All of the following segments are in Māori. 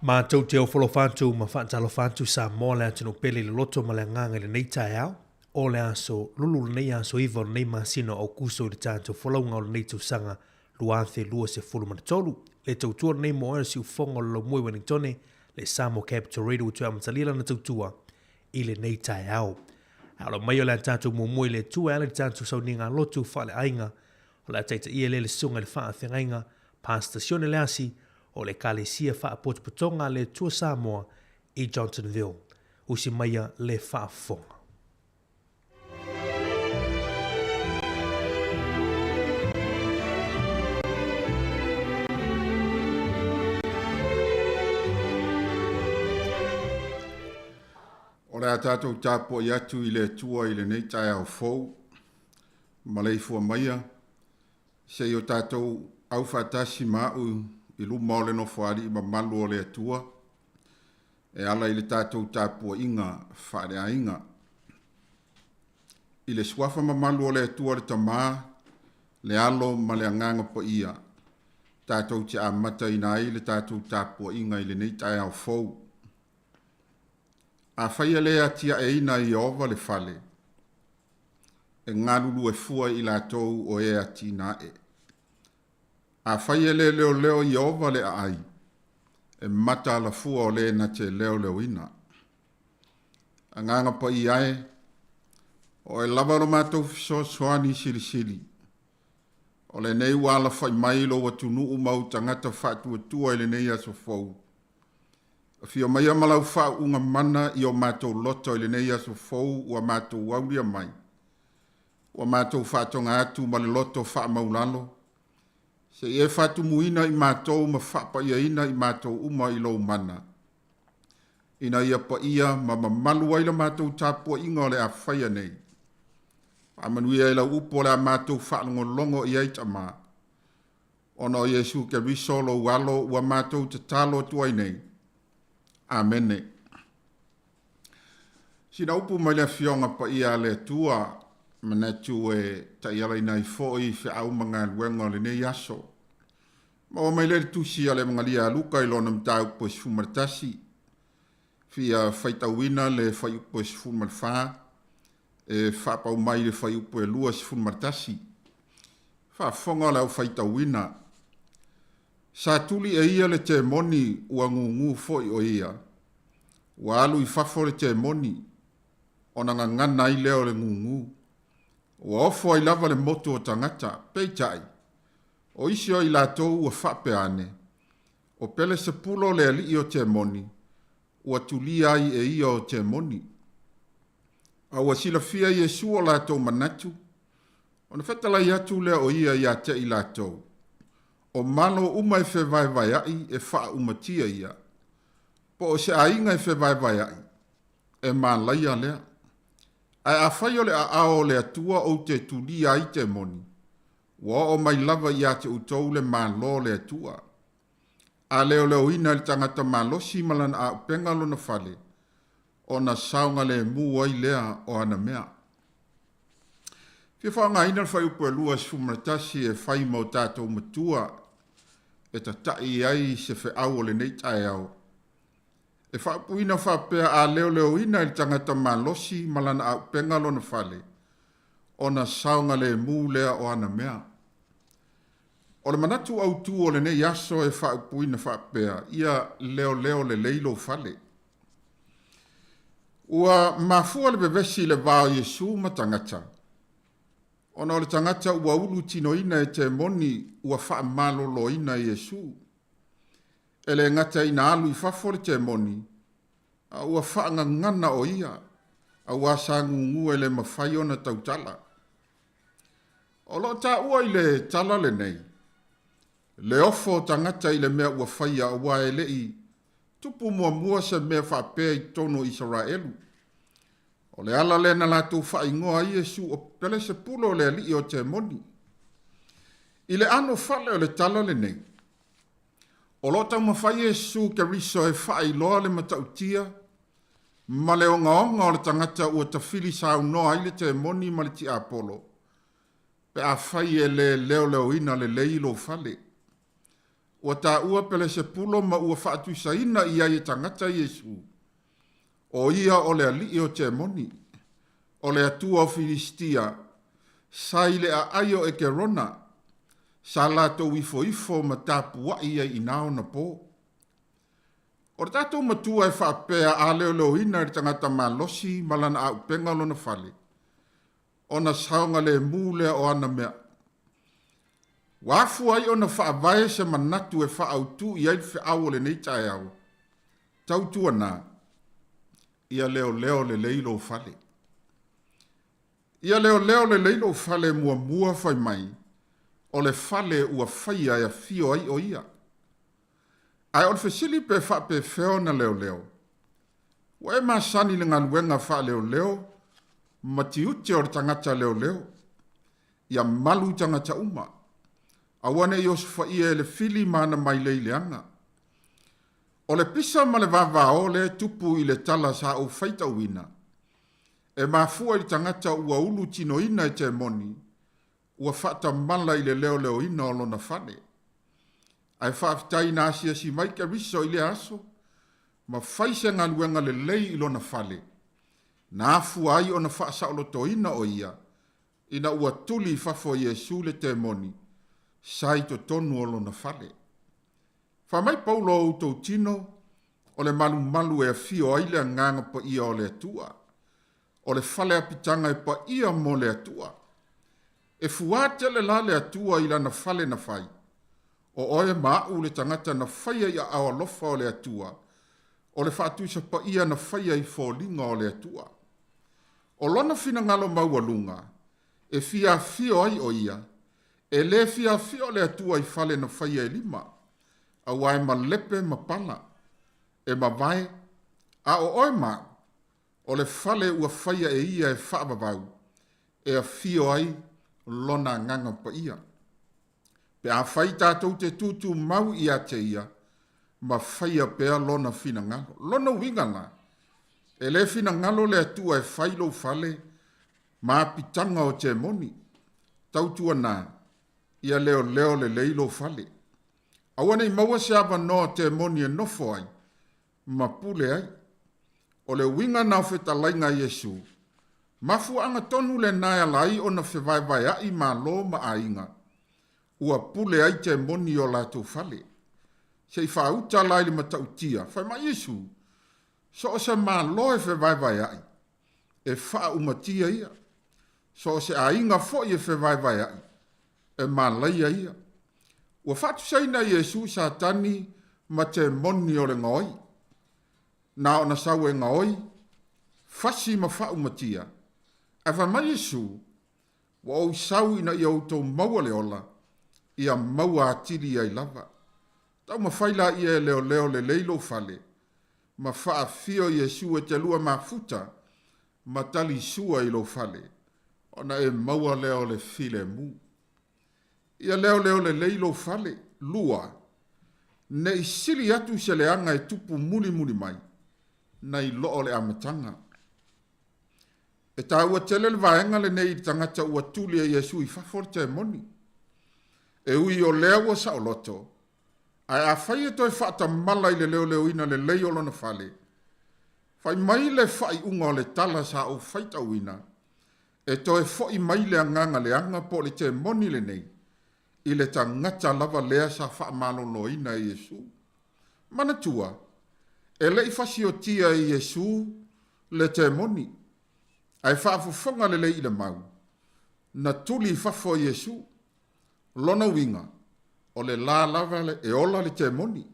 Ma tau te o wholofantu ma whaantalofantu Samoa lea tino pele le loto ma lea nganga le nei tae au. O lea aso lulu le nei aso iwa le nei masina o kuso le tātou whalaunga o le nei tausanga luanthe lua se fulu manatolu. Le tautua le nei moera si ufonga o le laumui Wellingtone le Samoa Capital Radio tu amatalila na tautua i le nei tae au. Aolo mai o lea tātou mumui le tua ale tātou sau ninga lotu whale ainga o lea taita ia le sunga le wha thengainga pa stasione le asi o le kalesia wha potopotonga le tua Samoa i Johnsonville. Usi maia le wha fonga. O le tātou tāpo i atu i le tua i le nei tae au fou, malei fua maia, se i o tātou au whatasi mau i luma o le no whaari i mamalu o le atua, e ala i le tātou tāpo inga whaare a inga. I le swafa mamalu o le atua le tamā, le alo ma le anganga po ia, tātou te amata ina i le tātou tāpo inga i le nei tae au fou. A whaia lea tia e ina i ova le fale. E ngaruru e fua i la tau o e ati na e. A whaia le leo leo i ova le ai. E mata la fua o le na te leo leo ina. A nganga pa i ai. O e lavaro mātou fiso soani siri siri. O le nei wala whai mailo wa tunu umau tangata whatu atua i le nei aso fau. Fio mai amalau wha unga mana i o mātou loto i le nei aso fau ua mātou wauria mai. Ua mātou whatonga atu ma le loto wha maulalo. Se e whatu muina i mātou ma whapa ia ina i mātou uma i lau mana. Ina ia pa ia ma mamalu waila mātou tāpua inga o le a whaia nei. Amanuia i lau upo le a mātou whanongo longo i eita mā. Ono Yesu ke risolo walo ua mātou te talo tuai nei. Amene. Sina upu mai le fionga pa ia le tua manetu e ta iala ina i foi fe au mga luenga le nei aso. Ma o mai le tusi ale mga lia luka i lona mtau po si fumartasi. Fia faita wina le fai upo si fumarfa. E fa pau mai le fai upo e lua si fumartasi. Fa fonga le au faita wina. Sa tuli e ia le te moni ua ngungu foi o ia. Ua alu i fafo le te moni. Ona ngana i leo le ngungu. Ua ofo ai lava le moto o tangata. Peitai. O isi o i latou ua fape ane. O pele se pulo le ali i o te moni. Ua tuli ai e ia o te moni. A ua sila fia i Yesu o latou manatu. Ona fetala i atu lea o ia i a te i latou. O mano uma e fe vai ai e wha umatia ia. Po o se ainga e fe vai ai. E man laia lea. Ai a whai o le a ao le atua o te tuli ai te moni. Wa o mai lava ia te utou le man lo le atua. A leo leo ina le tangata man lo si malan a pengalo na fale. O na saunga le mua i lea o ana mea. Fia whaanga ina whai upo e lua si fumaratasi e whai mau tātou matua. E ta tai ai se fe au le nei tae au. E whaapuina whapea a leo leo ina il tangata malosi malana au pengalo na fale. O na saunga le mu lea o ana mea. O le manatu au tu o le nei aso e whaapuina whapea ia leo leo le leilo fale. Ua mafua le bevesi le vao Yesu matangata. Ona o le tangata ua ulu tino ina e te moni ua wha malo lo ina Yesu. E le ngata ina alu i whafore te moni. A ua wha ngana o ia. A ua sa ngungu e le mawhai ona tautala. O lo ta ua i le tala le nei. Le ofo tangata i le mea ua whai a ua e le i. Tupu mua mua se mea whapea i tono Israelu. O le ala le na lātou whaingoa i Yesu o pele se pulo le ali o te moni. I le ano whale o le tala le nei. O lo tau mawhai Yesu ke riso e whai loa le matautia. Ma le onga o le tangata ua tawhili sa unoa i le te moni ma le ti apolo. Pe a whai e le leo leo ina le leilo whale. ua tā ua pele se pulo ma ua whaatu saina ia i tangata Yesu. O ia o le ali o te moni, o le atua o Filistia, saile a aio e ke rona, sa lato ifo ma tāpua ia i nao na pō. O tātou matua e whaapea a leo leo ina i tangata malosi malana a upenga lona fale. O na saunga le mūlea o ana mea. Wafu ai o na whaavae se manatu e whaautu i ai whi au le nei tae au. Tautua nā, ia leo le leilo fale. Ia leo le leilo fale mua fai mai, o le fale ua whaia e fio ai o ia. Ai on fesili pe fa pe feo na leo. Wa e masani le ngaluenga fa leo, matiute o tangata leo. Ia malu tangata uma. Awane Yosefa ia le fili mana mai leileanga. O le pisa ma le vava o le tupu i le tala sa o faita wina. E mafua i tangata ua ulu tino ina e te moni, ua fata mala i le leo ina o lona fane. Ai whaafitai nā sia si mai ka riso i le aso, ma whaise ngā luenga le lei i lona fale. Nā fua ai o na whaasa o loto ina o ia, ina ua tuli fafo Yesu le te moni, sai to tonu o lona fale. Wha mai paulo o tau tino, o le malu e fio ai le nganga pa ia o le atua, o le fale apitanga e pa ia mo le atua. E fuate le la le atua i lana fale na fai. O oe maau le tangata na whaia ia awa lofa o le atua, o le whaatuisa pa ia na whaia i fōlinga o le atua. O lona fina ngalo maua lunga, e fia fio ai o ia, e le fia fio le atua i fale na whaia e lima, a wae ma lepe ma pala, e ma vai, a o oe ma, o le fale ua whaia e ia e whaababau, e a fio ai lona nganga pa ia. Pe a whai tātou te tūtū mau i a te ia, ma whaia pēa lona fina ngalo. Lona wingana, e le fina ngalo le atua e whailo fale, ma pitanga o te moni. Tautua nā, ia leo le leilo fale. Awane i maua se ava no te moni e nofo ai, ma pule ai. O le wingana o whetalainga Yesu, mafu anga tonu le naya lai o na whewai ai ma lo ma ainga. Ua pule ai te moni o lātou fale. Se i whauta lai le matautia, whai mai Yesu, so o se mā loe whewai ai, e wha umatia ia. So o se ainga fo i e whewai ai, e mā laia ia. Ua whatu seina Yesu sa tani ma te moni o le ngoi. Nā o na sau e ngoi, whasi ma wha umatia. E whai mai Yesu, wa o sau ina i autou maua le ola, ia maua atiri ai lava. Tau ma whaila ia leo le leilo fale, ma wha fio Yesu e te lua ma futa, ma tali sua i lo fale, ona e maua leo le file mu. Ia leo le leilo fale, lua, ne i sili atu se le anga e tupu muli mai, na i loo le amatanga. E tā ua tele le vaenga le nei tangata ua tuli e Yesu i whafore te moni. E ui o lea ua sa o loto, ai a whai e toi whaata mala i le leo ina le lei olona fale. Whai mai le whai unga o le tala sa o whaita uina, e toi whai mai le anganga le anga po le te moni le nei, i le tangata lava lea sa wha malolo ina e Yesu. Mana tua, e lei whasi o tia e Yesu le te moni, ai whaafufonga le lei i le mau, na tuli whafo Yesu, lona winga, o le la lava le e ola le te moni.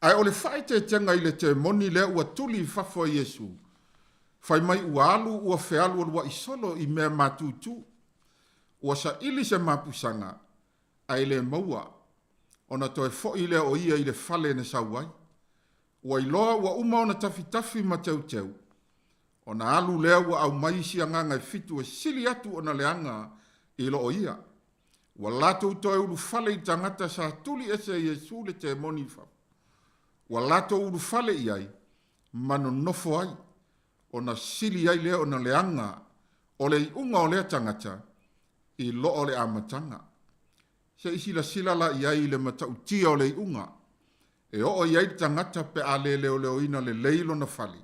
Ai o le whai te tenga i le te moni le ua tuli whafo Yesu. Whai mai ua alu ua whealu ua isolo i mea matutu. Ua sa ili se mapusanga, ai le maua, o na toe fo i le o ia i le fale ne sauai. Ua iloa ua uma o na tafi ma teu. O na alu lea ua au maisi anganga e fitu e sili atu o na leanga i lo o ia. Wa lato toe ulu fale i tangata sa tuli ese Yesu le te moni fa. Wa lato ulu fale i ai, mano nofo ai, o na sili ai lea o na leanga, o le unga o lea tangata, i lo o le amatanga. se sila la iai le matau tia o le unga. E o iai tangata pe a le leo ina le leilo na fali.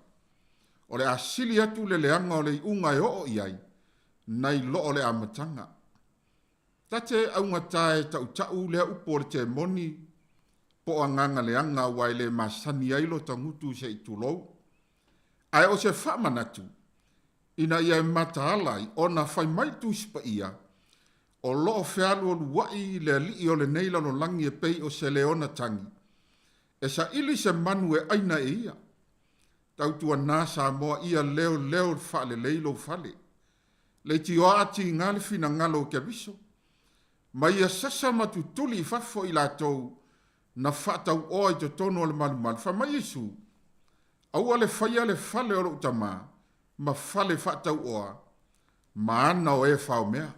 O le asili atu le leanga o le unga e o iai, nai lo o le amatanga. Tate au ngatae tau lea upo le te moni, po a nganga leanga wai le masani ailo tangutu se itulou. Ai o se whamanatu, ina ia mata alai, o na whai mai tu spa ia, o loo whialu o luai le li o le neila no langi e pei o se leona tangi. E sa ili se manu e aina e ia. Tautua nā Samoa ia leo whale leilo whale. Le ti o ati ngali fina ngalo ke viso. Ma ia sasa matu tuli fafo i lātou na whatau oai te tono le malumalu. Wha mai Yesu, au ale whaia le whale o utama, ma whale whatau oa, ma ana o e whao mea.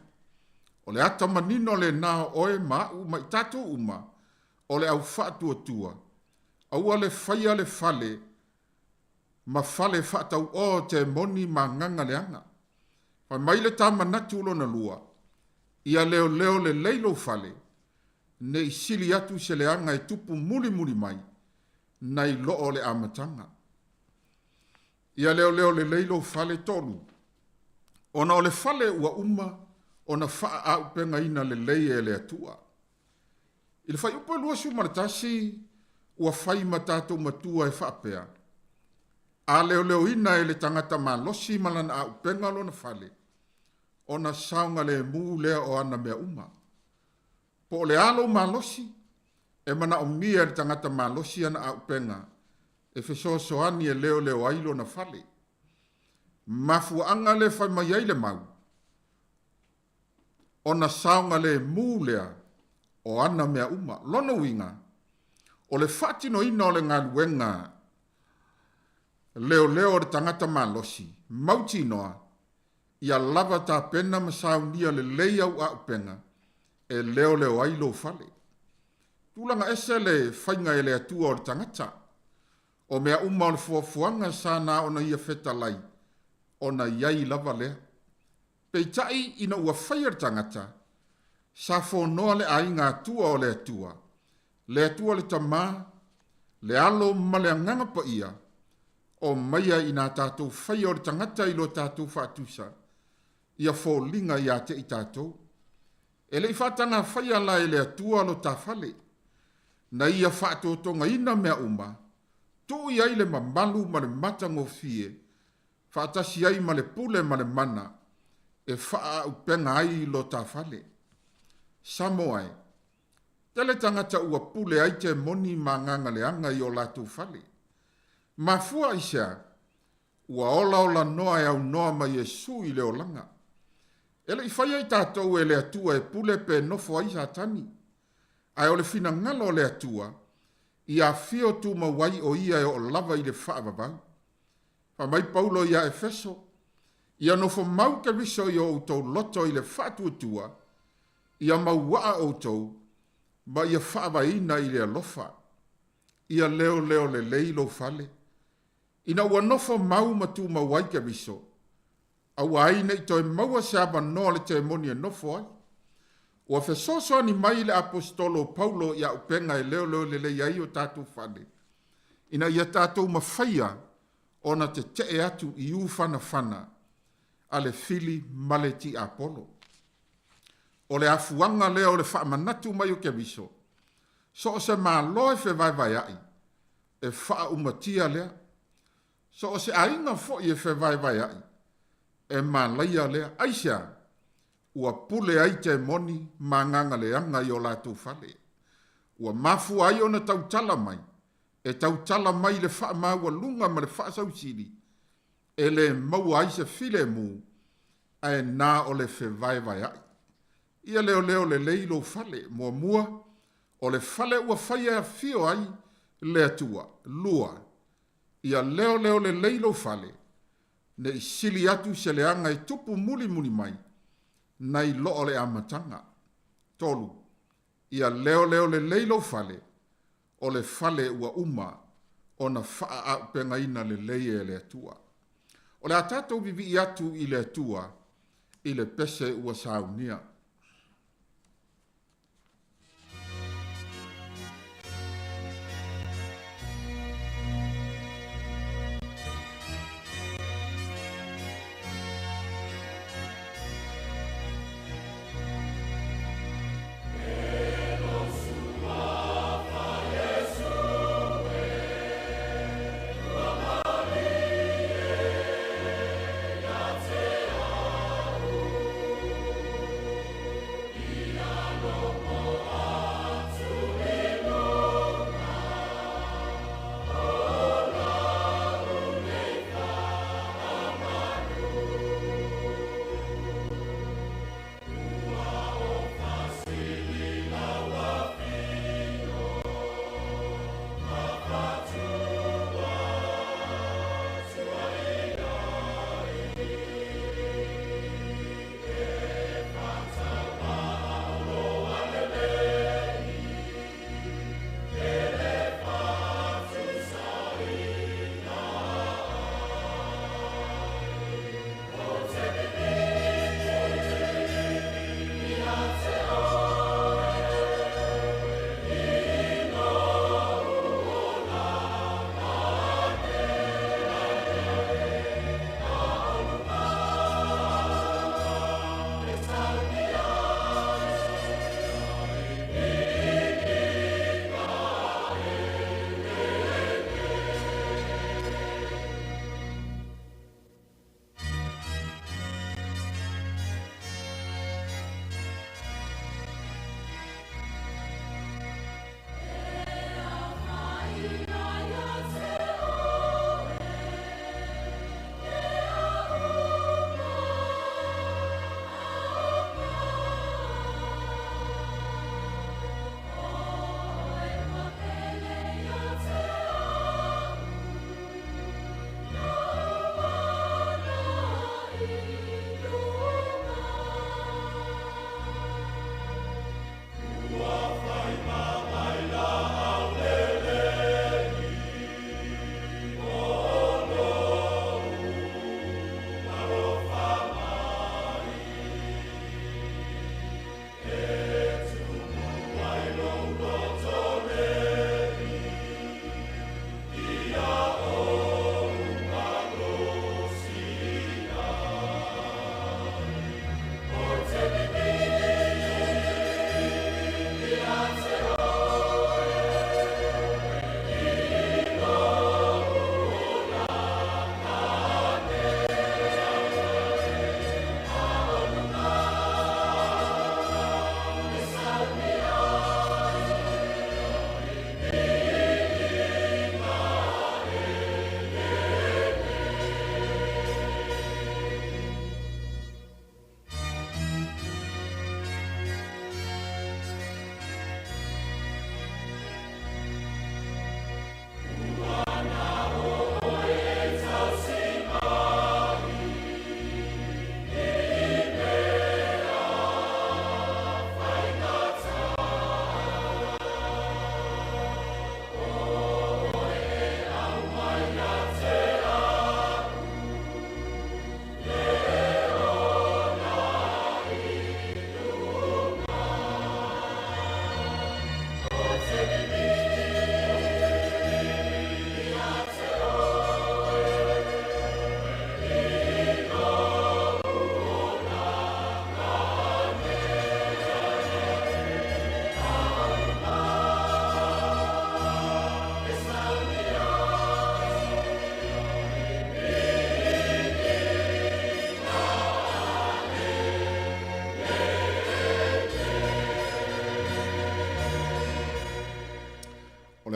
O le ata manino le nā oe ma u mai tatou uma, o le au whatua tua. Au ale whaia le whale, ma whale whatau o te moni ma nganga leanga. Whai mai le tama natulo na lua, ia leo le leilo whale, ne isili atu se leanga e tupu muli mai, nei loo le amatanga. Ia leo le leilo whale tolu. Ona o le whale ua uma, ona wha au penga ina le leie e le atua. I le whai upo lua su maratasi, ua whai matato matua e whapea. A leo ina e le tangata ma losi malana au penga lo na whale. Ona saunga le mū lea o ana mea uma. Po le alo ma losi, e mana o mia le tangata ma losi ana au penga. E feso ani e leo ailo na whale. Mafu anga le whai mai ai le mau. Ona saunga le mū lea o ana mea uma. Lono winga. O le whatino ina o le ngaluenga. Leo le tangata ma losi. Mauti noa. Ia lava ta pena masaunia le leia u au penga. E leo ailo whale. Tūlanga ese le whainga e le atua o le tangata. O mea uma o le fuafuanga sana ona ia feta lai. Ona iai lava lea. Peitai ina ua whaia tangata. Sa whonoa le ainga atua o le atua. Le atua le tama. Le alo ma le anganga pa ia. O maia ina tātou whaia o le tangata ilo tātou whaatusa. Ia fōlinga ia te i tātou. E le i whatanga whaia la e le atua lo tā whale. Na ia whaatotonga ina mea uma. Tō i ai le mamalu ma le matango fie. Whaatasi ai ma le pule ma le mana. E wha upenga ai lo tā whale. Samoa e. Tele tangata ua pule ai te moni ma nganga le anga i o lātou whale. Ma fua isa. Ua ola noa e au noa ma Yesu i le olanga. Ele i whaia i tātou e le atua e pule pe nofo ai sa tani. Ai o le fina ngalo o le atua, i a fio tu mawai o ia e o lava i le whaavavau. Pa mai Paulo i a Efeso, i a nofo mau ke viso i o tau loto i le whaatuatua, i a mauaa o tau, ma i a whaavaina i le alofa. I a leo le leilo fale. Ina ua nofo mau matu mawai ke viso, au aina i toi maua seaba noa le te moni e nofo ai. Ua fesoso ni mai le apostolo Paulo ia upenga e leo le iai o tātou whane. Ina ia tātou mawhaia ona te te atu i whana a le fili maleti Apollo. O le afuanga leo le whaamanatu mai o ke viso. So o se maa loe fe vai ai. E wha umatia lea. So o se ainga fo i e fe vai ai. E maa laia lea aisia. Ua pule ai te moni ma nganga leanga i o lātou whale. Ua mafu ai ona tautala mai. E tautala mai le wha maua lunga ma le wha sausiri. E le mau ai se file mu. E nā o le fe vai ai. Ia leo le leilo whale mua. O le whale ua whaia fio ai le atua, lua. Ia leo le leilo whale. Ne isili atu se leanga i tupu muli mai. Nai loo le amatanga. Tolu. Ia leo le leilo fale. O le fale ua uma. O na faa a penga ina le leie le atua. O le atatou vivi i atu i le atua. I le pese ua saunia.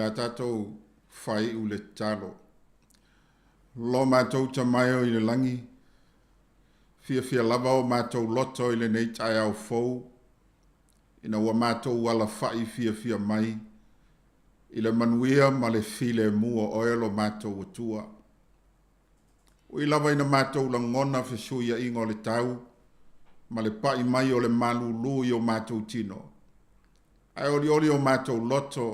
le tātou whai u le talo. Lo mātou tamai o i le langi, fia lava o mātou loto i le nei tai au fou, ina ua mātou wala whai fia mai, i le manuia ma le file mua oelo mātou atua. Ui lava ina mātou la ngona fesuia ingo le tau, ma le pai mai o le malulu i o mātou tino. Ai oli o mātou loto,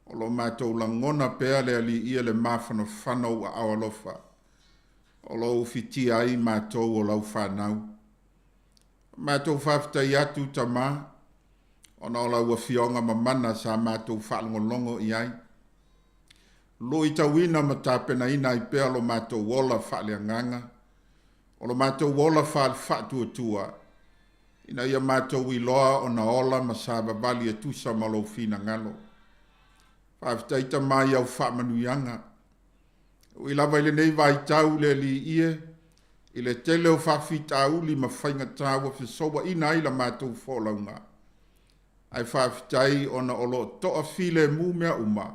o lo mātou la ngona pea le ali ia le mawhana whanau a awalofa. O lo ufitia ai mātou o lau whanau. Mātou whaftai atu tamā, o na o lau awhionga mamana sa mātou whalongolongo i ai. Lo i tawina ma tāpena ina i pea lo mātou wola whaleanganga. O lo mātou wola whatuatua. Ina ia mātou i loa o na ola ma sa babali e tusa ma lo fina ngalo. Whaftaita mai au whamanuianga. Ui lava ile nei vai tau le li ie. Ile tele o whawhita uli ma whainga tāua whisowa ina ila mātou wholaunga. Ai whawhitai o na olo toa file mu mea uma.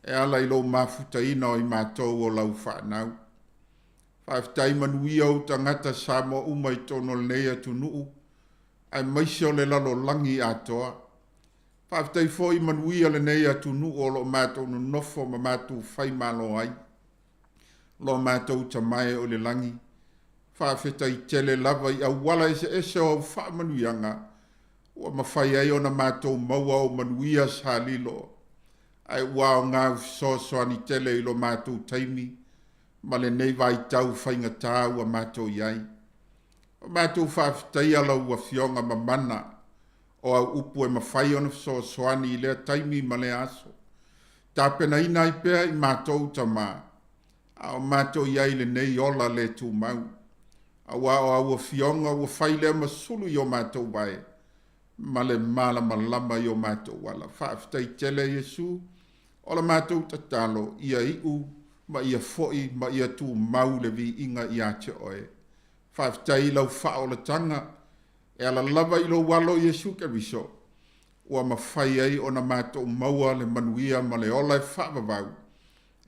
E ala ilo mafuta ina o i mātou o lau whanau. Whawhitai manuia o tangata Samoa uma i tono lea tunuu. Ai maisio le lalo langi atoa. Whawhitai fo i manuia le nea tunuu o lo mātou no nofo ma mātou whai malo ai. Lo mātou tamai o le langi. Whawhitai tele lava i awala ese o whamanuianga. Ua mawhai ai o na mātou maua o manuia sa lilo. Ai wao ngā soani tele i lo mātou taimi, ma le nei vai tau whainga tā ua mātou iai. O mātou whawhitai ala ua whionga mamana, o au upu e mawhai ona soani i lea taimi ma le aso. Tāpena ina i pēr i mātou tamā, a o mātou iai le nei ola le tū mau. A wao au ua whionga ua whai lea masulu i o mātou vai, ma le malama lama i o mātou wala. Whawhitai tele Yesu, o la mātou tatalo, ia iu, ma ia foi, ma ia tū mau le vi inga i ate oe. Whawhitai lau whao la tanga, e ala lava i lo walo Yesu ke viso, ua ma whai ai o na mātou maua le manuia ma le ola e whaavavau.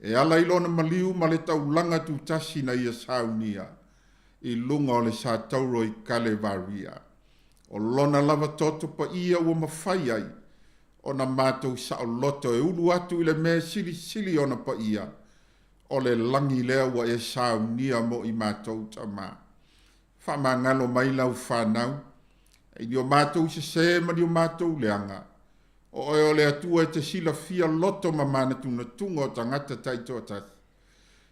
E ala i lo na maliu ma le tau langa tu tasi na ia saunia, i lunga o le sa tauro i kale varia. O lona lava toto pa ia ua ma whai ai, o na mātou sa o loto e ulu atu i le mea sili o na pa ia, o le langi lea wa e saunia mo i mātou tamā. Whamangalo mai lau whanau, e ni o mātou se ma ni o mātou leanga, o e o le atua e te sila fia loto ma mana tuna tunga o tangata taito atas.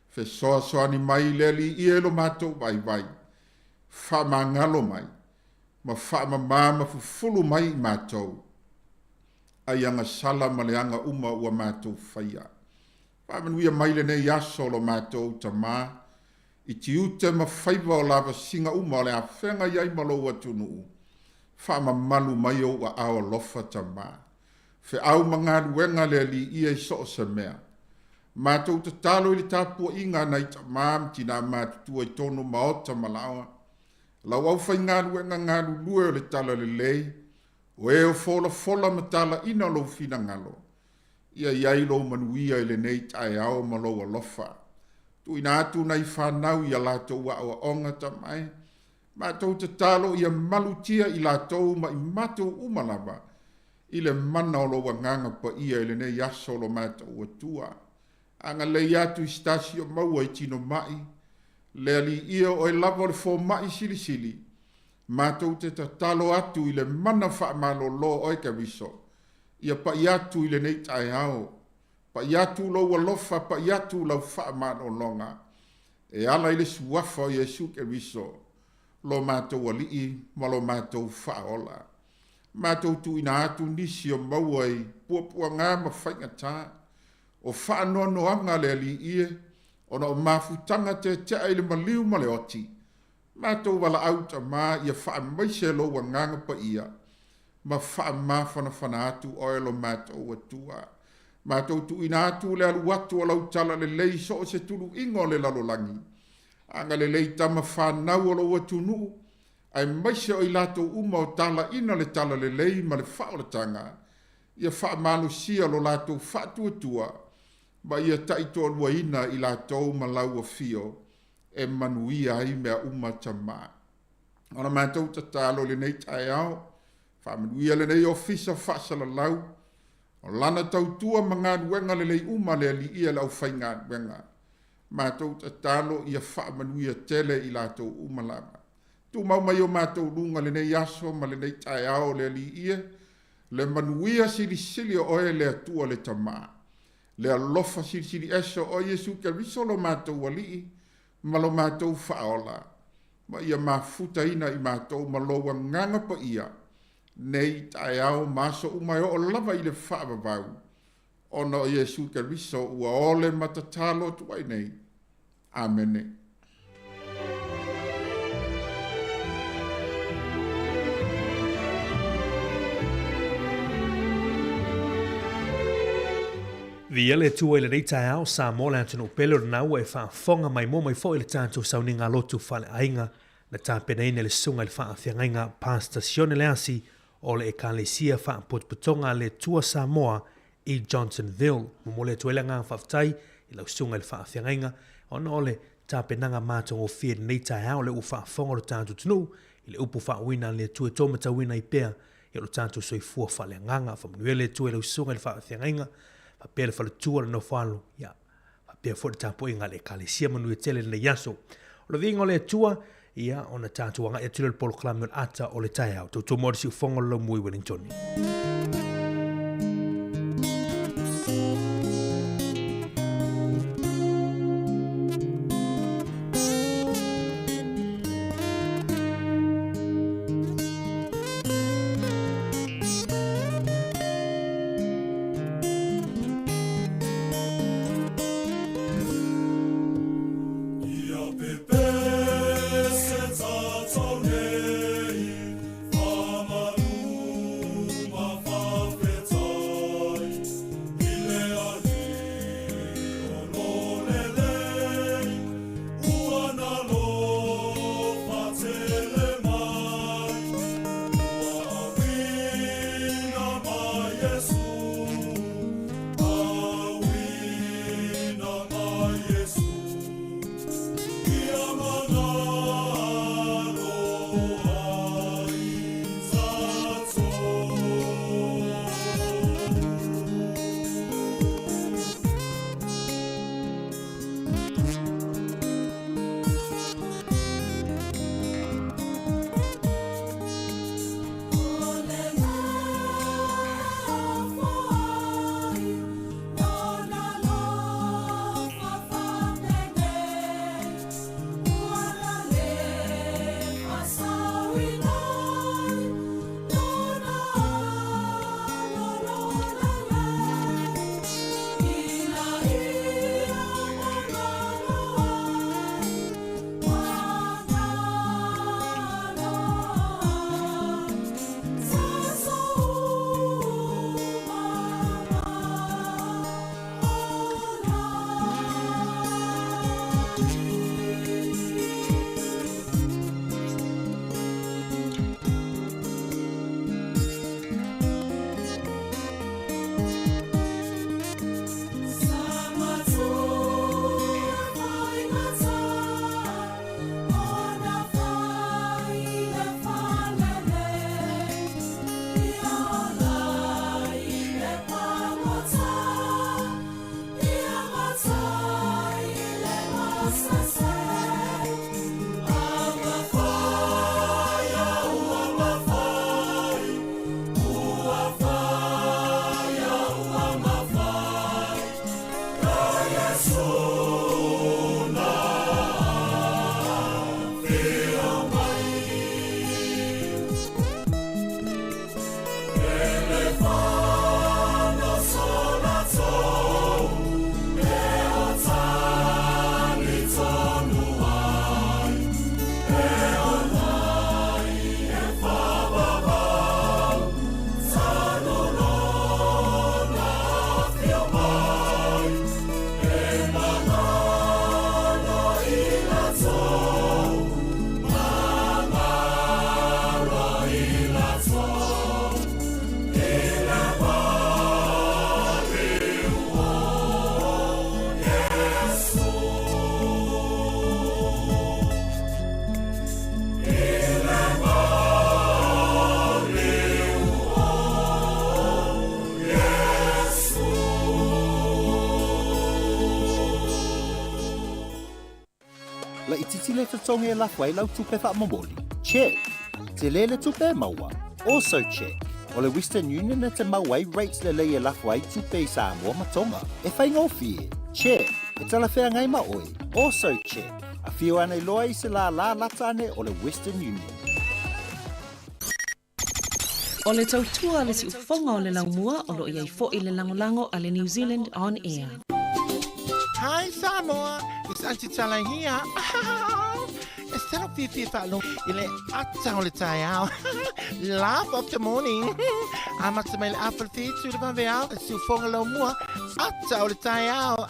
Fe soani mai le li i elo mātou vai, whamangalo mai, ma whamamama fufulu mai i mātou, ai anga sala ma le anga uma ua mātou whaia. Whamanuia maile nei aso lo mātou tamā, i ti ute ma whaiva o lava singa uma o le a whenga iai malo ua tunuu. Whamamalu mai o ua ao lofa tamā. Whe au mangāru wenga le li ia i so se mea. Mātou te talo i le tāpua inga nei tamā mtina mātutua i tono maota malawa. Lau au whai ngāru wenga ngāru lue o le tala le lei, o e o fola matala ina lo fina ngalo. Ia iai lo manuia i le nei tae ao ma lo alofa. Tu ina atu nei whanau i a lātou wa o onga tamai. Mātou te talo i a malutia i lātou ma i mātou umalava. I le mana o lo wanganga pa ia i le nei aso lo mātou atua. Anga le atu i stasi o maua i tino mai. Le ali ia o e lava le fo mai sili. Mātou te talo atu i le mana whaamalo lo oi ka viso. Ia pa i atu i le nei tae ao. Pa i atu lo walofa, pa i atu lau whaamalo longa. E ala i le suafa o Yesu ke viso. Lo mātou alii, ma lo mātou whaola. Mātou tu ina atu nisi o maua i puapua ngā ma whainga tā. O whaanono anga le ali ie. Ona o mafutanga te i le maliu ma le oti. Mātou wala auta mā ia wha maise lo wanganga pa ia. Ma wha mawhana atu oelo mātou atua. Mātou tu ina atu le alu watu o lau tala le lei so o se tulu ingo le lalolangi. Anga le lei tama whanau o lau atu nuu. Ai maise o i lato uma o tala ina le tala le lei ma le whaolatanga. ia whaamanusia lo lātou whatuatua, ma ia taitoa ina i lātou malaua fio, e manuia ai mea uma tamā. Ona mātou tatalo le nei tae ao, whaamanuia le nei ofisa whasalalau, o lana tautua mga nuenga le lei uma le li ia lau whainga nuenga. Mātou tatalo ia whaamanuia tele i lātou umalanga. Tu mau mai o mātou lunga le nei aso ma le nei tae ao le li ia, le manuia sili o oe le atua le tamā. Le alofa sili eso o Yesu ke risolo mātou walii, ma lo mātou whaola. Ma ia mafuta ina i mātou maloa nganga pa ia, nei tae ao maso umai o lava i le whaavavau. Ona o Yesu ke riso ua ole matatalo tuai nei. Amene. Via le tua i le rei tae ao Samoa le antino pele o nau e whaafonga mai mo mai fo i le tātou sauni ngā lotu whale ainga na tāpena ine le sunga le whaafia Pastor Sione Leasi o le ekalesia whaapotpotonga le tua Samoa i Johnsonville. Mo le tuela ngā whaftai i lau sunga le whaafia ona o le tāpenanga mātongo fia nei tae ao le u whaafonga o tātou tunu i le upu whaawina le tua tomata wina i pea i o tātou soifua whale nganga whamunue le tua i lau sunga le whaafia pa pele fale tua no falo ya pa pele fo tapo inga le kalesia manu tele le yaso o le vingo le tua ia ona tatu nga e tule le polo klamel ata o le tai au to morsi fongo lo mui Wellington. La ititi le tatonga e lafwai lau tupe wha mamoli. Check. Te le tupe maua. Also check. O le Western Union e te mauai rates le leia lafwai tupe i Samoa matonga. E whai ngofie. Check. E tala whea ngai maoi. Also check. A whio ane loa i se la lata ane o le Western Union. O le tautua le si ufonga o le laumua o lo iai fo i le langolango a le New Zealand On Air. Hi Samoa, it's Auntie Tala here. It's time to be follow. Ile ata o le tai au. Laugh of the morning. I'm at my apple feet to the van out. It's you fong lo mua. Ata o le tai au.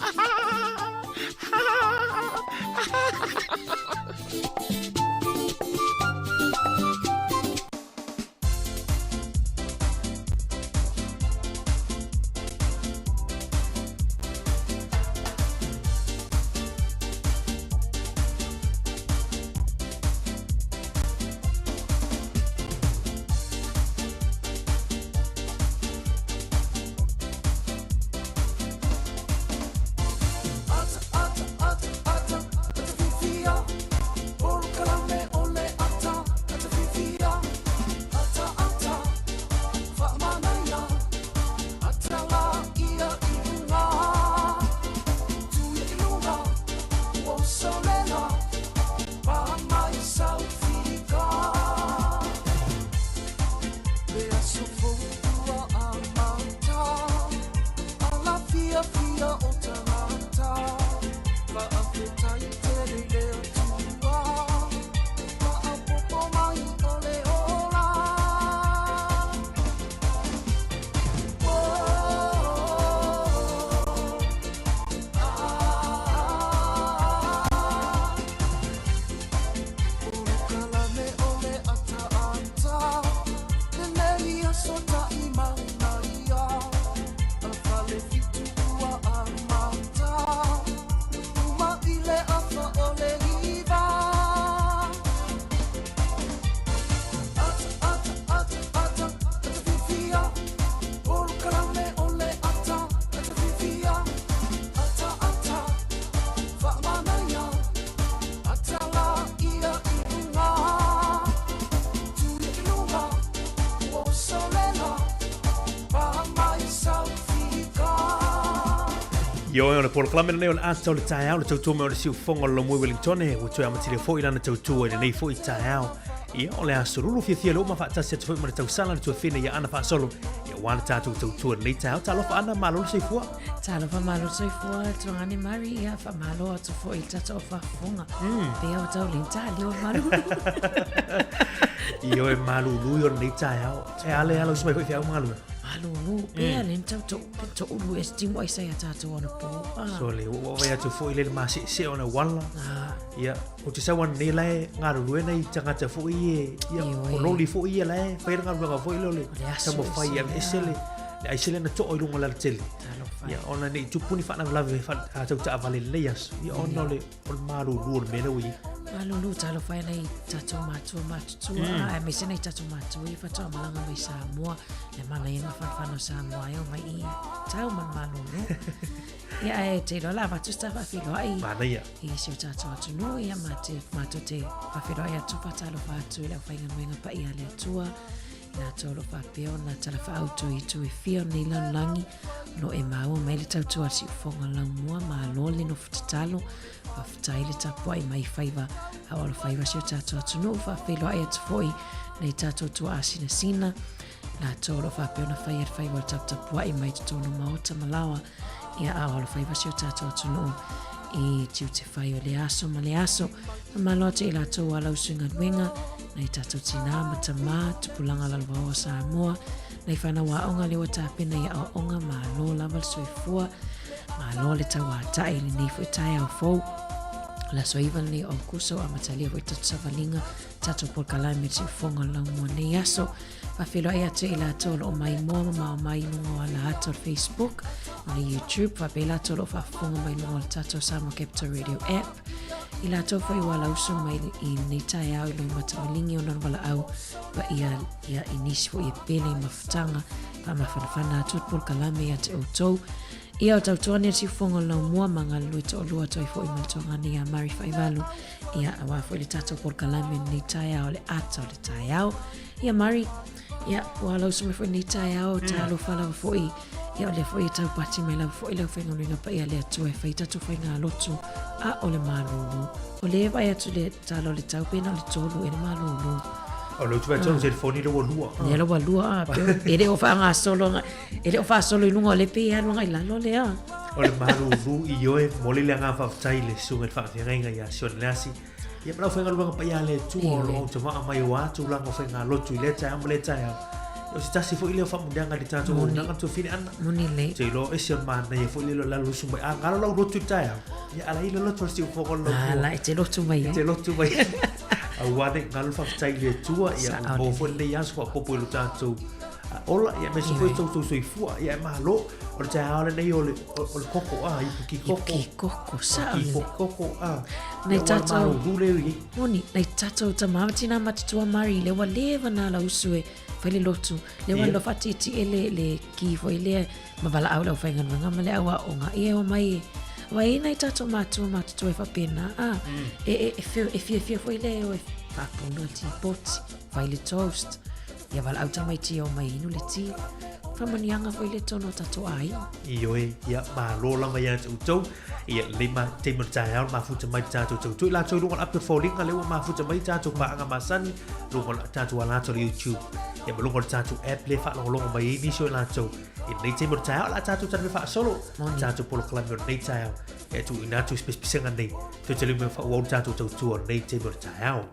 Yo e ona polokalame nei o le atau le tae au le tautua me o le siufonga o le Lomui Wellington e ua toe amatiri fo i lana tautua i le nei fo i tae au. Ia o le asururu fia le uma whaatasi atu fo i ma le tausala le tuafina ia ana whaasolo. Ia wana tātou tautua nei tae au talofa ana malolo seifua. Talofa malo seifua tuangani mari ia wha malo atu fo i tata o whafunga. Pea o tau lintali o malu. Ia e malulu i o nei tae au. E ale ala usmai fo i fiau malu. Malulu, pea le tau ulu e stimu ai sai a tatu ona po. So le o vai atu fo i le masi se ona wala. Ia o te sawan nei lai ngaru e nei tangata fo i e ia o loli fo i e lai fai ngaru fo i loli. Samo fai ia esele. Le aisele na to o lunga la tele. Ia ona nei tupuni fa na lave fa tau ta vale leias. Ia ona le o malulu le mena ui. Malulu talo fai nei tatu matu. E me se nei tatu matu i fa tau malanga mai Samoa. Le mana inga whanwhano Samoa eo mai i tau man malulu. Ia e te lo la watu sta whawhilo ai. Mana ia. I si o tatu atu no ia matu te whawhilo ai atu whatalo whatu i lau whainga nuenga pa i ale atua. Nā tōro whapeo, nā tala whaauto i tu e whio nei laulangi, no e mau mai le tautua si ufonga laumua, ma lole no futatalo, whawhatai le tapua i mai whaiva, awalo whaiva si o tātua atu no, whawhelo ai atu foi, nei tātua tua asina sina, nā tōro whapeo na whai at whaiva le tapua i mai tutono maota malawa, ia awalo whaiva si o tātua atu no, i tiu te whai o le aso ma le aso, ma lote i la tō alau sunga nuenga, nei tātou tina matama tupulanga lalwa o Samoa nei whana wa onga lewa tāpena i a onga ma lo lawal soifua ma lo le tawa tai le nei fu tai au fou la soivan ni o kuso a matalia fu tatu savalinga tātou por kalai me si fonga lau mua nei aso whawhelo ai atu i la tolo o mai moa ma o mai nunga o la ato Facebook o le YouTube whapela tolo o whafonga mai nunga o le tātou Samoa Capital Radio app I la tau fai wala usu mai I nei tai au I loi matamalingi o nan wala au pa ia inisi fo I pele I mafutanga pa mawhanawhana atut pol kalame a te o tau Ia o tautua ni si fonga lau mua manga lui to lua toi fo i maltonga ni a Mari Whaivalu. Ia awa fo i le tato por kalame ni tai au le ata o le tai au. Ia Mari, ia walau sume fo i ni tai au talo fala fo i. Ia o le fo i tau pati mai lau fo i lau whainga ringa pa ia le atua e whai tatu whainga lotu a o le malulu. O le vai atu le talo le tau pena o le tolu e le malulu. O lo tu vai tonu se foni lo lua. Ne lo lua pe ele o fa nga solo ele o fa solo i lunga le pe ia lunga i la lo le a. O le malulu i oe mole le nga fa tai le sunga fa nga ia son lasi. Ia pra fa nga lunga pa ia le tu o lo tu ma mai wa tu la ngo fa nga lo tu le tai am le tai. O si tasi fo ile fa mundanga di tanto o nanga tu fini ana. Muni le. Te lo ese man na ia fo ile lo la lu sumba a ngalo lo tu tai. Ia ala ile lo tu si fo ko lo. Ala te lo tu mai. Te lo tu mai. Awade ngalo fa tai le tua ia o fo le ia so popo lo tanto. Ola ia me se foi tu so ifua ia malo o te ale nei o le koko a i ki koko. Ki koko sa. Ki koko a. Nei tato. Rule Moni nei tato ta mamatina matatua Mari le wa leva na la usue. Fele lotu le wa lo fati ti ele le ki foi le mavala au la fainga nga male awa o nga e o mai wa ina tato matu e fa pena e fia foi le o fa pono ti pot fa le toast ia val au mai ti o mai inu le ti fa manianga foi le tono tato ai io e ia ma lo la mai atu to ia le ma te mo tai au ma futa mai tato tu la tu lo up for link le ma futa mai tato pa nga masan lo ko tato ala to YouTube ia lo ko tato app le fa lo mai ni so la to e nei te mo tai au la tato tan fa solo tato por club nei tai au e tu ina tu specific nei to te le me fa wo tato tu nei te mo tai au.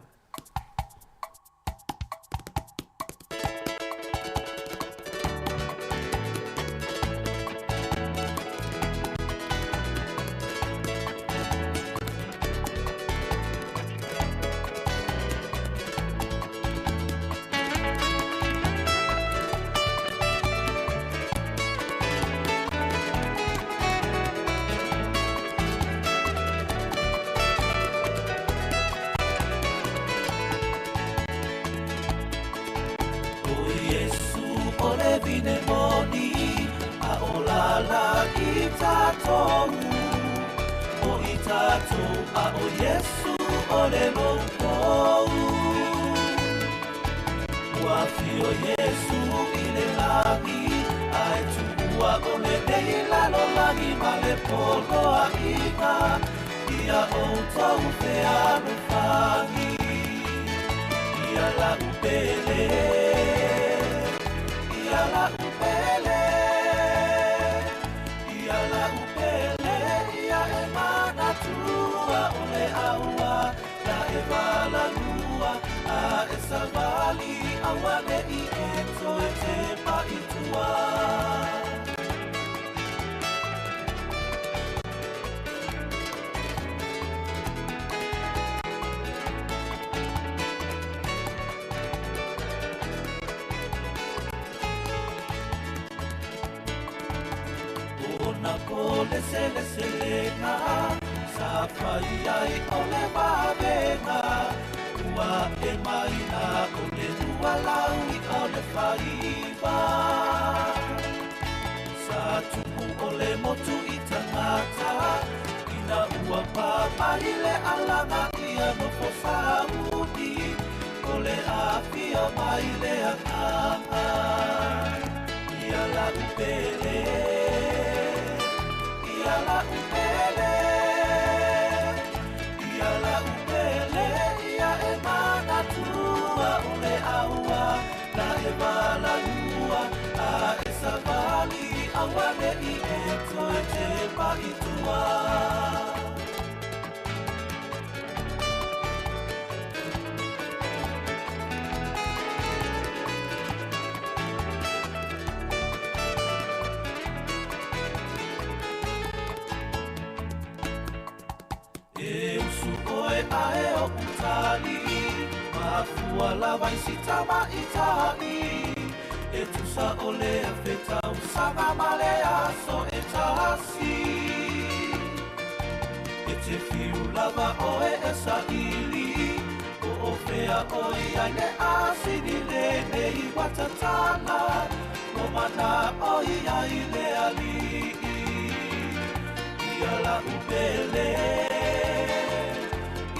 ia la upele,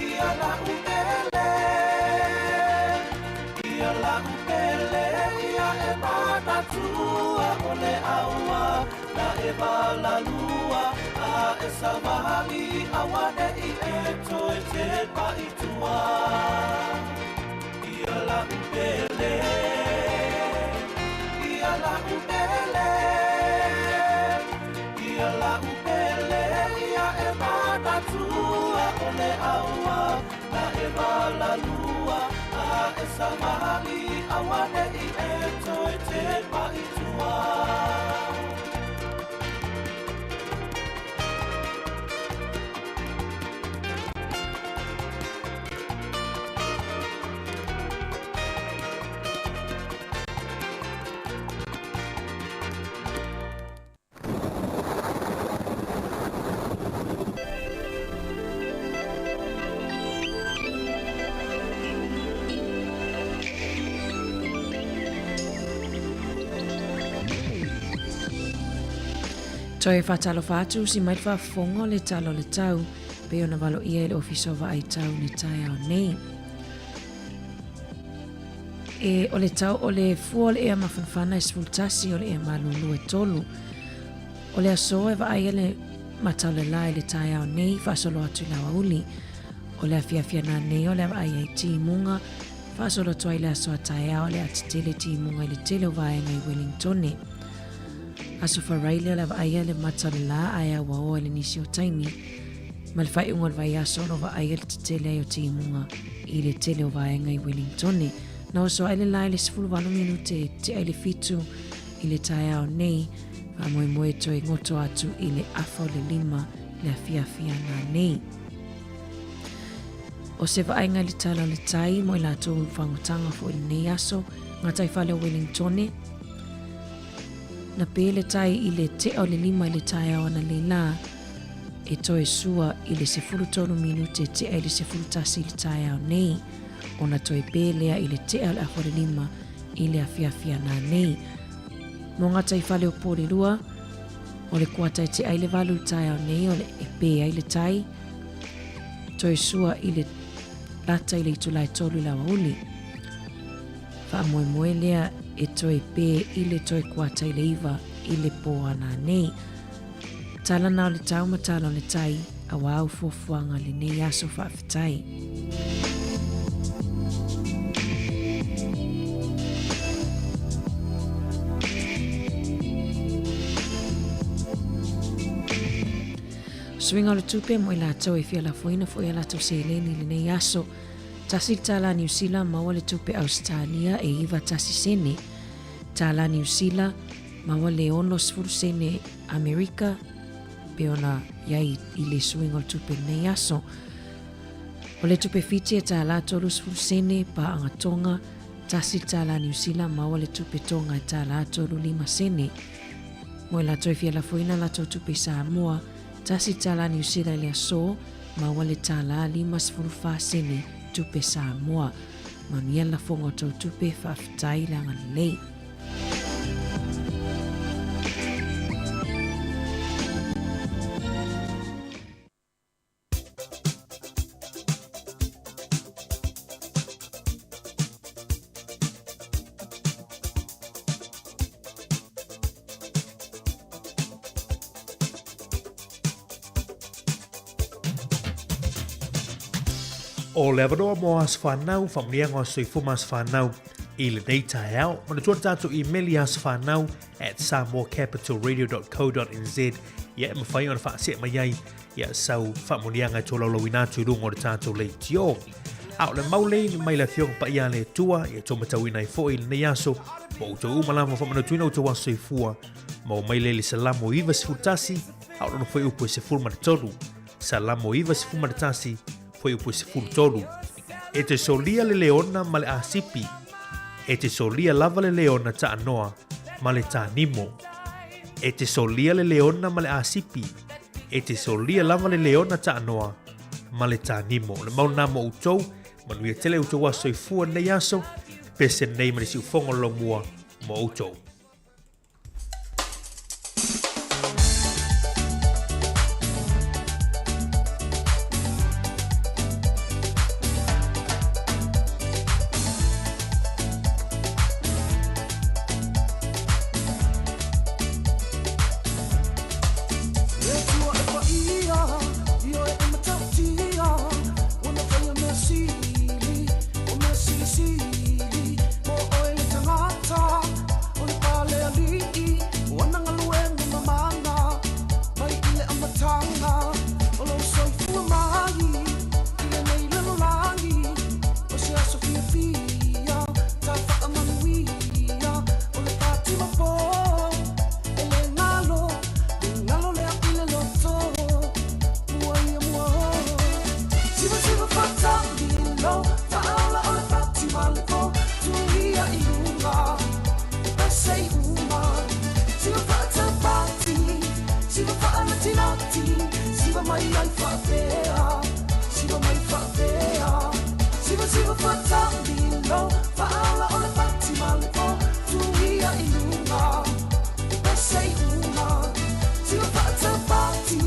ia la upele, ia la upele, ia e mana tua ole aua, na e vala lua, a e savali awane I e toe te paitua. Ia la upele, ia la upele, ia la upele, ia e mana tua ole aua, na e vala lua, a e savali awane I e toe te paitua. Toi whatalo whātu si mai whafongo le talo le tau, pe ona walo ia le ofiso wa ai tau ni tai au nei. E o le tau o le fua le ea mawhanwhana e svultasi o le ea malulu e tolu. O le aso e wa ai le matau le lai le tai au nei, whasolo atu I lawa uli. O le awhiawhia nā nei o le wa ai ai ti munga, whasolo toi le aso a tai au le atitele ti munga I le tele o wa ai ngai Wellingtone. Aso wharaile le vaia le matarela aia wao le nisi o taimi. Ma le whai unga le vai aso no vaia le tele o timunga I le tele o vaenga I Wellingtone. Na oso aile lai le 18 minute te aile fitu I le tae ao nei, va moe moe toi ngoto atu I le afa o le lima le afia na nei. O se vaenga le tala le tai mo I la tō whangotanga fo I nei aso, ngā tai whale o Wellingtone, na pele tai I le te o le lima I le tai au ana le la, e toe sua I le 13 minute te ai le 10 le tai au nei, o na toe pelea I le te o le afo le lima I le afia na nei. Mo ngā tai whale o pōre rua, o le kuatai te ai le valu tai au nei o le e pē ai le tai, toe sua I le lata I le itulai tolu lawa uli. Wha moe moe lea e toi pē I le toi kuatai le iwa I le pō ana nei. Tala nao le tau ma tala le tai, a wau fuafuanga le nei aso whaafitai. Swinga le tupe mo I la tau e fia la foina fo I la tau se leni le nei aso. Tasi tala New Zealand maua le tupe Australia e iwa tasi sene. Tala New Zealand maua le ono sfuru sene Amerika pe ona iai I le swinga le tupe nei aso. O le tupe fiti e tala tolu sfuru sene pa anga tonga. Tasi tala New Zealand maua le tupe tonga e tala tolu 5 sene. Mo la toi fia la foina la tau tupe Samoa. Tasi tala New Zealand le aso maua le tala 5 sene tupe Samoa. Mania la fonga tau tupe whaafitai langa lei. O le avaroa mo as whanau, whamrianga o soifu mas whanau I le nei tae au. Mana tuan tātou emaili as whanau at samoacapitalradio.co.nz. Ia e mawhai ona whaasea mai ai, ia sau whamonianga tō laulau I nātu rungo le tātou lei tio. Au le maulei ni mai la thiong pa ia le tua, ia tō matau I nai fo I le nei aso, mo uto umalama whamana tuina o tō wa soifua, mo mai le salamo iwa sifutasi, au lono whai upo se fulma le tolu. Salamo iwa sifulma le tasi, foi upo se fulu tolu. E te solia le leona ma le asipi. E te solia lava le leona ta anoa ma le ta nimo. E te solia le leona ma le asipi. E te solia lava le leona ta anoa ma le ta nimo. Le mauna mo utou, manuia tele utou aso I fua nei aso, pese nei ma le si ufongo lo mua mo utou. mai ai whawhea, siwa mai whawhea. Siwa whatamino, whaala o le pati malipo, tuia i lunga, pesei una. Siwa whatabati,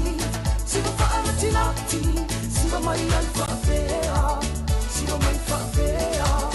siwa whaalatinati, siwa mai ai whawhea, siwa mai whawhea.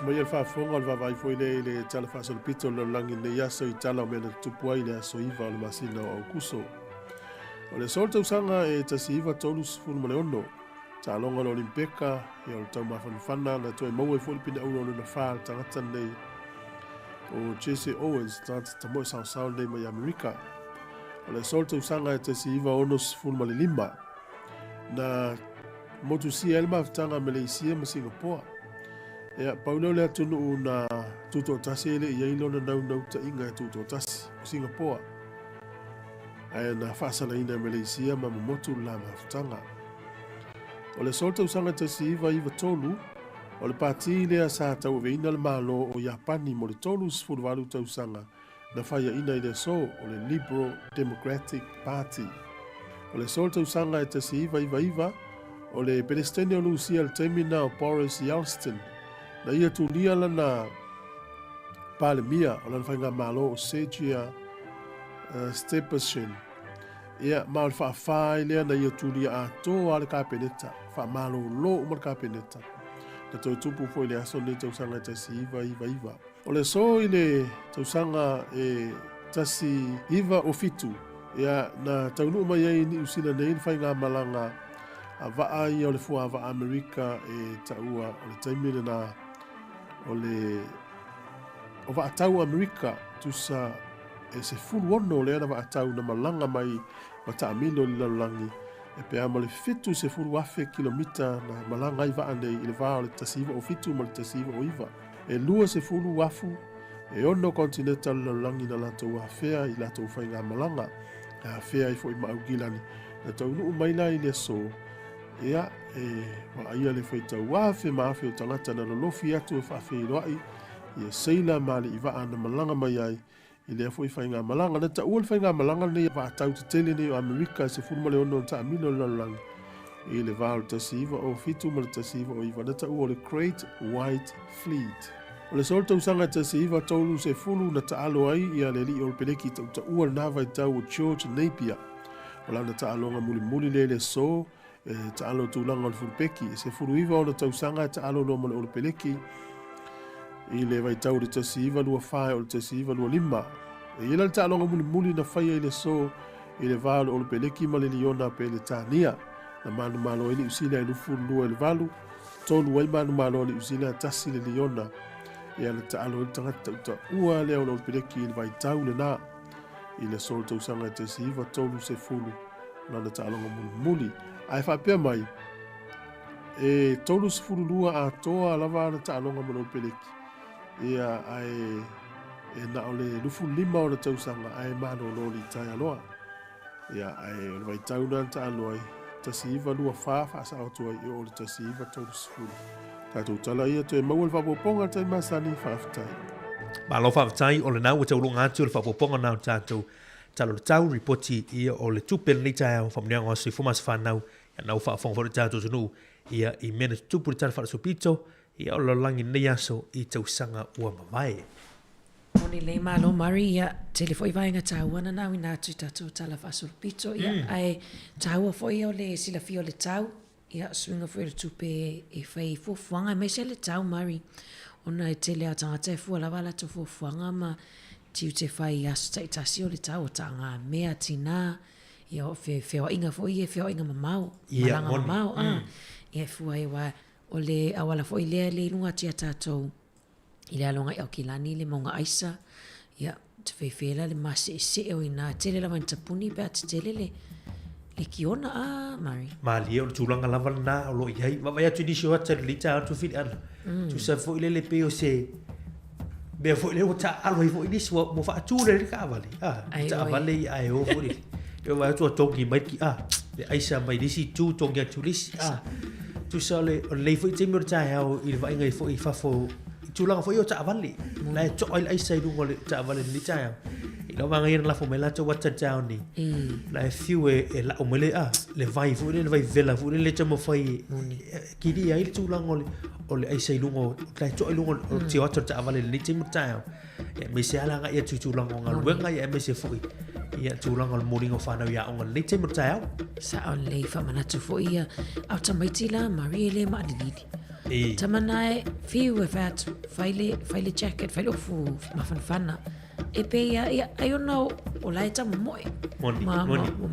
Mai el whaafonga le vavai foi le tala whaasolopito le langi ne yaso I tala o mena tupuai le aso iwa o le masina o kuso. O le sol tausanga e tasi iwa tolus funu ma le ono. Ta longa le olimpeka e o le tau mawhanwhana na toi maua foi pina uro le na whaa tangata nei o J.C. Owens tangata tamoe sao nei mai Amerika. O le sol tausanga e tasi iwa onos funu ma le lima na motusia elma tanga Malaysia ma Singapore. Ea paulo le atunu na tuto tasi ele ia ilo na nau ta inga tuto tasi Singapore. Ae na whaasala ina Malaysia ma motu la mawhtanga. O le solta usanga tasi iwa tolu, o le pati lea sa tau veina le malo o Japani mo le tolu sfuruwalu tau sanga na whaia ina i le so o le Liberal Democratic Party. O le solta usanga e tasi iwa, o le Palestine o Lucia le temina o Boris Yeltsin, na ia tulia lana palemia o lana whainga malo o Sergia Stepashin. Ia maal whaafai lea na ia tulia a tō ale kāpeneta, wha malo lo umar kāpeneta. Na tau tupu fo ile aso ne tausanga tasi iwa. O le so ile tausanga e tasi iwa o fitu. Ia na taunu mai ai ni usila nei whainga malanga a waa ia o le fua wa Amerika e taua o le taimile na o le o wa atau Amerika tusa e se fulu ono le ana wa atau na malanga mai ma taamilo li lalangi e pe ama le fitu se fulu afe kilomita na malanga i wa ane i le waa o le tasiva o fitu ma le tasiva o iwa e lua se fulu wafu e ono kontinenta lalangi na lato wafea i lato whainga malanga e hafea i fo i maugilani na taunu umaila i le so ia e wa ia le feita wafe maafe o tangata na lolofi atu e whaafe i roai ia seila maali i waa na malanga mai ai i lea fo i whainga malanga na ta ua le whainga malanga nei wa atau te tele nei o Amerika se furumale ono ta amino lalangi i le vāo tasiva o fitu ma le tasiva o iwa na ta ua le Great White Fleet o le solta usanga tasiva tolu se fulu na ta alo ai ia le li o le peleki ta ua nava i tau o George Napier o la na ta alonga muli le so e ta alo tūlanga o le fulpeki e se furu iwa o le tausanga ta alo no ma le peleki i le vai tau le tasiva lua whae o le tasiva lua lima e ila le ta alonga muli na whaia i le so i le valo o le peleki ma le liona pe le tānia na manu malo ili usila i lufu lua i le valu tolu wai manu malo ili usila tasi le liona ia le ta alo i tangata uta ua leo o le peleki i le vai tau le na I le sol tau sanga te siva tolu se fulu na na ta'alonga muli. Ai whapea mai, e tolu se fulu lua a toa lava na ta'alonga mano peleki. Ia ai na ole lufu lima o le tau sanga ai mano loli tai aloa. Ia ai ole vai tau na ta'aloa ta siva lua fa sa o tua i ole ta siva tolu se fulu. Tātou tala ia te maua le whapoponga tai masani whaafitai. Ma lo whaafitai o le nau e tau lunga atu le whapoponga nau tātou talo le tau ripoti ia o le tupel ni tai au whamneanga o si fumas whanau ia nau whaafonga le tātou tunu ia i mena tupu le tala whaasupito ia o le langi nei aso i tau sanga ua mawai. Moni le malo mari ia telefoi vainga tauana nau i nātu tātou tala whaasupito ia ai taua foi o le sila fio le tau ia swinga foi le tupe e whai fuafuanga me se le tau mari ona e tele a tangata e fua lawala to fuafuanga ma tiu te whai asu ta itasi o le tau o tanga mea tina ia o wheo inga foi e wheo inga mamau malanga mamau ia e fua e wa o le awala foi lea le lunga tia tātou i le alonga i au kilani le maunga aisa ia te whewhela le masi e se o ina tele lawa ni tapuni pe a te tele le kiona Mari. Ma lia o le tūlanga lava na o lo iai. Ma vai atu nisio ata le lita atu fili ana. Tu sa fo ile le peo se be fo ile o ta alo i fo ini mo fa atu le ka avali. Ta avali ai o fo ile. Eu vai atu tongi mai ki le aisa mai disi tu tongi atu lisi. Tu sa le fo te mi ta o ile vai ngai fo i fa fo tūlanga fo i o ta avali. La to ile aisa i lungo le ta avali le ta. Ilo vanga ina la fo mela to wata down ni. La fiu e la o mele le vai fu le vai vela fu le chamo fai ki di ai tūlanga o le aisa i lungo la to i lungo o ti wata ta avali le timu ta. E me se ala nga ia tūlanga nga luenga ia me se fo ia tūlanga le morning o whanau ia o le timu ta. Sa o le fa manatu fo ia au tamaiti la Marie le ma alilili. Tamana e fiu e fat faile jacket faile ofu mafanfana e pe ia ai ona o lai tamu moi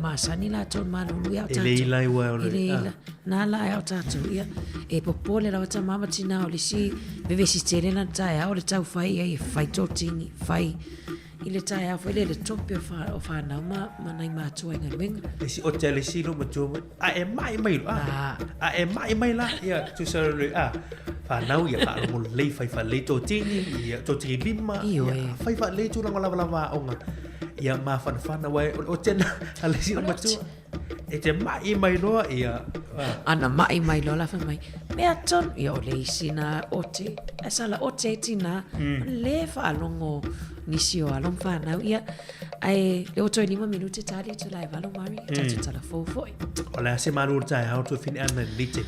ma sani la ton ma lu ia tatu ele lai wa ole na la ia tatu ia e popole la ta mama tina o le si bebe si terena ta o le tau fai ai fai totingi fai ile tai a foi le tope o fa na ma nai ma tu nga wenga e si o tele si no ma tu e mai e mai la ia tu sa le fa na ia fa mo le fai fa le to tini ia to tini bima fai fa le tu la lava onga ia ma fa na wai o tena ale si ma tu e te mai no ia ana mai lo la fa mai me aton ia o le sina ote asala ote tina le fa longo nisio along fa na ia ai le oto 5 minuti tali tu lai valo Mari tatu tala foi ola se malu tai how to fin ana lite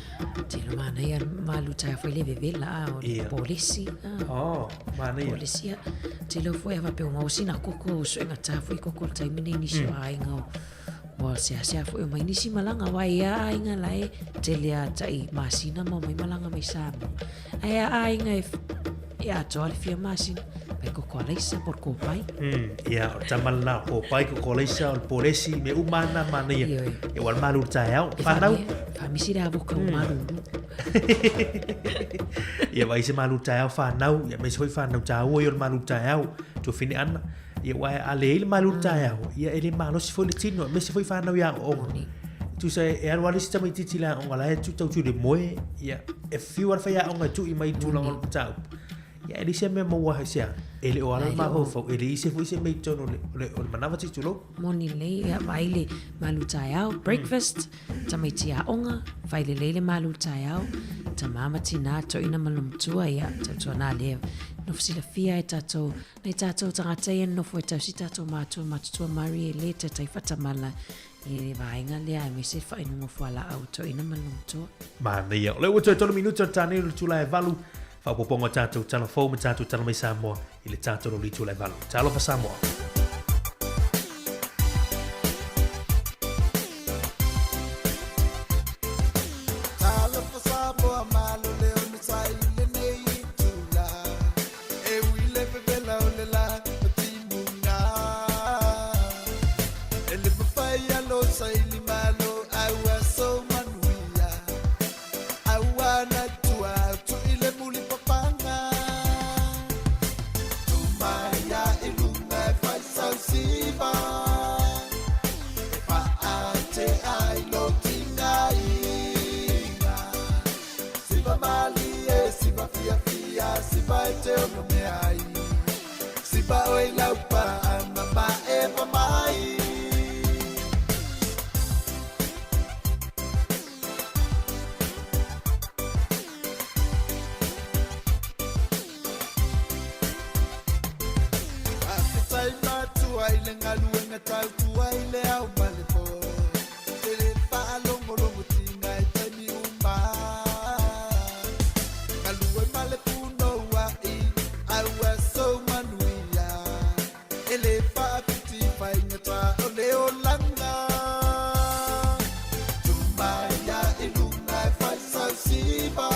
te lo mana ia malu tai foi le vela o polisi mana ia polisi te lo foi ava pe o mausina koko so nga ta foi koko tai mini nisio ai nga o se foi mai nisi malanga wai ai nga lai te le tai masina mo mai malanga mai sa ai nga ia to al fia masina pe ko koleisa por ko pai ia tamal na ko pai ko koleisa o polisi me umana mana ia e wal malu taiao fanau famisira boka malu ia vai se malu taiao fanau ia me foi fanau taiao o malu taiao to fini ana ia wa ale il malu taiao ia ele malo se foi tino me se foi fanau ia o tu sai e alwali sta mai titila o ngala tu tu de moe ia e fiu ar fa ia o tu i mai tu la ngol tau ia ele se me mo wa sia ele o ala ma ho ele se foi se me tono le manava ti tulo moni le ia vaile malu taiao breakfast tamitia onga vaile le malu taiao tamama tina to ina malum tua ia to na le no fsila fia e tato nei tato tangata ia no foi tau si tato matu tua Mari le te tai fatamala e vainga le ai me se fa ino fo ala auto ina malum tua mana ia le o to minuto tani le tula e valu fa poponga tato tala fo ma tato tala mai Samoa i le tato lo litu le valu talo fa Samoa Maya ilunga te ono me ai Sipa oi laupa mama e mamai Afitai matua ile ngaluenga tau tua ile au malepo Tele palo molongo tinga e temi umba Ngalue malepu no wa I aua so manuia Ele pa piti pa ingata ole o langa Tumaya ilunga e fai sau siva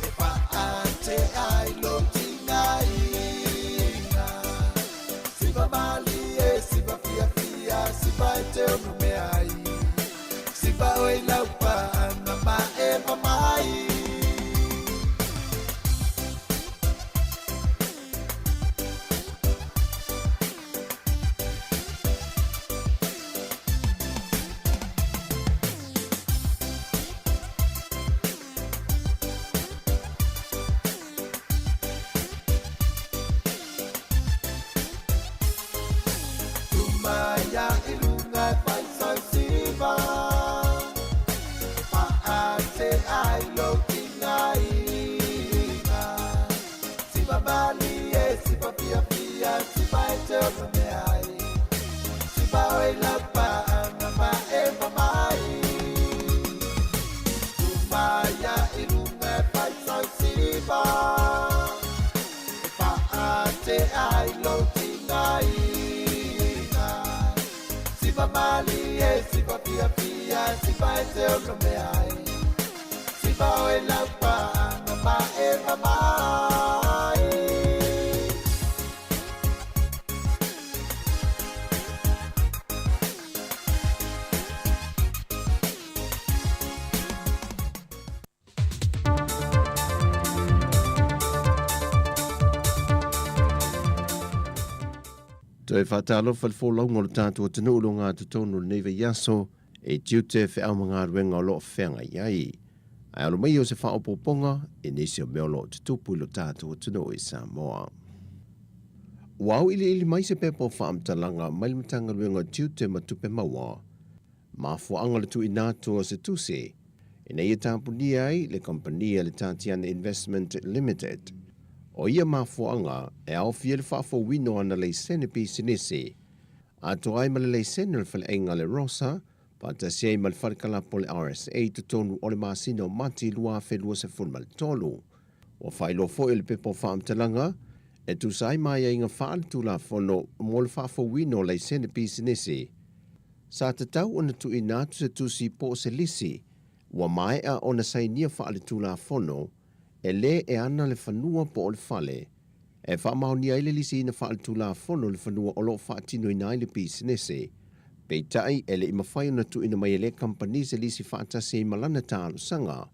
E pa ate ai lo tinga inga Siva mali e siva fia fia Siva e te ono me ai Siva oi laupa mama e mamai Tumaya ilunga e fai sau siva Pa ate ai lo tinga inga Siva mali e siva pia pia Siva e te ono me ai Siva oi laupa mama e mamai Tumaya ilunga e fai sau siva Pa ate ai lo tinga inga Siva mali e siva pia pia Siva e te ono me ai Siva oi laupa mama e mamai Toi whatalo whalwholau ngolo tātua tanu ulo ngā tutonu neve yaso e tiute whi au mga ruenga o loo whenga iai. Ai alo mai o se whaopoponga e nisi o meo loo tutupu ilo tātua tanu i Samoa. Wau ili mai se pepo whaamtalanga mailimtanga ruenga tiute matupe maua. Mafuanga le tu inatua se tuse. E nei e tāpuni ai le kompania le Tatiana Investment Limited. O ia mafuanga e au fiel whaafo wino ana le sene pi sinese. A to ai male le sene le fale ainga le rosa, pa ta sei mal wharkala po le RSA to tonu o le masino mati lua whelua se funmal tolu. O whailo fo le pepo whaamtalanga, e tu sai mai inga whaal tu la fono mo le whaafo wino le sene pi sinese. Sa te tau ona tu inatu se tu si po se lisi, wa mai a ona sai nia whaale tu la fono, e le e ana le whanua po o le whale. E whaamahoni ai le lisi ina whaal tu la fono le whanua o lo whaatino ina ai le pisinese. Pei tai e le ima whai ona tu ina mai e le company se lisi whaatase i malana tālo sanga.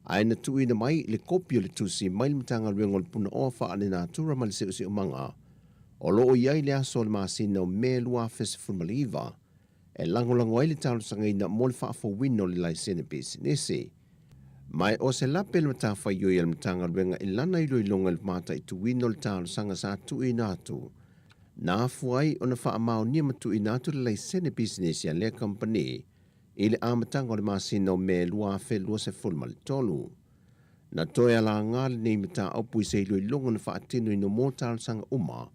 Ai na tu ina mai le kopi o le tusi mai le matanga ruengo le puna o whaale nā tura ma le seo se umanga. O lo o iai le aso le maasina o me lua fese funmaliva. E langolango ai le tālo sanga ina mo le whaafo wino le lai sene pisinese. Mai o se lape le mata whai yoi al matanga ruenga i lana i roi longa le mata i tu wino le tālo sanga sa tu i nātu. Nā fuai o na wha amao nia matu i nātu le lai sene business ya le company i le amatanga o le masina o me lua fe lua se fulma le tolu. Na toi ala ngāle nei mata opu i se i roi longa na wha atino i no mō tālo sanga uma.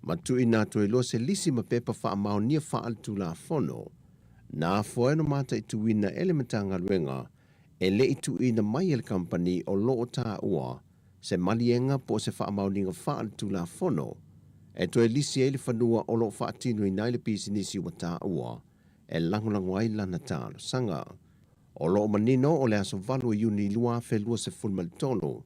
Matu i nātu i lua se lisi ma pepa wha amao nia wha altu la fono. Nā fuai no mata i tu wina ele matanga ruenga e le itu i na mai el company o loo tā ua, se malienga po se whaamauninga whaal tu la fono, e to e lisi e le whanua o loo whaatino i naile pisinisi wa tā ua, e langulangu ai lana tālo sanga. O loo manino o le aso valu i uni lua whelua se fulmal tolo,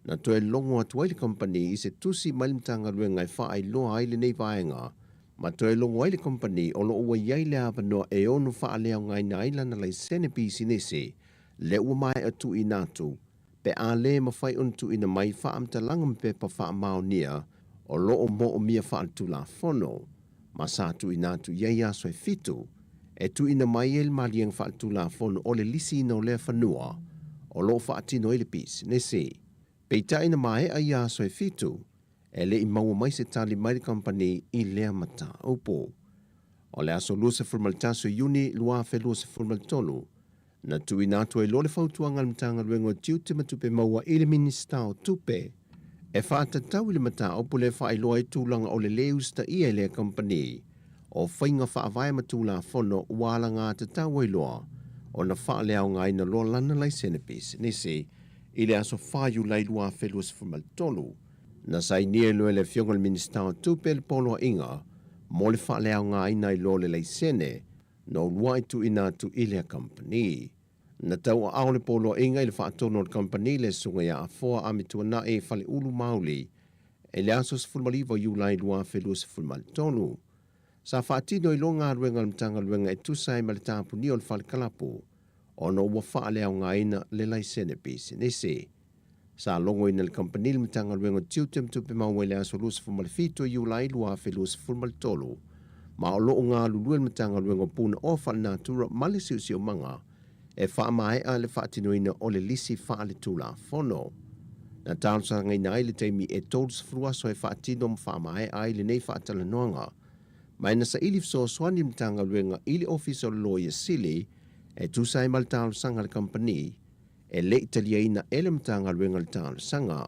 na to e longo atu ai le company i se tusi mailimtanga ruenga i wha ai loa ai le nei vaenga, ma to e longo ai le company o loo ua iai le avanoa e onu wha leo ngai na ilana lai sene pisinisi, le ua mai atu i nātu, pe a le mawhai untu ina mai wha amtalanga mpe pa wha amao nia, o loo mo o mia wha antu la fono, ma sa tu i nātu iei aso e fitu, e tu ina mai el maliang wha antu la fono o le lisi ina o le whanua, o loo wha atino ele pis, ne se, Peita ina mai a ia so e fitu, e le i maua mai se tali mai le company i lea mata upo. O le aso lua se fulmaltaso iuni lua fe lua se fulmaltolu, na tui nātua i lole fautuanga le matanga luengo tiu te matupe maua i le minista o tupe. E whātatau i le mata upo le whaailoa i tūlanga o le leus ta ia le company, o whainga whaavai matula fono wala ngā tatau i loa, o na whaaleau ngai na loa lana lai senepis, nisi, i le aso whaiu lai lua fe lua se fulmaltolu, na sai nia loe le fionga le minista o tupe le polo inga, mo le whaaleau ngā ina i lo le leisene, no lua i tu ina tu i le company. Na tau a au le polo inga i le whaatono le company le sunga ia a foa a mitua na e whale ulu mauli, e le aso se fulmaliva iu lai lua fe lua se fulmaltolu. Sa whaatino i lo ngā ruenga le mtanga ruenga e tusai ma le tāpu ni o le whale kalapu, o no ua whaaleau ngā ina le leisene pisi nisi. Sa longo ina le company le mtanga ruenga tiu te mtupe maua le aso lua se fulmalifito iu lai lua fe lua se fulmaltolu. Ma o loo ngā lulua le mtanga ruenga puna o whale nātura mali siusi o manga, e wha mai a le whaatinoina o le lisi wha le tūla whono. Na tānsanga i nai le teimi e tōru sa fruaso e whaatino ma wha mai a le nei whaatala noanga. Mai na sa ili fso swani mtanga ruenga ili office o lawyer sili e tūsai ma le tānsanga le company e le italia ina ele mtanga ruenga le tānsanga.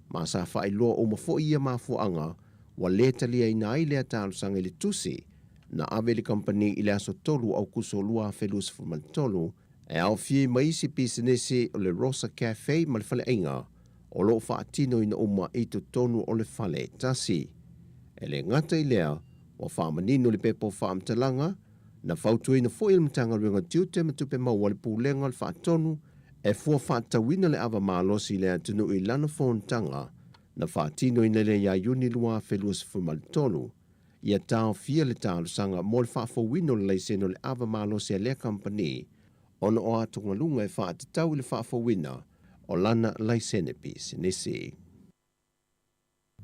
Ma sa wha i loa o mafo ia mafuanga wa le italia ina i le tānsanga ili tusi na ave le company ili aso tolu au kuso lua felus fulmantolu e au fie maisi pisinesi o le Rosa Cafe ma le fale inga, o lo whaatino ina uma i to tonu o le fale tasi. E le ngata i lea, o whaamanino le pepo whaamtalanga, na whautu ina fo il mtanga ruenga tiute ma tupe maua le pūlenga le whaatonu, e fua whaatawina le ava malosi lea tunu i lana whontanga, na whaatino ina le ia yuni lua felus fumaltolu, ia tau fia le tau sanga mo le whaafowino le leiseno le ava malosi a lea company, ona o atunga lunga e whaatatau le whaafowina o lana laisene pisi nisi.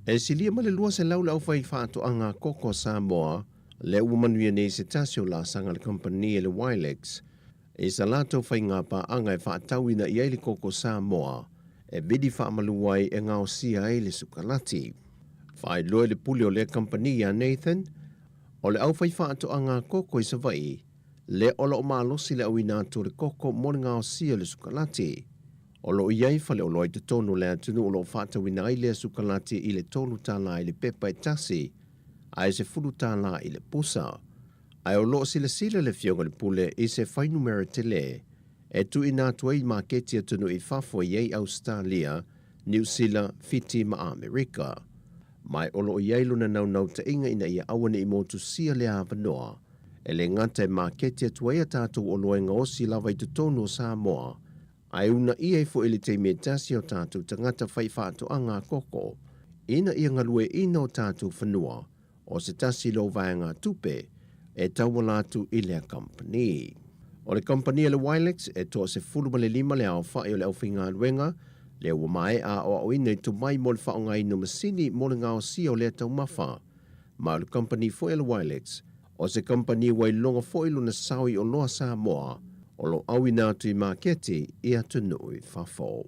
E silia ma le lua se laula au whai whaatoanga koko Samoa, le umanuia nei se tasio la sanga le company le Wilex, e sa lato whai ngā pa anga e whaatauina i eili koko Samoa, e vidi whaamaluai e ngao sia e le sukalati. Whai loe le puli o le company a Nathan, o le au whai whaatoanga koko i sa vai, le olo o malosi le au inatu le koko moni ngao sia le sukalati. O lo iai fale o loi te tonu le atunu o lo whata wina i le sukalati i le tonu tala i le pepa e tasi, a e se fulu tala i le pusa. Ai o lo sila le fionga le pule i se whai numera te le, e tu inatu ai maketi atunu i fafo iei Australia, New Zealand, Fiti ma Amerika. Mai o lo iai luna nau te inga ina ia awane i motu sia le avanoa, e le ngata e maketi atu ai atatu o loenga osi lava i te tonu o Samoa, ai una ia i fo ili te me tasi o tatu tangata whai whaato anga koko, ina ia ngalue ina o tatu whanua, o se tasi lo vaenga tupe, e tawalatu i lea company. O le company le Wilex e toa se fuluma le lima le au whai o le au whinga ruenga, le ua mai a o au ina i tu mai mo le whaonga ino masini mo le ngao si o lea tau mawha, ma le company fo le Wilex, o se company wai longa fo ilu na sawi o loa Samoa, o lo au inatu i maketi i atunui whafo.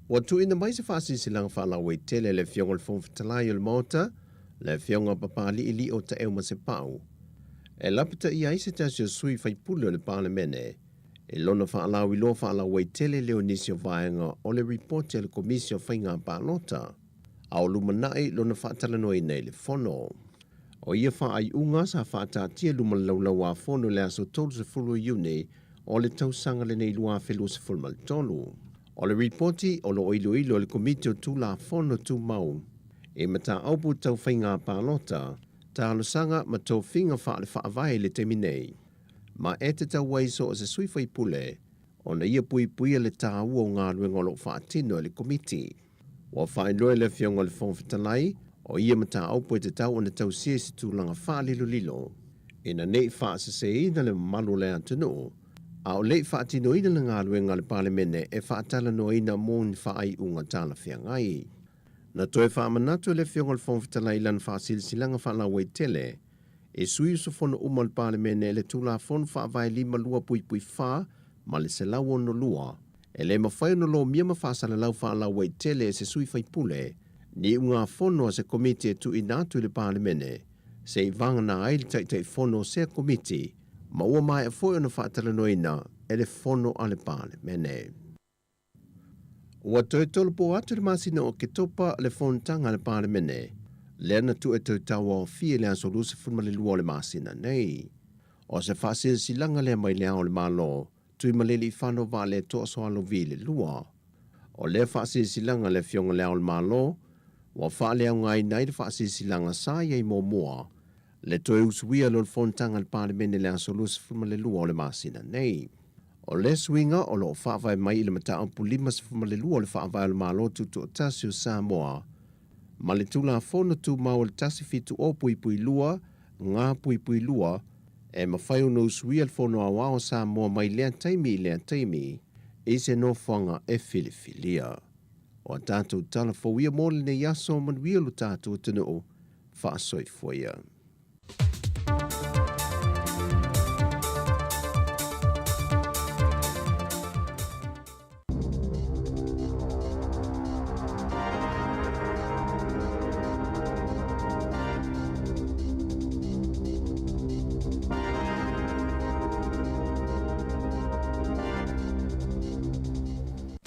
Watu ina mai se whasi silang whalawai tele le fionga le fonfatalai o le mota, le fionga papali ili o ta euma se pau. E lapita i aise tasio sui whaipule o le parlemene, e lona whaalawi lo whalawai tele leo nisio vaenga o le reporti o le komisio whainga palota, au lumanai lona whaatalanoi nei le fono. O ia wha ai unga sa whaata tia luma laulawa fono le aso tolu se fulu iune o le tausanga le nei lua whelu se fulmal tolu. O le reporti o lo ilo le komite o tula fono tu mau. E mata aupu tau whainga palota, ta alusanga ma tau whinga wha le whaavai le teminei. Ma e te tau waiso o se sui whaipule, o na ia pui le tā ua o ngā ruengolo whaatino le komiti. Wa whainloe le fionga le fonfatalai, o ia mata aupu e te tau o na tau sia si tūlanga wha lilo. E na nei wha se ina le malu le atunu, a o lei whaatino ina le ngā ruenga le parlemene e whaatala no ina mōni wha ai unga tala whiangai. Na toe whaamanatu le fionga le fonfatalai lan wha silsilanga wha lawai tele, e sui usofono uma le parlemene le tula fon wha vai lima lua pui wha, ma le se lawa no lua, E le mawhai no lo mia mawhasala lau whaalau wei tele se sui whaipule, ni unga whono se komite tu inatu i le parlimene, se i vanga na aile taitai whono se komite, ma ua mai a fwoi ona whaatala noina e le whono a le parlimene. Ua toi tolopo atu le masina o ke topa le whontanga le parlimene, le ana tu e tau tawa o fie le aso lusa funma le lua le masina nei. O se whaasila silanga le mai le ao le malo, tui maleli I whano wa le toa soa lo vi le lua. O le whaasila silanga le fionga le ao le malo, wa wha le au ngai nei le whaasila silanga sa iei mō mua, le toi usuia lo le whontanga le parlimene le aso lusa funma le lua o le masina nei. O le swinga o lo whaavai mai I le mata pulima se funma le lua o le whaavai o le malo tutu o tasi o Samoa, ma le tula fono tu mau le tasi fitu o pui lua, ngā pui lua, e mawhai no usuia le fono a wao Samoa mai lea taimi, I se no whanga e filifilia. O tātou tala fawia mōle ne yaso manuia lo tātou tunu o whaasoi fwaya.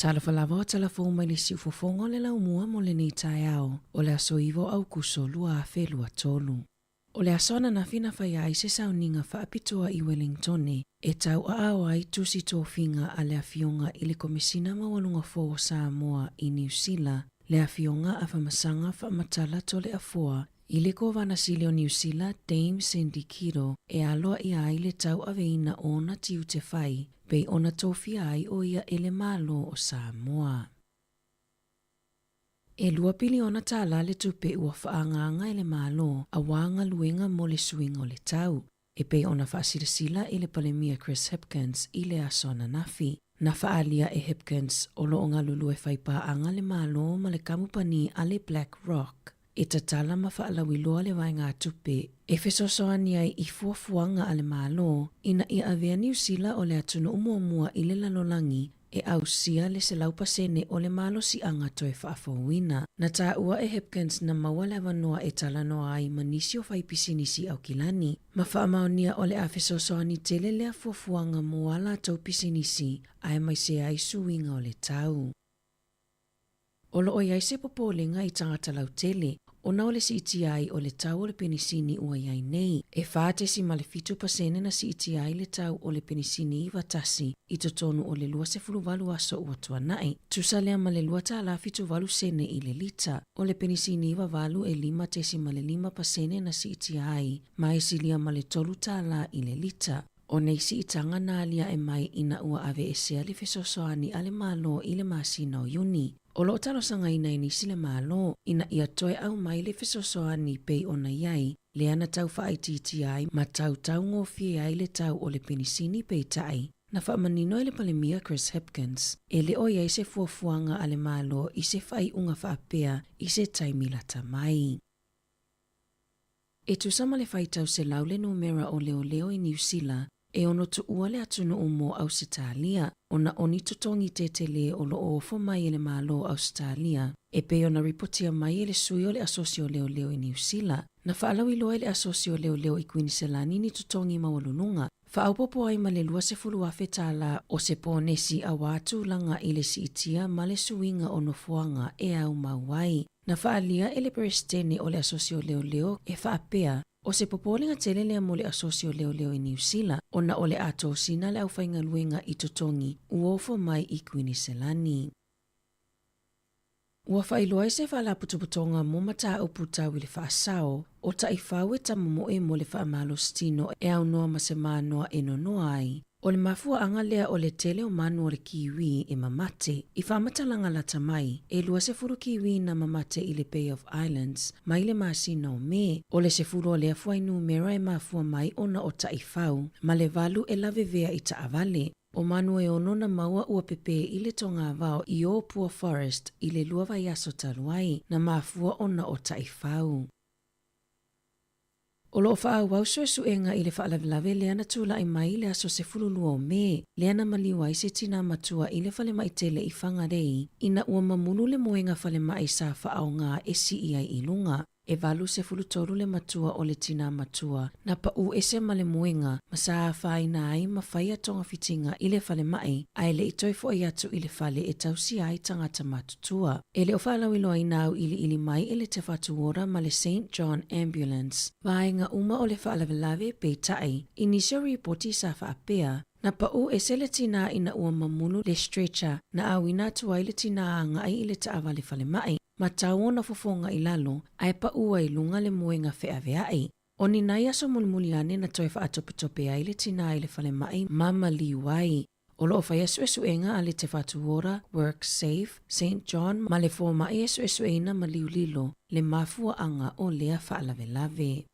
Talafalava o talafo mai le si ufofonga le lau mua mo le ni tai ao, o le aso iwo au kuso lua a whelua tolu. O le asona na fina whai ai se sauninga whaapitoa I Wellingtone, e tau a au ai tusi tōwhinga a le awhionga I le komisina mawalunga fō Samoa I New Zealand, le awhionga a whamasanga whaamatala to le afoa, I le ko vanasile o New Zealand, Dame Cindy Kiro, e aloa I ai le tau aveina ona tiu te whai, pei ona tofi ai o ia ele malo o Samoa. E 2 piliona tala le tupe ua whaanganga ele malo a wanga luenga mo le swinga o le tau. E pei ona whaasilasila I le palemia Chris Hipkins I le asona nafi. Na whaalia e Hipkins o lo onga lulue whaipaanga le malo ma le kamupani a le Black Rock. E tatala ma whaalawiloa le vai ngā tupe. E whesosoani ai I fuafuanga a le malo, ina I avea New Zealand o le atunu umuamua I le lalolangi, e au sia le se laupasene o le malo si anga toe whaafawina. Na tā ua e Hipkins na maua le avanoa e talanoa ai manisi o whaipisinisi au kilani. Ma whaamaonia o le a whesosoani tele lea fuafuanga moala tau pisinisi, ai mai se ai suinga o le tau. O lo o iai se popolenga I tangata lau tele, o na o le CTI o le tau o le penisini ua iai nei. E whaatesi ma le 5% na CTI le tau o le penisini I watasi, I totonu o le 2.8 aso ua tuanai. Tusalea ma le 2.7 sene I le lita, o le penisini I wavalu e 5.5% na CTI, ma e silia ma le 3 I le lita. O neisi I tanga na alia e mai ina ua ave e sea le fesosoani ale malo I le masina o Yuni. O lo talo sanga ina inisi le malo, ina ia toe au mai le fesosoani pei ona iai, le ana tau whaititi ma tau ngofie ai le tau o le penisini pei tai. Na whaamanino I le palemia Chris Hipkins, e le o iai se fuafuanga ale malo I se whai unga whaapea I se taimilata mai. E tusama le whaitau se lau le numera o leo I New Zealand, e ono tu ua le atunu umo Ausitalia, ona oni totongi tetele o lo ofo mai ele malo Australia, e pe ona ripotia mai ele sui o le asosio leo I New Zealand. Na whaalawi loa le asosio leo I Queenselani ni totongi mawalununga, whaaupopo ai ma le 2 whetala o se pōnesi a wātu langa I le siitia ma le suinga o nofuanga e au mauai. Na whaalia ele presidente o le asosio leo e whaapea, o se popolinga tele lea mo le asosio leo I New Zealand, ona o le ato sina le au whainga luenga I totongi, uofo mai I Queenselani. Ua whailoa se whala putuputonga mo mata au putau I le whaasao, o taifau e tamamoe mo le whaamalo stino e au noa masemanoa e nonoa ai. O le mafua anga lea o le tele o manu o le kiwi e mamate, I whamatalanga lata mai, e 2 kiwi na mamate I le Bay of Islands, mai le masina o me, o le sefuru o le afua inu mera e mafua mai ona o taifau, ma le valu e lavevea I taavale. O manu e ono na maua ua pepe I le tonga vao I o Pua Forest I le lua vai aso taluai, na mafua ona o taifau. O loo wha wau suenga i le whaalawelawe leana tūla i mai le aso se fululua o me, leana maliwa i se tina matua i le whale mai tele i whangarei, ina ua mamunu le moenga whale mai sa whaao ngā esi i ai ilunga. E valu se fulutolu le matua o le tina matua, na pa u ese ma le moenga, ma sa whaina ai ma whaia tonga fitinga i le whale mai, ai le itoi fo i atu i le whale e tausi ai tangata matutua. E le o whaalawiloa i nau ili mai e le te whatuora ma le St. John Ambulance, vaenga uma o le whaalawelawe pe tai, inisio reporti sa whaapea, na pa u ese le tina ina ua mamunu le stretcher na awina tuai le tina ngai i le taawa le whale mai. Ma tau na fofonga i lalo, ai pa ua i lunga le moenga whea veai. O ni nai aso mulmuliane na toi wha atope ai le tina i le whale mai mama liwai. O loo whai esuenga a le te whatuora, Work Safe, St. John, ma le fō mai esueina ma liulilo, le mafua anga o lea whaalawelawe.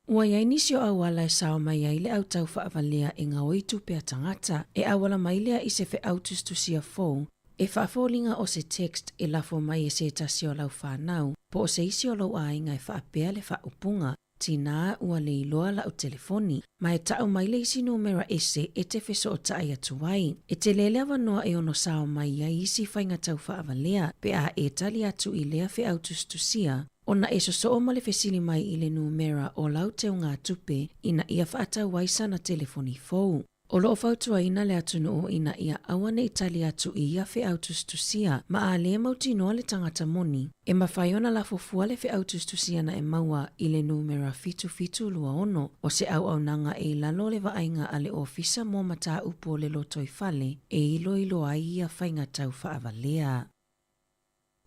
Ua iai nisio awala e sao mai ai le au tau whaavalea e ngā oitu pea tangata, e awala mai lea i se whe autustusia fōu, e whaafolinga o se text e lafo mai e se tasi o lau whanau, po o se isi o lau ainga e whaapea le whaupunga, tina ua le iloa lau telefoni, ma e tau mai le isi numera ese e te wheso o tae atuai. E te lele awanoa e ono sao mai ai isi whainga tau whaavalea, pe a e tali atu i lea whe autustusia, ona e so ma le fesili mai i le numera o lau teo ngā tupe ina ia whaatau waisa na telefoni fou. O loo fautua ina le atunu o ina ia awane itali atu i ia whe autustusia, ma a le mauti noa le tangata moni, e mawhaiona la fofua le whe autustusia na e maua i le numera fitu lua ono, o se au nanga e lalo le waainga a le ofisa mo mata upo le lotoi fale, e ilo ai ia whainga tau whaavalea.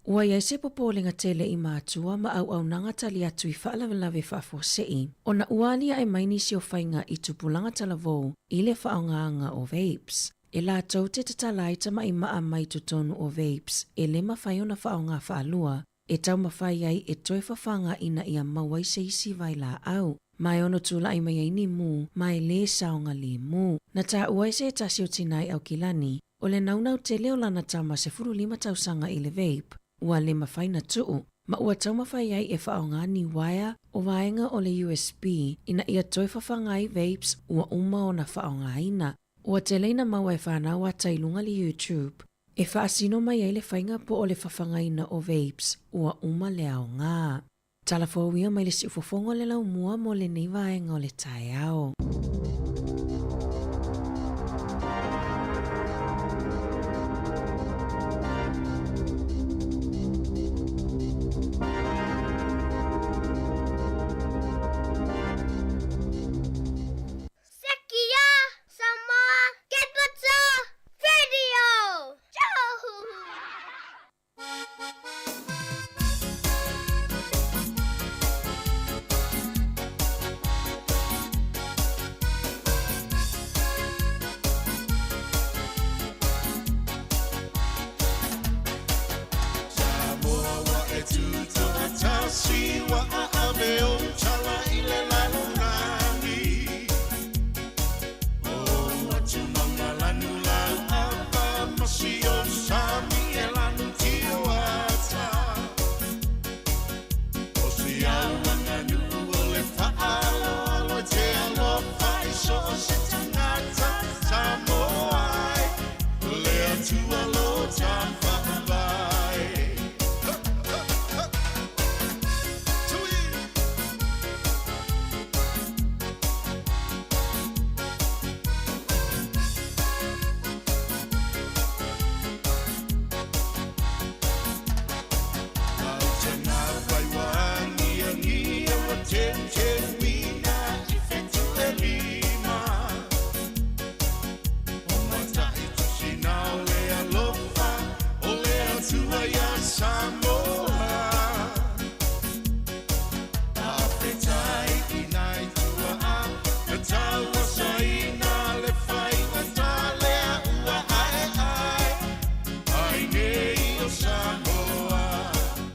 Ua iai se popolenga tele i mātua ma au nanga tali atu i whaalawelawe whaafosei, o na ualia e mainisi o whainga i tupulanga talavou i le whaongaanga o vapes. E la tau te tatalaita ma i maa mai tutonu o vapes, e le mawhaiona whaonga whaalua, e tau mawhai ai e toi whawhanga ina ia mawai se isi vai la au. Mai ono tula i mai aini mu, mai le saonga le mu. Na ta uai se tasi o tinai au kilani, o le naunau te leo lana tama se 5 tausanga i le vape, ua le mawhaina tuu, ma ua tau mawhai ai e whaonga ni waia o vaenga o le USB ina ia toi whawhangai vapes ua uma o na whaonga ina. Ua te leina maua e whanau a tailunga li YouTube, e whaasino mai ai le whainga po o le whawhangai na o vapes ua uma le ao ngā. Talafowia mai le si ufofongo le lau mua mo le nei vaenga o le tae ao.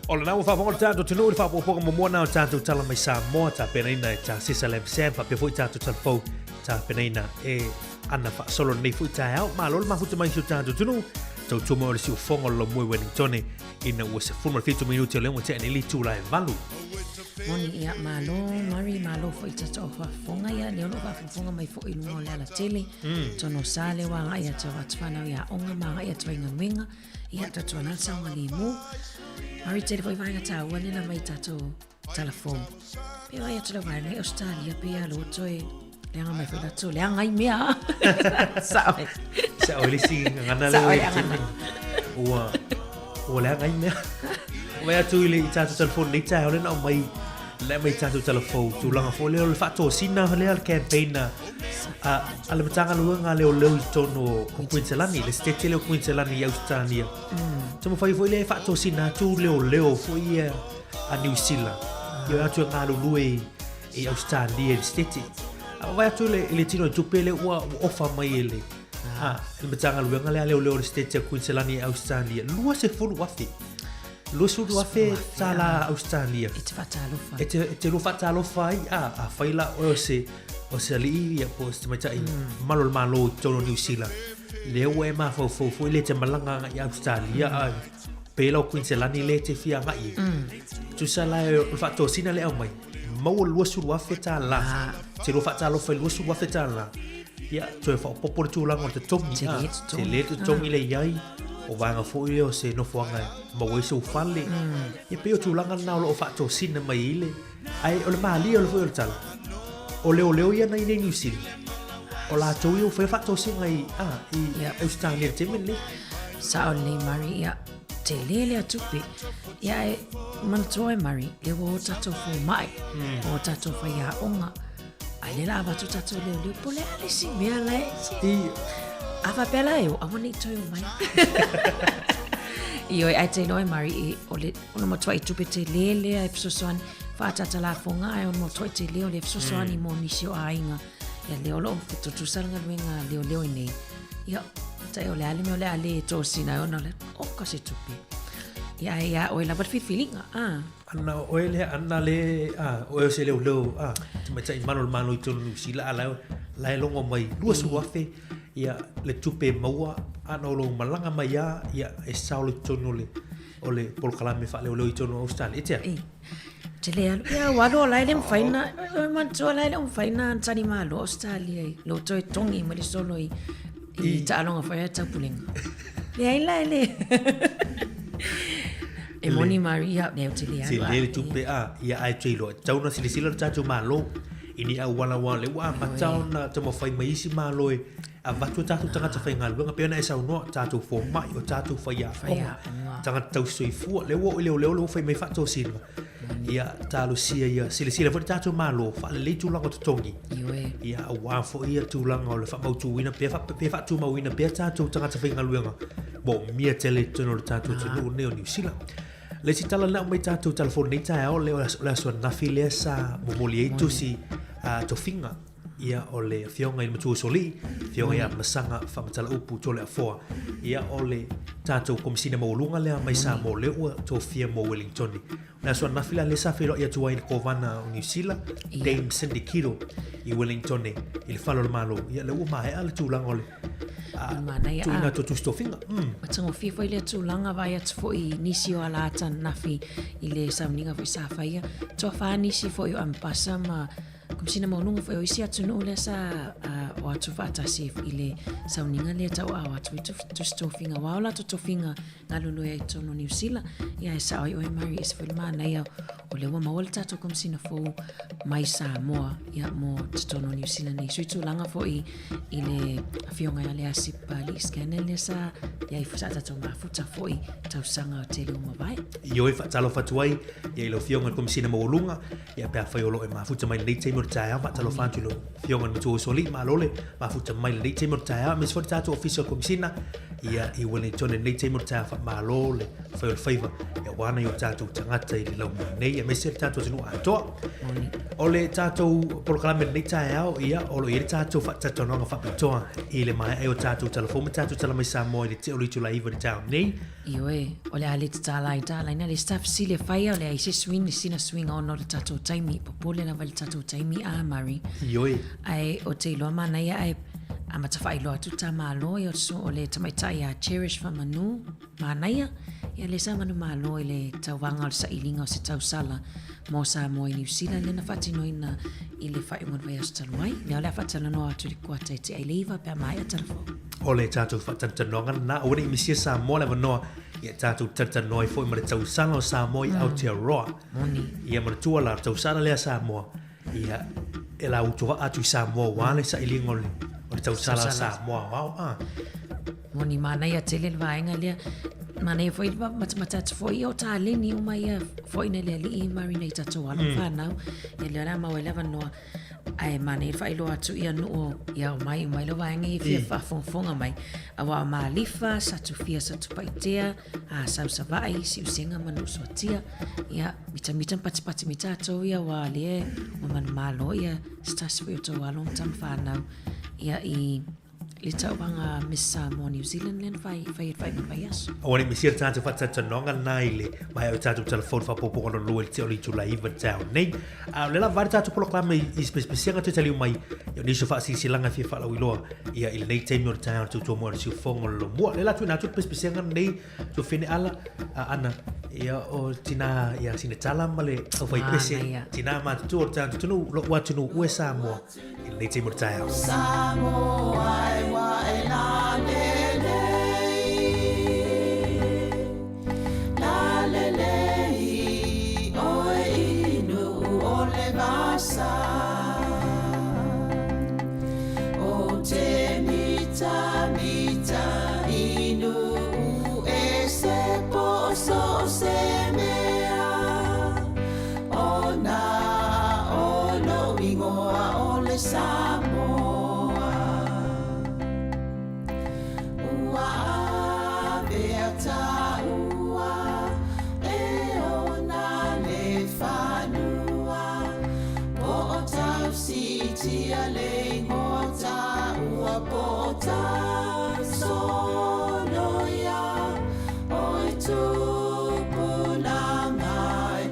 Ola nau whaafonga tātou tunu uri whaapoponga momoana o tātou tala mai Samoa tā penaina e tā Sisalem Sam pa pewhoi tātou talafou tā penaina e ana whaasolo nei fui tā au ma lola mahuta mai siu tātou tunu tau tuma ori siu whonga lo mui Wellingtone ina ua se 45 minuti o leo te anili tūla e valu Moni ia malo, Mari malo fo ita to fa fonga ia le ono fa fonga mai fo ilunga le ala tele. Tono sale wa ia to watfana ia onga ma ia to inga winga. Ia to tona sanga limu. Mari tele fo iwanga ta wani na mai tato telefon. Pe ia to le vai nei Australia pe ia lo toe. Leanga mai fo la to leanga i mea. Sae. Sae le si ngana le. O leanga i mea. Vai tu ile tato telefon nei ta ole na mai le mai tato telefon tu langa fo le fato sina le al campaign ala matanga luanga le tono Queensland le state le Queensland i Australia tamo fai foi le fato sina tu le foi a New Zealand io atu ngalo lui e Australia state vai tu le tino tu pele o ofa mai ele le matanga luanga le state Queensland i Australia lua se fo wafi lo sudu afe tala Australia Ite fatalo fa. Ite lo fatalo fai fai la o se ali ya post mai tai malo tono New Zealand le we ma fo le te malanga ya Australia pelo Queensland le te fia mai tu sala o fatto sina le mai mo lo sudu afe tala te lo fatalo fai lo sudu afe tala ya tu fa popor tu la mo te tomi te le te tomi le yai o vanga foi o se no fuanga ma we so falle e pe o tulanga na o fatto sina mai ile ai o le mali o le foi o tala o le ia na nei New Zealand o la to yo foi fatto sina ai Australia te men Sa o le Mari ia te lele atupe ia man toi Mari le wo tato fo mai o tato fa ia onga ai le lava tu tato le pole ale si mea lai Ava pela eu, awani toi mai. Io ai te noi Mari o le ono mo toi tupe te lele ai fsosoan fa tata la fonga ai ono mo toi te leo le fsosoan I mo nisio ainga. Ya leo lo fito tu salanga wenga leo nei. Ia te o le ale to sina ono le o ka se tupe. Ia o la but feeling ana ana le o se leo te mai mano I tonu sila ala la longo mai lua suafe ia le tupe maua ana lo malanga mai ia e saulo tonu le ole pol kalame fa le I tonu Australia te le ia walo la le faina man to la le faina tani malo Australia lo toi tongi mo le solo I ta longa fa ta puling le e moni Maria le utili le tupe ia ai trilo tauna silisila tatu malo ini au wala le wa matauna te mo fai mai si malo a vatu tatu tangata fai ngal nga pena esa no tatu fo mai o tatu fai tangata tau sui fu le wo le fai mai fatu sin ia talu sia ia silisila fo tatu malo fa le tu lango tongi ia wa fo ia tu lango le fa mau tu wina pe fa tu mau wina pe tatu tangata fai ngal nga bo mia tele tono tatu tu ne New Zealand le si tala na mai tatu telefon ni ta o le so na filesa momoli tu si to finga ia ole fionga I matu soli fionga ia masanga fa matala upu tole afo ia ole tatu komisina maulunga le mai sa mo le to fia mo Wellington na so na fila le sa filo ia tu ai kovana New Zealand Dame Syndicate I Wellington il falo le malo ia le mai ala tu langole mana ia tu ina to stofinga matango fi foi le tulanga vai at foi nisio ala tan nafi ile samninga foi sa faia to fa nisi foi am pasama kumsina maununga foi isi atu no le sa o atu fata sif ile samninga le tau a atu to stofinga wala to tofinga ngalulu e tono New Zealand ia sa oi Mari is foi mana ia o le wa mawalta to kumsina fo mai Samoa ia mo tono New Zealand ni suitu langa foi ile afionga ia le asipa li scanner le sa ia fusa ta to mafuta foi tau sanga o tele uma vai io fa talo fatuai ia lo fionga komisina maulunga ia pe fa lo e mafuta mai le tei mortaia fa talo fatulo fionga mo soli ma lole mafuta mai le tei mortaia mes for tato official komisina ia I Wellington le tei mortaia fa ma lole fa il favor ia wana yo tato tangata I lo nei ia mes tato sinu ato ole tato proclame le taia ia o lo ia tato fa tato no fa pitoa ile mai e o tato telefon tato tala mai Samoa le te oli tu la iva town nei Ioe, ole ale te tālai na le staff sile whaia ole aise swing sina swing on o le tatou taimi popole na wale tatou taimi Mari Ioe ai o te iloa mana ia ai a matawhai loa tu tā mālo i o le tamaitai a Cherish Whamanu mana ia Ia le sa manu malo i le tauwanga o le sailinga o se tausala mo Samoa i New Zealand le na whatinoina i le whaiungan vai Australia. Le o le whatana noa atu li kuata te ai leiva pe mai a telefon. O le tātou whatantanonga na o le imisia Samoa le wanoa ia tātou tantanoi fo i mara tausanga o Samoa i Aotearoa. Moni. Ia mara tua la tausala lea Samoa. Ia e la utoa atu i Samoa wale sailinga o le tausala o Samoa. Wow, Moni mana ia tele le vaenga lea. Mana ia foi matatu foi o tālini o mai ia foi na le li marinate atu ala whanau. Ia le ora mau elewa noa ai mana ia whailo atu ia nuo ia o mai lo vaenga i fia whafonga mai. Awa maalifa, satu fia satu paitea, a sau savai, si usenga manu sotia. Ia mita pati mita ato ia wa lie o manu malo ia stas foi o tau along tam whanau. Ia i le tauanga Miss Samoa New Zealand len vai aso. O ni misir tātou whatantanonga nai le mai o tātou telefon whapopo kono lua te oli tula iwa tau nei. Le la vari tātou poloklama i spesianga te tali mai i niso whaasisilanga fia whalau iloa ia i le nei teimi o le tāu tu mua le siu fongo lo mua. Le la tu nātou spesianga nei tu whine ala ana ia o tina ia sine tala ma le o whai pese tina mātutu o le tātou tunu lo watunu ue Samoa i le nei teimi o le tāu. Samoa wa e la lelei o e inu o le vasa o te mita inu e se poso se mea o na o lo ingoa o le Samoa tia le ngota ua pota solo ya oi tu pulangai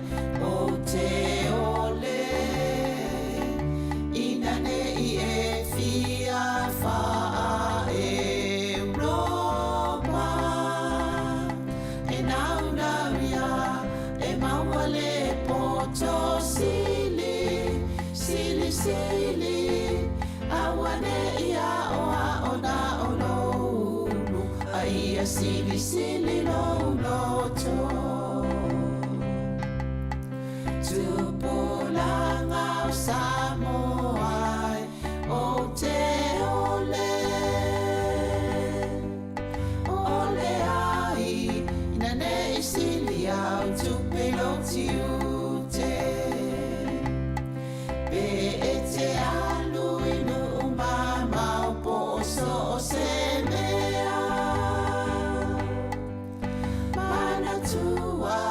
o te ole inane I e fia fa Europa e nau ya e mawale poto sili awane ia oa ona ono aia sili no to tupulanga o Samoa o te ole ai nane sili au tupelo tiute te alu inu mama o poso se mea mana tua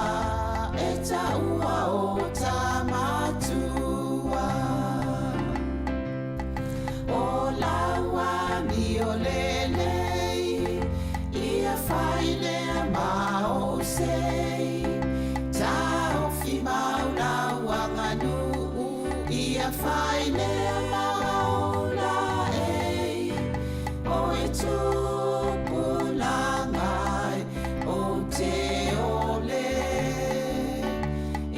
e taua o tamatua o lawa mi o lelei ia whaile ma o sei tau fi maula wanganu ia whaile maula o e tupulangai o te ole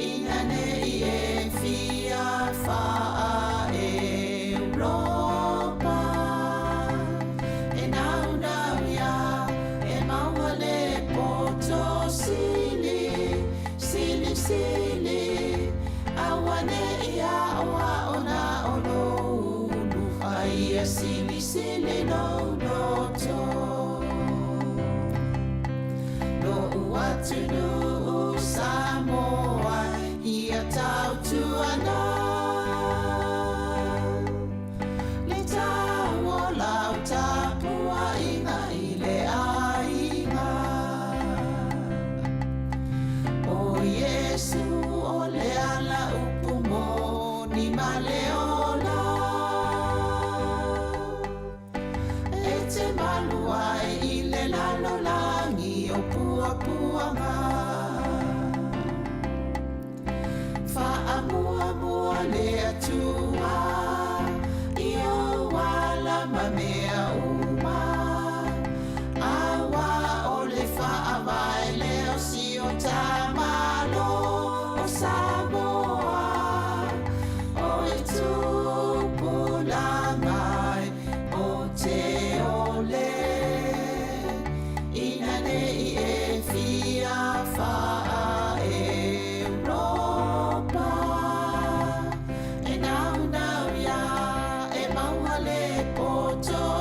inane I e fia wha Europa e nau ia e maua le poto sili awane ia oa ona ono aia sili no to no uatunu Samoa ia tau tuana le tau o lau tapua inga I le ainga o Yesu o le ala upumo ni maleona e te maluai I le lalo langi o puapuanga whaamua le atua I o wala mamea uma awa o le whaawai leo si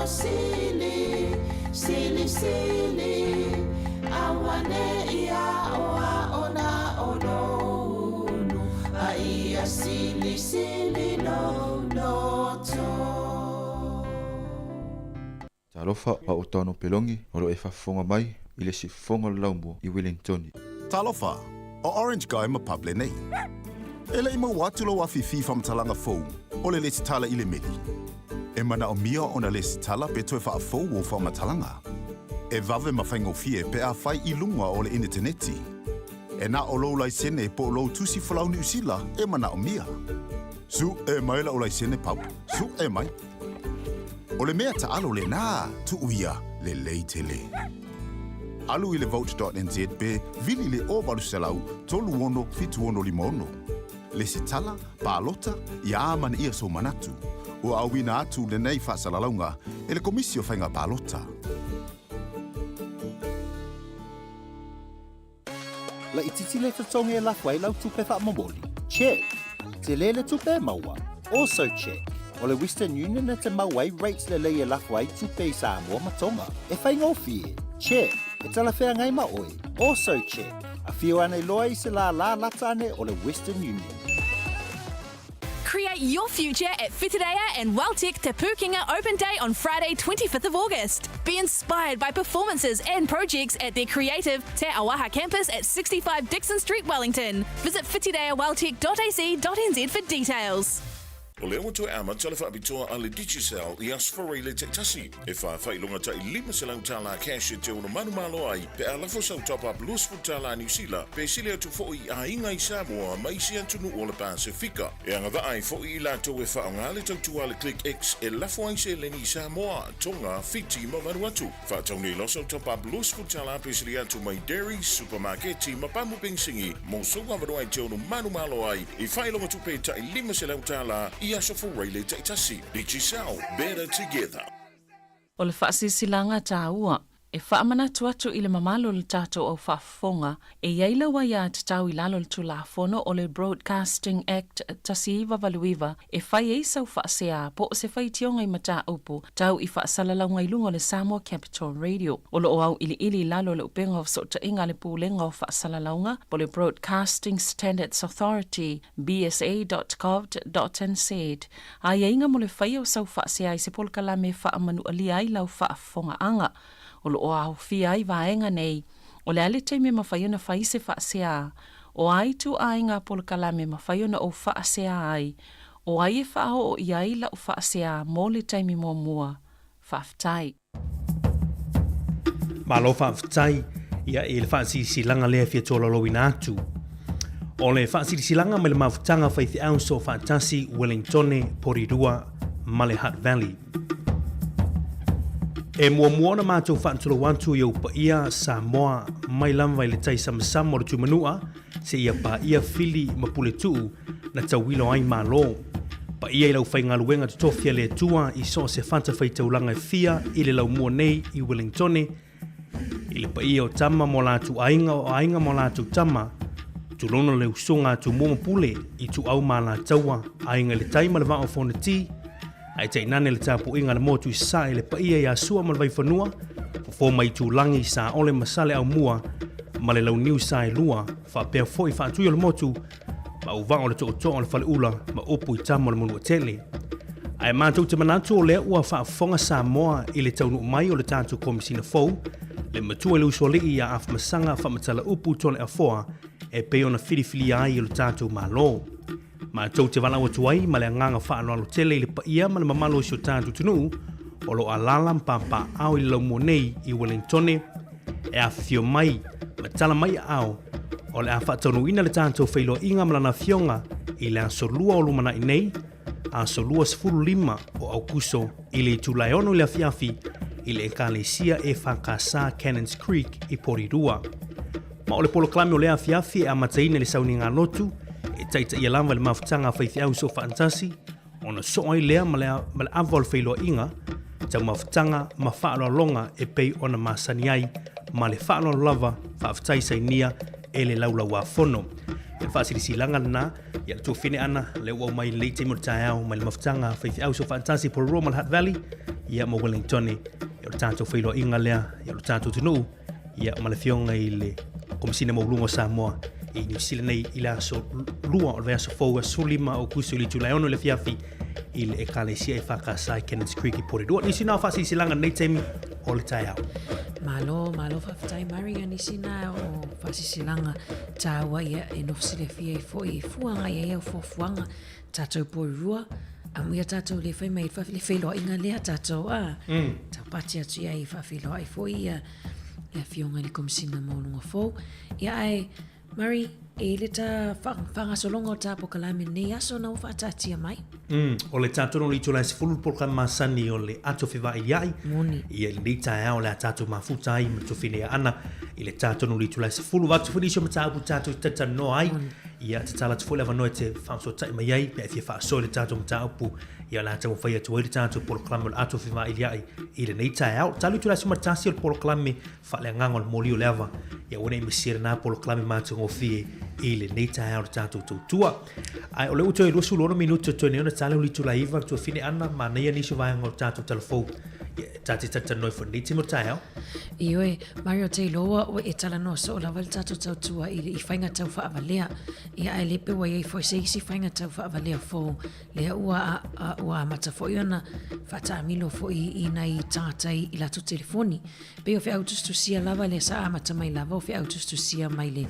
sili, sili, sili. Awane ia oa ona ononu. Aia sili, sili no no to. Talofa pa o tano pelongi, o lo e whafonga mai, i le si fonga laumbo i Wellington. Talofa, o Orange Guy ma pable nei. Ele ima watulo wa fifi fam talanga fou, o le lesi tala i le meli. E mana o mia o na lesi tala pe toe wha fou o fama talanga. E vave ma whaingo fie pe a whai i lunga o le interneti. E na o lou lai sene po lou tusi whalau ni usila e mana o mia. Su e maila o lai sene pau, su e mai. O le mea ta alo le nā, tu uia le leitele. Alu i le vote.nz pe vili le o walu selau tolu ono fitu ono limono. Le sitala, pālota, i āmana ia so manatu. O awina atu le nei whaasalaunga e le komisio whainga pālota. La ititi le tatonga e lafwai lau tupe wha mamoli. Check. Te le le tupe maua. Also check. O le Western Union e te mauai rates le leia lafwai tupe i Samoa matonga. E whainga o fie. Check. E tala whea ngai ma oi. Also check. A whio ane loa i se la lata ane o le Western Union. Create your future at Whitireia and Welltech Te Pukenga Open Day on Friday 25th of August. Be inspired by performances and projects at their creative Te Awaha campus at 65 Dixon Street, Wellington. Visit whitireiawelltech.ac.nz for details. O le o toe ama tala whaapitoa a le Digicel i asfari le tektasi. E whailonga ta i 5 selau tala cash te ono manu malo ai. Pe a lafo sau top up lusfu tala New Zealand. Pe sile atu fo i a inga i Samoa mai si antunu o le Pasifika. E anga va ai fo i lato e whaonga le tautua le Click X e lafo ai se leni Samoa. Tonga fiti ma manu atu. Whaatauni loso top up lusfu tala pe sile atu mai dairy, supermarketi ma pamu pingsingi. Mo songa vado ai te ono manu malo ai. I whailonga tupe ta i 5 selau tala Iaso for Rayleigh Taitasi, Digicel, better together. O le whaasisilanga tā ua, e whaamana tuatu i le mamalo le tātou au whaafonga, e iaila wa ia te tau i lalo le tulafono o le Broadcasting Act tasiiwa valuiva, e whai e sau whaasea po o se whai tionga i mata upu, tau i whaasalalau i lunga le Samoa Capital Radio. O le o au ili lalo le upenga o sota inga le pūlenga o whaasalaunga, po le Broadcasting Standards Authority, bsa.gov.nz. A inga mo le whai o sau whaasea i se polkala me whaamanu ali ai lau whaafonga anga. O lo au fia i vaenga nei, o le ale teime mawhaiona whai se whaasea, o ai tu ainga polkalame mawhaiona o whaasea ai, o ai e whao o iai la o whaasea mō le teime mō mua, whaftai. Malo whaftai, ia e le whaasi silanga lea fia tōla lowina atu. O le whaasi silanga me le mawhtanga whaithi au so whaatasi Wellington, Porirua, Male Hutt Valley. E mua na mātou whaantolo wantu i au pa ia Samoa mai lamwa i le tai samasama o le tumanua se ia pa ia fili mapule tuu na tauwilo ai malo. Pa ia i lau whaingaluenga tutofia le tua i so se whanta whaitaulanga e fia i le lau mua nei i Wellington. I le pa ia o tama mo lātu ainga o ainga mo lātu tama tulono le usunga tu mua mapule i tu au ma la taua ainga le taima le vao whonati. Ai te inane le tāpu inga le motu i sa le paia i asua ma le vai whanua, fo mai tū langi sa ole masale au mua, ma le lau niu sa e lua, whapea fo i whaatui o le motu, ma uwang o le tō o le whale ula, ma upu i tamo le munua tele. Ai mātou te manatu o lea ua whaafonga Samoa i le taunu mai o le tātou komisina fau, le matua le usole i a awhamasanga whamatala upu tole a foa, e peo na whirifili ai o le tātou malo. Ma tau te wala watu ai, ma le nganga whaano alo tele i le paia ma le mamalo si o tātou tunu, o lo alala mpapa au i lau monei i Wellington, e a whio mai, ma tala mai au, o le a whaatonu ina le tātou whailo inga malana fionga i le asolua o lumana i nei, asolua 15 o Aukuso i le tulaiono i le afiafi i le ekalesia e whakasa Cannons Creek i Porirua. Ma o le poloklami o le afiafi e a mataine le sauni ngā lotu, e taita ia lama le mawhtanga whaithi au so whaantasi, o na so ai lea ma le awal whailoa inga, tau mawhtanga ma whaaloa longa e pei o na masani ai, ma le whaaloa lava whaaftai sai nia e le laula wā whono. E whaasirisi langa na, ia le tuawhine ana, le ua mai leite mo tae au, ma le mawhtanga whaithi au so whaantasi Porirua ma le Hutt Valley, ia mo Wellington ia o tātou whailo inga lea ia o tātou tunu ia o malawhionga i le komisina maulunga Samoa i New Zealand nei i la so lua o vea so fōua sulima o kusu i Julai ono le fiafi i le ekalesia e whakasai Cannons Creek i Porirua. Nisi nā whasi silanga nei teimi o le tai au. Malo whawhatai Maria nisi nā o whasi silanga tāua ia e nofsile fia i fo i fuanga ia au fofuanga tātou Porirua. Amuia tātou le whai mai le whailoa inga lea tātou tā pati atu ia i whawhiloa i fo ia fionga le komisina maulunga fō. Ia ai Mari, e le tā whangasolonga o tā pokalame nei aso na whaatatia mai? O le tātono li tūlai se fulu polka masani o le ato whiwa i ai. Moni. Ia le nei au le tātou mafuta ai ma tōwhinea ana. I le tātono li tūlai se fulu watu whanisio ma tāpu tātou tata no ai. Ia te tala te fule wanoe te whamso tai mai ai. Pea fia whaaso le tātou ma tāupu. Ia la tātou whaia tu le tātou poloklame o le ato whiwa i ai. I le nei au. Tālu tūlai se matasi o le poloklame whale ngango le moli o lewa. Ia wane i mesira nā poloklame mātou ngofie i le nei au le tātou tautua. Ai o le uto e luasu lona minuto to neona tale uli tu laiva tu fine ana ma nei ani so vai ngol tātou telefon. Tati tata noi for niti mo tai au. Ioe, Mario te loa o e tala no so la val tātou tautua i whainga tau whaavalea. Ia ai lepe wa iei fo seisi whainga tau whaavalea fo lea ua mata fo iona whata amilo fo i nei tātai i lato telefoni. Pe o whi autustu sia lava le sa amata mai lava o whi autustu sia mai le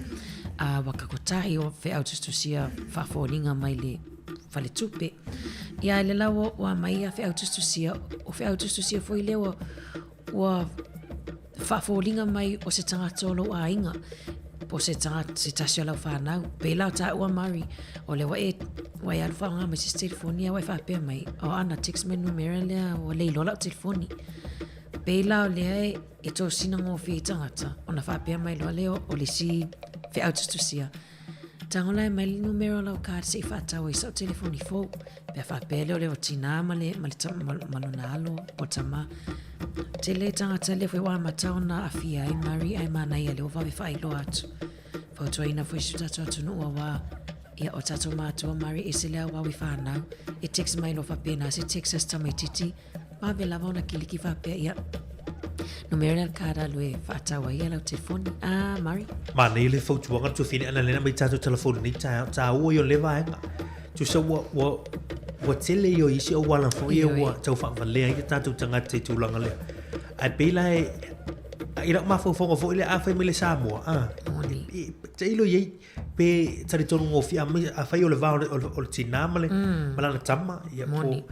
wakakotahi o whi autustu sia whaaforinga mai le fale tupe. Ia le lawa wa mai a whi autustu sia fo i lewa ua whaaforinga mai o se tangatolo a inga. Po se tasio lau whanau. Pe lau ta ua mari o le wa e alfa nga mai se telefoni a wai whapea mai. O ana text me numera lea o leilo lau telefoni. Pe lau lea e tō sinango whi tangata. O na whapea mai loa leo o le si whi autustu sia. Tangola e mai le numero lau kāre se i whātau i sau telefoni fō. Pea whapea leo leo tina male malona alo o tama. Te le tangata le whi wā matau na awhia ai mari ai mana ia leo wawe whai lo atu. Whautua ina fwoi su tatu atu nua wā. Ia o tatu mātua mari e se lea wawe whanau. E text mai lo whapea na se text as tamai titi. Mawe lava ona kiliki whapea ia. Numero le kāra lue whaatawa ia lau telefoni. Mari? Ma nei le whautuanga tu fine ana lena mai tātou telefoni ni tā ua i o lewa enga. Tu sa wa tele i o isi o wala fo i o wa tau whaavalea i tātou tangata i tūlanga lea. Ai pēla e ira mawhauwhonga fo i le awhai me le Samoa. Moni. Te ilo iei pe tari tonu ngofi a whai o le vau o le tina male malana tama. Moni.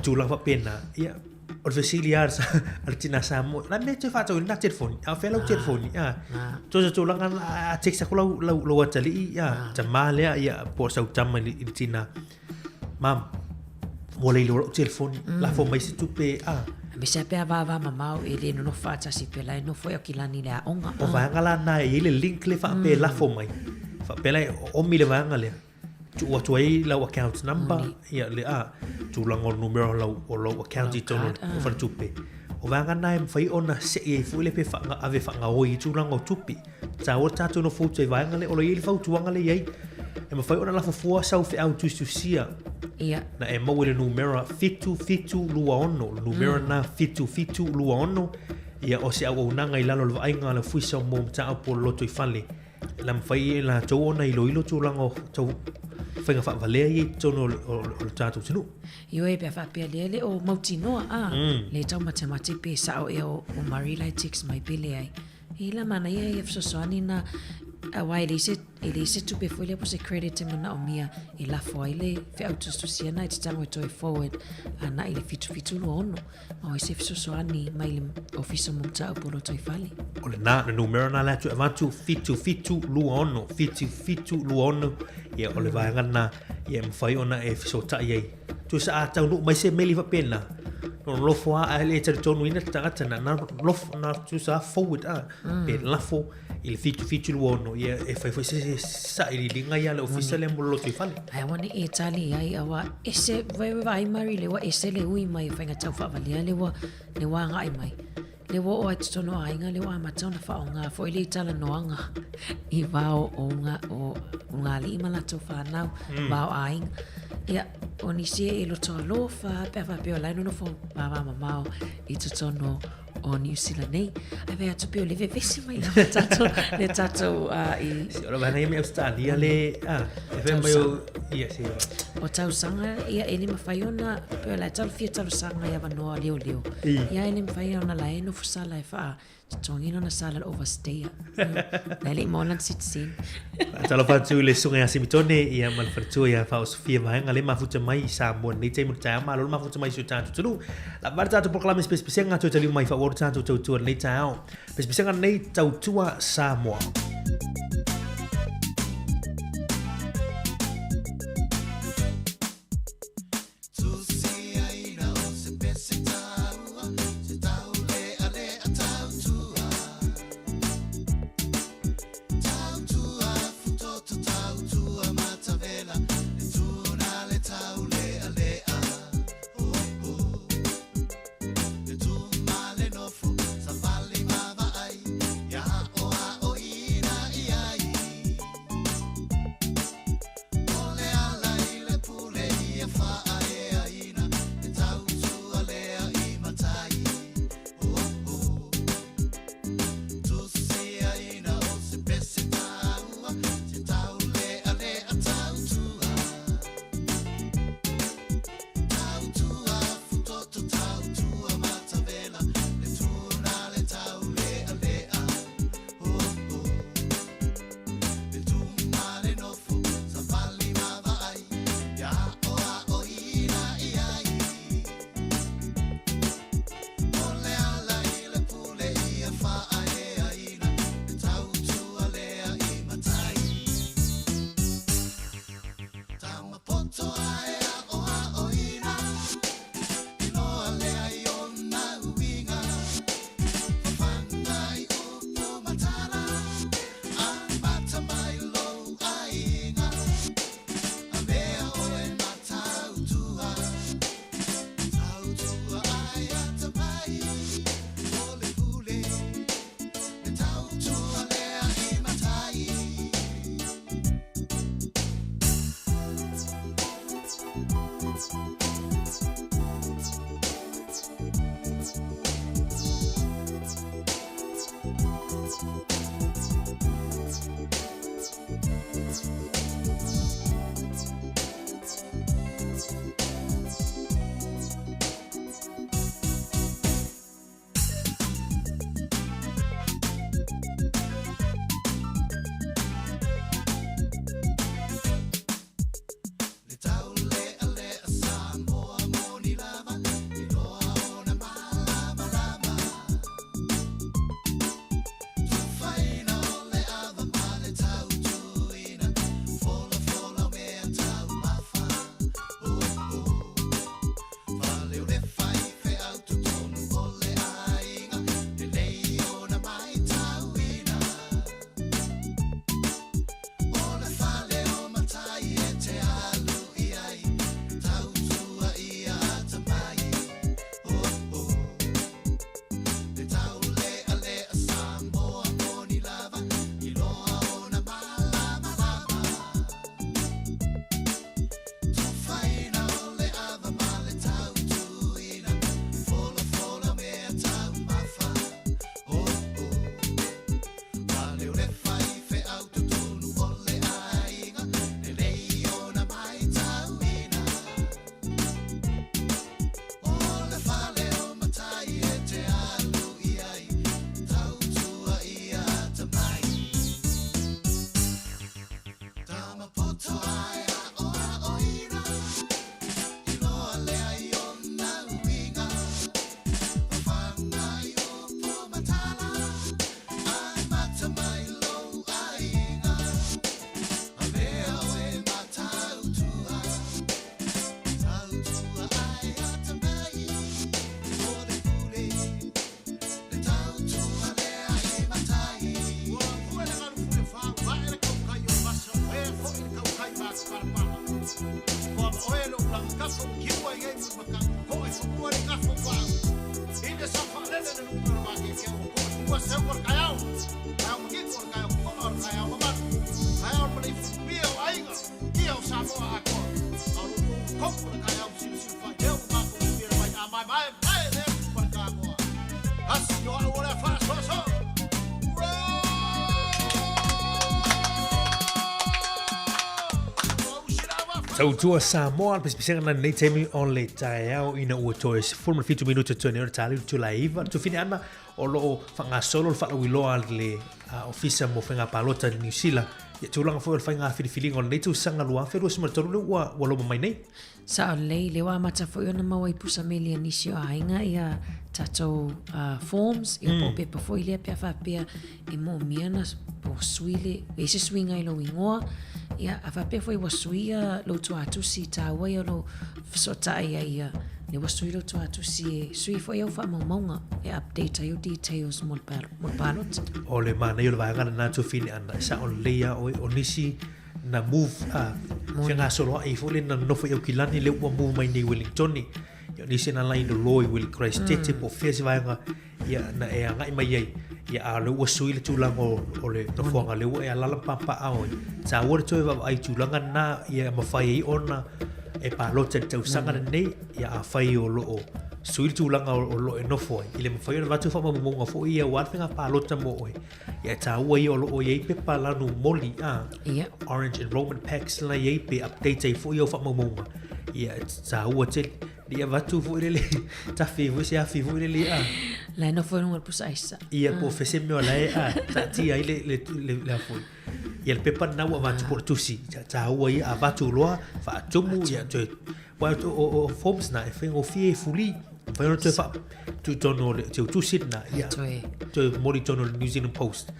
Tūlanga pēna. Ia. O le fesiliar al tina Samoa. La me te whātau i nā telefoni. A whai lau telefoni. Tōsa tūlanga a teksa ko lau atali i. Ta mālea ia po sau tama i tina. Mam, mo le ilo telefoni. La fo mai se tupe. Me se pea vava mamau e le no whaatasi pe lai no foi o kilani le a onga. O vanga na e le link le wha pe la fo mai. Wha pe lai o mi le vanga lea. Tua tuai lau account number. Ia le tu lango numero lau account i tono o wha tupe. O vanga na e mwhai ona se e fu le pe whanga ave whanga oi tu lango tupi. Ta o tatu no fau tuai vanga le o le ili fau tuanga le iei. E mwhai ona la fufua sau fe au tu sia. Ia. Na e mau le numero fitu lua ono. Numero na fitu lua ono. Ia o se au unanga i lalo le vainga le fuisa o mo mta au po loto i fale. La mwhai la tau ona ilo tu lango tau whainga whaavalea i tono o le tātou tinu. Io e pia whapea le o mautinoa le tau matemati pe sao e o Marilai text mai pele ai. Ila mana ia e fsosoani na wai ele se tupe foi le po se credit mana o mia e la foi le fe autostu sia na te tango to forward ana ile fitu no ono ma o se fsosoani mai le office mo ta po lo toi fali. O le na numero na la tu avantu fitu lu ono ia o le vaenga na ia mwhai ona e fisota iei. Tu sa a tau nu mai se meli va pena. No lofo a ele te tonu ina tangata na lofo na tu sa forward pe lafo il fitu lu ono ia e fai se sa ili linga ia le official le molo tu fale. Ai wani e tali ai awa ese vai mari le wa ese le ui mai whainga tau whaavalia le wa ngai mai. Le wo o atu tono ainga le wa matona fa onga fo ile tala noanga i vao o nga li imala to fa nau vao ainga ia o nisi e loto alofa pe fa pe o laino no fo mamao I totono o New Zealand nei ai vea tu pe o leve vesi mai na le tato I Si ora vanga me Australia le e ve mai o ia si o tau sanga ia ele mawhai ona pe o lai tau fia tau sanga ia wanoa leo ia ele mawhai ona lai no fusala e faa tongino na sala overstay na le molan sitsin talo fatu le sunga ya simitone ia man fatu ia fa Sofia vanga le mafuta mai Samoa nei te muta ma lo mafuta mai sutan tulu la barta to proclame spesial nga to tali mai fa worta to to nei tao spesial nei tau tua Samoa Tau tua Samoa, pespisanga na nei temi on le tae au ina ua toe se fulma fitu minuta tone ora tali tu la iva. Tu fini ana o loo whanga solo, whaka wiloa le ofisa mo whenga palota ni New Zealand. Ia tūlanga fo whainga whiriwhiringa o nei tu sanga lua wherua sima toru le ua loma mai nei. Sa o lei, le wā mata fo iona maua I pusa melia nisi o ainga ia tatou forms, ia po pepa fo ilea pia whapea e mo miana po suile, e se suinga I lo ingoa. Ia a whapea fo I wasuia lo tu atusi tā wai o lo whasotai ia le wasui lo tu atusi e sui fo iau wha maunga e update ai o details mo palot. O le mana i o le vaengana nā tu fini ana, sa o leia o nisi na move whenga solo ai fo le na nofo iau kilani le ua move mai nei Wellingtoni. Ia nisi na lai no loi Willie Christ tete po whesi vaenga ia na e angai mai ei. Ia a le ua sui le tūlanga o le nofuanga le ua e alala pampa aoi. Tā ua le toi wa ai tūlanga nā ia mawhai I ona e pālota le tausanga nei ia a whai o loo. Sui le tūlanga o loo e nofo ai. I le mawhai ona watu whama munga fo ia warwhenga pālota mo oi. Ia tā ua I o loo iei pe pālanu moli Orange Enrollment Packs la iei pe update ai fo ia o whama munga. Ia tā ua te ia watu fo ile tafi fo se afi fo ile La no fo nunga pusa isa. Ia po fese me ola tati ai le fo. Ia le pepa na wa watu por tusi. Ta ua ia watu loa fa tumu ia te wa o forms na e fengo fie fuli. Fa no te fa tu tono te tusi na ia. Te mori tono New Zealand Post.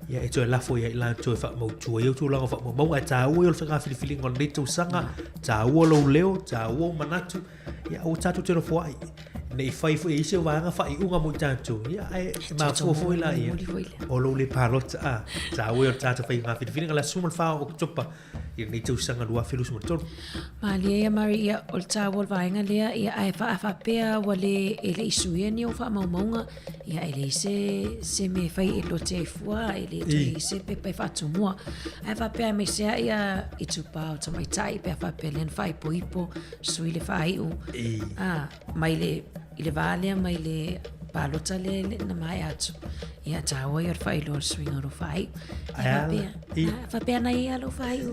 Ia e te la fo ia la te fa mo tu ia tu la fa mo ta ua o fa fili ngon le tu sanga. Ta ua lo leo, ta ua manatu. Ia o tatu te no fo ai. Nei fai fo ise wanga fai unga mo tanto ia ai ma fo la ia o lo le palot ta o tata fai nga fini la suma fa o topa ia nei tu sanga lua filu suma tor Malia Maria o ta wol vainga lea ia ai fa pea wale ele isuia ni o fa maunga ia ele se me fai e lo te fua ele te se pe fa tumua ai fa pea me se ia I tupa o mai tai pe fa pe len fai poipo suile fai u mai le ile vale mai le palota le na mai atu ia tawa ia fai lo swing ro fai fa pe na ia lo fai o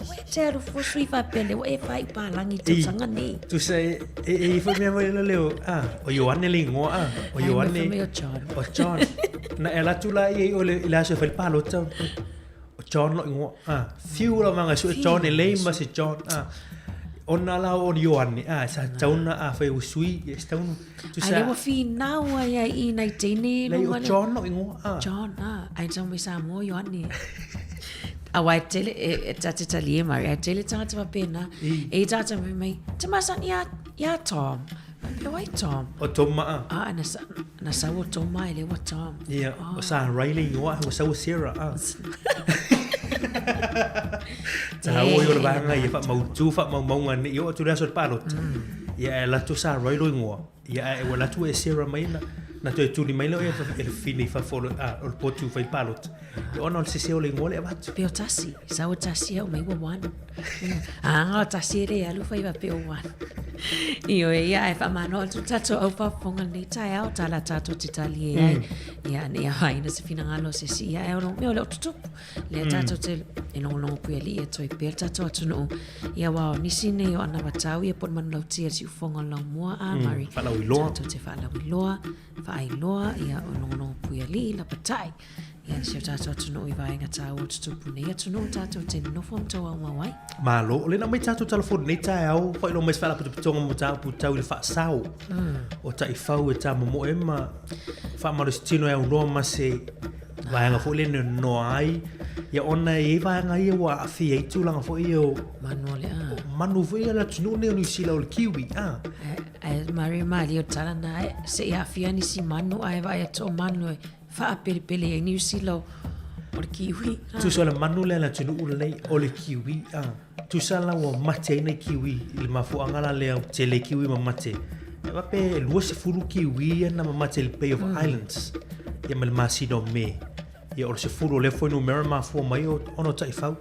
we te ro fo sui fa pe le e fai pa langi tu sanga ni tu sei e fo me mai leo o Joanne lingo o Joanne o John na ela tu la i o le la se fai palota o John lo ingo fiu la manga su John e le ma se John ona la o Joanne sa tauna fai usui esta un tu sa ai le fi now ai I nai tene le o John no ingo John ai tau me Samoa Joanne awai tele e tata talie mari ai tele tata pena e tata me mai te masan ya Tom le wai Tom o Tom na sa o Tom mai le wa Tom ia o sa Riley o sa Sarah ta o yo ba nga ia fa mau tu fa mau ngani yo tu so palot ia la tu sa roi lo ngo ia e wala tu e Sarah mai na tu ni mai lo e fini fa fo o potu fa palot yo no se o le ngo le bat pe o tasi sa o tasi o mai wa wan o tasi re alu fa iba pe o wan io ia e fa mano tu tato o fa fonga ni tai au tala tato titali ia ne ai na se fina ngalo se si ia e o me o le tutu le tato te e long pueli e toi per tato tu no ia wa ni sine o ana batau ia por man lauti si fonga long mo mari fa la wiloa tato te fa la wiloa fa ai loa ia o long pueli la patai ia se tato tu no I vai nga tau tu pune ia tu no tato te no fom to wa wai ma lo le na mai tato telefon nei tai au fa lo mai fa la putonga mo tau le fa sao o tai fau e ta mo e ma fa ma destino e un no ma se vai nga fo le no ai ia ona e vai nga ia wa fi e tu langa fo io manu fo ia la tu ne ni sila o kiwi Mari Mario tala na se ia fia ni si manu ai vai to manu fa pele e New Zealand o le kiwi tu so le manu le la tunu nei o le kiwi tu sa la wa mate nei kiwi le mafu angala le te le kiwi ma mate e va pe lu se furu kiwi na ma mate le Bay of Islands ya mal masino me ia o se fulu le foi numero ma fo mai ono tai fau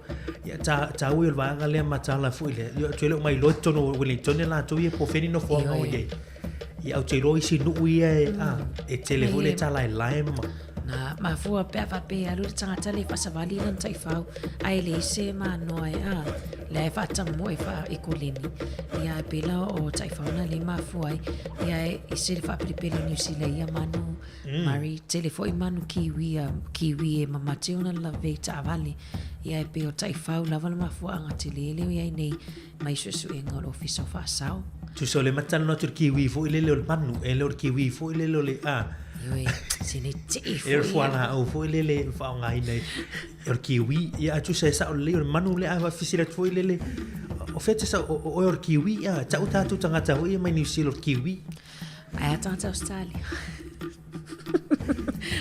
ia ta ui va nga le ma tala fu ile ia tele mai lo tono Wellington la to ia po feni no fo ngo ye ia au te roi si nu ia e tele fu le tala lai ma na mafua pe fa pe alu tangata le pasavali lan tai fau ai le se ma noi le fa tang mo fa ekoleni ia pela o tai fau na le mafua ia e se fa prepare New Zealand ia manu mari telefoi manu kiwi e mamate ona la veta avali ia pe o tai fau lava mafua anga telele ia nei mai su e ngol office of asau tu so le matal no tur kiwi fo ile le manu e le kiwi fo ile le Yoi, sini tifo. Er fuana au fo ile fa nga ine er kiwi ia tu se sa le manu le ava fisira fo ile o fete sa o er kiwi ia ta uta tu tanga ta ia mai New Zealand kiwi ai tanta Australia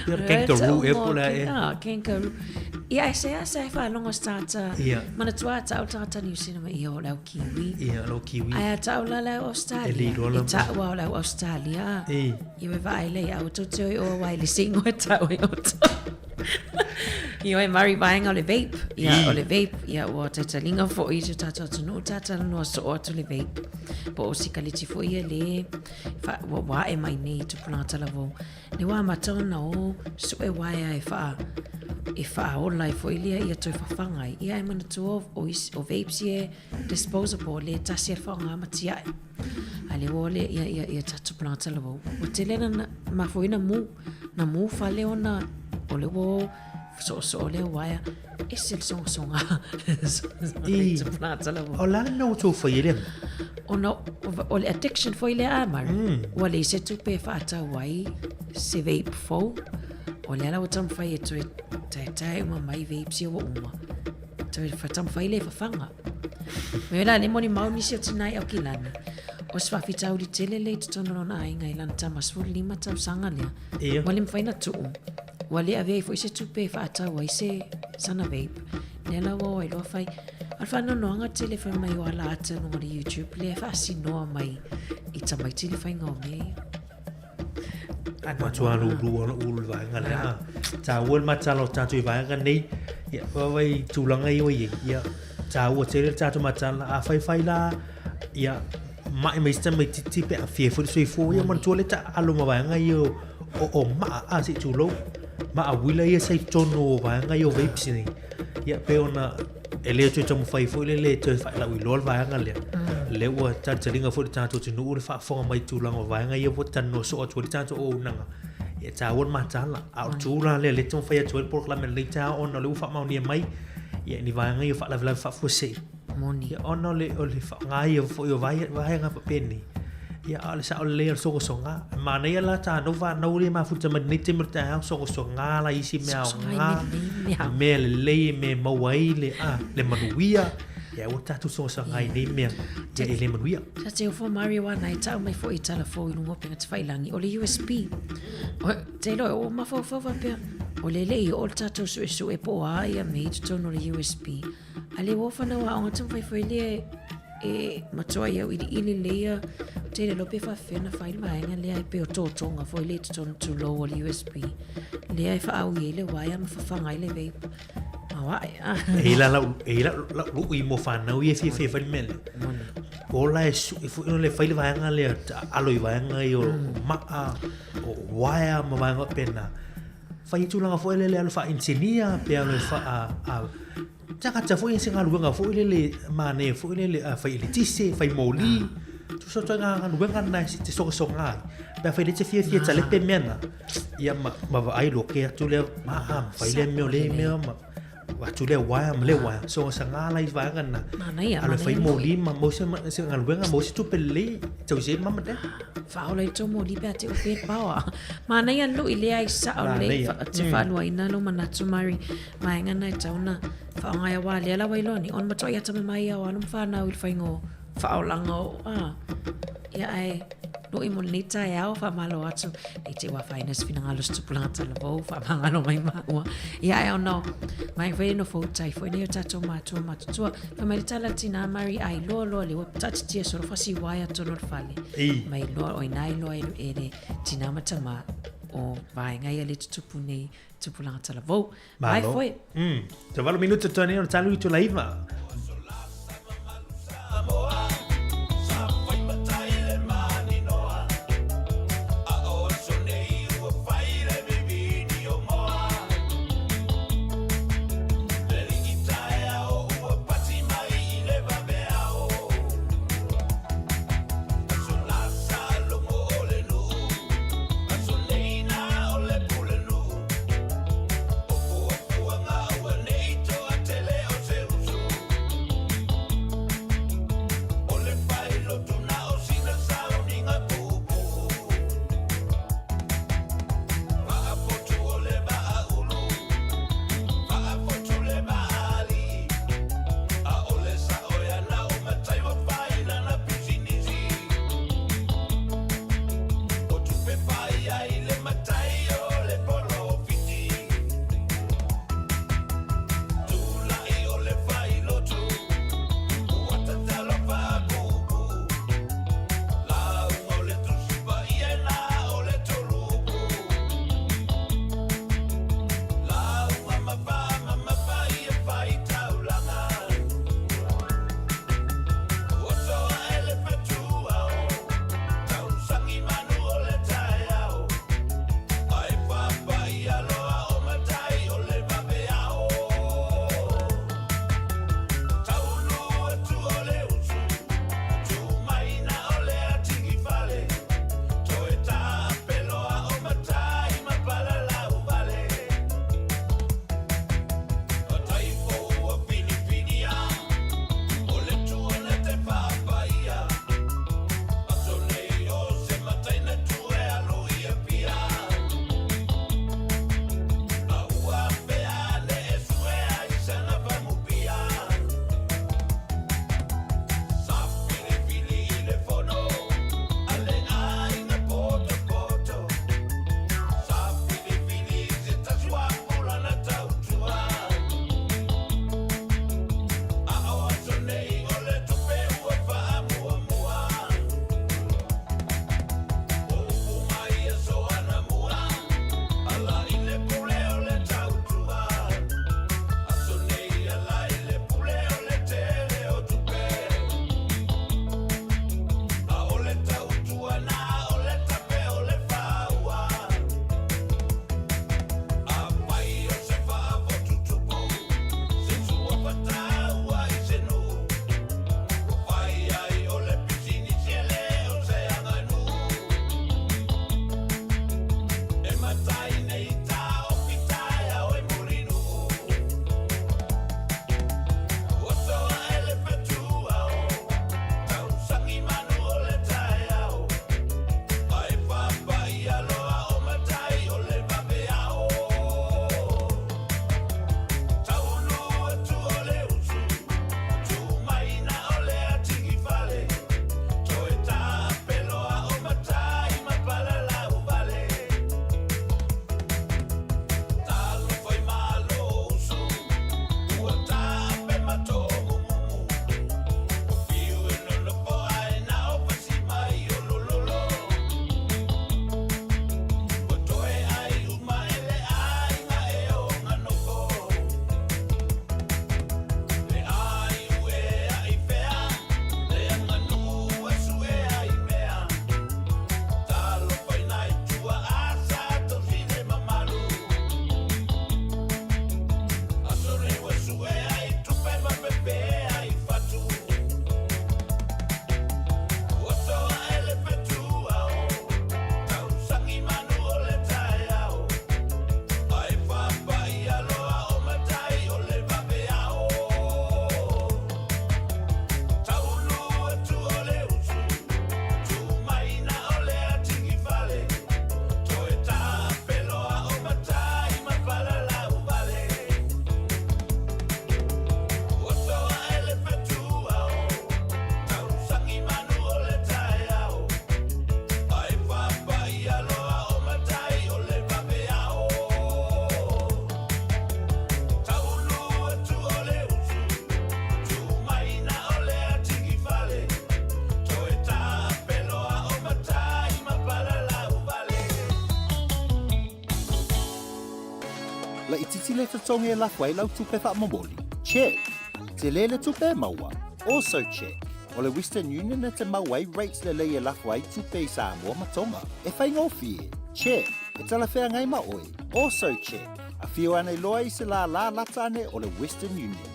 er kangaroo e pola e kangaroo ia se fa longo stata mana tua ta uta New Zealand ia o lau kiwi ai ta la Australia ta wa lau Australia ia vai le au to o vai le singo ta o Io e mari buying ole vape. Ia o te linga fo i te tata no tata no so o le vape. Po o sikaliti fo ia le fa wa e mai nei to planta lavo. Ne wa matona o so e wa e fa o lai fo ia to fa fanga. Ia e mana to o vapes ia disposable le tasi fa nga matia. Ale ole ia tata planta lavo. O te lena ma fo ina mu fa le ona ole wo so le waya esse songa e planta la ola no to fo ile ono o le addiction fo ile amar o le se tu pe fata wai se vape fo o le la utam fa e tu tai ma mai vape si o uma tu fatam fa ile fa fanga me la le moni mau ni se tinai o kilana o sfa fitau di tele le tono na inga ilan tamas fu lima tam sanga le mo lim fa ina tu wale ave foi se tupe fa ata wai se sana vape nela wo ai lo fai alfa no nga telefone mai wala ata no YouTube le fa sino mai ita mai telefone ngome ma tua lu ul va ngala ta wol ma ta lo ta tu va nga nei ya vai tu langa i oi ya ta wo te ta tu ma ta a fai la ya mai sta mai ti pe a fie fo so ya man tu le ta alo ma va nga yo o ma a si tu lo ma a wila ia sai tono va nga yo vape sini ia pe ona ele tu tamu fai fo le tu fa la wi lol va nga le wa ta tlinga fo ta tu no ur fa fo mai tu lang va nga yo tan no so tu ta o nanga ia ta won ma ta la a tu la le tu fa tu por la me le ta on le fa ma ni mai ia ni va nga yo fa la fa fo se moni ia on le fa nga yo fo yo va nga pa peni ia ala sa ole so songa mana ia la ta no va no le ma futa ma ni timur ta so songa la isi me nga me le me mawai le manuia ia o ta tu so songa ni me ia le manuia sa te fo Mario wa nai ta mai fo i telefone no pe ngat failangi o le USB o te lo o ma fo va pe o le o ta tu so e po ai me to no le USB ale wo fa na wa o tum fai le e matoa ia ili leia te le lope fa fena file mai nga le ai pe o totonga foi le to low o USB le ai fa au ile waya ma fa fanga ile vape ma wa e la lu i mo fa na u fi fa mel o la su fu le file vai nga le alo i vai nga yo ma o waya ma vai nga pena fa i tu langa foi le alfa insinia pe alo fa Jaka ta foi singa luanga foi le mane foi le fai le tise fai moli tu so tanga luanga na te so nga pa fai le te fie ta le pe mena ia ma ai lo ke tu le ma fai le me ma wa tu le wa so sanga la i va ngana ala fai moli ma mo se singa luanga mo se tu pe le tu se ma de fa ole to moli pe te pe pawa mana ia lu ile ai sa ole te fa lu ina lo mana tu mari mai ngana tauna fa ngai wa le la wailoni on mato ia tama mai ia wan fa na ul faingo fa olango ia ai no i monita ia fa malo atu nei te wa finance finangalo stu planta la vo fa mangalo mai ma ia ai no mai ve no fo tai fo nei tato ma tu fa mai tala tina mari ai lo le wa touch tia so fa si waya to no fale mai lo o nai lo ere tina mata ma o vai ngai ale tupu nei tupu langa tala vau. Malo. Mai foi. Te walo minuto tone o talu i tu laiva. la ititi le tatonga e lafua i lau tupe wha mamoli. Check. Te le tupe maua. Also check. O le Western Union e te mauai rates le leia lafua i tupe i Samoa matonga. E whai ngofie. Check. E tala whea ngai maoi. Also check. A whio ana i loa i se la lata ane o le Western Union.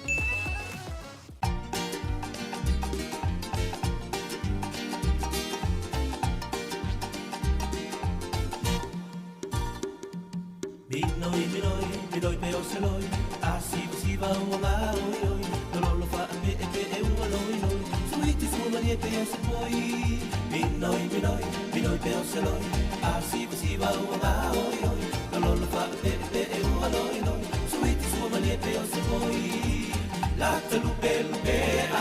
Minoi pe o seloi, a siva o ngā oi oi, lolo wha me e pe e ua loi loi, suiti sumari e pe e se poi. Minoi pe o seloi, a siva o ngā oi oi, lolo wha me e pe e ua loi loi, suiti sumari e pe o se poi. Lata lupe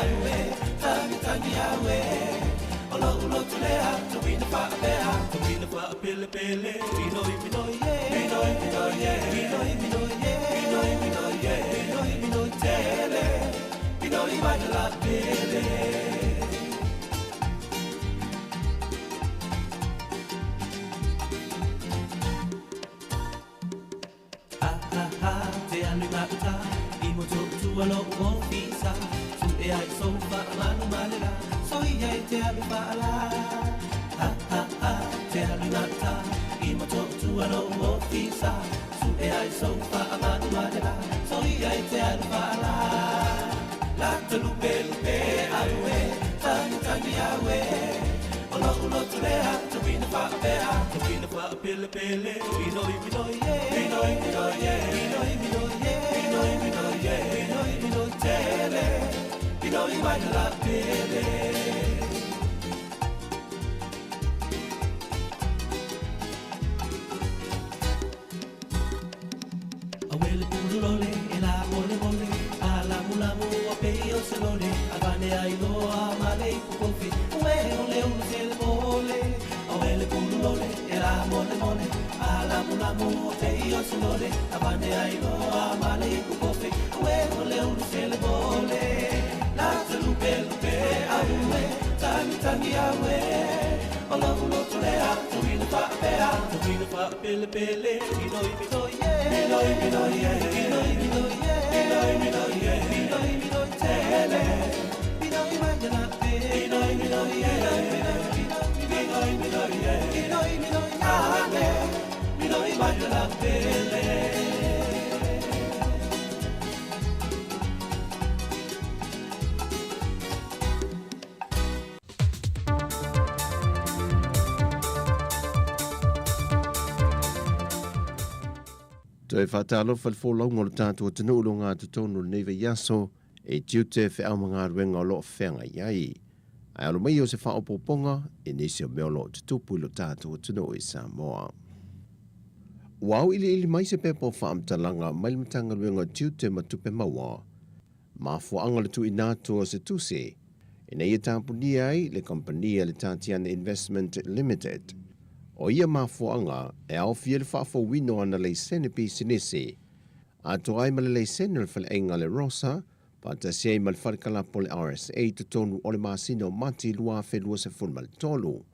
aue, tangi aue, o lo tulea, tawina wha pele pele, minoi tele, minoi vai la pele. Te anu ngata, I moto tua lo o visa, su e ai so fa manu malela, so I te anu pala. Te anu ngata, I moto tua lo o visa, su e ai so fa manu malela, so I te anu pala. La te lupe aue, tangi aue, ulo tulea, tawina wha pele pele, minoi tele, minoi vai la pele. Awele purulole, ela mole, ala mulamu o pei o selole, avane ai loa male pukofi, ue ole sele mole. Awele purulole, ela mole, ala mulamu o pei o selole, avane ai loa male pukofi, ue ole sele mole. La te lupe aue, tangi aue, ulo tulea, tawina wha pele pele, minoi tele, minoi vai la pele, minoi vai la pele. Toi whatalofa le fōlaunga le tātua tanu ulo ngā tutonu le neiva yaso e tiute whea mga ruenga o loo whenga iai. Ai alo mai o se whaopoponga e nisi o meo loo tutupu ilo tātua tanu i Samoa. Wau ili mai se pepo whaamtalanga mai le matanga ruenga tiute matupe maua. Mafuanga le tu inatua se tuse e nei e tāpuni ai le kompania le Tatiana Investment Limited. O ia mafuanga e au fia le whaafo wino ana le sene pi sinese. A to ai ma le sene le whale ainga le rosa, pa ta sei ma le wharekalapo le RSA to tonu o le masino mati lua whelua se fulma le tolu.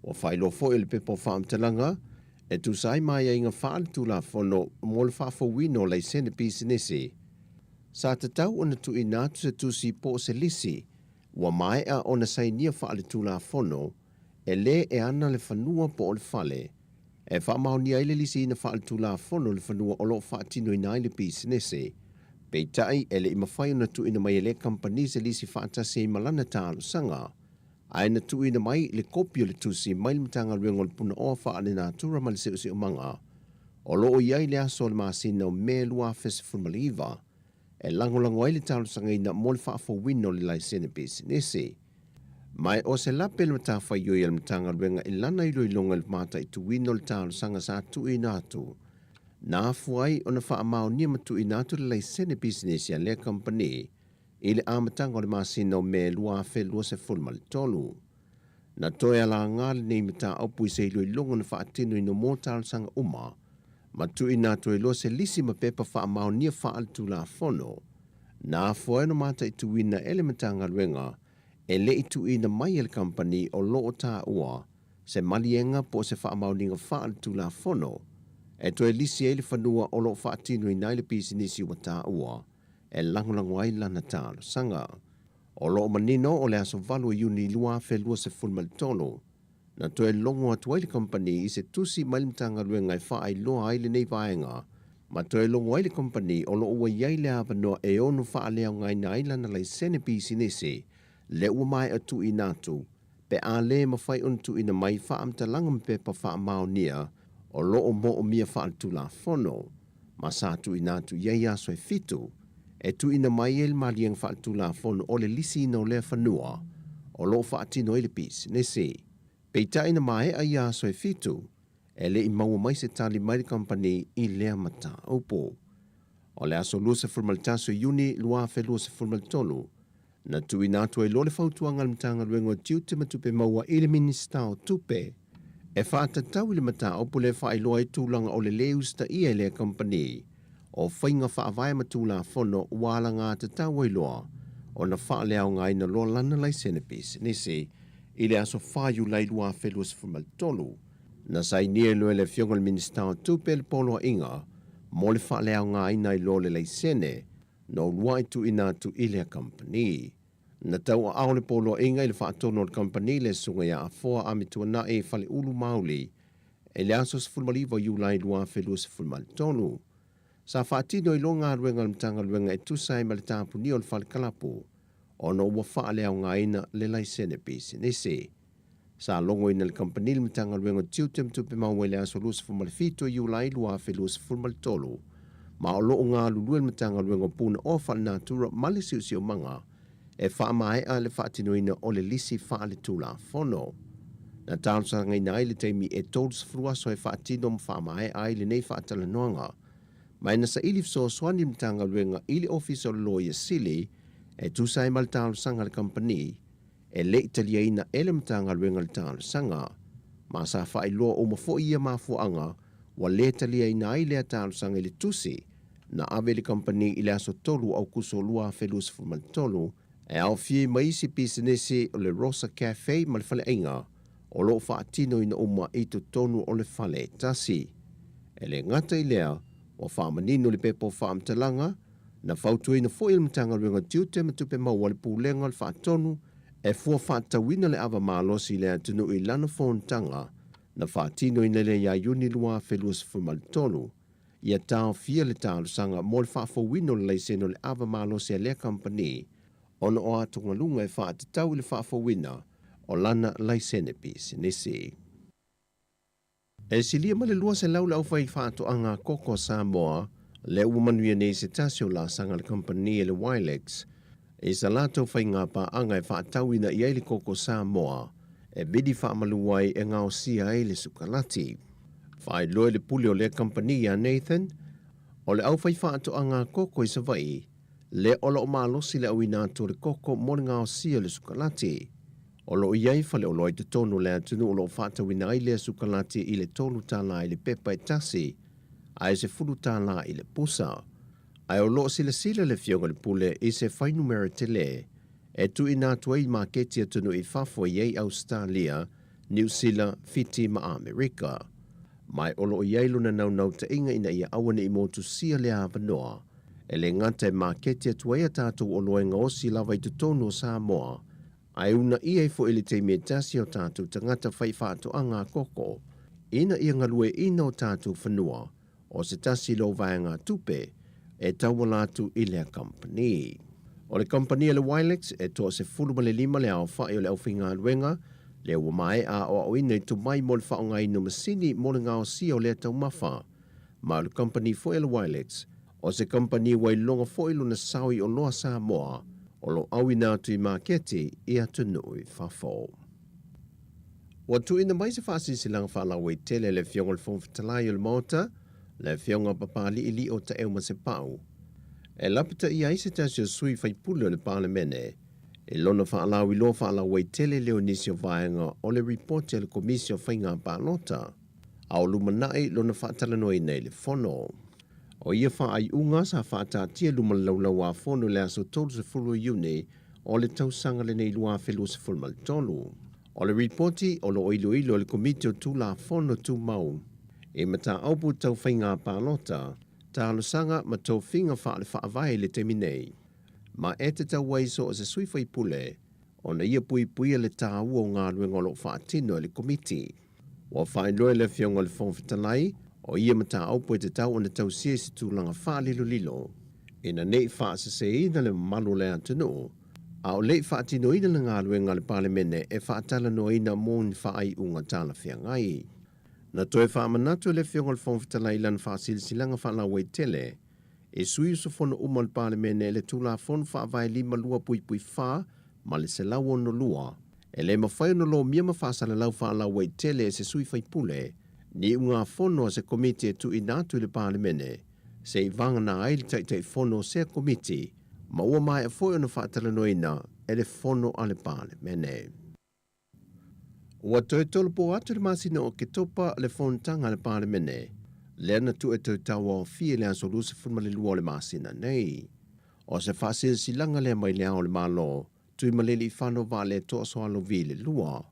O whailo fo le pepo whaamtalanga, e tu sai mai a inga whaale tu la fono mo le whaafo wino le sene pi sinese. Sa te tau ona tu inatu se tu si po se lisi, wa mai a ona sai nia whaale tu la fono, e le e ana le whanua po o le whale, e whaamau ni aile lisi ina whaale tu la fono le whanua o lo whaatino ina aile pisinese, pei tai e le ima whai ona tu ina mai e le kampani se lisi whaatase i malana tālu sanga, a ina tu ina mai le kopi o le tusi mai le matanga ruengo le puna oa whaale nā tura ma le seo manga, o lo o iai le aso le maasina o me lua fese fulmaliva, e langolango ai le tālu sanga ina mo le whaafo wino le laisene pisinese. Mai o se lape le matafa yo i le matanga ruenga i lana ilo i longa le mata i tuwino le tālu sanga sa tu i nātu. Nā fuai o na wha amao nia matu i nātu le laisene business ya le company i le amatanga o le masina o me lua fe lua se fulma le tolu. Na toi ala ngāle nei mata aupu i se ilo i longa na wha atino i no mō tālu sanga uma, matu i nātu i lua se lisi ma pepa wha amao nia wha altu la fono. Nā fuai no mata i tuwina ele matanga ruenga e le itu ina mai el company o loo tā ua, se malienga po se whaamauninga whaaltu la fono, e to e lisi e le whanua o lo whaatino i nai le pisinisi wa tā ua, e langulangu ai lana tālo sanga. O lo manino o le aso valu e uni lua whelua se fulmal tolo, na to e longo atu ai le company i se tusi malimtanga luenga i wha ai loa ai le nei vaenga, ma to e longo ai le company o lo ua iai le avanoa e onu wha alea ngai na ilana lai sene pisinisi, le ua mai atu i natu, pe a le mawhai untu ina mai wha amta langam pepa wha maonia, o loo mo o mia wha tu la fono, ma sa tu ina tu iei aso e fitu, e tu ina mai el maliang wha tu la fono o le lisi ina o le whanua, o loo wha atino i le pis, ne se. Peita ina mai a ia aso e fitu, e le i maua mai se tali mai le company i lea mata upo. O le aso lua se fulmaltaso iuni lua fe lua se fulmaltolu, na tu ina tu e lo le fautuanga mtanga luengo tiu te matupe maua i le ministao tupe, e whaatatau i le mata opo le whaailoa i tūlanga o le leus ta ia le company, o whainga whaavai matula fono wala ngā tatau i loa, o na whaaleo ngai na loa lana lai senepis, nisi, i le aso whaiu lai lua whelus fumaltolu, na sai nia loe le fionga le ministao tupe le polo inga, mo le whaaleo ngai na i loa le lai sene, no lua i tu ina tu i le company. Na tau a au le polo inga i le whaatono le company le sunga ia a foa a mitua na e whale ulu mauli, e le aso se fulmaliwa iu lai lua whelua se fulmali tonu. Sa whaatino i longa ruenga mtanga ruenga e tusai ma le tāpu ni o le whale kalapu, o no ua whaale au ngā ina le lai sene pisi nese. Sa longo ina le company le mtanga ruenga tiu tem tupe maua le aso lua se fulmali fito iu lai lua whelua se fulmali tolu, ma o loo ngā lulua le mtanga ruenga puna o whale nātura mali siu siu manga, e wha mai a le whaatinoina o le lisi wha le tūla fono. Na tālusa ngai nai le teimi e tōru sa frua so e whaatino mwha mai a le nei whaatala noanga. Mai na sa ilif so swani mtanga luenga ili officer lawyer sili e tusai mal tālusanga le company e le italiaina ele mtanga luenga le tālusanga. Ma sa wha iloa o mafo ia mafuanga wa le italiaina ai le tālusanga ili tusi na ave le company ili aso tolu au kuso lua felus fumal tolu e au fie maisi pisinesi o le Rosa Cafe ma le fale inga, o lo whaatino ina uma i tu tonu o le fale tasi. E le ngata i lea, o whaamanino le pepo whaamtalanga, na whautu ina fo ilmtanga ruenga tiute matupe maua le pūlenga le whaatonu, e fua whaatawina le ava malosi lea tunu i lana whontanga, na whaatino ina le ia yuni lua whelus fumaltolu, ia tau fia le tālusanga mo le whaafowino le leiseno le ava malosi a le company, ona o atunga lunga e whaatatau le whaafowina o lana laisene pisi nisi. E silia ma le lua se laula au whai whaatoanga koko Samoa, le umanuia nei se tasio la sanga le company e le Wilex, e sa lato whai ngā paanga e whaatauina i eile koko Samoa, e bidi whaamaluai e ngao sia e le sukalati. Whai loe le puli o le company a Nathan, o le au whai whaatoanga koko i sa vai, le ola o malosi le awina to le koko moni ngā o sia le sukalati. O lo iai fale o loi te tonu le atunu o lo whata wina ai le sukalati i le tolu tala i le pepa e tasi, ai se fulu tala i le pusa. Ai o lo sila sila le fionga le pule i se whai numera te le, e tu ina tua i maketi atunu i whafo iei Australia, New Zealand, Fiti ma Amerika. Mai o lo iai luna nau ta inga ina ia awane i motu sia le avanoa, e le ngata e maketi atua ia tātou o loenga osi lava i te tonu o Samoa, ai una ia i fo ili te me tasi o tātou tangata whai whaato anga koko, ina ia ngalue ina o tātou whanua, o se tasi lo vaenga tupe, e tawalatu i lea company. O le company e le Wilex, e toa se fuluma le lima le au whai o le au whinga luenga, le ua mai a o au ina i tu mai mo le whaonga ino masini mo le ngao si o le tau mawha, ma le company fo e le Wilex, o se company wai longa fo ilu na sawi o loa Samoa, o lo awina tu i maketi i atunui whafo. Wa tu ina mai se whasi silang whalawai tele le fionga le whomwhitalai o le mota, le fionga papali ili o ta euma se pau. E lapita i aise tasio sui whaipule o le parlemene, e lona whaalawi lo whalawai tele leo nisio vaenga o le reporti le komisio whainga pālota, au lumanai lona whaatalanoi nei le fono. O ia wha ai unga sa whaata tia luma laulau a fono le aso tolu se fulu iune o le tausanga le nei lua whelu se fulmal tolu. O le reporti o lo ilo le komite o tula fono tu mau. e mata aupu tau whainga pālota, ta alusanga ma tau whinga wha le whaavai le te minei. Ma e te tau waiso o se sui whai pule, o na ia pui pui le tā ua o ngā ruengolo whaatino le komiti. Wa whai loe le fionga le whongwhitalai, o ia mata aupu e te tau o na tau sia se tūlanga wha lilo lilo. E na nei wha se ina le malu le atunu, a o lei whaatino ina le ngā ruenga le palemene e whaatala no ina mōni whaai unga tāla whiangai. Na toe whaamanatu le fionga le whongwhitalai lan whaasilsilanga whaala wei tele, e sui usofono umal palemene le tūla fono whaavai 5 lua pui pui wha, ma le se lau ono lua, e le mawhai ono lo mia mawhasala lau whaala wei tele e se sui whai pule, ni unga fono se komiti e tu inatu le palemene, se i vanga na aile taitai fono se komiti, ma ua mai a foi ono whaatala noina e le fono ale palemene. Ua toe tolopo atu le masina o ke topa le fontanga le palemene, le ana tu e tau tawa o fie le ansoluse funma le lua le masina nei. O se whasil silanga le mai le ao le malo, tui maleli I whano wa le toa soa lo vi le lua.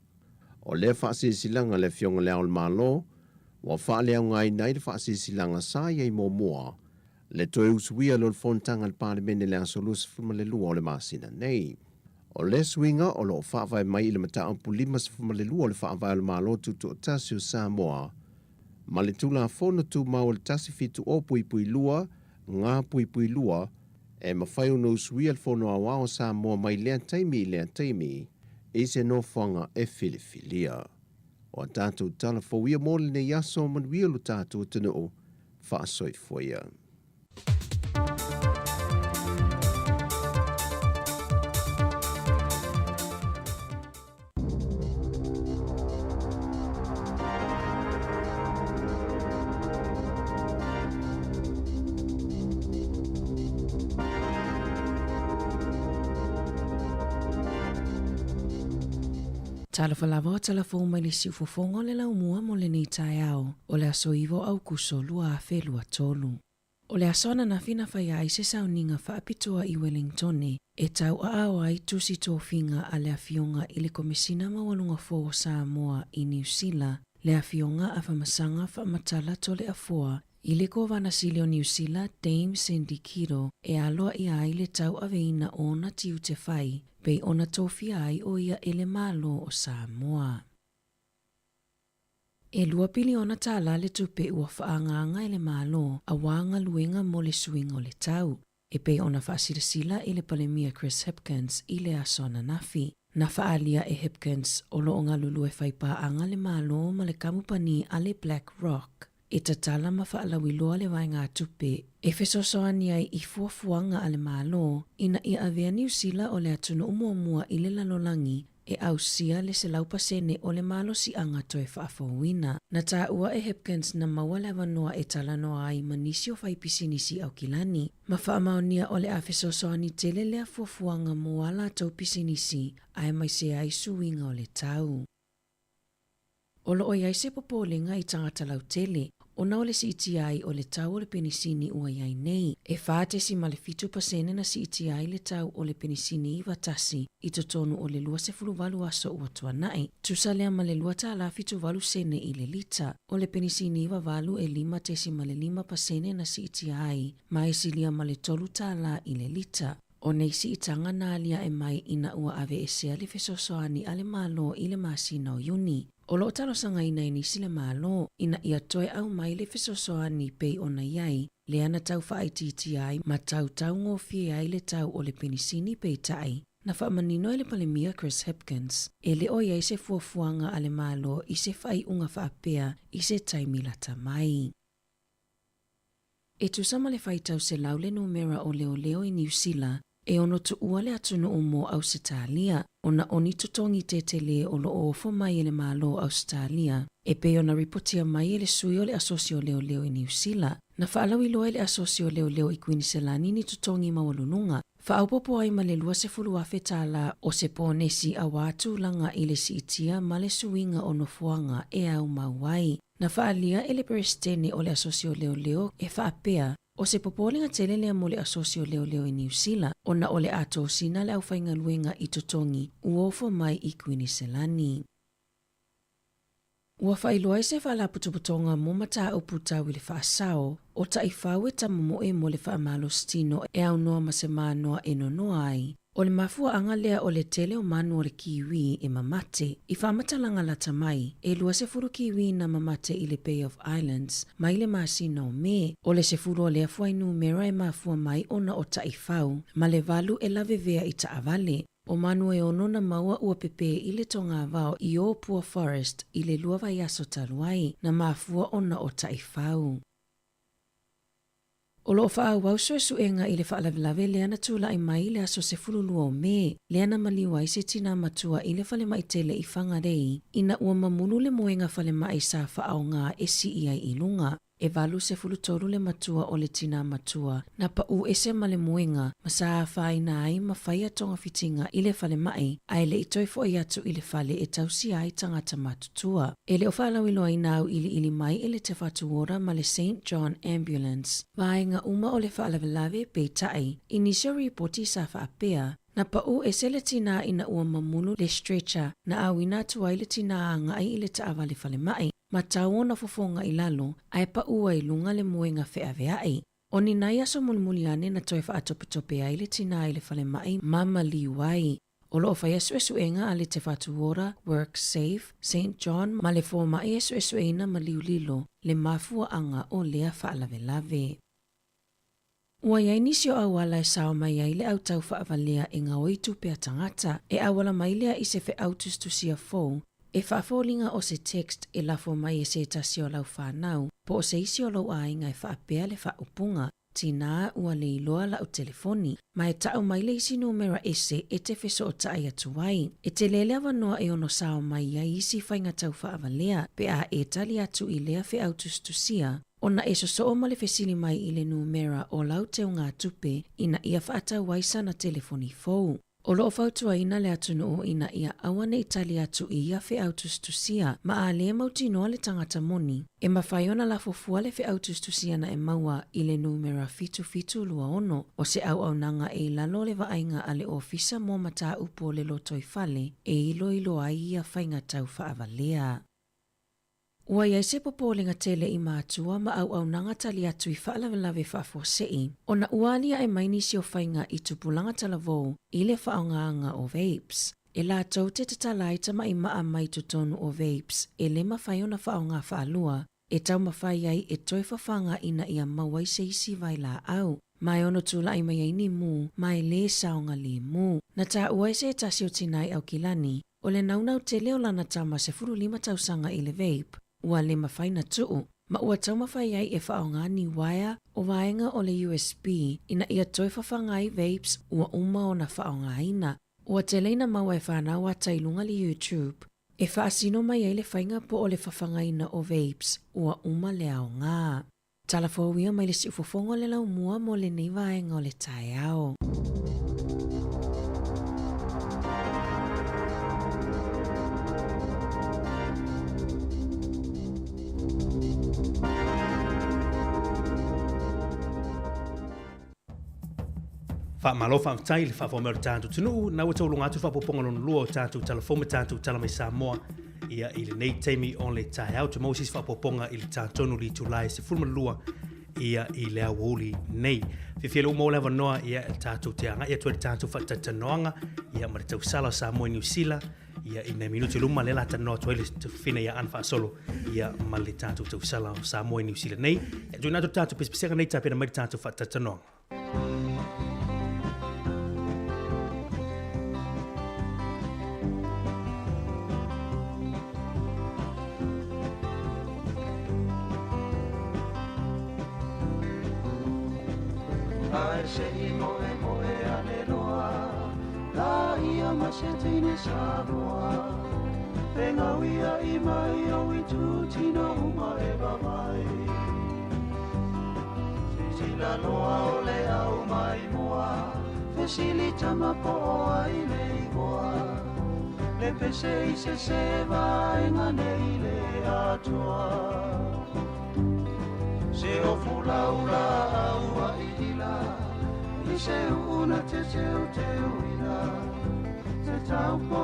O le whasil silanga le fionga le ao le malo, wa wha le au ngai nai le whasil silanga sa iei mō mua, le toe usuia lo le fontanga le palemene le ansoluse funma le lua o le masina nei. O le swinga o lo whaavai mai I le mataa pulima se funma le lua o le whaavai o le malo tutu o tasi o Samoa, ma le tula fono tu mau le tasi fitu o pui pui lua, ngā pui pui lua, e mawhai no usuia le fono a wao Samoa mai lea taimi, I se no whanga e filifilia. O tātou tala fawia mōle ne yaso manuia lo tātou tanu o whaasoi foia. Talafalava o talafou mai le siufofonga o le laumua mo le nei tae ao, o le aso iwo au kuso lua a whelua tolu. O le asona na fina whai ai se sauninga whaapitoa I Wellingtone, e tau a au ai tusi tōwhinga a le awhionga I le komisina mawalunga fō o Samoa I New Zealand, le awhionga a whamasanga whaamatala to le afoa, I le ko vanasili o New Zealand, Dame Cindy Kiro, e aloa I ai le tau aveina ona tiu te whai, pei ona tōwhi ai o ia ele malo o Samoa. E 2 piliona tala le tupe ua whaanganga ele malo a wanga luenga mo le swing o le tau. E pei ona whaasirisila I le palemia Chris Hipkins I le asona nafi. Na whaalia e Hipkins o lo onga lulu e whaipaanga le malo ma le kamupani a le Black Rock. E tatala ma whaalawiloa le wai ngā tupe. E whesosoani ai I fuafuanga a le malo, ina I avea New Zealand o le atunu umuamua I le lalolangi, e au sia le se laupasene o le malo si anga toe whaafowina. Na tā ua e Hipkins na maua le wanoa e talanoa ai manisi o whaipisinisi au kilani. Ma whaamaonia o le a whesosoani tele lea fuafuanga moala tau pisinisi, ai mai se ai suinga o le tau. Olo o iai se popolenga I tangata lau tele, o nao le CTI o le tau o le penisini ua iai nei. E whaatesi ma le 5% na CTI le tau o le penisini I watasi, I totonu o le 28 aso ua tuanai. Tusalea ma le 2.7 sene I le lita, o le penisini I wavalu e 5.5% na CTI, ma e silia ma le 3 I le lita. O neisi I tanga na alia e mai ina ua ave e sea le fesosoani ale malo I le masina o yuni. O lo talo sanga ina inisi le malo, ina ia toe au mai le fesosoani pei ona iai, le ana tau whaititi ma tau ngofie ai le tau o le penisini pei tai. Na whaamanino le palemia Chris Hipkins, e le o iai se fuafuanga ale malo I se whai unga whaapea I se taimilata mai. E tusama le whaitau se lau le numera o leo I New Zealand, e ono tu ua le atunu umo Australia, ona oni tutongi tetele o lo ofo mai le malo Australia, e pe ona ripotia mai le sui o le asosio leo I New Zealand, na whaalawi loa le asosio leo I Queensland ni tutongi mawalununga, whaaupopo ai ma le 20 tala o se ponesi a watu langa I le siitia ma le suinga o nofuanga e au mauai, na whaalia le presidente o le asosio leo e whaapea, o se popolinga telelea mo le asosio leo I New Zealand, ona o le ato sina le au whainga luenga I totongi uofo mai I Queensland. Ua whailoa se wha la putuputonga mo mata upu tau i le whaasao, o ta i whau e tamamoe mo le whaamalo stino e au noa ma se mānoa e nonoa ai. O le mafua anga lea o le tele o manu o le kiwi e mamate, i whamatalanga lata mai, e lua se furu kiwi na mamate i le Bay of Islands, mai le masina o me, o le se furu o lea fuainu mera e mafua mai ona o ta i whau, ma le valu e lave vea i ta avale. O manu e ono na maua ua pepe i le tonga vao i o Pua Forest i le lua vai aso taluai na mafua ona o ta i whau. O loo wha wau suenga i le whaalavelave leana tūla i mai le aso se fululua o me, leana maliwa i se tina matua i le whale mai tele i whangarei, ina ua mamunu le moenga whale mai sa whaao ngā esi ia i lunga, e valu se fulutolu le matua o le tina matua, na pa u ese ma le moenga, ma sa whaina ai ma whaia tonga fitinga i le whale mai, ai le itoi fo i atu i le whale e tausi ai tangata matutua. E le o whalawilo i nau ili mai i le te whatuora ma le St. John Ambulance, vaenga uma o le whaalavelave pe tai, inisio reporti sa whaapea, na pa u e sele tina ina ua mamunu le stretcher na awina tuai le tina anga i le taava le whale mai, ma tau na fofonga i lalo, ai pa ua i lunga le moenga wheawea ai. O ni nai aso mulimuliane na toi wha atope ai le tina i le whale mai mama liwai. O loo whai esuenga a le te whatuora, Work Safe, St. John, ma le fō mai esueina ma liulilo, le mafua anga o lea whaalavelave. Ua iai nisio awala e sao mai ai le au tau whaavalea e ngā oitu pea tangata, e awala mai lea i se whe autustusia fōu, e whaafolinga o se text e lafo mai e se tasio lau whanau, po o se isio lau a inga e whaapea le whaupunga, tina ua le iloa lau telefoni, ma e tau mai le isi numera ese e te wheso o tai atuai. E te lele awanoa e ono sao mai ai isi whainga tau whaavalea, pe a e tali atu i lea whe autustusia, ona e so o male fesili mai i le numera o lau te o ngā tupe ina ia whaata waisa na telefoni fōu. O loo whautua ina le atunu o ina ia awane i tali atu i ia whe autustusia ma a lea mauti noa le tangata moni. E mawhaiona la fofua le whe autustusia na e maua i le numera fitu lua ono o se au nanga e lalo le waainga a le ofisa mo mata upo le loto i fale e ilo ai ia whainga tau whaavalea. Ua iai se popolinga tele i mātua ma au nanga tali atu i whaalavelave whaafosei, o na ualia e mainisi o whainga i tupulanga talavou i le whaongaanga o vapes. E la tau te tatalaita ma i maa mai tutonu o vapes, e le mawhai o na whaonga whaalua, e tau mawhai ai e toi whawhanga ina ia mawai se isi vai la au. Mai ono tula i mai ni mu, mai le saonga le mu. Na ta uai se tasi o tinai au kilani, o le naunau te leo lana tama se 45 tausanga i le vape, ua le mawhaina tuu, ma ua tau mawhai ai e whaonga ni waia o vaenga o le USB ina ia toi whawhangai vapes ua uma o na whaonga ina. Ua te leina maua e whanau a tailunga le YouTube, e whaasino mai ai le whainga po o le whawhangai ina o vapes ua uma le ao ngā. Talafowia mai le si ufofongo le lau mua mo le nei vaenga o le tae ao. Malo whaamtai le whaafomero tātou tunu, na ua taulunga atu whaapoponga lonu lua o tātou talafoma tātou talamai Samoa, ia i le nei teimi on le tae au, tu mausis whaapoponga i le tātonu li tulai se fulma lua, ia i le awoli nei. Whiwhia leu maule hawa noa ia i tātou te anga, ia tuari tātou whatatanoanga, ia ma le tau sala Samoa i New Zealand, ia i nei minuti luma le lata noa tuai le whina ia anwha solo, ia ma le tātou tau sala Samoa i New Zealand nei, ia tui nātou tātou pespesenga nei tāpena mai tātou whatatanoanga. Ai se I moe ane noa, la ia ma se tine Samoa. Penga wia I mai au I tūtina uma e wawai. Sila noa o le au mai moa, fesili tama po ai le igoa. Le pese I se sewa e ngane I le atua. Se o fulaula au a idila, I se una te uina, te taupo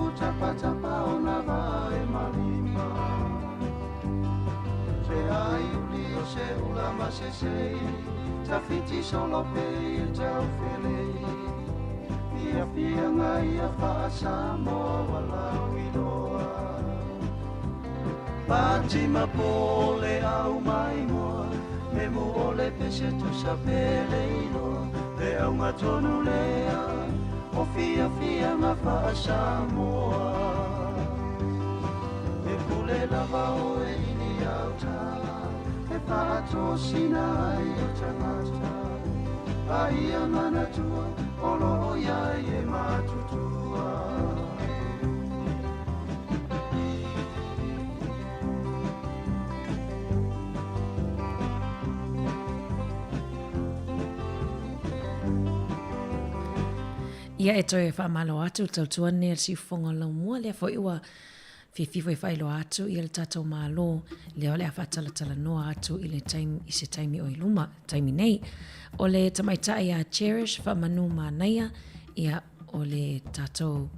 utapatapa o na vai malima. se ula masese tafiti solo pe tau fele ia pia ngai a fa Samoa la wiloa Pati mapole au mai moa me mo ole pese tu sapele ino le au matonu lea o fia fia ma fa Samoa e pule lava o e ini au ta e pato sinai o tangata ai amana tua olo ia e matutua Ia e toi e whaamalo atu tautua ne si whonga lau mua lea fo iwa whiwhiwo e whailo atu i le tatou malo leo lea whatalatala noa atu i le time i se taimi o iluma, taimi nei. O le tamaitai a Cherish whamanu mānaia ia o le tatou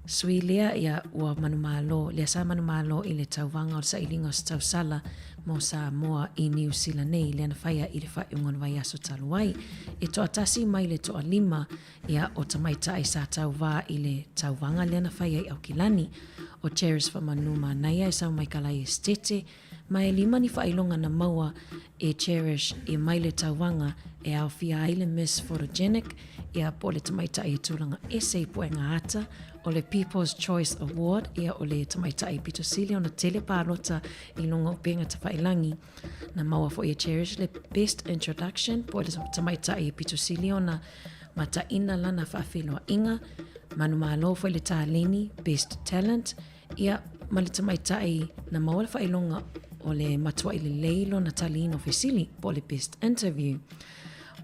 sui lea ia ua manu malo, lea sa manu malo i le tauvanga o le sa ilinga o se tausala mo Samoa i New Zealand nei lea na whaia i le whaiunga na vai aso taluai. E toa tasi mai le toa lima ia o tamaitai sa tauvā i le tauvanga lea na whaia i Aukilani. O Cherish whamanu mānaia e sau mai kalai e stete, mai lima ni whailonga na maua e Cherish e mai le tauwanga e au fia ai le Miss Photogenic ia po le tamaitai e tūlanga essay po e ngāata o le People's Choice Award ia o le tamaitai Pito Sili o na telepārota i longa o penga ta whailangi na maua fo e Cherish le Best Introduction po le tamaitai Pito Sili o na mata ina lana whawhiloa inga manu malo fo le tāleni Best Talent ia ma le tamaitai na maua le whailonga o le matua i le leilo na talino fesili po le Best Interview.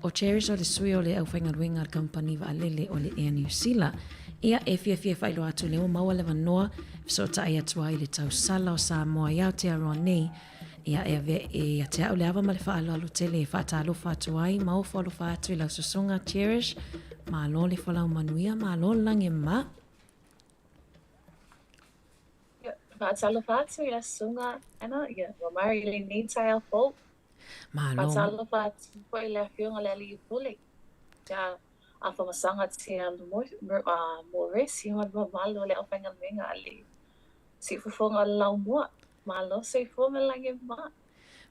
O Cherish o le sui o le au whaingaruenga al company wa alele o le Air New Zealand. Ia e fia whailo atu leo maua le wanoa so ta ai atua i le tau sala o Samoa iau te aroa nei. Ia e ave e a te au le awa ma le whaalo alu tele e whaata alofa atu ai ma o whaalofa atu i lau susonga Cherish ma alo le whalau manuia ma alo lange ma. Patalo fatu ya sunga ana ya romari le ni tai al fo. Patalo fatu po ile fiona le li pule. Ja a fa masanga te al mo resi ma malo le ofenga menga ali. Si fu fonga la mo malo se fo me lange ma.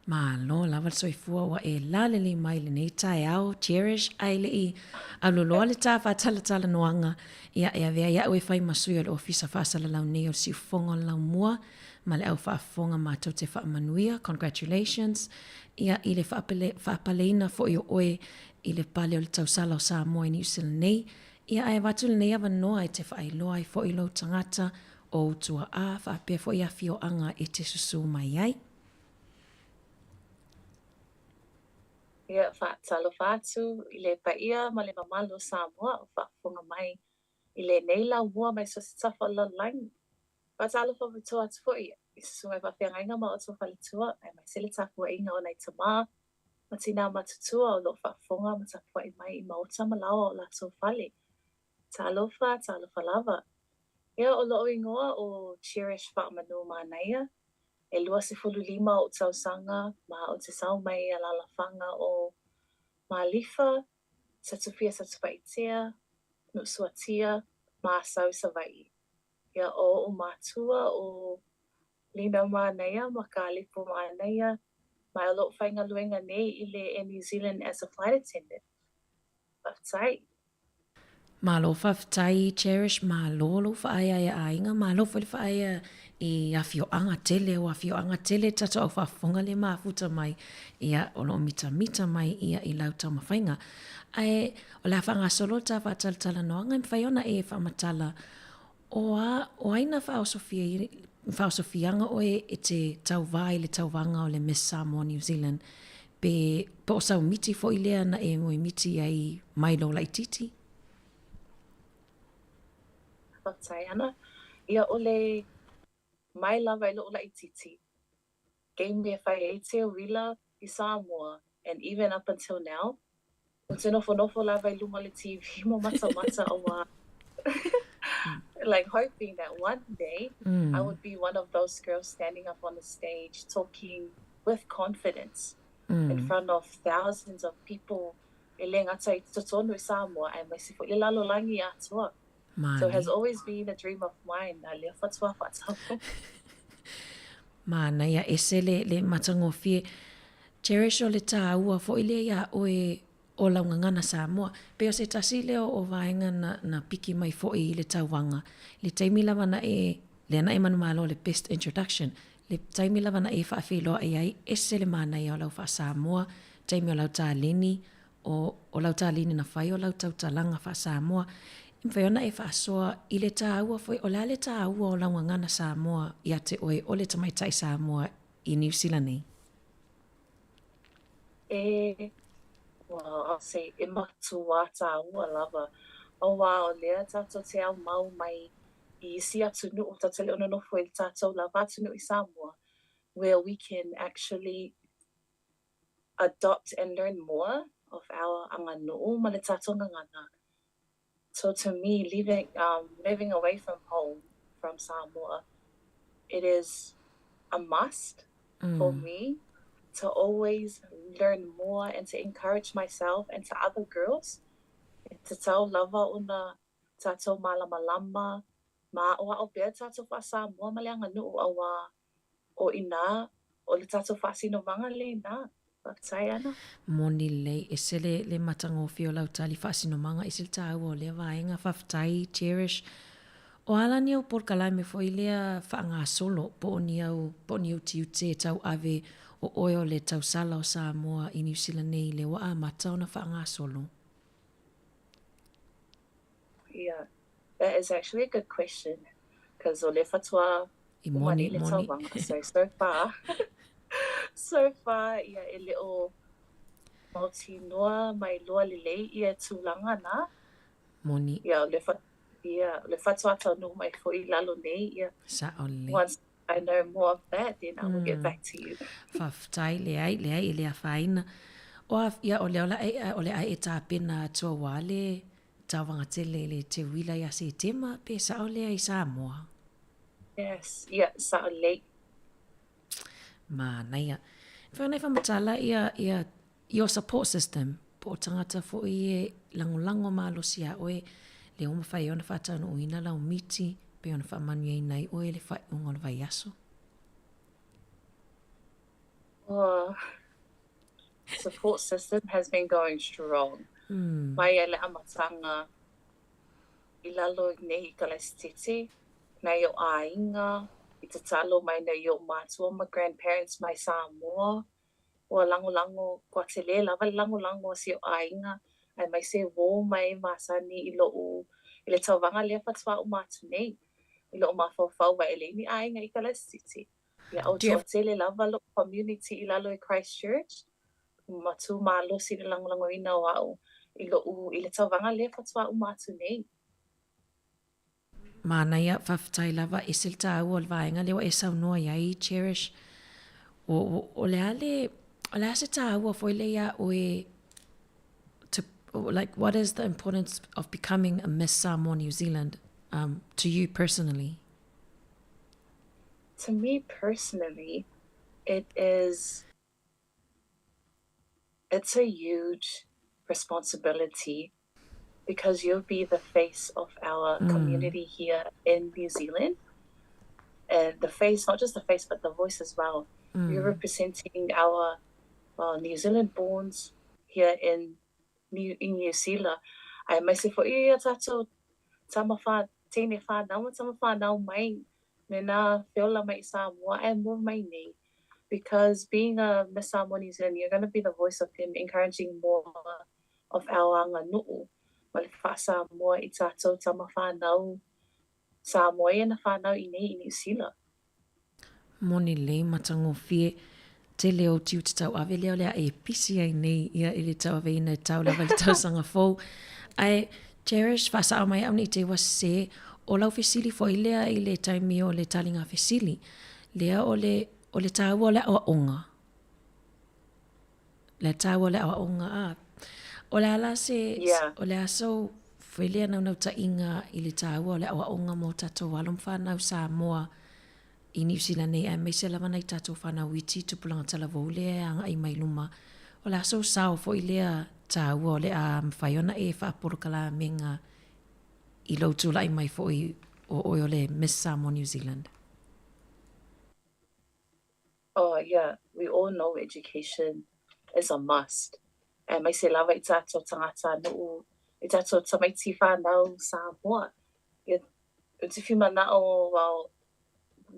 Ma lo lava soifua wa e laleli mai le nei tai au Cherish ai le i aloloa le tā whatalatala noanga ia e avea ia ue whai masui o le ofisa whaasala lau nei o si ufonga lau mua ma le au whaafonga mātou te whaamanuia, congratulations ia i le whaapaleina fo i o oe i le pale o le tausala o Samoa i New Zealand nei ia ai watu le nei awa noa e te whaailoa i fo i lau tangata o utua a whaapea fo i awhio anga e te susu mai ai. Ia talo fatu i le paia ma le mamalo Samoa o whaafonga mai i le nei lau mua mai so se tafa la lang. Talo fa vitua atu fo i se sungai whawhiangainga ma o to whalitua ai mai se le tapua inga o nei tama ma tina matutua o lo whaafonga ma tapua i mai i mauta ma lawa o la so whali. Talo lava. Ia o lo ingoa o Cherish whaamanu mānaia e lua se fulu lima o tausanga ma o te sau mai a lalawhanga o Malifa, Satufia Satupaitea, Nusuatia, ma sau savai. Ia o matua o lina mānaia, ma ka alipo mānaia, ma o lo whainga luenga nei i le Air New Zealand as a flight attendant. Whaftai. Ma lo whaftai Cherish, ma lo whaaya e ainga, ma lo whaia i awhio anga tele o awhio anga tele tata o whafonga le maafuta mai ia o lo mita mai ia i lauta mawhainga. Ai o la whanga solo ta whatalatala noanga i whaiona e whamatala o aina whaosofianga o e te tauvā i le tauvanga o le Miss Samoa New Zealand pe o sau miti fo i lea na e moe miti ai mai lo lai titi. Whaftai ana. Ia o le mai lava i lo la ititi. Game me whai e te o wila i Samoa, and even up until now, o te nofo lava i luma le TV mo mata o wa. Like hoping that one day I would be one of those girls standing up on the stage talking with confidence in front of thousands of people. E le ngata I totonu I Samoa ai mai se foʻi le lalolangi atua. So it has always been a dream of mine. Na lea fatua whatau. Mana ia ese le matangofie. Cherish o le tāua fo ile ia o laungangana Samoa. Pe o se tasi leo o vaenga na piki mai fo I le tauwanga. Le taimi lava na le ana manu malo le best introduction. Le taimi lava na whaawhiloa ai ese le mana ia o lau wha Samoa. Taimi o lau tālini o lau tālini na whai o lau tautalanga wha Samoa. Mwhai ona whaasoa I le tāua foi o le tāua o laungangana Samoa ia te oe o le tamaitai Samoa I New Zealand nei. Well, I'll say e matua tāua lava. O wā o lea tātou te au mau mai I isi atu nu o tātele ona nofo I tātou lava atu nu I Samoa, where we can actually adopt and learn more of our anga nuu ma le tātou ngangana. So to me, living away from home, from Samoa, it is a must for me to always learn more and to encourage myself and to other girls. Te tau lava una tātou malama ma o au bea tātou wha Samoa ma le anga nuu awa o ina o le tātou wha sinomanga le ina. Moni lei ese le matangofi o lau tali whaasinomanga ese le tāua o lea vaenga whaftai, cherish. O alani au porkalai me foi lea whaanga solo po ni au tiu te tau ave o oio le tau sala o Samoa I New Zealand nei le waa mata o na whaanga solo. Yeah, that is actually a good question because o le fatua umani le tauwanga. So far, ia e leo mauti noa mai loa lelei ia tūlanga na. Moni. Ia le fatua tau no mai foi lalo nei ia. Saole. Once I know more of that, then I will get back to you. Whaftai le ai I lea whaina. O ia o leo la o le ai e tāpena tua wale tawanga tele le te wila ia se tema pe saole ai Samoa. Yes, yeah, saole. Mana ia. Whanai whamatala ia your support system po tangata fo I lango malosi a oe le oma whai ona whatau no uina lau miti pe ona whamanu ei nei oe le whai unga vai aso. Support system has been going strong. Mai ele amatanga I lalo nei kalestiti na yo ainga I te talo mai na yo mātua ma grandparents mai Samoa. O lango kua te le lava lango si o ainga. Ai mai se wō mai masani I loo I le tauwanga lea fatua o mātu nei. I loo mawhawhau wa ele ni ainga I Kalestiti. Ia au toa te le lava lo community I lalo I Christchurch. Matu malo si le lango ina o au. I loo I le tauwanga lea fatua o mātu nei. Mana ia whaftai lava esil tāu o vaenga lewa e saunoa iai cherish. O lea se tāu o foi lea oe like what is the importance of becoming a Miss Samoa New Zealand to you personally? To me personally, it's a huge responsibility because you'll be the face of our community here in New Zealand. And the face, not just the face, but the voice as well. You're representing our New Zealand borns here in New Zealand. Ai mai se fo ia tātou tamafa tēne whānau, tamafa nau mai me nā whiola mai Samoa e mo mai nei. Because being a Miss Samoa New Zealand, you're going to be the voice of them, encouraging more of our anga nuu. Ma le wha Samoa I tātou tamafa nau Samoa e na whānau I nei I New Zealand. Moni le matango fie te leo tiu te tau ave leo lea e pisi ai nei ia I le tau ave ina tau lava le tau sanga fau. Ai cherish whasa au mai au ni te wase o lau fesili fo I lea I le taimi o le talinga fesili. Lea o le tau o le awa onga. Le tau o le awa onga a. O le ala se, o le aso whelea nau ta inga I le tau o le awa onga mo tato walum whanau Samoa. I New Zealand nei ai mai se lava nei tātou whanau witi tupulanga tala voule anga i mai luma. O le aso sao fo i lea tā ua o le a mwhaiona e whaapurukala menga I lautu lai mai fo I o le Miss Samoa New Zealand. Oh, yeah, we all know education is a must. E mai se lava I tātou tangata nuu, I tātou tamaiti whanau Samoa. It's if you manao, well,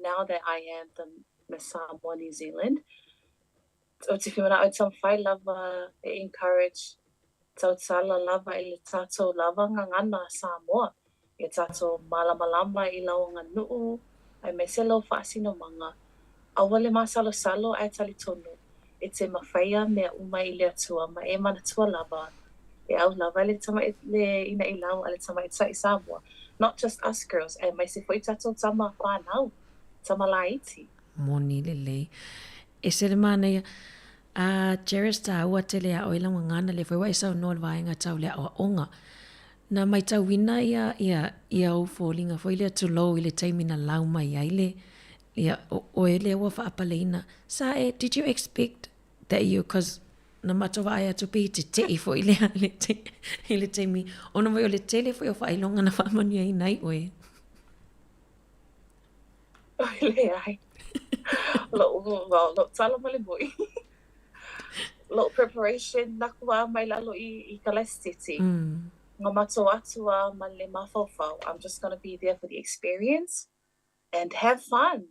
now that I am the Miss Samoa New Zealand, it's if you manao some whai lava, encourage tau tala lava I le tātou lava ngangana Samoa. I tātou malama I laonga nuu, ai mai se lau whaasino manga. Awale masalo salo ai tali tonu. E te mawhaia mea umai I le atua, ma e mana tua lava. E au lava le tama le ina I lau, ale tama I tai Samoa. Not just us girls, e mai se fo I tātou tama whanau, tama la iti. Moni lele. E se le mana ia, Jeris tā ua te lea o ilang ngana le whaiwa e sau noa vaenga tau lea o onga. Na mai tau wina ia o fōlinga, fo ilea tu low I le taimina lau mai aile. Yeah, o ele wa fa apaleina. Sa did you expect that you, cause na matova ai atu pe te te fo ile ile te mi ona mo le tele fo fa ilonga na fa mani ai nai oe. Ile ai. Lo tala male boy. Lo preparation na kuwa mai lalo I kalestiti. Nga mato atua male mafofau. I'm just gonna be there for the experience and have fun.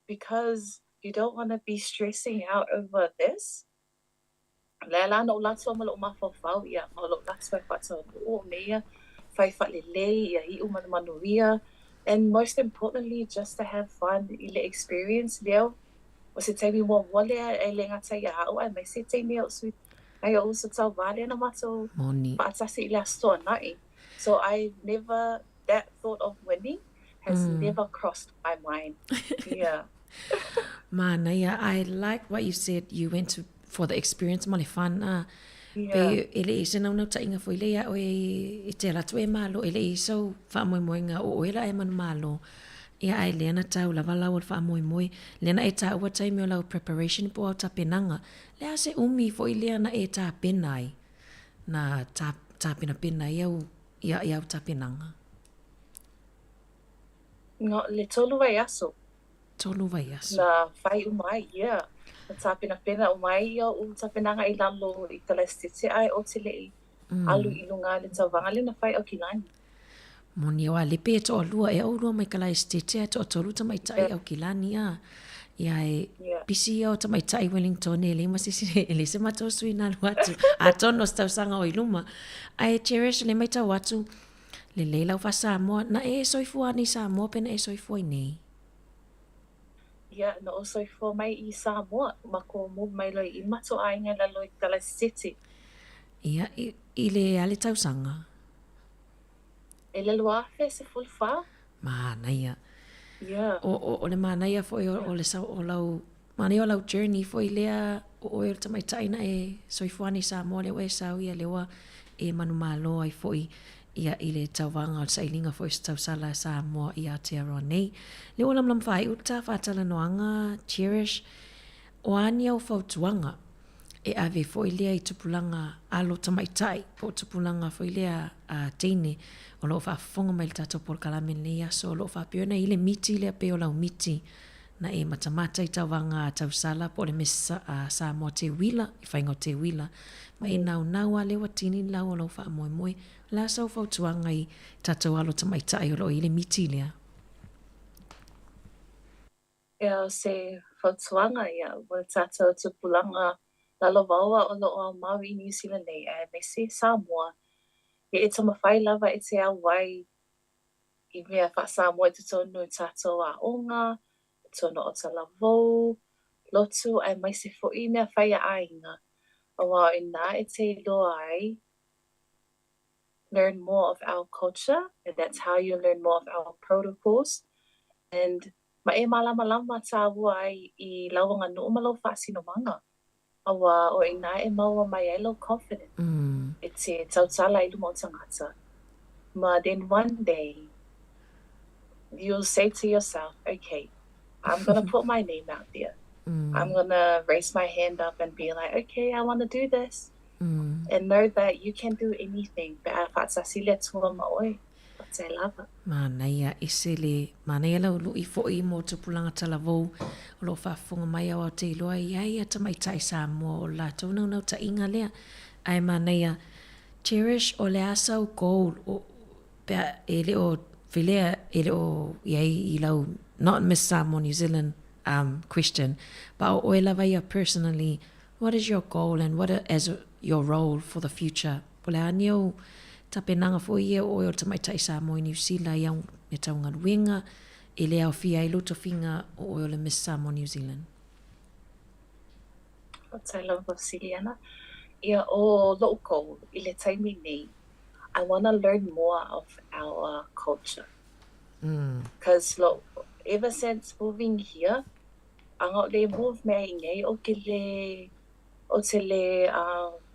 Because you don't want to be stressing out over this. Lela no lato malo mafofau ia malo lato fato o mea fai fa lele ia I manuia and most importantly just to have fun I le experience leo was it taimi mo wale e le ngata ia o ai mai se taimi o sweet ai o so tau vale na mato pa atasi I le store nai. So I never that thought of winning has never crossed my mind. Yeah. Mana, yeah, I like what you said. You went for the experience. Male fun. Pe ele I sena una tainga fo ile ya o e te ratu e malo. Ele I so wha moe moenga o ela e manu malo. Ia ai lena tau lava lau wha moe moe. Lena e ta ua taimi o lau preparation po au ta penanga. Lea se umi fo ile na e ta penai. Na ta pena ia au ta penanga. No, le tolu vai aso. Tolu vai aso. Na whai umai, yeah. Na tāpena umai ia o tāpenanga I lalo I kalestiti ai o te lei. Alu I lunga le tawanga le na whai o kilani. Moni o lepe e to alua e au lua mai kalestiti e to o tolu ta mai tai au kilani a. Ia e pisi o ta mai tai Wellington e le masisi e le se mato sui na luatu. A tono stau sanga o iluma. Ai cherish le mai tau watu. Le leila fa Samoa na e soifua ni Samoa pena e soifua nei. Yeah, na o soifua mai I Samoa mako mo mai loi I mato ainga la loi Kalestiti. Ia I le ale tau sanga. E le lua fe se fulfa. Mana ia. Yeah. O le mana ia fo o le sau o lau mana o lau journey fo I lea o le tamai taina e soifua ni Samoa le o e sau ia lewa e manu malo ai fo ia I le tauwanga o sailinga fo tau sala Samoa I Aotearoa nei. Le o lam whai uta whatala noanga cherish o ani au fautuanga e ave fo lea I tupulanga alo tamaitai po tupulanga fo lea teine o lo whaafonga mai le tato por kalamen lea so lo whaapiona I le miti lea pe o lau miti na e matamata I tauwanga tau sala po le mesa Samoa te wila I whaingo te wila ma e nau a lewa tini lau o lo wha moe moe la sau fautuanga I tato alo tamaitai o lo I le miti lea. Ia se fautuanga ia o tato tupulanga lalo waua o lo o Maui I New Zealand nei e me se Samoa. E tama whai lava e te awai I mea wha Samoa te tonu tato a onga, tono o ta lavou, lotu ai mai se fo I mea whai a ainga. A wā e nā e te loa ai, learn more of our culture, and that's how you learn more of our protocols. And ma e malama tā ua ai I lauanga nuu malo whaasino manga. Awa o ina e maua mai ai lo confident. E te tautala I lumo tangata. Ma then one day, you'll say to yourself, okay, I'm going to put my name out there. I'm going to raise my hand up and be like, okay, I want to do this. And know that you can do anything. But whaasasile tua maoi. But I love it. Mānaia isele, mānaia lau lui fo'i mō te pulanga talavou, o lo whaafonga mai au te iloa iai a tamaitai Samoa o lātou nau ta inga lea. Ai mānaia, cherish o le asau goal, o pia ele o vilea ele o iai I lau, not Miss Samoa New Zealand question, but o lava ia personally, what is your goal and what is your role for the future? Pole ani o tapenanga fo ia o tamaitai Samoa New Zealand iau ne taunga ruenga, ele au fia I luto finga o le Miss Samoa New Zealand. What's I love of Siliana? Ia o local, I le taimi nei, I want to learn more of our culture. Because ever since moving here, anga le move me ngai o te le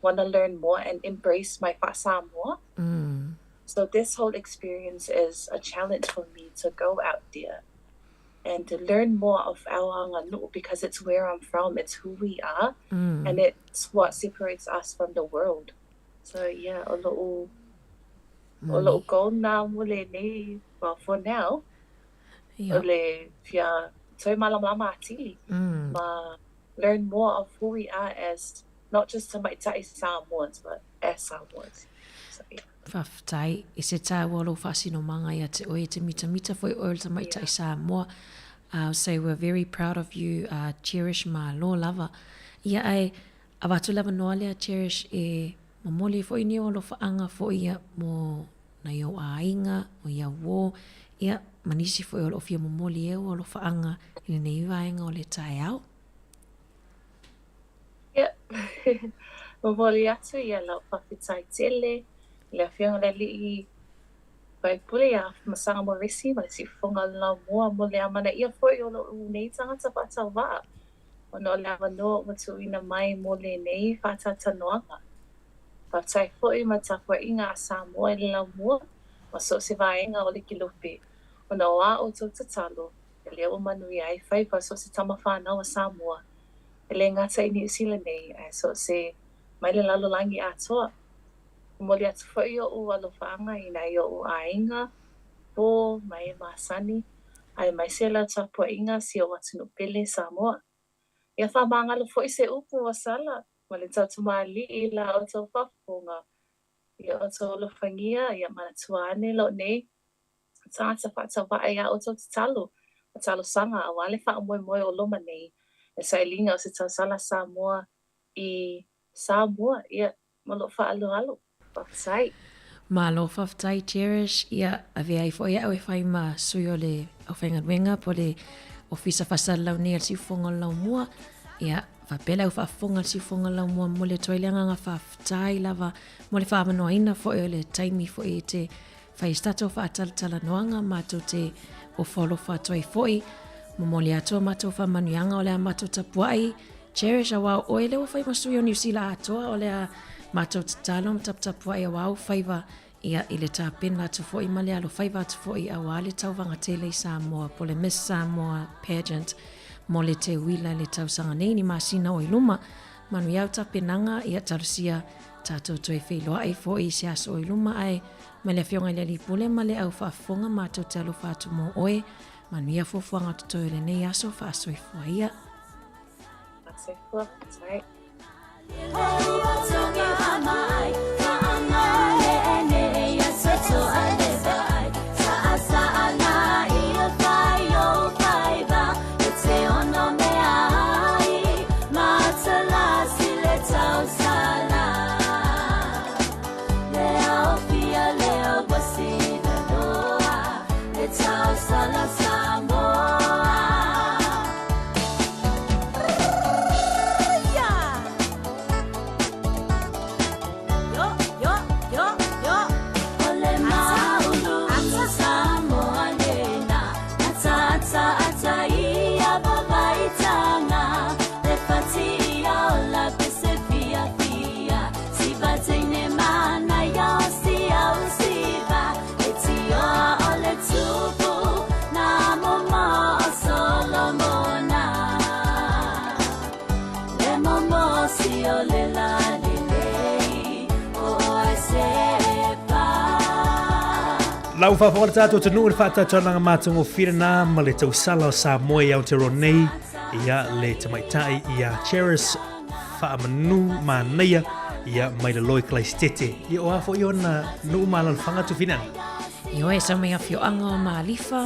want to learn more and embrace my Samoa. So this whole experience is a challenge for me to go out there and to learn more of our nganu because it's where I'm from, it's who we are, and it's what separates us from the world. So yeah, o lo go na mule nei, well for now, o le fia toi malamama atili, ma learn more of who we are as not just tamaitai Samoans, but as Samoans. So yeah. Whaftai, I se tāua lo whasino manga ia te oe te mita foi oe tamaitai Samoa. I'll say we're very proud of you, Cherish ma lo lava. Ia ai, awatu lava noa lea Cherish e mamoli foi ni o lo whaanga foi ia mo na iau ainga, o ia wo, ia manisi foi o lo fia mamoli e o lo whaanga i nei wainga o le tai au. Yeah, mamoli atu ia lau whawhitai tele, le whianga le li Pai pule ia masanga mo resi, ma si fonga la mua mo le amana ia foi o lo nei tangata whata wā. O no le amano matu ina mai mo le nei whata tanoanga. Whatai foi ma tapua inga a Samoa le la mua, ma so se vaenga o le kilope. O no a o tau tatalo, e le o manui ai whai pa so se tama whanau a Samoa. E le ngata i New Zealand nei, so se mai le lalolangi atoa. Moli atu foi o alofaanga I nai o ainga, po mai masani, ai mai se la tapua inga si o atu no pele Samoa. Ia whamanga lo foi se upu wa sala, ma le tau tumali I la o tau whafonga. Ia o tau alofangia, ia mana tuane lo nei, tangata whata wa ia o tau talo, a talo sanga, a wale wha moe moe o loma nei, e sa ilinga o se tau sala Samoa I Samoa, ia malo wha alo alo. Ma lo whaftai Cherish, ia a vea I fo ia au e whai ma sui o le au whainga ruenga po le ofisa whasara lau nei al siufonga lau mua, ia whapela au whaafonga al siufonga lau mua mo le toileanga ngā whaftai lava mo le whaamanoa ina fo e o le taimi fo e te whai stato whaatalatala noanga mātou te o wholo whatoi foi, mo le ato mātou whamanuanga o le a mātou tapuai, Cherish a wau o e le o whai masui o New Zealand atoa o le a mātou tatalo tapua ia wau whaiva ia I le tāpena atu fo I male alo whaiva atu fo I awa le tauwanga tele I Samoa po le Miss Samoa pageant mo le te wila le tausanga nei ni masina o iluma manu iau tāpenanga ia tarusia tātou toi wheloa I fo I se aso o iluma ai ma le whionga le lipule ma le au whaafonga mātou te alo whaatu mo oe manu ia fofuanga tuto le nei aso whaaso I fua ia. Whaaso I fua, that's right. Lau whawhora tātou te nuu le whātātonanga mātungo whirana ma le tausala o Samoa i Aotearoa ia le tamaitai ia Cheris whaamanu māneia ia mai le loi klaistete ia o afo i ona nuu mālal whangatu whinanga. Io e sa mea fioanga o maalifa,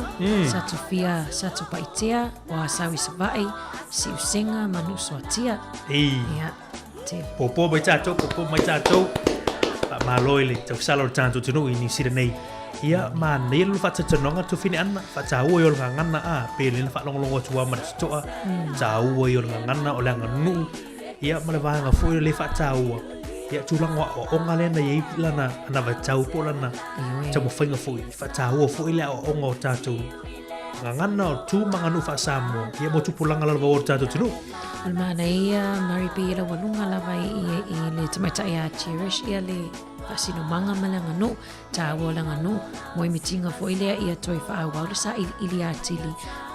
sa tufia, sa tupaitea, o a sawi savai, si usenga, manu soatia. Ia, te. Popo mai tātou. Māloi le tausala o tātou tunu i New Zealand nei. Ia ma nei lu fa tsatonga tu fini ana fa tau yo ngana a pe le fa longo tua ma toa tau yo ngana o langa nu ia ma le vanga fu le fa tau ia tu lango o ngale na ye lana ana va tau po lana tamo finga fu fa tau fu ile o ngo tatu ngana o tu manganu fa samo ia mo tu pulanga la o tatu tunu alma nei mari pe la walunga la vai i le tamata ia cherish ia le asino manga malanga no tawo langa no moi mitinga fo ile ia toi fa wa le sa ili atili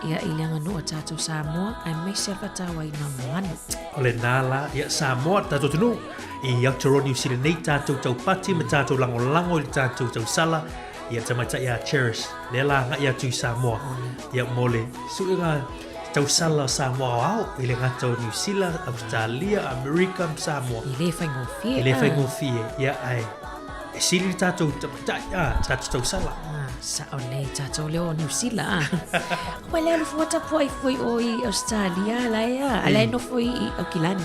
ia ilanga no tato Samoa ai me se fa tawa i na moana ole nala ia Samoa tato tunu i Aotearoa New Zealand nei tato tau pati me tato lango i tato tau sala ia tamata ia cherish le la nga ia tu Samoa ia mole suinga tau sala Samoa au ile ngato New Zealand Australia America Samoa ile fa ngofie ia ai sili tatou tatou sala sa ole tatou leo New Zealand wala lu fuata poi o i Australia la ia ala no foi i Auckland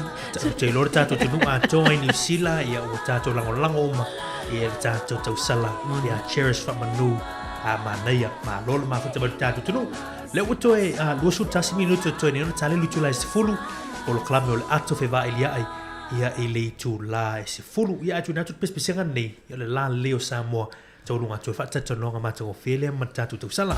te lor tatou tunu a join New Zealand ia o tatou lango ma ia tatou sala ia cherish fa manu a manaya ma lolo ma futa tatou tunu le uto e lu su tasi minuto to ne no tale lu tula fulu o lo clame o le ato fe va ilia ai ia ele tu la se fulu ia tu na tu pespesenga nei ia le la leo Samoa tau lunga tu fa tata no ma tu fele ma tatu tu sala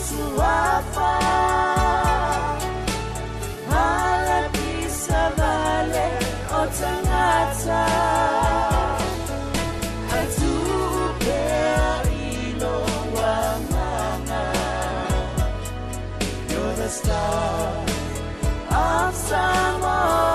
suafa Hala bisa vale o tangata Atu upea ilo wanganga You're the star of Samoa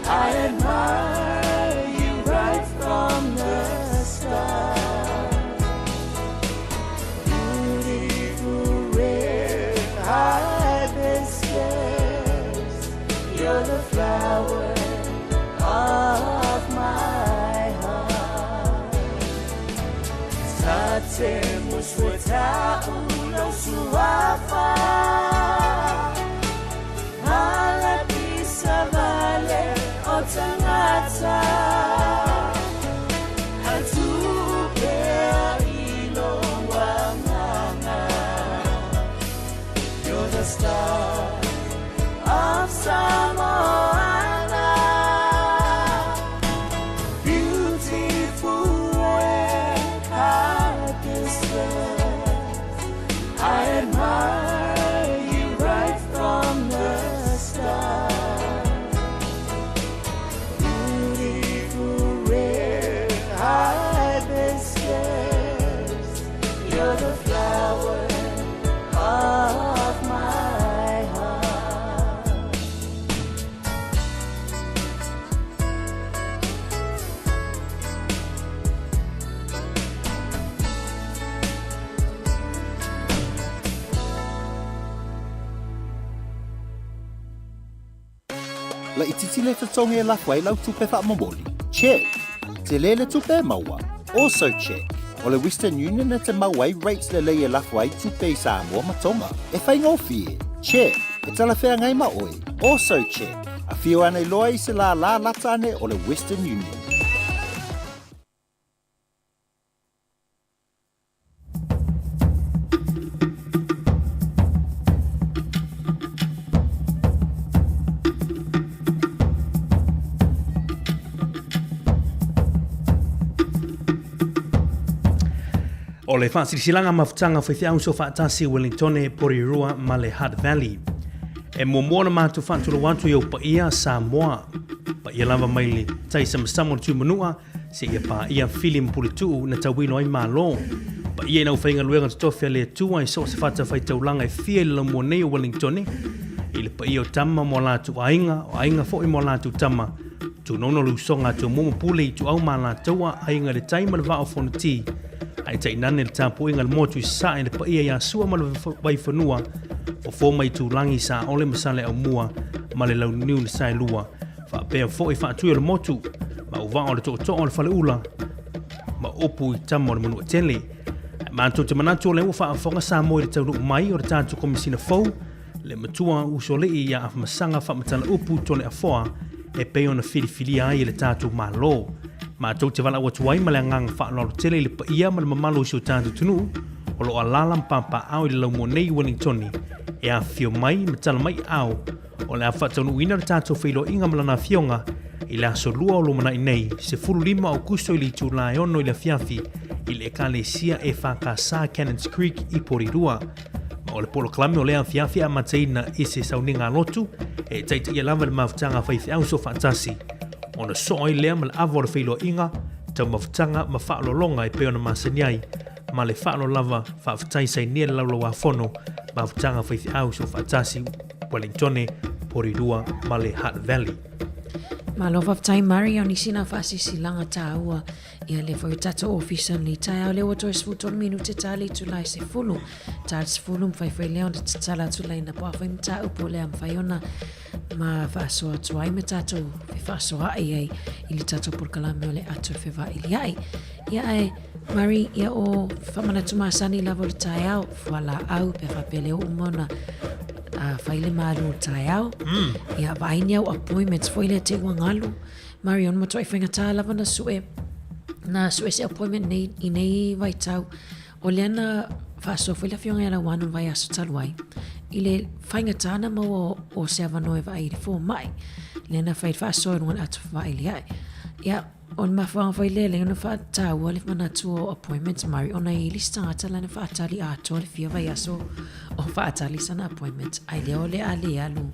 I admire you right from the start. Beautiful red hibiscus, you're the flower of my heart. Tate musweta ulo suafa, malapi savale. Tangata Atupea ilo wanganga You're the star of Samoa Beautiful red hibiscus I admire you right from the start Hibiscus, you're the flower of my heart. La ititi le tatonge la kwai lau tupe wha mamoli. Check. Te le tupe maua. Also check. O le Western Union na te mauai rates le leia lafwai tupe Samoa matonga. E whai ngofie. Check. E tala whea ngai maoi. Also check. A whio ane loa I se la lata ane o le Western Union. O le whaasirisilanga mawhitanga whaithiau so whaatasi Wellington e Porirua ma le Hutt Valley. E mōmona mātu whaaturo wantu iau pa ia Samoa. Pa ia lava mai le taisa masamo tu manua se ia pa ia fili mpulitu na tawino ai malo. Pa ia inau whainga luenga tutofia le tua I so se whata whaitaulanga e fia le lamuanei o Wellington. I le pa ia o tama mo lātu ainga o ainga fo I mo lātu tama. Tu nono lusonga tu momo pule I tu au ma lātua ainga le taima le vao fonati. Ai tai nane le tapu inga le motu I sa le pa ia ia sua ma le waifanua o fo mai tu langi sa ole masale au mua ma le lau niu le sai lua fa pea fo I fa tu le motu ma uva o le to o le fale ula ma opu I tamo le manu tele ma to te manatu le ufa fonga sa mo le tau mai o le tatu komisina fo le matua usole I ia afmasanga fa matala upu tole afoa e pe ona fili ai le tatu malo ma tau te wala watuai ma le ngang wha lolo tele le pa ia ma le mamalo si o tātu tunu o lo alala mpampa au I le lau monei Wellingtoni e a fio mai ma tala mai au o le a whatanu ina le tātou whilo inga malana fionga I le aso lua o lo mana I nei se furu lima o kusto I li tu lai ono I le fiafi I le kale sia e whakasa Cannons Creek I Porirua ma o le polo klame o le a fiafi a mataina I se sauninga lotu e taita ia lava le mawhtanga whaithi au so whatasi ona so'oi lea ma le avo le whilo inga, tau mawhitanga ma whaalolonga I peona masaniai, ma le whaalo lava whaaftai sai nia le laulau a whono, ma whitanga whaithi au so whaatasi Wellington, Porirua, ma le Hutt Valley. Ma lo whaftai mari au nisina whaasisi langa tāua ia le foi tata ofisa ni tai au lewa toi sfuton minu te tali tu lai se fulu. Tāle se fulu mwhai whai leon te tala tu lai na pua whai mta upo lea mwhaiona ma whaasoa tuai me tātou whi whaasoa ai ai ili tātou purkalame o le atu whewa ili ai. Ia ai mari ia o whamana tumasani lavo le tai au whala au pe whapele o umona whaile maalu tai au. Ia vaini au appointments whaile te wangalu. Mari on matoi whaingatā lava na sue se appointment nei I nei vai tau o leana whaasoa whaila fionga ia la wanu vai aso taluai. I le whaingatā na mau o se avanoe vai I le fō mai. Lena fai fa so no atu vai le. Ya on ma fa fa le le no fa ta wa le mana tu appointments mari ona I lista ta la fa ta li ato le fia vai aso o fa ta li sana appointments ai le ole ale alu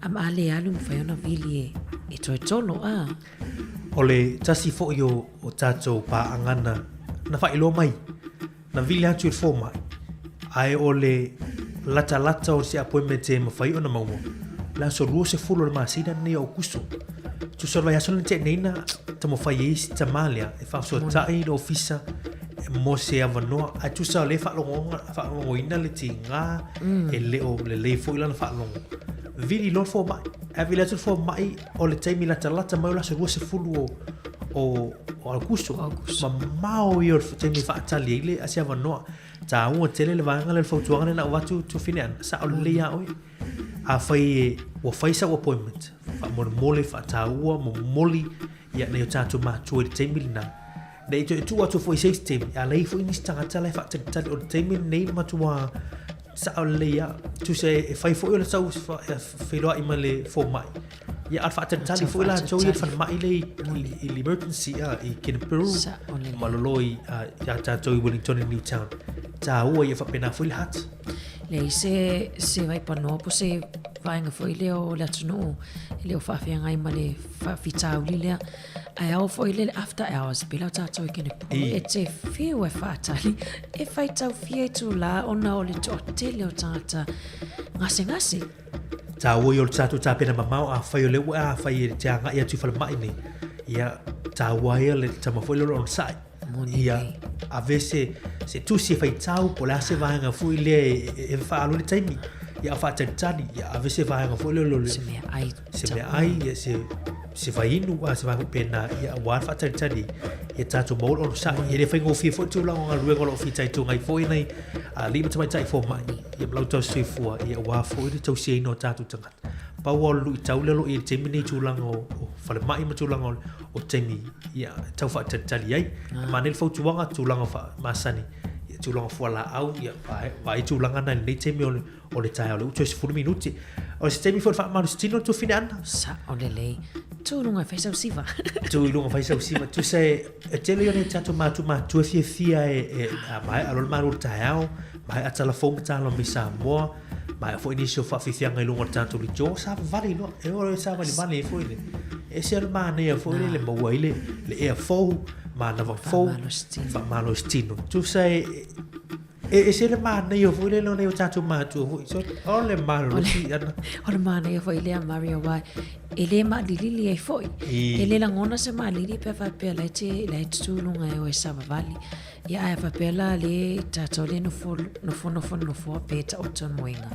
am ale alu fa ona vili e tolo a ole tasi fo yo o tato pa angana na fa ilo mai na vili atu fo mai ai ole lata o se appointment e ma fai ona mau la so ruo se fulo le masina ne o kuso tu so vai aso te neina tamo fai is tamalia e fa so tai no ofisa mo se avano a tu sa le fa lo ina le tinga e le o le fo ila fa lo vili lo fo mai e vili atu fo mai o le taimi lata mai la so ruo se fulo o al kuso ma mau yo taimi fa tali ile asia avano ta o tele le vanga le fo tuanga na watu tu finan sa o le ya o a fai o fai sa appointment fa mo mole fa ta o mo moli ya ne ta tu ma tu te milina dei tu atu foi system ya lei foi ni sta ta le fa ta o te min nei ma tu sa o le ya tu se fai foi le sa fai lo I male fo mai ya al fa ta li foi la so ya fa mai le emergency I kin peru maloloi ya ta to Wellington in Newtown ta o ya fa pena foi hat le se vai pa no po se vai nga foi leo la tunu leo fa fi ngai male fa fitau le ai au foi le after hours bila tato I kene po e te fi we fa tali e fai tau fi tu la ona o le to tele o tata ngase ta o yo tato ta pena mamau a fai le a fai te nga ya tu fa mai ni ya ta wa le tama foi lo on sai ia a vese se tu si fai tau po la se vai nga fui le e fa lo le taimi ia fa tani ia a vese vai nga fui lo se me ai ia se vai inu a se vai pena ia wa fa tani ia tatu mo on sa ia le fai ngo fi fo tu la nga luengo lo fi tai tu ngai foi nei a lima tai tai fo mai ia blau tau se fo ia wa fo i tau se no tatu tanga pa wa lu tau le lo I taimi nei tu lang o fa le mai ma tu lang o taimi ia tau fa tani ai ma nel fo tu wanga tu lang fa masani ia tu lang fo la au ia vai tu lang ana nei taimi o le tai o le utu se 10 minuti o se taimi fo fa ma stino tu finan sa o le tu lunga fai sau siva tu lunga fai sau siva tu se te le ne tatu ma tu fia mai alol ma ru tai au mai a telefon ta lo mi Samoa mai fo inisio fa fia ngai lunga tatu li jo sa vali lo e o sa vali fo ile e se ma ne fo ile le mo ile le e fo ma na fo fa malo stino tu se e se le ma ne fo ile lo ne tatu ma tu so o le malo si ana o le ma ne fo ile a Mario wa ele ma lili e foi ele la ngona se ma lili pe fa pe la tu lunga e o sa vali ya fa pe la le tato le no fo pe ta o ton moinga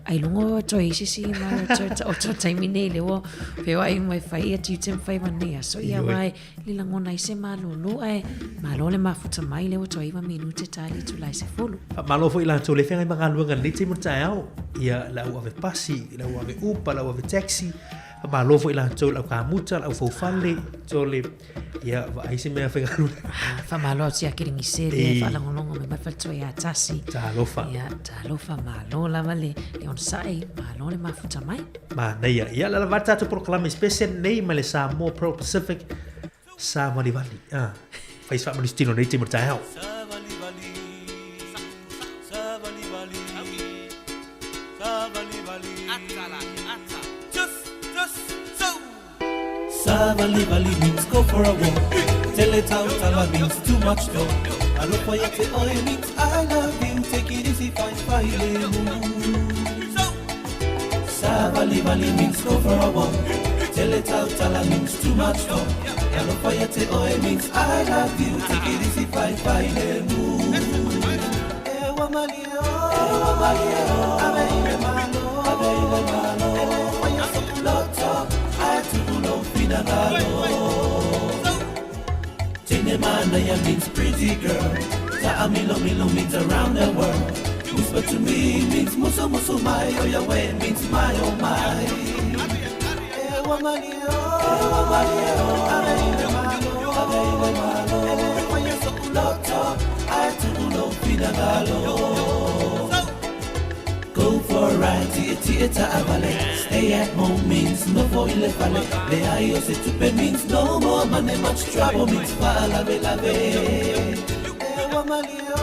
ai lungo to isi si ma to time nei le o pe ai mai fai tu tem fai mania so ya vai le la ngona ise ma lo ai ma lo le ma futa mai le o to iva minute tali tu lai se folo ma lo foi la to le fenga ma lu ngal liti mo tao ya la o ave pasi la o ave upa la o ave taxi ma lo foi la to la ka muta la o fo falle to le ya vai se me fenga lu fa ma lo sia ki ngi se le fa la ngono me fa to ya tasi ta lo fa ma lo la vale le on sai ma lo le ma futa mai ma nei ya la vata to proclama special nei ma le Samoa Pro Pacific sa mali vali fai fa mo stino nei timo tao Savali vali means go for a walk. Tell it out, Tala means too much talk. I look for you, oh, it means I love you. Take it easy, fine. Savali vali means go for a walk. Tell it out, Tala means too much talk. I look for you, oh, it means I love you. Take it easy, fine. Tinemana means pretty girl. Ta'amilo means around the world. Whisper to me means muso my. Oh your way means my oh my. Go for a ride to your theater avale. Stay at home means no for ile fale. Le ayo se tupe means no more money, much trouble means fa lave lave. Ewa malio,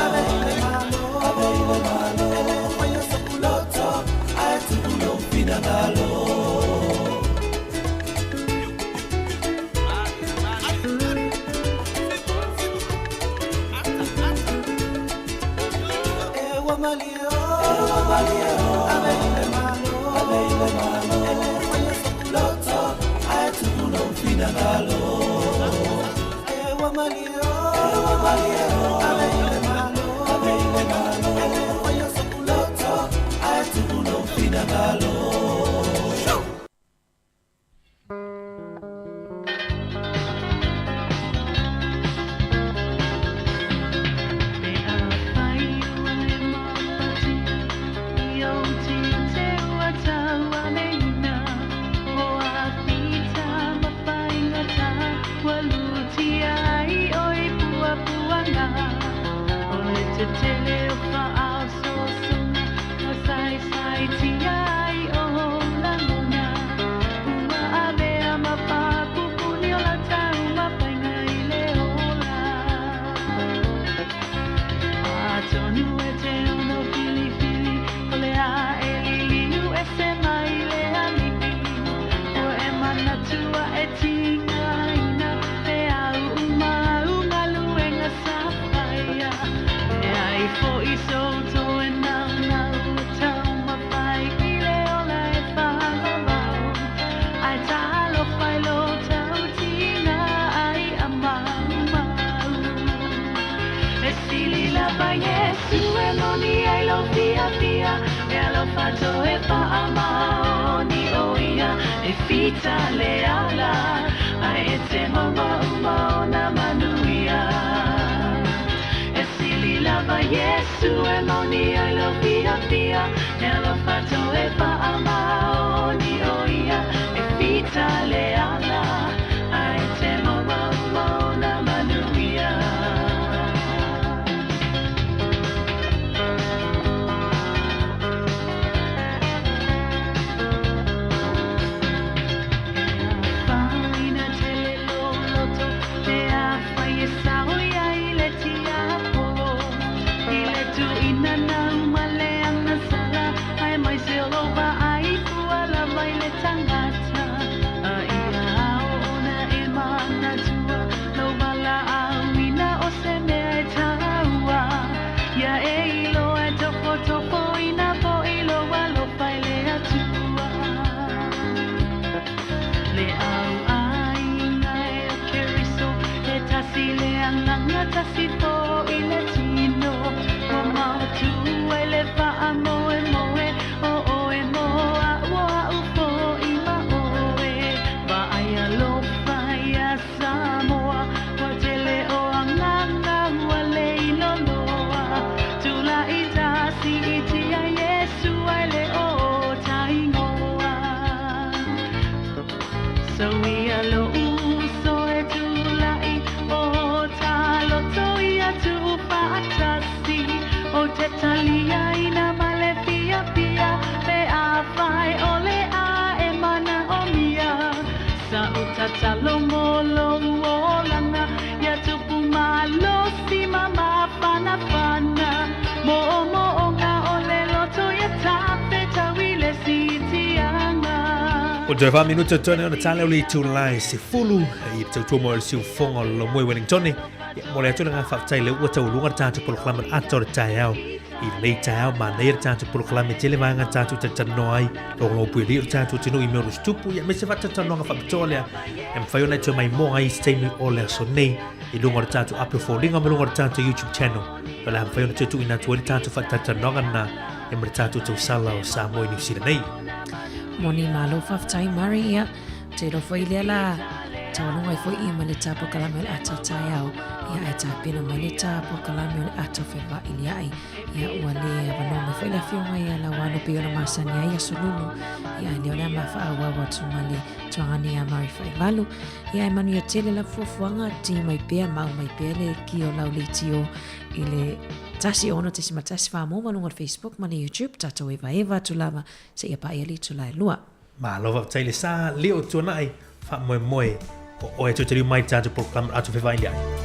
ave ile malo, ele fanya sokuloto, ay tulo finagalo. Ewa malio, ave ile malo, ele fanya sokuloto, ay tulo finagalo. Ewa malio, ave ile malo, ele fanya sokuloto, ay tulo finagalo. O te wha minuta tone ona tale o li tūlai se fulu i te tau mo si ufonga lo moi Wellington ia mo le atuna ngā whaftai le ua tau lunga tātu poloklama ato re tai au i nei tai au ma nei re tātu poloklama tele vanga tātu te tano ai lo ngō pui li re tātu tino i meo stupu ia me se wata tano ngā whapitoa lea e mwhai ona tō mai mo ai steimi o lea so nei i lunga re tātu ape fōringa me lunga re tātu YouTube channel o lea mwhai ona tō ina tuari tātu whatatanonga na e mre tātu tau sala o Samoa i New Zealand nei. Moni malo whaftai mari ia, te rofo i lea la, tawanunga i fwoi ia male tāpo kalame le ato tai au, ia ai tāpina male tāpo kalame le ato whewa i lea ai, ia ua le wanome fwoi la fionga ia la wano pio na masani ai asululu, ia leo lea mawha awa watu male tuangani a mari whai walu, ia manu ia tele la fuafuanga ti mai pia mau mai pia le ki o lau le tio i le matasi ono te si matasi wha mo wanu Facebook ma le YouTube tato eva tu lava se ia pa ia li tu lai lua. Ma lova taile sa leo tuna ai fa moe o e tu te mai tato program atu fe vai ai.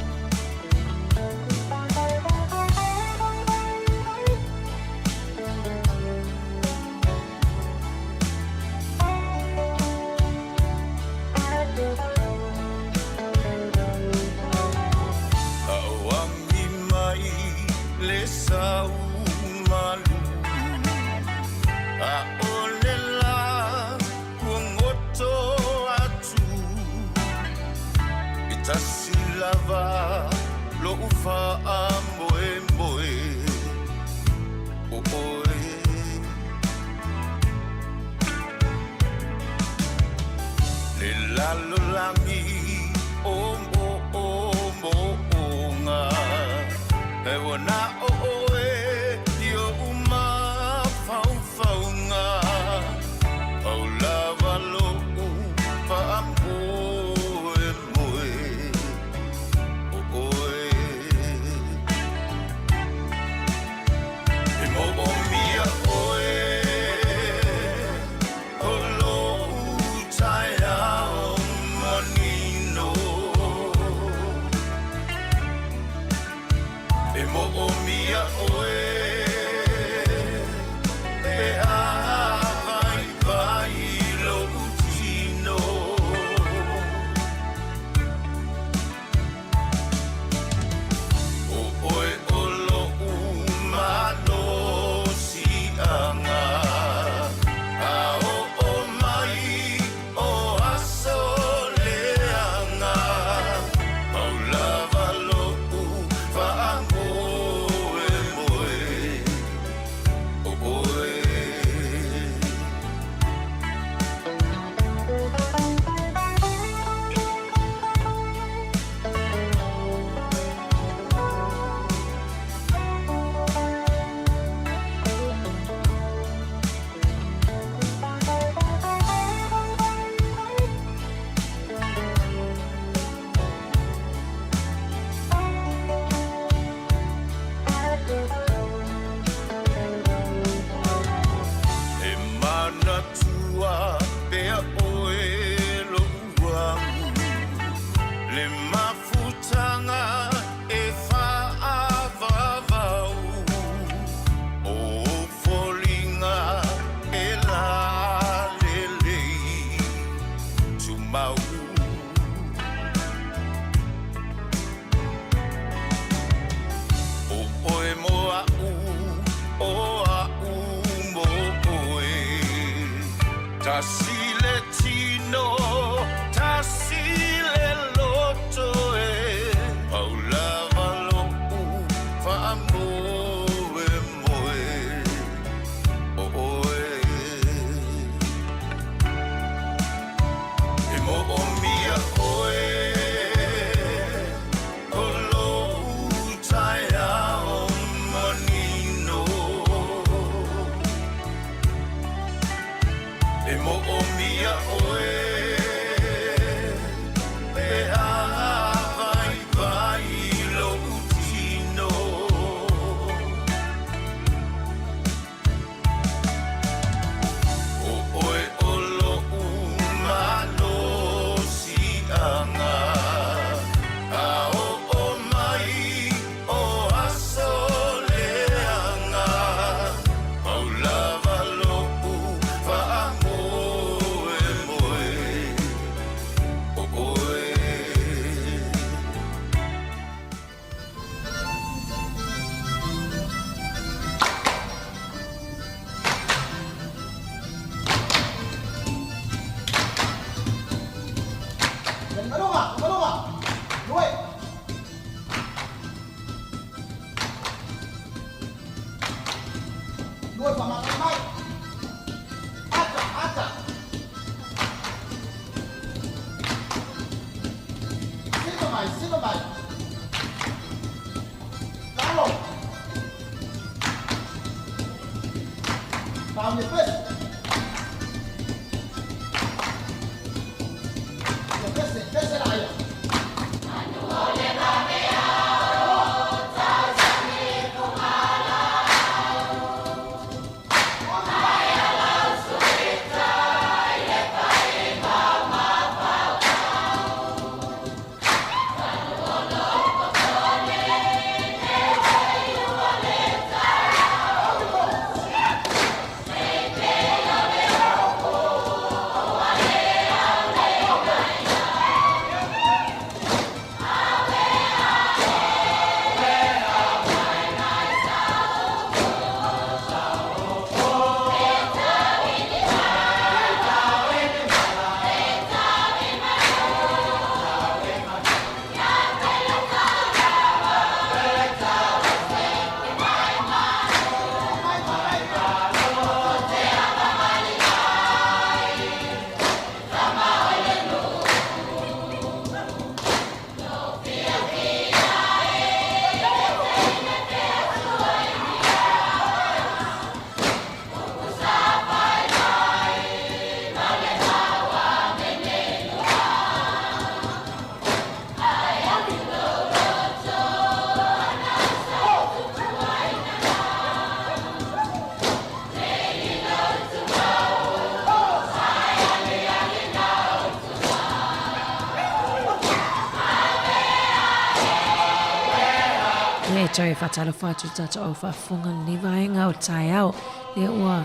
tātou e whatalo whātu tātou au whafunga ni vaenga o tai au le ua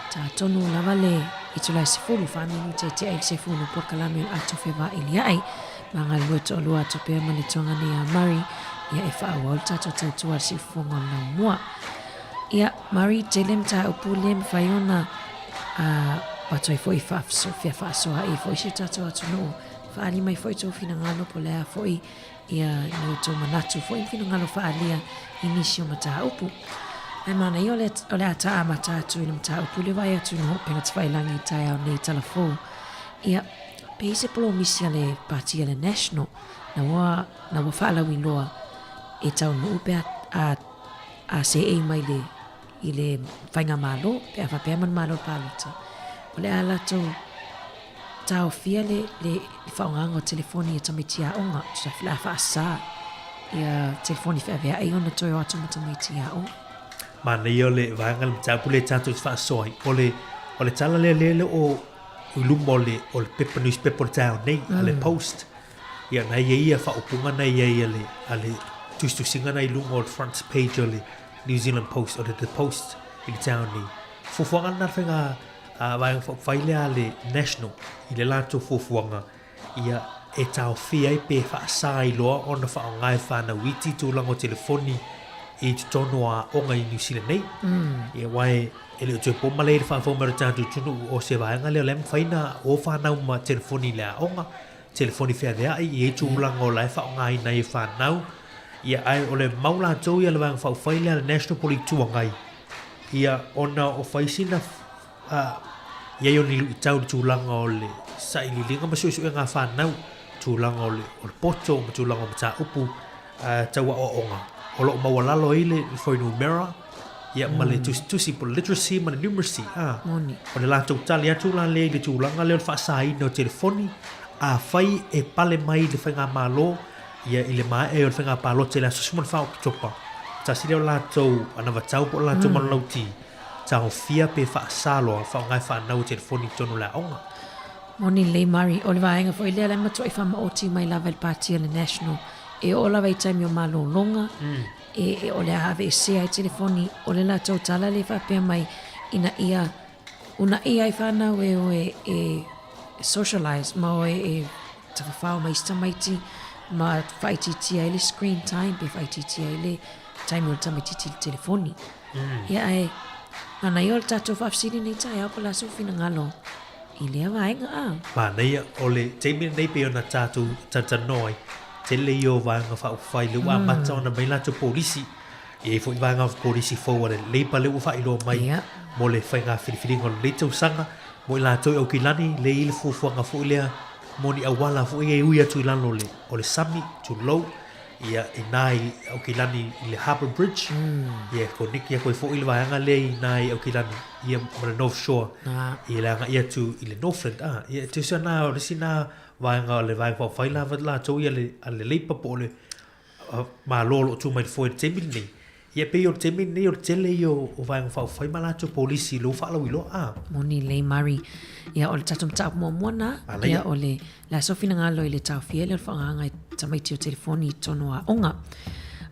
tātonu lava le i tulai se fulu whaminu te ai se fulu pokalame o ato whewa ili ai manga lua to lua to pia mani tonga ni a Mari ia e whaua o tātou tautua si funga na mua ia Mari te lem tā upu lem whaiona patoi foi whafso fia whaasoa i foi si tātou atu no whaali mai foi tō whina ngalo po lea foi ia ni tō manatu foi whina ngalo whaalia inisio mata upu ai mana i ole ata a mata atu ina mata upu le vai atu no penga te whailangi tai au nei talafo ia pe se polo misia le partia le national na wa whaalawin loa e tau no upe a se e mai le i le whainga malo pe a whapea man malo palita o le ala tau fia le whaonganga o telefoni e tamiti a onga sa whila whaasa ia telefoni whaavea e ona toi o atu ma tamiti a onga mana i ole vaenga le mtapu le tātou i whaasoi o le tala le o ulumba o le paper newspaper tau nei a le post ia na ia whaupunga na ia ale tustusinga na ilunga o le front page o le New Zealand Post o le The Post i le tau nei fufuanga na whenga vaenga whaile a le national i le lātou fufuanga ia e tau fia i pe whaasa i loa o na whaongai whana witi tūlanga o telefoni i tutono a onga i New Zealand nei ia wae e leo tue poma le whaafomera tātou tunu o se vaenga leo lem whaina o whanau ma telefoni le a onga telefoni whea i e tūlanga o lai whaongai nei whanau ia ai o le maula tau ia le vaenga whauwhaile a le National Poli tuangai ia ona o whaisina ia i o nilu i tau le tūlanga o le saililinga ma suesu e ngā whanau tūlanga o le poto ma tūlanga o mata upu taua o onga o lo mawalalo i le whainu mera ia ma le tusi po literacy ma le numeracy o le lātou tali atu la le tūlanga leo le whaasaina o telefoni a whai e pale mai le whainga malo ia i le mai e o le whainga palo te la susumana whao ki topa tasi leo lātou ana watau po lātou manolauti tau fia pe whaasalo whaongai whanau telefoni tonu la onga Moni le Mari o le vaenga fo i lea le matua i whama oti mai lava il partia le national e o lava i taimi o malo longa e o le ahave e sea i telefoni o le la tau tala le whapea mai ina una ia i whanau e socialize ma o e tawhawhau mai stamaiti ma whaititia i le screen time pe whaititia i le taimi o le tamaititi le telefoni ia e ana i o le tatou whafsini nei tai au pala sofina ngalo i lea vaenga mana ia o le taimi nei pe ona tātou tantanoi te le i o vaenga whauwhai le ua mata ona mai lātou polisi e fo i vaenga polisi fau le leipa le ua whailo mai mo le whainga whiriwhiringa le tau sanga mo i lātou au ki lani le ili fufuanga fo i lea mo ni awala fo i e ui atu i lano o le sami tu low ia i nai au ki lani i le Harbour Bridge ia ko niki ia koe fo i le vaenga le i nai au ki lani ia mo le North Shore i le anga ia tu i le Northland ia te sana o le sina vaenga le vaenga fo whaila la tau ia le leipa po le ma lolo tu mai fo i te mini ia pe o te mini o tele i o vaenga fo whaima la tu polisi lo whaala wilo Moni le Mari ia o le tatum tau mua ia o le la sofina ngalo i le tau fia le whanganga i tamaiti o telefoni tono a onga.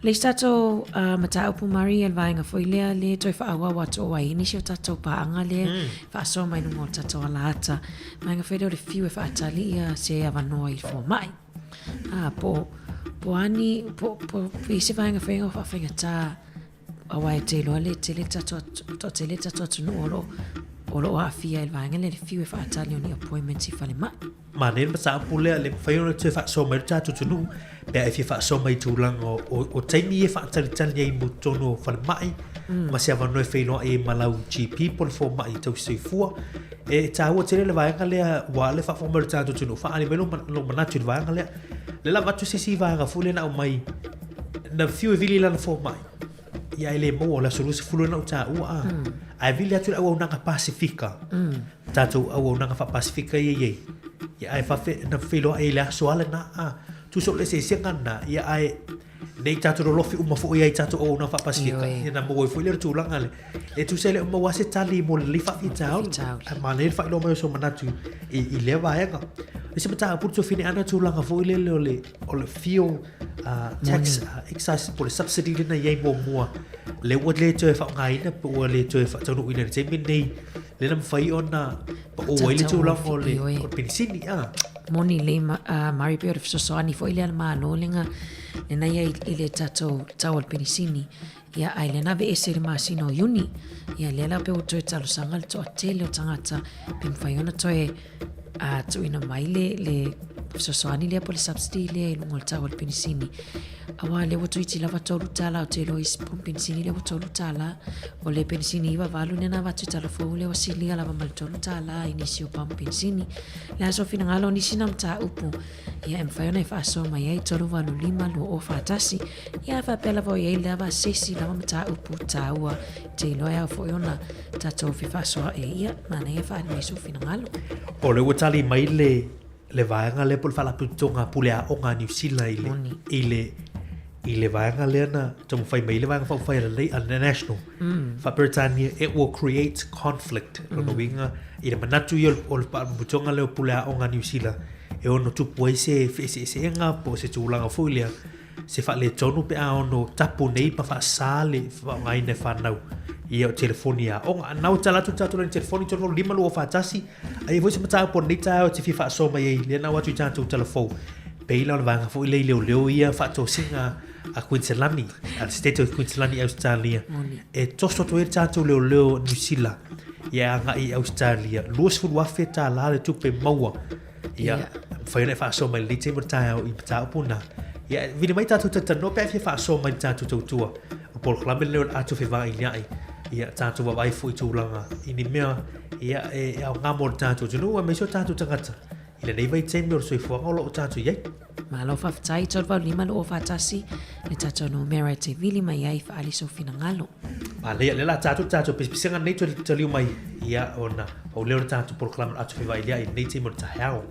Le tato mata upu Mari e vaenga foi lea le toi whaawa watu o ai inisi o tato paanga le whaasoa mai nungo o tato ala ata. Vaenga foi leo le fiu e whaatali ia se avanoa i fo mai. Po ani, po isi vaenga foi o whawhenga tā awai te loa le tele tato atunu o afia il vaenga le fiu e whaatali o ni appointments i whale mai. Manen masa pule le whaiona te whaasoa mai tātou tunu pea e fi whaasoa mai tūlanga o taimi e whaatali ai mo tono o whale mai ma se awa noi whainoa e malau GP pole fo mai tau sui fua e tāua tere le vaenga lea wa le whaasoa mai tātou tunu whaani mai lo manatu le vaenga lea le la watu se si vaenga fule na o mai na fiu e vili lana fo mai ia ele mo o la solusi fulu na uta ua ai vili atu au nanga Pasifika tātou au nanga fa Pasifika ia ai fa na filo ai la soala na tu so le se ngana ia ai nei tātou lofi uma fo ia i tātou o na whapasifika. Ia na mo fo ile tūlanga le. E tu se le uma wase tali mo le lifa fi tau. Ma le fa ilo mai so manatu i le vaenga. E se mata puto fine ana tūlanga fo ile le o le fuel tax excise por subsidy le na ye mo mua. Le wo le to fa ngai na po le to fa tau ina te minei. Le na fai ona o ile tūlanga o le o pensini Moni le Mari Beard of Sosani fo ile ma no lenga le na ia ile tatou tau al penisini ia ai le nave ese le masino uni ia le la pe o toi talo sanga le to atele o tangata pin faiona toi tu ina mai le Sosani le pole subsidy le ngol tau al penisini awa le wo toi lava tolu tala o te lois pom penisini le wo tolu tala o le penisini iwa valu nena va tu talo fo le wasilia lava mal tolu tala inisio pom penisini la so fina ngalo ni sinam ta upu ia em faiona e fa so mai ai tolu valu lima lo o fatasi ia fa pela vo ia lava sesi lava mata upu taua te loia fo ona tato fi fa so e ia mana ia fa mai so fina ngalo o le wotali mai le vaenga le pol fala putonga pulea o nga New Zealand ile vaenga le na tomo fai mai le vaenga fa fai le national fa Britannia it will create conflict no winga ile manatu yo o putonga le pulea o nga New Zealand e ono tu poise se nga po se tulanga folia se fa le tonu pe a ono tapu nei pa fa sale fa ngai ne fa nau ia telefonia o nau tala tu tatu le telefoni tonu lima lo fa tasi ai voi se mata por ni ta o te fa so mai le na watu tatu telefon pe la vanga fo ile leo ia fa to singa a Queensland al state of Queensland Australia e tosto to tatu leo New Zealand ia nga i Australia los fu wa feta la le tu pe maua ia fa ne fa so mai le te mata o i mata puna ia vini mai tatu no pe fa so mai tatu tua o por klamen le atu fe va ia ia tatu wa vai fu tulanga ini mea ia e au ngamor tatu tunu me so tatu tangata ile nei vai temi o so fu ngolo tatu ye ma lo fa tai tol va lima lo fa tasi le tatu no mera te vili mai ai fa ali so fina ngalo ma le la tatu pisinga nei to liu mai ia ona o le tatu por klamen atu fe vai ia nei temi o tahao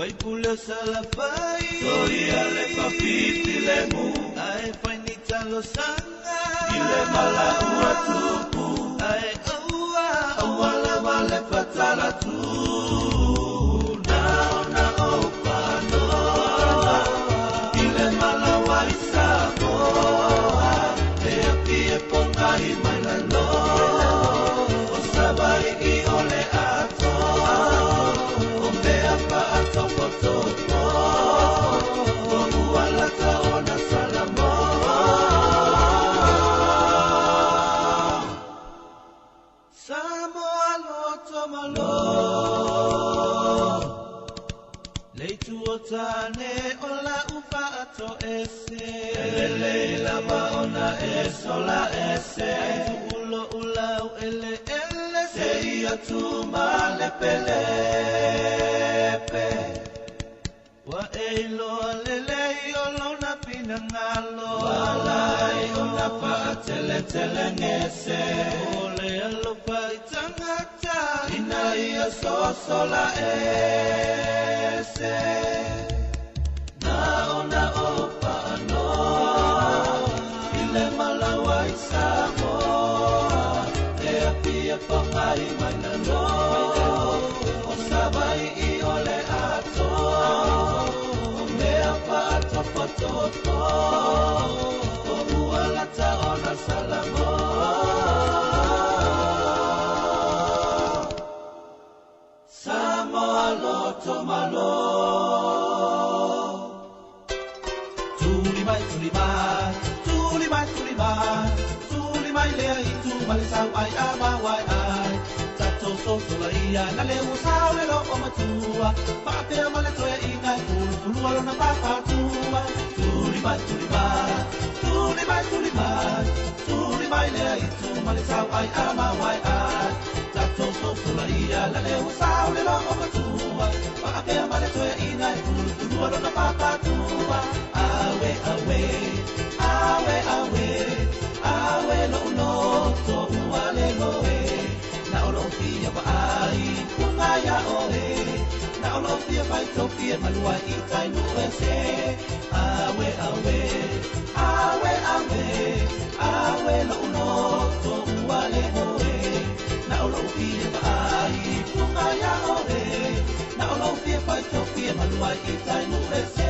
Vai pula salapai, soia le papiti le mu, ai fai ni talo sanga, ile mala ua tupu, ai aua la vale patala tu, na opano, ile mala waisa boa, e aki e ponga i mailano, o sabai i ole ato. Tane ola ufa ato ese ele la maona esola ese ulo ulau ele se ia tu male pelepe wa elo lele olo na pinangalo walai ona pa tele ngese ole alo pa tangata ina ia sola ese na opa no ile malawai samo e apia pangai manano o sabai i ole ato o me apa ato foto o uala ta ona salamo samo aloto malo ai ama wai ai tato so la ia na le usawe lo o matua pa pe male toe ina ulu alo na pa tua tuli ba Tuli mai le ai tu male sau ai ama wai ai. Ta to so fula ia la le usau le lo o tua. Pa ke male to ina tu lo na papa tua. Awe awe awe awe awe no to wale lo e. Na lo fia pa ai kunga ya o e. Na lo fia pai to fia malua I tai no se. Awe awe awe awe awe no to wale lo e. Na lo fia pa ai kunga ya o e. Na lo fia pai to fia malua I tai no se.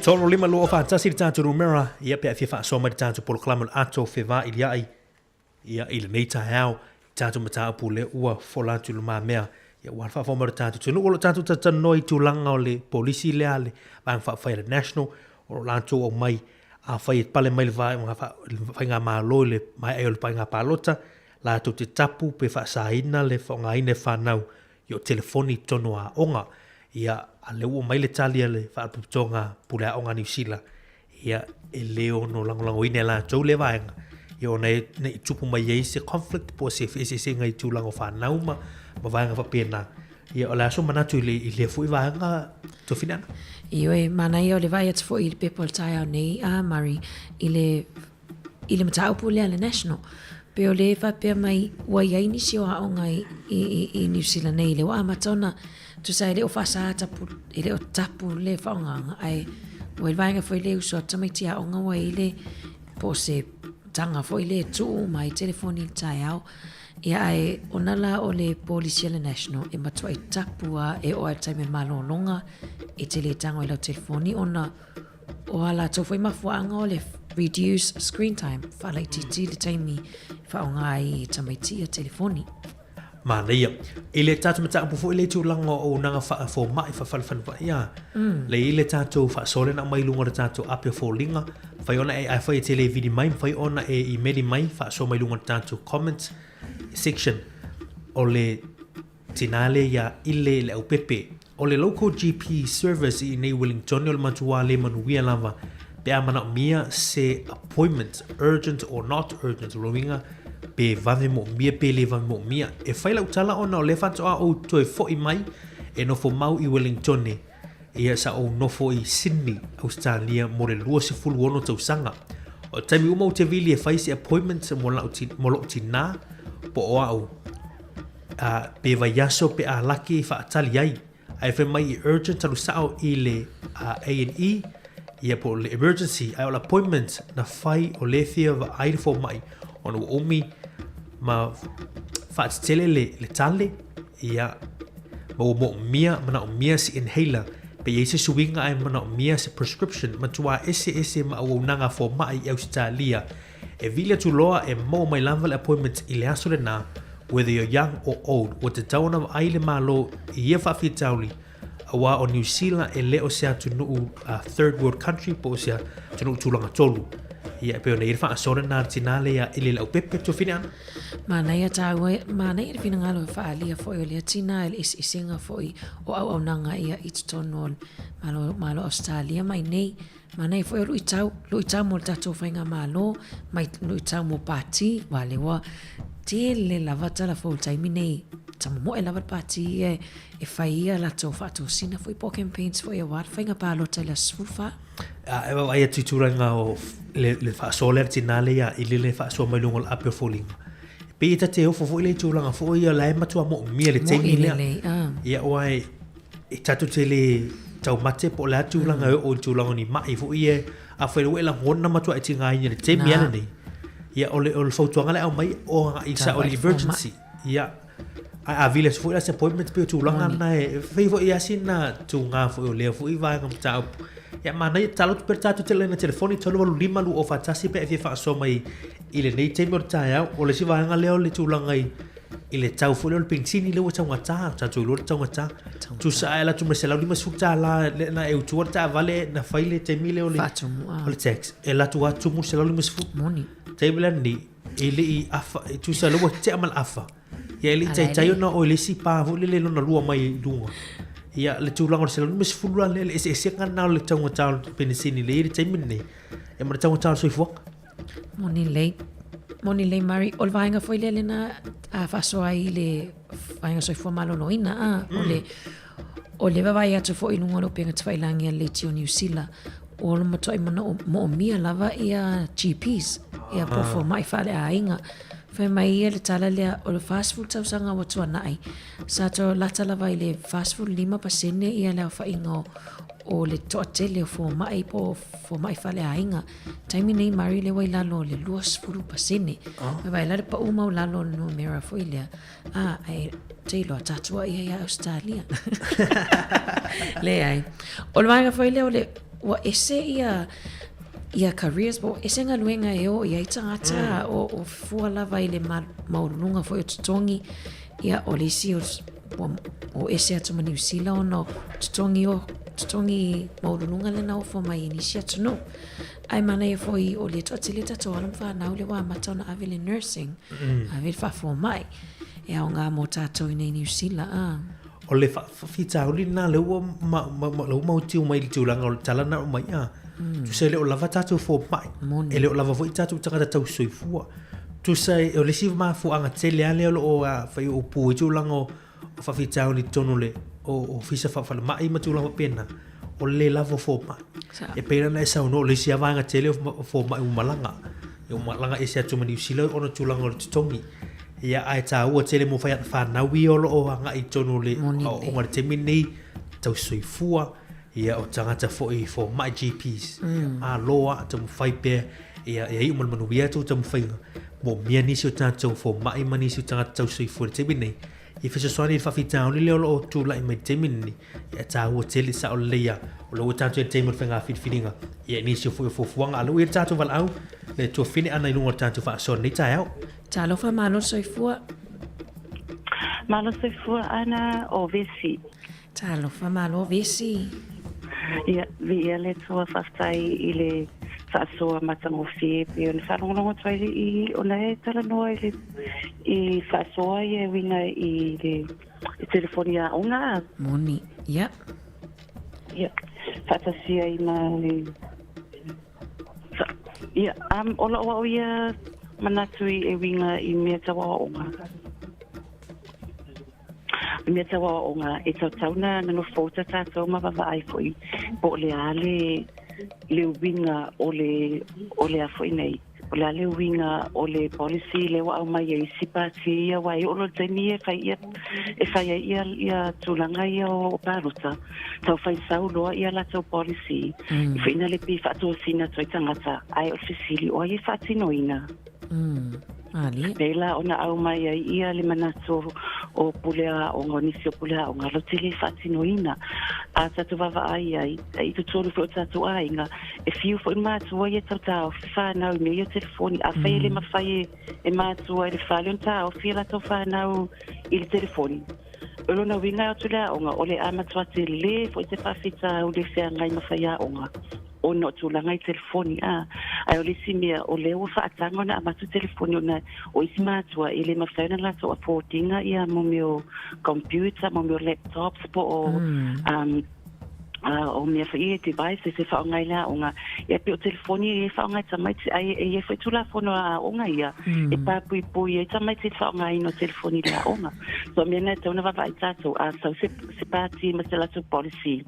Tolo lima lua whaatasi i tātu rumera, ia pia fia wha soma i tātu poloklamu ato whewā I liai. Ia I le neita hao, tātu mata apu le ua wholatu luma mea. Ia wan wha whomara tātu tunu olo tātu tatanoi tūlanga o le polisi le ale, bang wha whaira national, o lanto o mai, a whai pale mai le vai, whai ngā maa loi le mai eo le pai ngā pālota, la tu te tapu pe wha saina le wha ine whanau, i o telefoni tono a onga, ia a le ua mai le talia le whaaputonga pule a onga New Zealand. Ia e leo no langolango ine la tau le vaenga. Ia o nei tupu mai ei se conflict po se se ngai tūlango whanau ma vaenga whapena. Ia o le aso manatu I le fui vaenga to finana. Io e mana I o le vai atu fo I le people tai au nei a Mari I le matau pu le national. Pe o le whapea mai ua iai nisi o haonga I New Zealand nei le wa matona tu sai le o fasa tapu le o tapu le whaonga ai o e vaenga foi le uso tamai a onga wa ile po se tanga foi le tu mai telefoni tai au ia ai onala o le polisi le national e matua I tapua e o al taime malo longa e tele tango I la telefoni ona o ala to foi mafuanga o le reduce screen time fa lai titi le taimi whaonga ai tamai a telefoni. Mana ia, I le tātou mata apu fo I le tūlanga o nanga wha fo mai wha whalawhanua ia. Le I le tātou wha sole na mai lunga le tātou apia fo linga, whai ona e whai tele vidi mai, whai ona e I meri mai, wha so mai lunga le tātou comments section o le tinale ia ile le au pepe. O le local GP service I nei Wellington o le matua le manuia lava, pe a mana mia se appointment, urgent or not urgent, roinga, pe vave mo mia pe le vave mo mia e faila utala ona o le fato a o to e fo I mai e no fo mau I Wellington e sa o no fo I Sydney Australia mo le lua se fulu ono tau sanga o taimi uma o te vili e faisi appointment mo lo tina po o au pe vaiaso pe a laki fa atali ai ai fe mai I urgent talu sao I le A&E ia po le emergency ai o appointment na fai o le fia va ai fo mai ono omi ma faatele le tale ia mo mia mana mia si inhaler pe ese suinga ai mana mia si prescription matua ese ma o nanga fo mai I Australia e vile tu loa e mo mai lanval appointment I le aso le na whether you're young or old o te tauna ai le malo ia fa fitauli awa o New Zealand e le o sea tu no third world country po sea tu no tulanga tolu ia pe ona irfa asora na tinale ia ile au pepe to finan mana ia tawe mana ia fina ngalo fa alia fo ia tina il is isinga fo o au nanga ia it's tonon malo Australia mai nei mana ia fo lu itau mo tato fainga malo mai lu itau mo party wale wa tele la vatala fo time nei tamo mo e lava party e faia la to fa to sina fo po campaigns fo ia wat fainga palo tele sfufa e vai tuturanga o le fa soler tinale ia ile fa so mai lungol ape foling pe ta te o fo ile tulanga fo ia la matua mo mia le temi le ia wai e tatu tele tau mate po la tulanga o tulanga ni mai fo ia a fo ile la hona matua e tinga ia le temi ala ni ia o fo tuanga le au mai o isa o emergency ia a vile fo ila appointment pe tulanga na e fo ia sina tunga fo le fo I vai ngam tau ia mana ia talo tu pertatu tele na telefoni tolo lu lima lu o fatasi pe e fa so mai ile nei te mortaia o le siva nga leo le tulanga ile tau fo le pensini le wata ngata ta tu lu ta ngata tu sa ela tu mesela lima suta la na e tu ta vale na faile te mile o le tax ela tu atu mu sela lima su moni te blandi ile I afa tu sa lo te amal afa ia ile te tai no o le si pa vo le no na lua mai lunga ia le tūlanga o le salon mes fulua le ese ngana le taunga tau penisini le iri taimini e mara taunga tau soifuaka Moni lei Mari o le vaenga foi le na a faso ai le vaenga soifua malo noina o le vai atu foi nunga lo penga twailangi le tio New Zealand o le matoi mana mo mia lava ia GPs ia pofo mai fale ainga fai mai ia le tala lea o le fast food tau sanga wa tua nai sa to lata lava i le fast food 5% ia lea whainga o le toa tele o fo mai fale ainga taimi nei Mari le wai lalo le 2% vai la pa uma o lalo no mera foi lea ai Taylor tatua ia Australia le ai o le vai foi lea o le wa ese ia careers bo ese nga luenga o ia itangata o fua lava i le maurunga foi o tutongi ia o le si o ese atu mani usila o no tutongi maurunga le na o fo mai inisi atu no ai mana e foi o le totile tato alam whanau le wa matona avile nursing avile fo mai e au ngā mo tato i nei New Zealand o le fita o li na le ua mau tiu mai le tiulanga o le talana o mai tu sai le o lava tatou fo mai e le o lava fo i tatou tangata tau soifua tu sai o le siva maa fuanga tele ale o fai o pu i tiulanga o fafita o ni tono le o fisa fafale mai ma tiulanga pena o le lava fo mai e pena na esa no le siva anga tele o fo mai umalanga e se atu mani usila o na tiulanga o le titongi ia ai ta ua tele mo fai fa na wi o anga i tono le o ngar temini tau soifua ia o tangata fo mai GPs a loa te mo fai pe ia i mo manu ia tu te mo fai mo mia ni si tangata fo mai mani si tangata tau soifua temini i fese soani fa fita oni le o tu la mai temini ia ta ua tele sa o leia o lo tangata temini fenga filinga ia ni si fo fuanga alo ia tangata val au le tu fini ana i lunga tangata fa so ni ta Talo fa malo soifua. Malo soifua ana o vesi. Talo fa malo vesi. Ia, via le tua whaftai i le whaasoa matangofi pe o le whanongonongo twaile i o le tala noa i whaasoa i e winga i le telefoni a onga. Moni, ia. Ia, whatasia i ma le... Ia, ola o ia... manatui e winga i mea tawa onga. Mea tawa onga e tautauna nano fōta tātou mawawai fwoi po le ale le winga o le a fwoi nei. O le ale winga o le policy le wa au mai e sipati ia wai o lo teni e fai ia tūlanga ia o paruta. Tau fai sau loa ia la tau policy. I whaina le pi whaatua sina toi tangata ai o fisili o ai whaatinoina. Ali. Leila ona au mai ai ia le manato o pulea o ngonisi o pulea o ngalo tele fatinoina a tatu vava ai i tu tonu fo tatu ainga e fiu fo matu o ye tata fa na me yo telefoni a fa ele mafai e matu ele falion ta o fila to fa na il telefoni lo na winga tu la o le amatwa tele fo te fa fita o le se ngai mafai a onga o no tu la ngai telefoni ai o le simia o le o fa atanga na amatu telefoni ona o ismatua ele mafai na la to aportinga ia mo meu computer mo meu laptop po o mea whai e device e se wha o ngai la onga e pe o telefoni e wha o ngai tamaiti e whai tula whono a onga ia e pāpui pui e tamaiti e wha o ngai no telefoni la onga so mea nei tauna wawa i tātou a sau se pāti ma se lato policy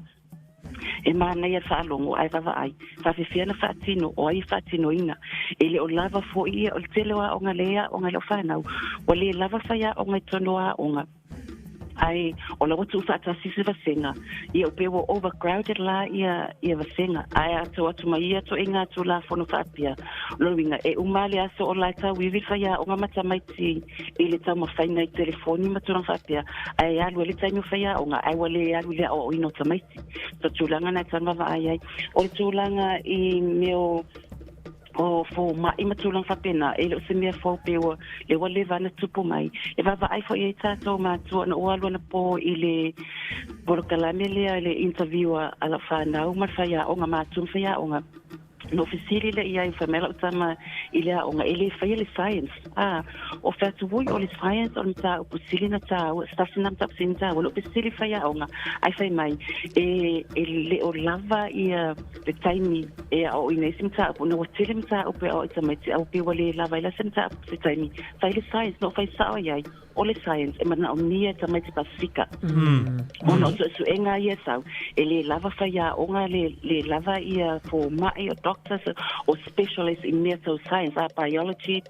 e mana ia whaalongo ai wawa ai whawhiwhia na whaatino o ai whaatino ina e le o lava fo ia o le tele wa onga lea onga leo whanau o le lava whaia onga tono a onga ai o la watu fata sisi vasenga ia pe wo overcrowded la ia vasenga ai atu mai ia to inga tu la fono fatia lo winga e umali aso o la ta wivi faya o mata maiti ile ta mo faina i telefoni matuna fatia ai alu ile ta no faya o nga ai wale alu le o ino tamaiti to tulanga na tama va ai o tulanga i meo o fo mai matulang fa pena e lo se me fo pe o le wale vana tupu mai e va ai fo e tato ma tu no walo na po ile por kala mele ile interview ala fa na o ma fa ya o nga ma tu fa ya o nga no fisili le ia famela utama ile o nga ile faile science o fatu voi o le science o mta o pusili na ta o stafina mta sinta o fisili faya o nga ai fai mai le o lava ia le taimi o ina simta o no tele mta o pe o itama o pe wale lava ila simta se taimi faile science no fai sa ia o le science e mana o nia tama te pasifika ono so enga ia sa ele lava faya o nga le lava ia for mai o doctors or specialists in mental science, biology,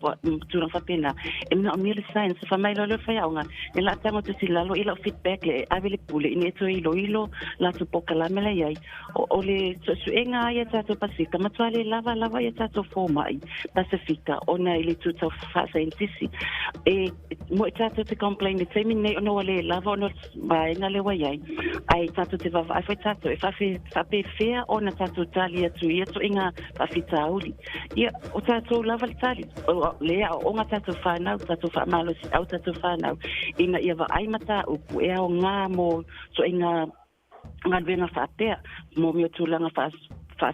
turang sapena. Emna omile science, famai lo faya nga. Ela tango to silalo ila feedback le avile pule in eto ilo la to pokalame le yai. O le su enga ya tato pasifika matwale lava ya tato forma pasifika ona ile to fa scientisi. Mo tato te complain the same ne ono le lava ono ba enga le wai. Ai tato te va fa tato e fa fair ona tato talia tu yeto enga afita uli ia o tato lava tali lea o nga tato fana tato fa malo si au tato fana ina ia va ai mata o e o nga mo so inga nga venga fa te mo mi tulanga fa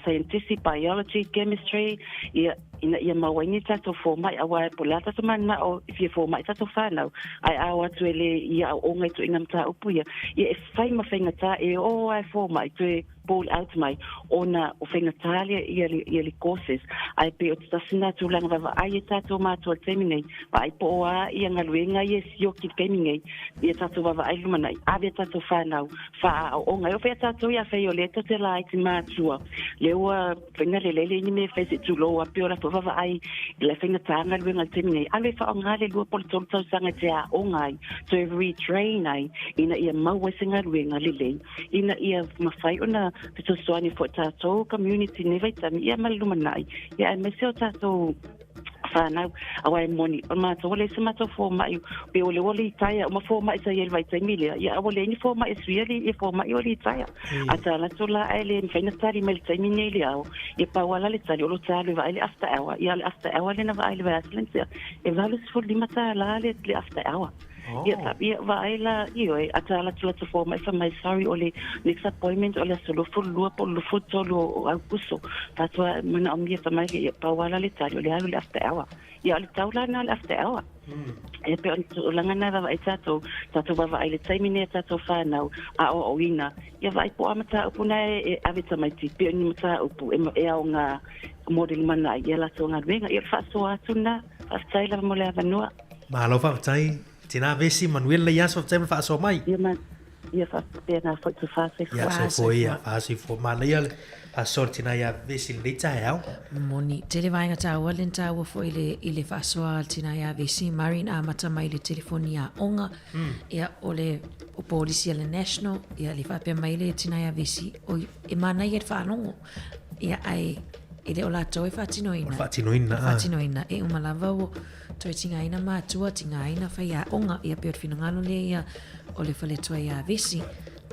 scientific biology chemistry ia mawani tato for mai awa polata to man o if you for mai tato fana ai awa tu ele ia o nga tu inga mta upuia ia fai ma fenga ta o ai for mai tu ball out mai ona o fenga talia ia li courses ai pe o tasina tu langa va ai tato ma to terminate vai po ia ngaluenga ia sio ki kemingai ia tato va ai lumana ave tato fana fa o nga o fe tato ia fe o leto te lai ti ma tua lewa fenga le ni me fe tu lo a pe ora va ai le fenga tanga luenga terminate ave fa nga le lo pol ton sanga te a o ngai to retrain ai ina ia ma wesinga luenga le ina ia mafai ona to soani for tato community neva tami ia malumanai ia mesio tato fana awai moni ma to le sema to for mai pe ole ole taya ma for mai sa yel vai tamilia ia ole ni for mai sueli e for mai ole taya ata la tola ele fina tari mel tamini au e pa wala le tali lo tali vai after hour ia after hour le na vai le valentia e valus for limata la le after hour ia tapi vai la io ata la tola to for mai fa mai sorry ole next appointment ole solo for lu por lu foto lo augusto tatwa mana omia fa mai e pa wala le tali ole after hour ia le taula na after hour e pe o langa na vai tato va ai le taimine tato fa na o ina ia vai po amata upuna e avita mai ti pe ni mata upu e o nga model mana ia la so nga venga ia fa so atuna fa taila mo le vanua ma lo fa tai tina vesi manuel le yaso tem fa so mai ia fa pe na fa tu fa se ya so foi ya fa si fo ma ia a sorti na ia vesi le tau moni te le vainga tau alen tau fo ile fa so tina ia vesi marin a mata mai le telefonia onga ia ole o polisi le national ia le fa pe mai le tina ia vesi o e mana ia fa no ia ai ile ola toi fatinoina e uma lava o toi tinga ina ma tua tinga ina fa ia onga ia pe finangalo le ia ole fale toi ia vesi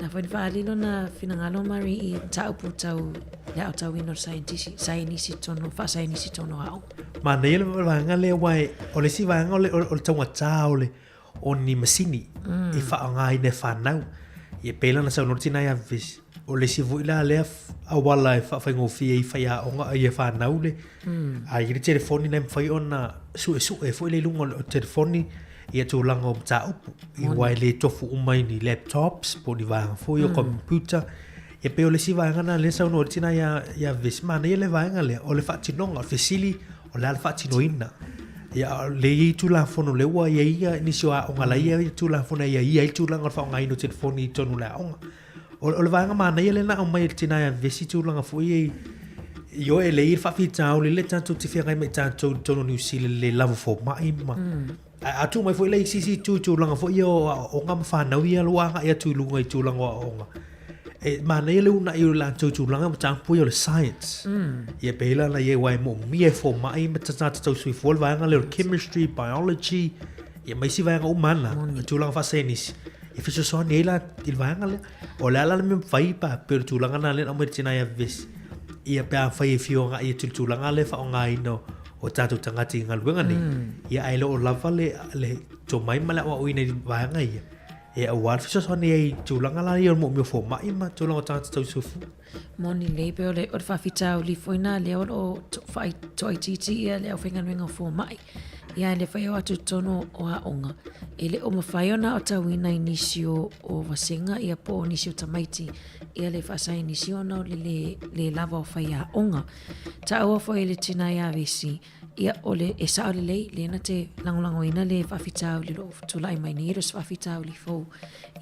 na foi valilo na finangalo mari i tau putau le tau ino sainisi tono au ma nei le vanga le wai ole si vanga ole tonga tau le oni masini e fa nga ine fa nau e pela na sa nortina ia vesi o le si vuila le a wala e fa ngo fi e fa ya onga e fa naule a i telefoni nem fa ona su e fo le lungo o telefoni e tu lango ta upu i wai le tofu umai ni laptops po di va fo yo computer e pe o le si va ngana le sa no tina ya visma ne le va ngale o le fa tinonga fisili o le fa tinoina ya le tu la fono le wa ia ni so onga la ia tu la fono ia tu lango fa ngai no telefoni tonu la onga o le vanga mana ia le na o mai tina ya vesi tulanga foi yo e le fa fitau le tanto te fia mai tanto tono New Zealand le lavo fo mai ma a tu mai foi le sisi tu tulanga foi yo o ngam fa na ia luanga ia tu lunga tu langa onga e mana ia le una ia la tu tulanga tampo yo le science ia pela na ia wai mo mi fo mai ma tata tu sui fo vanga le chemistry biology ia mai si vanga umana tulanga fa senis e fiso so nela il vanga le o la me fai pa per tu langa na le o mertina ya ves ia pa fai fio nga ia tu langa le fa nga ino o tatu tanga tinga luenga ni ia ai lo lava le to mai mala o ina vanga ia e awal fiso so ni tulanga la yo mo fo mai ma tulanga tata tau sufu moni lebe o le whawhitau li foina le o whai toi titi ia le au whenganuenga fo mai. Ia le whai o atu tono o haonga. E le o mawhai ona o tawina inisio o wasenga ia po o nisio tamaiti. Ia le whasai inisio na o le lava o whai haonga. Ta aua fo e le tina ia vesi. Ia o le e sao le lei le na te langolango ina le whawhitau li lo tulai mai ni iros whawhitau li fo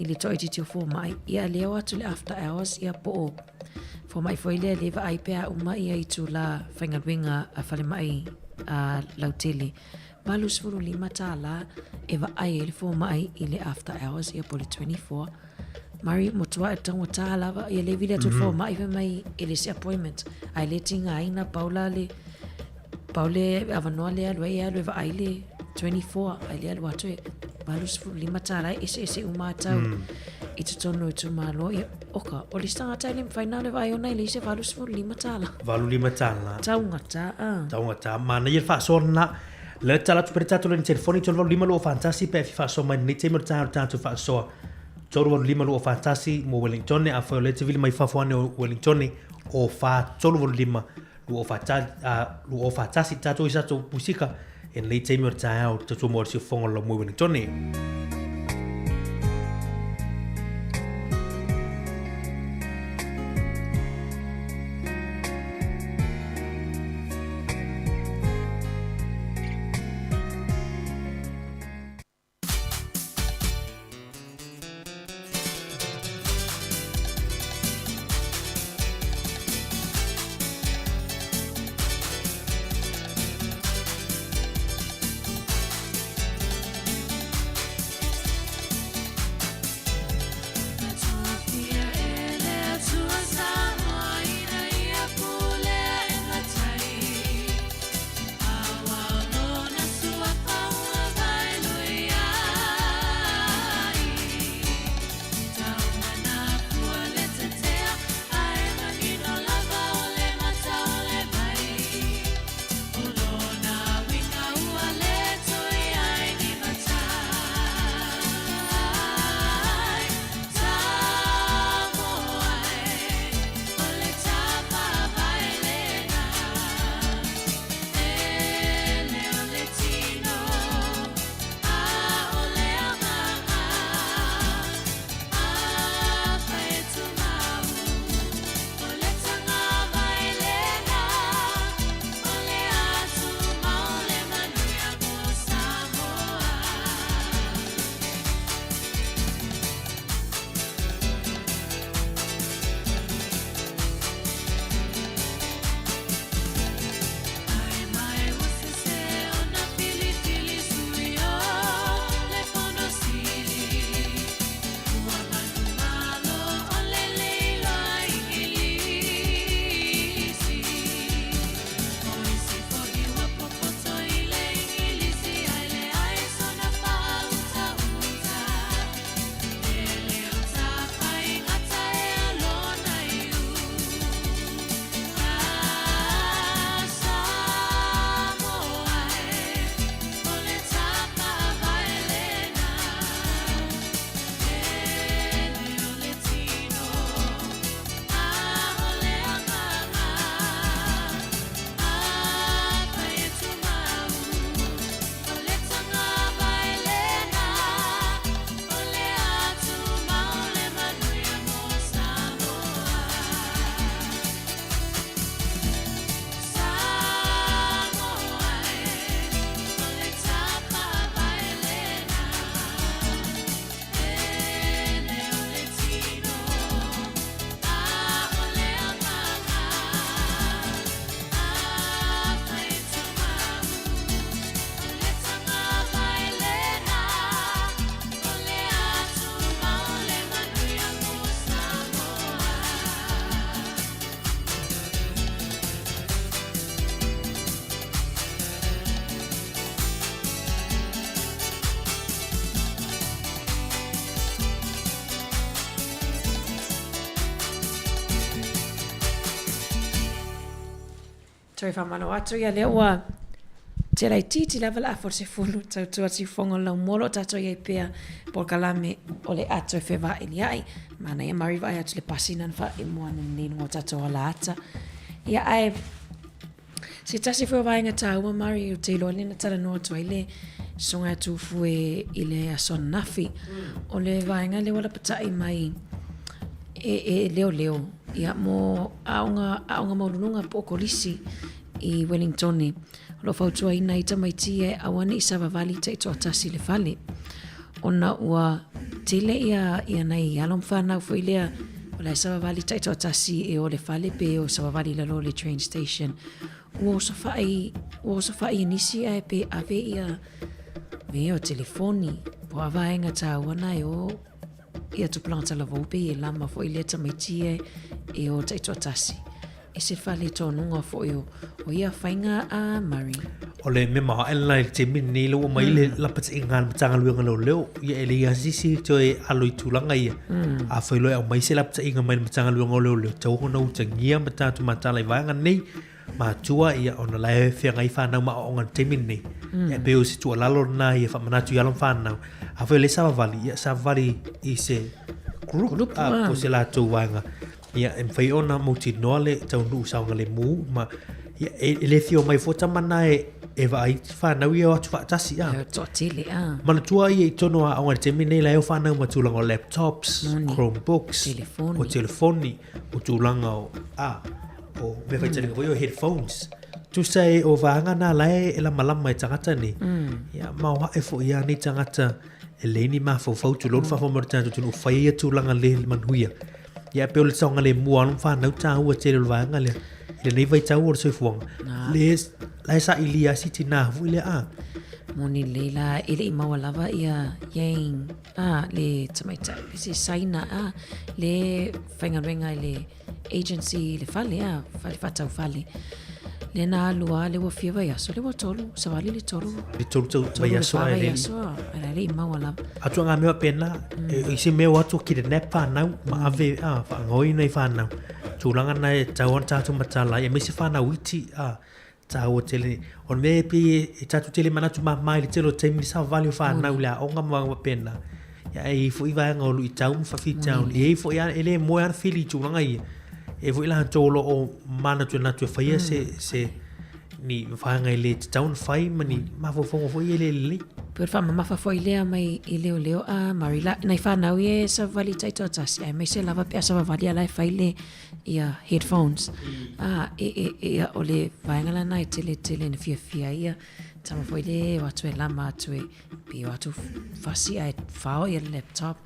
i le toi titi o fo mai. Ia le o atu le after hours ia po o fo mai fo ile le vai pea uma ia i tu la whaingaruenga a whale mai a lautele. Malus furu lima tala e va ai ele fo mai i le after hours ia po le 24. Mari motua e tonga tala ia le vile tu fo mai ve mai i le se appointment. Ai le tinga aina Paula avanoa le alua ia alua va ai le 24 ai le alua atu e malus furu lima tala ese uma tau. I te tono i tu malo ia oka o le stanga tai le mwhaina le vai ona i le se valus furu lima tala. Valu lima tala. Taungata. Mana ia whaasona le tala tu peritato le telefoni tolo valu lima lo fantasi pe whaasona mai ni te mara tātu whaasoa. Tolo valu lima lo fantasi mo Wellington a whao le te vili mai whafuane o Wellington o wha tolo valu lima lu o fantasi tātu i sato musika e nei te mara tātu mo si fonga lo mo Wellington. Toi whamano atu ia lea ua te rai titi lava la forse fulu tau tua si fonga lau molo tato iei pea por kalame o le ato e whewa ili ai. Mana ia mari vai atu le pasinan wha i mua ni ngo tato ala ata. Ia ai, se tasi whewa vai ngā tāua mari o te loa lina tala noa tua ile songa atu fue ile a son nafi. O le vai ngā le wala patai mai e leo. Ia mo aonga maurununga po kolisi i Wellingtoni. Lo fautua ina i tamaiti e awane i Savavali te ito atasi le fale. Ona ua tele ia nei alom whanau fo ilea o le Savavali te ito atasi e o le fale pe o Savavali lalo le train station. Ua osa whai nisi e pe ave ia me o telefoni. Po avaenga tāwana e o ia tupulanga talavope e lama fo ilea tamaiti e o te ito atasi. E se whale tōnunga fo o ia whainga a Mari. O le me maha elana i te mini lo o mai le lapata i ngāna matanga luenga leo. Ia ele ia sisi to e aloi tūlanga ia. A whailoi au mai se lapata i ngā mai matanga luenga leo. Tau hona uta ngia matatu matala i vanga nei. Ma tua ia ona lai whia ngai whanau ma o ngan te mini. Ia peo si tua lalo na ia whamanatu i alam whanau. A whailoi Savavali. Ia Savavali i se group. Po se la tau vanga. Ia em fai ona mauti noa le tau nuu saunga le mu ma ia ele fio mai fota mana e vai whanau ia atu whaatasi a. Toa tele a. Mana tua ia i tono a aunga te mine la eo whanau ma tūlanga o laptops, Chromebooks, o telefoni, o tūlanga o me whai tari o headphones. Tu sai o vanga na lai e la malama e tangata ni. Ia maua e fo ia ni tangata e leini ma fau tu lon fa marutana tu whai ia tūlanga le manhuia. Ia pe o le taonga le mua anum whanau tāua te le vanga le. Ile nei vai tau o le soifuanga. Le sa ilia si tina hu ile a. Moni leila ile i maua lava ia yang le tamaita. Pisi saina le whaingarenga le agency le fale fale fatau fale. Le na alua le wafia vai aso le watolu. Savali le tolu. Le tolu tau vai aso a ele. Ele le i maua lava. Atua ngā mea pena. I se mea watu ki le nep whanau. Ma ave whangoi nei whanau. Tūlanga nei tau an tātu matala. Ia mese whanau iti tau o tele. On me pi e tātu tele manatu mai le telo teimi Savali o whanau le a onga mga pena. Ia e fo i vanga olu i tau mwhawhi tau. E fo i ele moe ana whili tūlanga ia. E fo ila tolo o mana tu na tu faia se ni whanga ile te taun whai mani mafofongo fo ile le. Pur wha mamafa fo ilea mai i leo a Marila. Nai whanau e Savavali taito atasi. Ai mai se lava pia Savavali alai whaile ia headphones. Ia o le vaengala nai tele na fia ia. Tama fo ile watu e lama atu e pi watu fasi ai whao ia laptop.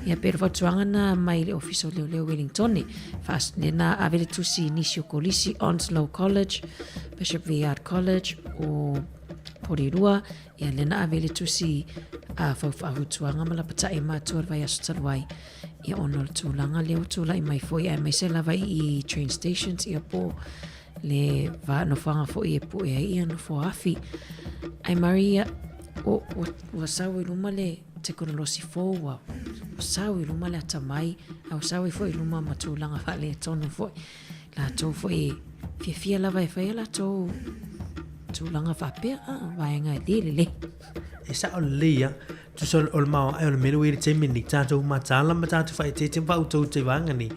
Ia pero watuanga na mai le office o leo Wellingtoni. Fast nena avele tusi Inisio Kolisi, Onslow College, Bishop Viard College o Porirua. Ia lena avele tusi whautuanga malapata e mātua vai aso taluai. Ia ono le tūlanga leo tūlai mai fo ia mai se lava i train stations ia po le va no whanga fo i e po ia no fo afi. Ai Maria o sawi luma le teknolosi fo wa sawi luma le atamai au sawi fo i luma matulanga vale tono fo la to fo i fia lava e fai la to tulanga whapea vaenga le e sa o lea tu sol o mau ai o menu i te mini tātou matala ma tātou whai te whautou te wanga ni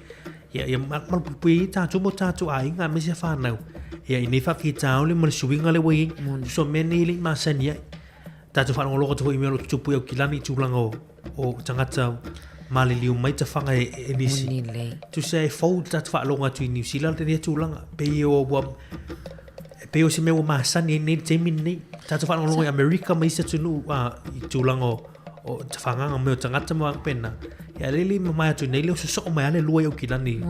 ia malpui tātou mo tātou ai ngā mesi whanau ia i nei whawhi tāu le mara suinga le wai so meni li masani ai tātou whanau loko te hoi mea lo tupu au kilani tūlanga o tangata mali liu mai te whanga e nisi tu se fau tātou whanau tu i New Zealand te nia tūlanga pe o se mea o masani nei te mini tātou whanau loko i Amerika mai se tunu i tūlanga o te whanganga mea o tangata mo pena ia lili mai atu nei leo so mai ale lua i au kilani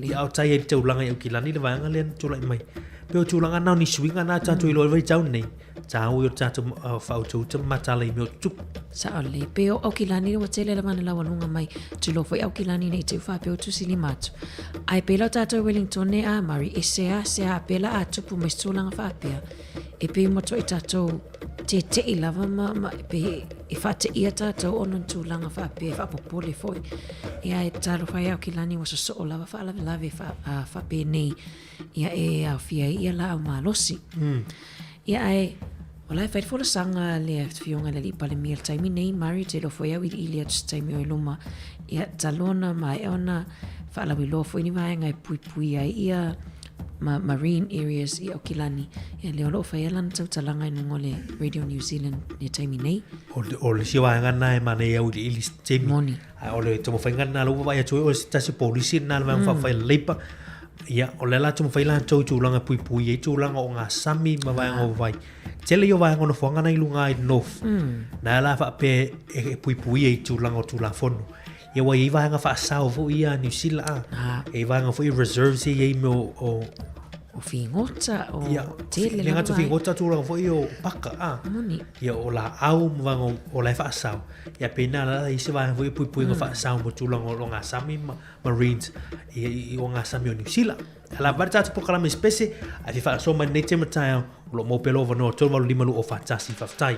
i au tai e te ulanga i au kilani le vaianga le tūlai mai pe o tūlanga nao ni suinga nā tātou i loa vai tau nei tāu i o tātou whautou te matala i meo tup sa o le pe o au kilani le watele la mana lawa lunga mai tu lo foi au kilani nei te uwha pe o tu sili matu ai pe lau tātou Wellington ne a Mari e sea pe la a tupu mai stūlanga whapea e pe moto i tātou te i lava ma pe e whate ia tātou onon tūlanga whapea whapopole foi ia e tāro whai au kilani wasa so o lava whalawe whape nei ia e au fia ia la au malosi ia ai Ola e whaifora sanga le whionga le li pale mia taimi nei mari te lo foi au i le atu taimi o iluma ia talona mai ona whaalawi lo foi ni vaenga e pui pui ai ia marine areas i Okilani ia le olo whai elan tau talanga i nungo le Radio New Zealand le taimi nei o le si vaenga na e mane au i li taimi moni o le tomo whainga na lo vai atu o si tasi polisi na le whai leipa ia o le la tomo whai lan tau tūlanga pui pui e tūlanga o ngā sami ma vaenga o vai tele yo vai ngono fonga na ilunga i north na la fa pe e pui pui e tūlanga o tūla fono ia wa i vai nga fa sao fo ia New Zealand e vai nga fo i reserves e mo o fingota o tele le ngatu fingota tūlanga fo i o paka moni ia o la au mwango o la fa sao ia pena la i se vai fo i pui pui nga fa sao mo tūlanga o ngā sami marines i o ngā sami o New Zealand ala barta tu pokala me specie a fi fa so man ne te matai lo mo pelo no to lo limalu o fa tasi fa tai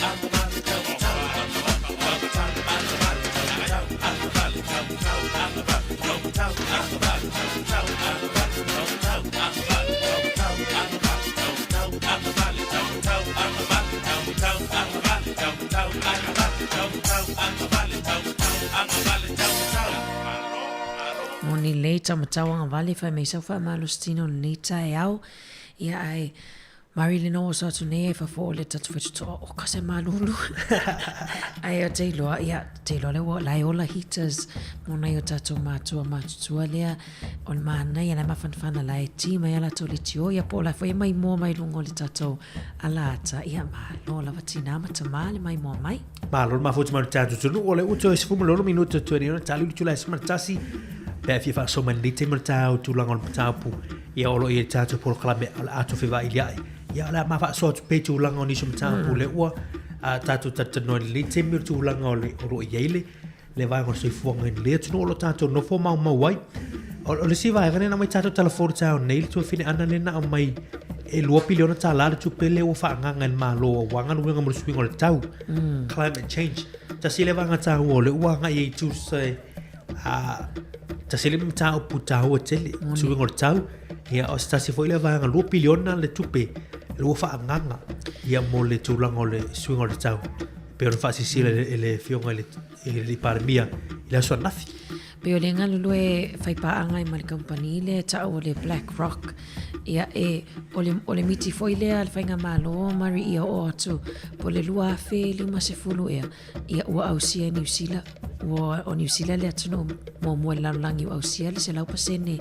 I'm the Moni le tamatawanga vale fai mai saufa malostino ni tai au ia ai Mari le no sa tu ne fa fo le tatu fetu o kase malulu ai o te loa ia te loa le wa lai ola heaters mona i o tatu matua matutua lea on mana ia na mafanfana lai ti mai ala to le tio ia po la foi mai mo mai lungo le tatu ala ata ia ma no la vatina mata male mai mo mai ma lo ma fotu ma tatu tu o le uto e fu lo minuto tu ni tali tu la sma tasi pe fi fa so man di te tau tu langon tapu ia olo i tatu por klabe ala atu fi va ia ia la ma fa so pe tu langon ni sma tapu le ua tatu tatu no le te mi tu langon le oro ile le vai con sui fuoco in le tu lo tatu no fo ma wai o le si vai gane na mai tatu telefone tau nei tu fine ana le na mai e lua piliona ta la tu pele o fa nganga en malo wanga lu ngam swing o tau climate change ta si le vanga ta o le wanga e tu se ta si le mta o puta o tele swing o tau ia o sta si foi le vanga lu piliona le tupe lu fa nganga ia mo le tu lango le swing o tau pero fa si le fionga le parmia la so nafi Peo le ngalu e fai paanga i mali company le ta o le Black Rock ia e o le miti foi le al fai nga malo mari ia o atu po le lua fe lima se fulu ia ua ausia New Zealand o New Zealand le atu no mo la langi au sia le se lau pasene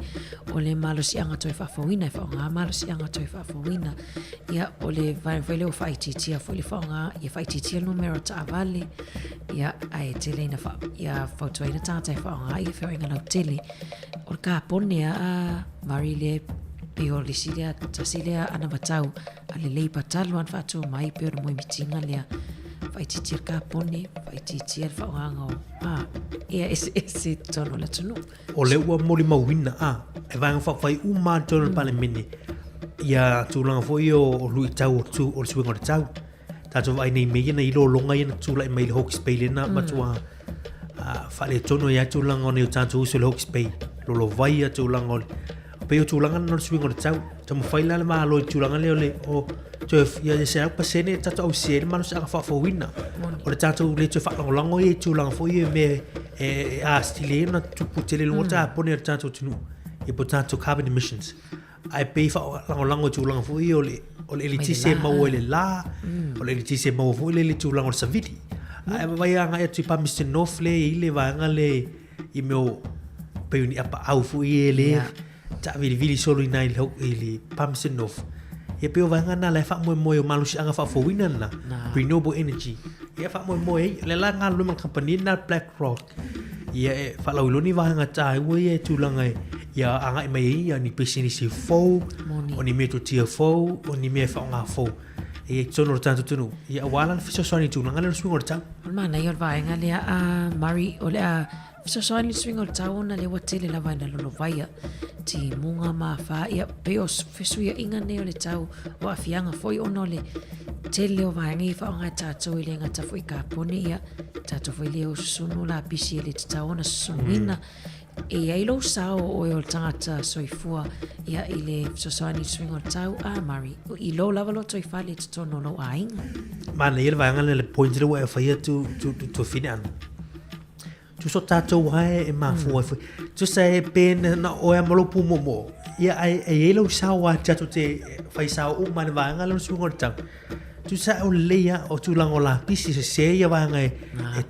o le malo si anga toi fa fawina fa nga malo si anga toi fa fawina ia o le vai le o fai titia foi le fa nga ia fai titia numero ta vale ia ai tele na fa ia foto ina ta fa nga ia fe nga tele o ka pone a mari le peo le silia tasilia ana batau ale le patalo an fa tu mai peo mo mitinga le fai titia ka pone fai titia fa nga ia ese tono la tunu o le ua moli mawina e vanga fa fai uma tono pale mini ia tulanga foi o lui tau tu o swing o tau tatu vai nei mei na ilo longa ina tula mai le Hawke's Bay lena matua fa le tono ia tulanga o ne tatu uso le Hawke's Bay lo vai ia tulanga pe o tulanga no swing o tau tamu fai la ma lo tulanga le o Tef ia se a pasene tatu au se manu sa fa fo wina o le tatu le te fa longo e tulanga foi me a stile na tu putele lo ta pone tatu tunu e potato carbon emissions ai pe fa lango tulanga foi o le eliti se ma o le la o le eliti se ma o foi le tulanga o saviti ai vai anga e tu pa Mr Norfle ile va anga le i meu pe uni apa au foi ele ta vili solo ina ile pa Mr Norf e pe o va anga na le fa mo o malusi anga fa fowina na renewable energy e fa mo le la nga lu man company na Black Rock ia fa la uloni va anga ta wo e tulanga ia anga mai ia ni pesini si fo o ni meto tia fo o ni me fa nga fo e sono tanto tunu ia wala fiso soni tu nga le swing or ta mana ia va nga le a mari o le a fiso soni swing or ta ona le watele la vai na lo vai ti munga ma fa ia peos fiso ia inga ne o le tau o afianga foi ono le tele o vai ngi fa nga tatu ile nga ta foi ka poni ia tatu foi le o sunu la pisi le tau ona sunina e ai lo sao o o tangata soifua ia ile sosani swing o tau a mari i lo lava lo toi fale to no lo ainga mana ia vai nga le point le wa fa ia tu finan tu so tato wa e ma fu tu sai pen na o e molo pu mo ia ai lo sao wa tato te fai sao o man va nga lo swing o tau tu sa o leia o tu lango la pisi se ia va nga e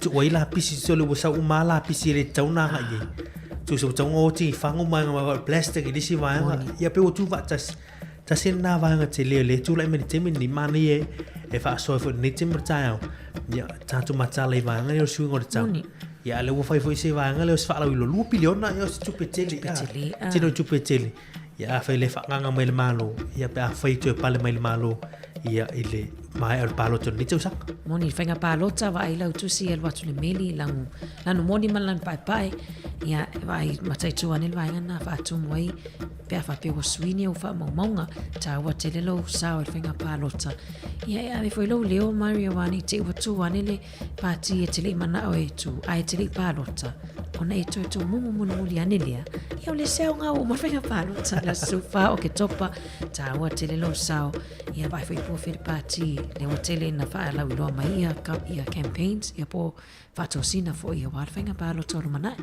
tu o la pisi so le sa o mala pisi le tau na nga ye tu so tau o ti fango ma nga plastic i disi va nga ia pe o tu va ta sen na va nga te le tu la me te ni mani e fa so fo ni te mata ia ta tu mata le va nga o swing o tau ia le wo fai foi se va nga le fa la lo lu piliona ia tu peteli ti no tu peteli ia fa le fa nga mai le malo ia pe fai tu pa le mai le malo ia ile mai al palo to ni tsa moni fenga palo tsa va ila tu si el watu le meli lanu moni man lan pai ia vai mataitua ni vai ngana fa tu moi pe fa pe o swini o fa maunga ta wa te lo sa o finga palota ia ave foi lo leo Mario wani te o tu wani le pati e te le mana o e tu ai te le palota ona e tu mumu muli anelia ia le se nga o mo finga palota la sufa o ke topa ta wa te le lo sa ia vai foi po fer pati le o te le na fa la lo mai ia campaigns ia po fa to sina fo ia wa finga palota o mana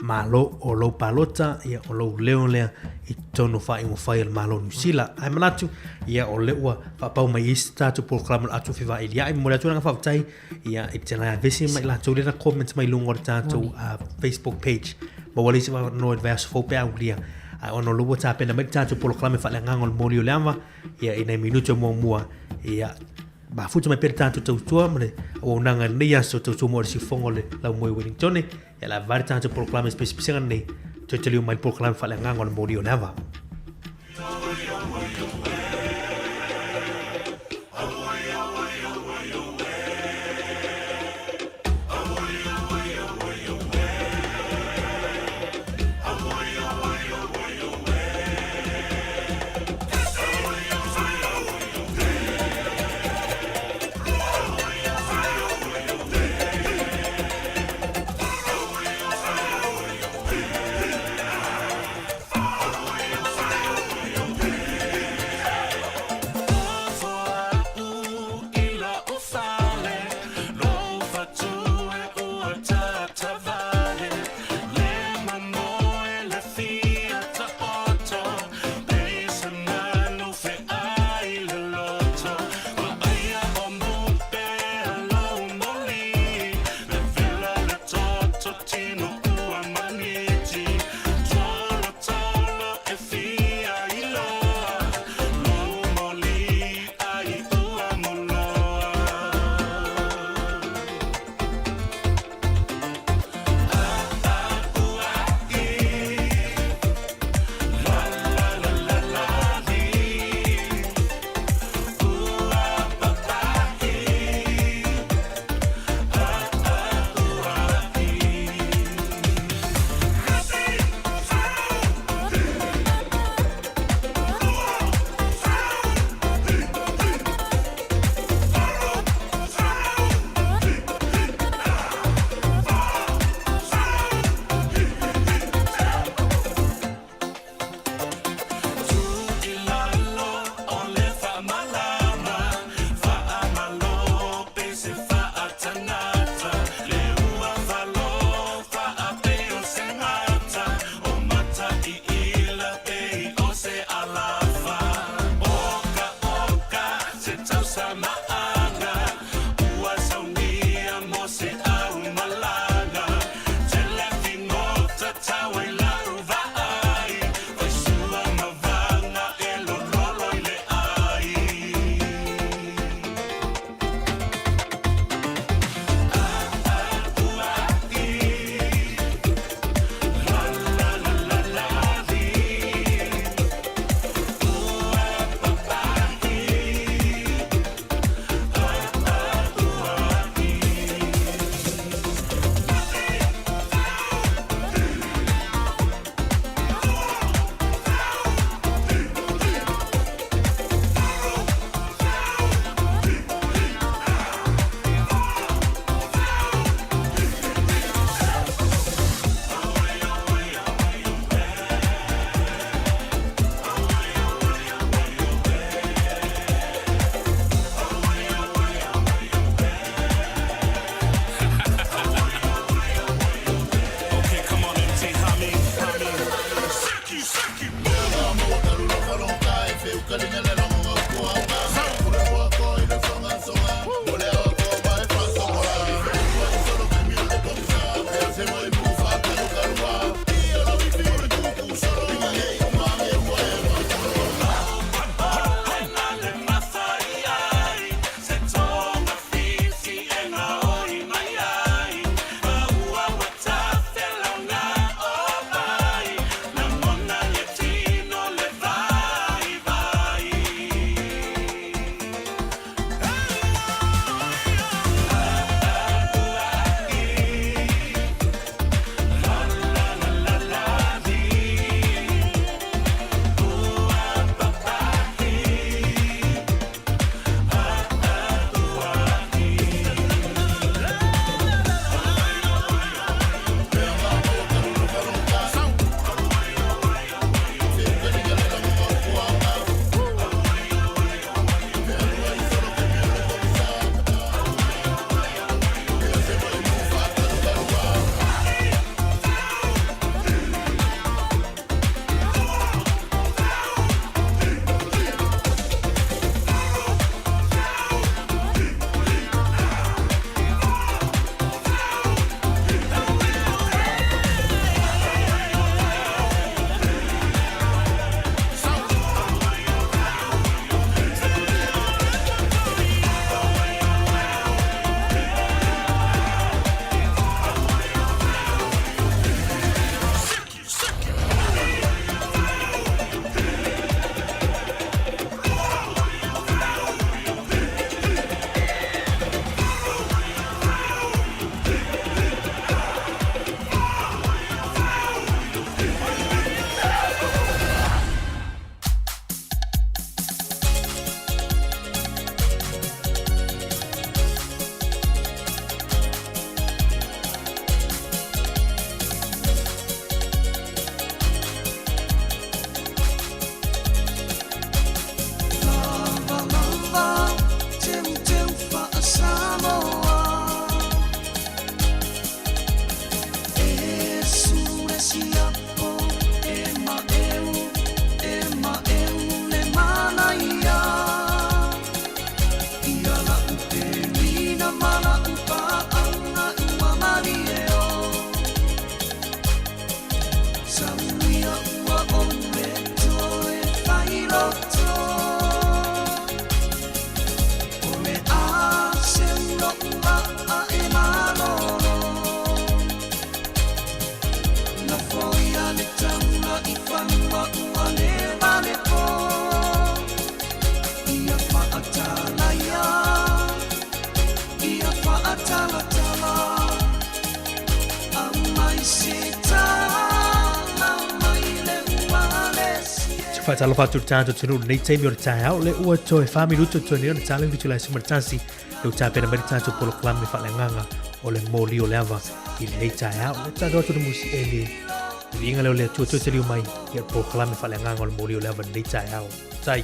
malo o lo palota ia o lo leo lea I tono fa ingo fai al malo nusila ai manatu ia o leua fa pau mai ista tu program atu fiva ilia ai mo le tu nga fa tai ia I tena vesi mai la tu le comments mai lungo tanto Facebook page mo wale se no adverse fo pe aulia ai ono lo ta pena mai tanto program fa le ngangol molio lama ia ina minuto mo mua ia ba futu mai per tanto tu mane o nanga nia so tu mo si fongole la mo Wellington e la var tanto proclame specifica nei tu mai proclame fa le ngangol modio nava Fatalo fatu tanto tunu nei temi or tau le ua toe fami luto tonu na tale luto la sumartansi le uta pena meri tanto polo klami fa nganga o le moli o le ava i nei tau le tado tu musi eli vinga le tu tu teli mai i polo klami fa nganga o le moli o le ava nei tau tai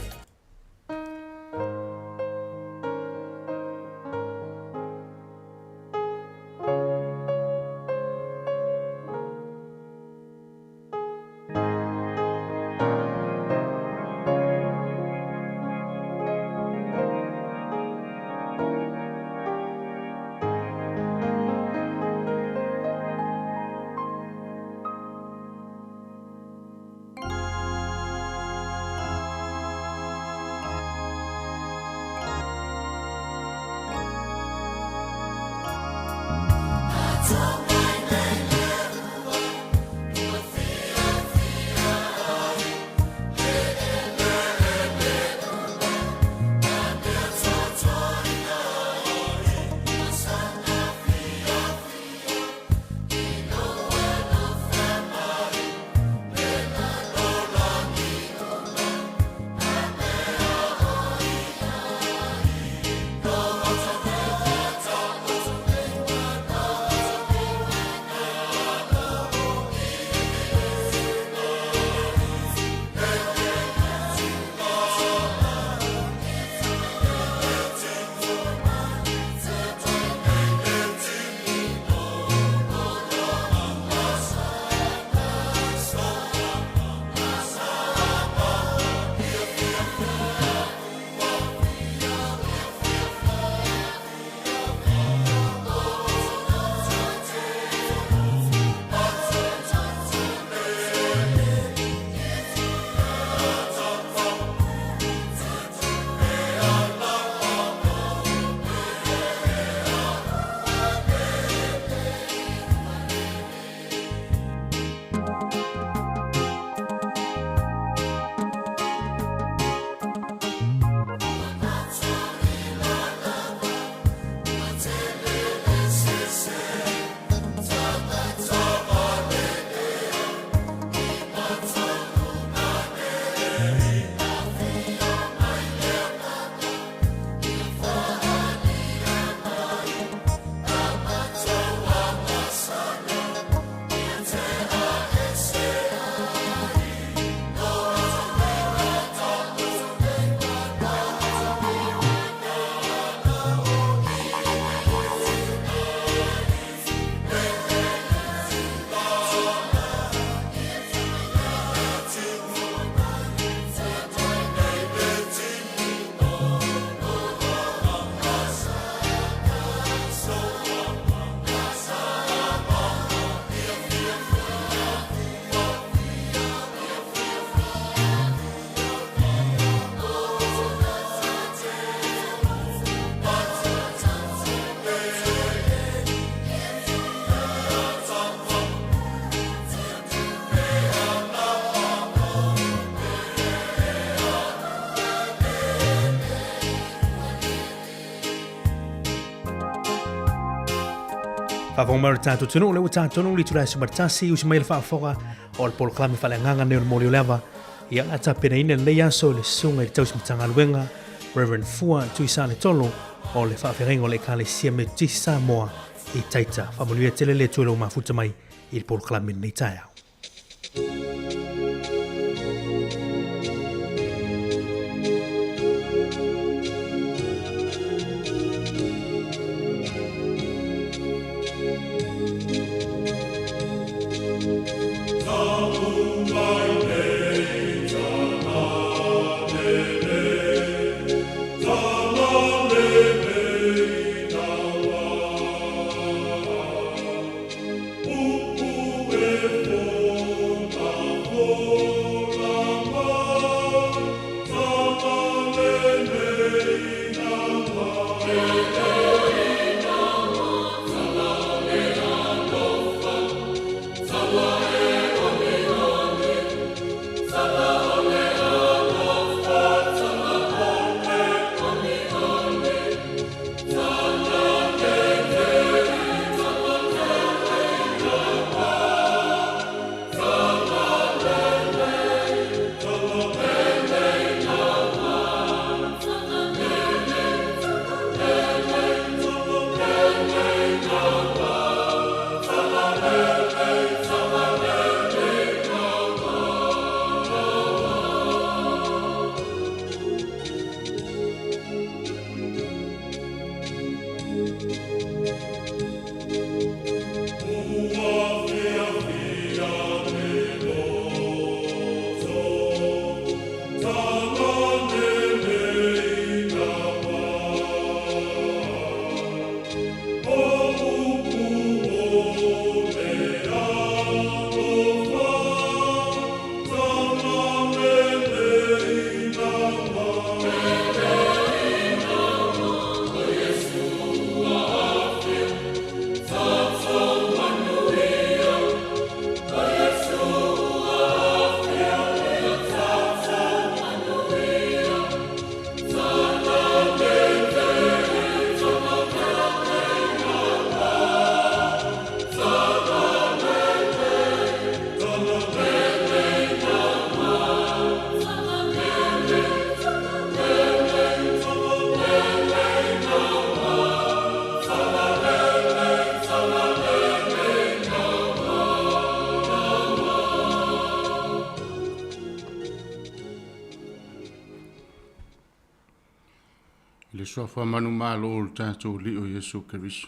Favong maritato tunu le utato nu li tulai sumartasi usmail fa foga o le polo klami fa le nganga ne o moli o leva ia ata pena ina le yaso le sunga i taus mitanga luenga Reverend Fua tuisane tolo o le fa ferengo le kale siame ti Samoa i taita fa moluia tele le tuelo mafuta mai i le polo klami nei taia. Oh, sofa manu malo tātou li o Yesu Keriso.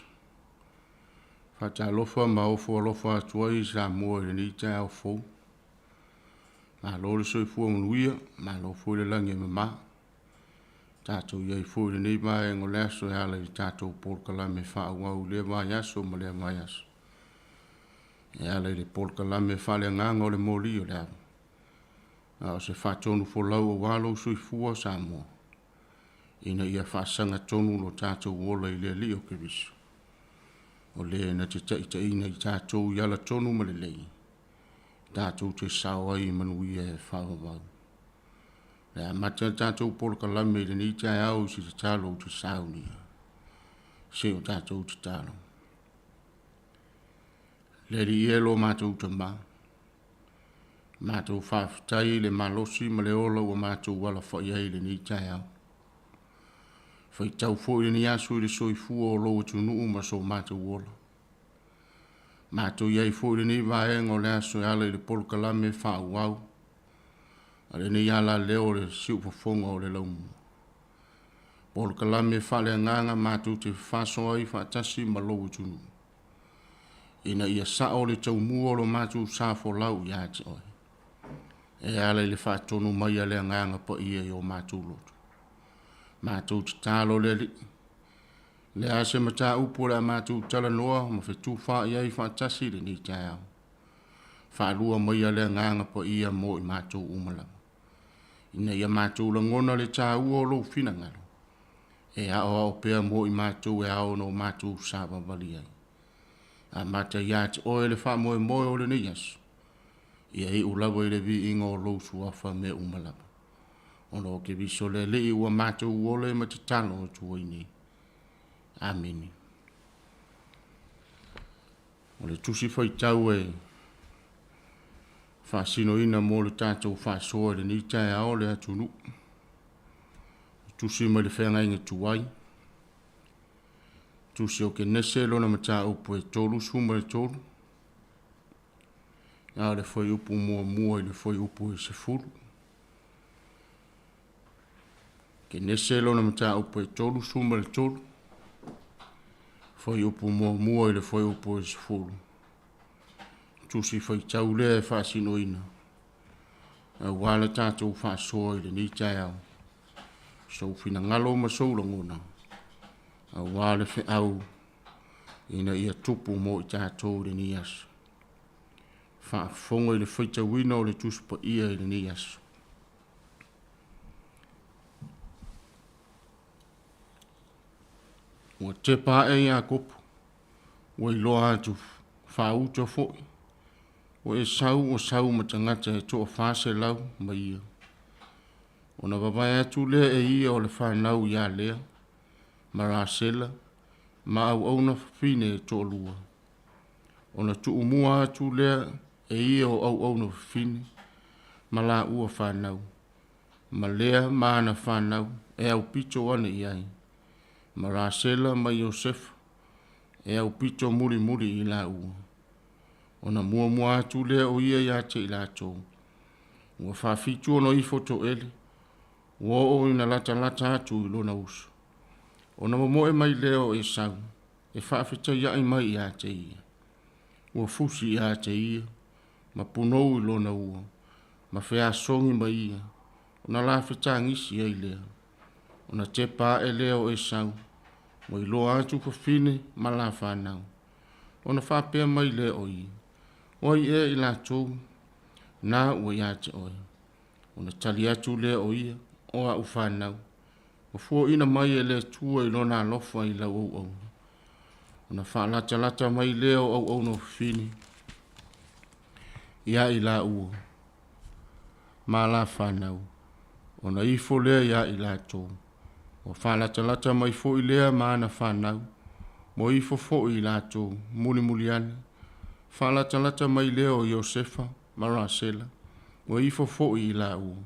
Whata lofa ma ofo lofa tuai Samoa i ni tai au fou. Ma lo le soi fua manuia, ma lo fua le langi mama. Tātou iai fua le nei mai ngo le aso e ala i tātou polkalame wha au au le mai aso ma le mai aso. E ala i le polkalame wha le nganga o le moli o le awa. O se wha tonu fo lau o walo soi fua Samoa. Ina ia whaasanga tonu lo tātou wola i le li o Keriso. O le na te taina i tātou i ala tonu ma le lei. Tātou te sawa i manui e whaawawau. Le a mata tātou polka lame i le ni tai au si te talo te sauni. Se o tātou te talo. Le ri elo mātou te ma. Mātou whaafitai le malosi ma le ola o mātou wala whaiai le ni tai au. Fai tau fo i ni asu i le soi fua o loo tu nuu ma so mātou wola. Mātou iai fo i ni vaenga o le asu e ala i le polkalame wha uau. A le ni ala leo le siupafonga o le laumu. Polkalame wha le nganga mātou te whaso ai wha tasi ma loo tu nuu. Ina ia sa o le tau mua lo mātou safo lau i ati oi. E ala i le wha tonu mai a le nganga pa ia i o mātou lotu. Mātou te tālo le li. Le ase mata upo le mātou tala noa ma whetu wha iai whaatasi le ni tai au. Whaalua mai a le nganga pa ia mo i mātou umalama. Ina ia mātou la ngona le tā ua o lo fina ngalo. E ao ao pea mo i mātou e ao no mātou sāba wali ai. A mata ia te oe le wha moe moe o le ni yasu. Ia i ulawa i le vi inga o lo suafa me umalama. Ono ke viso le lei ua mātou uole ma te talo o tua ini. Amini. O le tusi whai tau e whaasino ina mo le tātou whaasoa le ni tai ao le atunu. Tusi ma le whenga inga tuai. Tusi o ke nese lona ma tā upu e tolu suma le tolu. Ia le whai upu mua mua i le whai upu e se furu. Ke nese lona mata upo e tolu suma le tolu. Foi upo mua i le foi upo e sifuru. Tusi fai tau lea e whaasino ina. A wale tātou whaasoa i le ni tai au. So fina ngalo ma soula ngona. A wale fe au. Ina ia tupu mo i tātou le ni asu. Whaafonga i le whaita wina o le tuspa ia i le ni asu. Ua te pāe ia kopu. Ua i loa atu whauta foi. Ua e sau ma tangata e toa whase lau ma ia. Ona wawai atu lea e ia o le whanau ia lea. Ma rāsela. Ma au auna whine e toa lua. Ona tu umua atu lea e ia o au auna whine. Ma la ua whanau. Ma lea maana whanau e au pito ane iai. Ma Rasela ma Yosef e au pito muri i la ua. Ona mua atu lea o ia ia te i la tō. Ua whawhitu ono i foto ele. Ua o ina lata atu i lona usu. Ona moe mai leo e sau. E whawhita iai mai ia te ia. Ua fusi ia te ia. Ma punou i lona ua. Ma whea songi mai ia. Ona la whita ngisi ei lea. Ona te pā e leo e sau. Mo i loa atu ka whine ma la whanau. Ona whapea mai leo i. Oi e i la tō. Nā ua ia te oi. Ona tali atu leo ia. Oa u whanau. O fua ina mai e le tua i lona alofa i la au. Ona whalata mai leo au no whine. Ia i la ua. Ma la whanau. Ona ifo lea ia i la tō. O whalata mai fo i lea maana whanau. Mo ifo fo i la tō. Muli ane. Whalata mai leo Iosefa. Marasela. Mo ifo fo i la ua.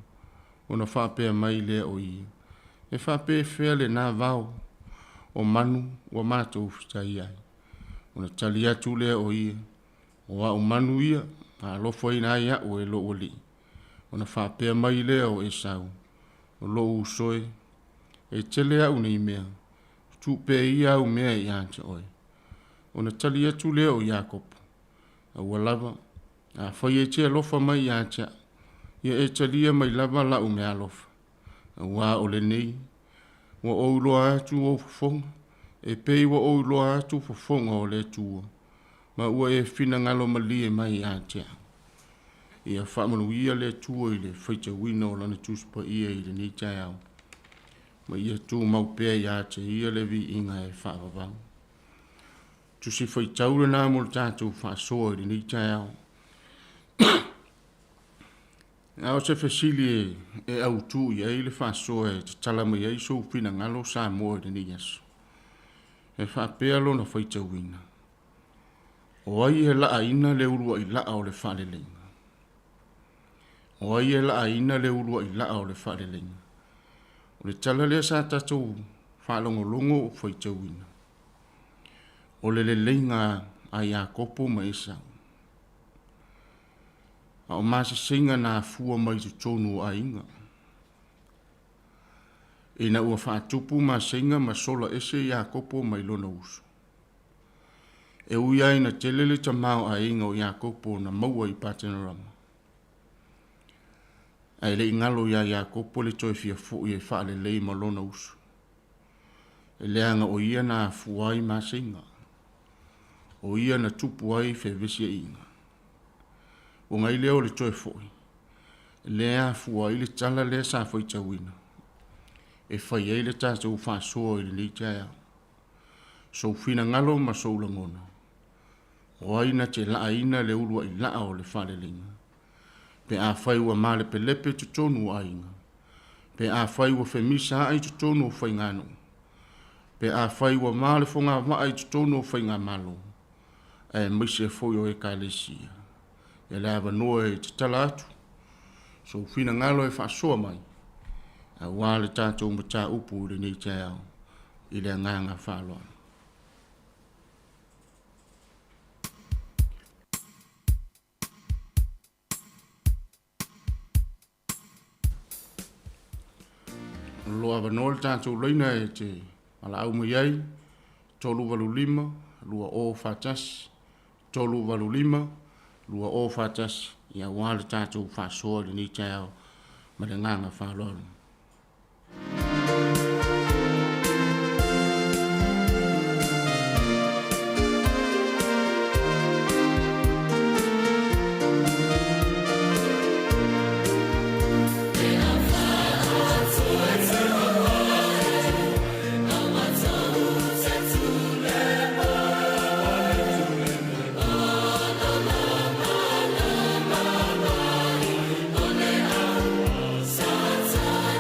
Ona whapea mai lea o ia. E whapea whele nā vau. O manu wa mātou whitai ai. Ona tali atu lea o ia. O au manu ia. A lofo ina ia o e lo li. Ona whapea mai lea o e sau. O lo usoe. E tele au nei mea. Tu pe ia au mea i ante oi. O na tali atu lea o Iakopo. A ua lava. A whai e te alofa mai i ante. Ia e talia mai lava la o mea alofa. A wā o le nei. Wa o loa atu o fufonga. E pei wa o loa atu fufonga o le tua. Ma ua e fina ngalo mali e mai i ante. Ia whamanu ia le tua i le whaita wina o lana tuspa ia i le ni tai au. Ma ia tu mau pea i ate ia le vi inga e whaavavang. Tu si whaitaura nā mo le tātou whaasoa i le ni tai au. Au se fesili e au tu i e le whaasoa e te tala mai e so fina ngalo Samoa i le ni yaso. E whaapea lo na whaita wina. O ai e laa ina le urua i laa o le whaalelenga. O ai e laa ina le urua i laa o le whaalelenga. O le tala lea sa tatou whaalongolongo o whaitawina. O le leinga a Iakopo ma Esau. A o masa singa na fua mai tu tonu a inga. E na ua whaatupu ma singa ma sola ese Iakopo mai lona usu. E uia ina telele tamau a inga o Iakopo na maua i patenarama. Ai le ingalo ya Iakopo le toi fia fu i fa le lei malona usu. E leanga o ia na fuai ma singa. O ia na tupu ai fe visia inga. O ngai leo le toi fu. Lea fuai le tala le sa foi tawina. E fai ai le tata u fa so i le tia. So fina ngalo ma so langona. O ai na te la ina le ulua i la o le fa le linga. Pe a fai ua male pe lepe tu tonu a inga. Pe a fai ua femisa ai tu tonu o fai ngano. Pe a fai ua male fonga ma ai tu tonu o fai ngā malo. E mise foi o e kaelesia. E le ava noe te tala atu. So fina ngalo e whaasoa mai. A wale tātou mata upu le nei te au. I le nganga whaaloa. Loa vanol tātou leina e te ala au mai ai, tolu walu lima, lua o whatas, tolu walu lima, lua o whatas, ia wale tātou whasoa li ni tai au, ma le nganga whaaloa. Sa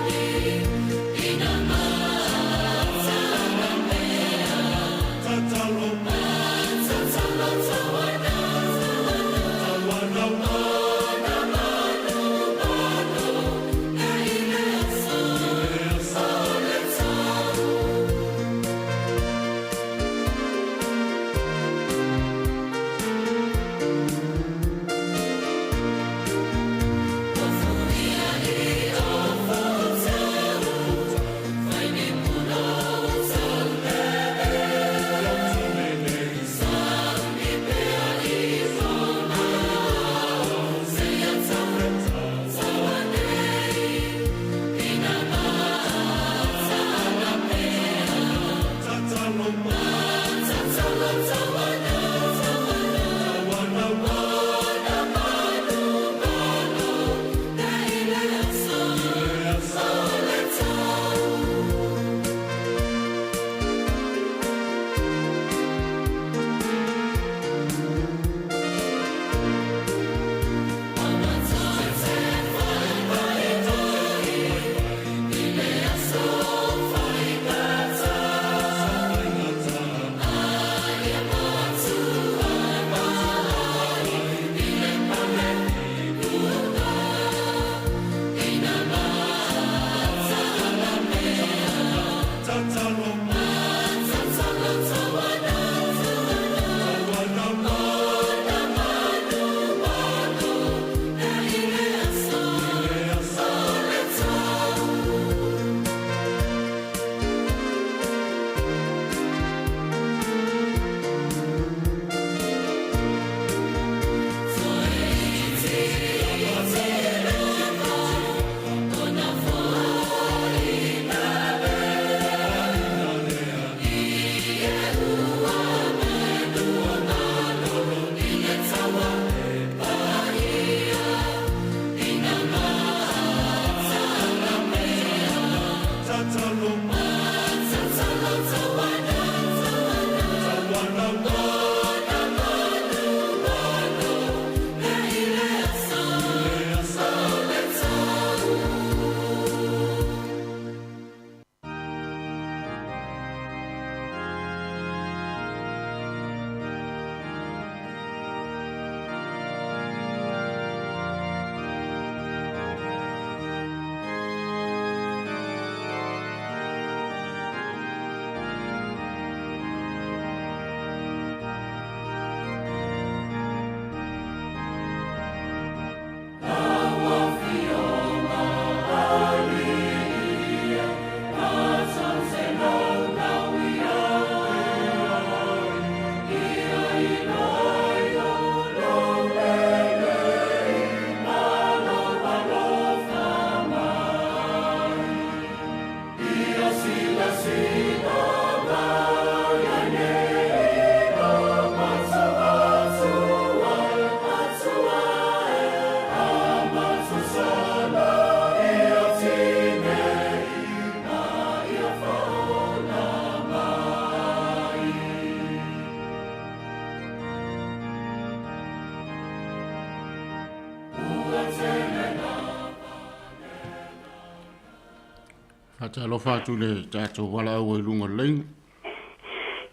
Whatalo whātu le tātou wala au e lunga lein.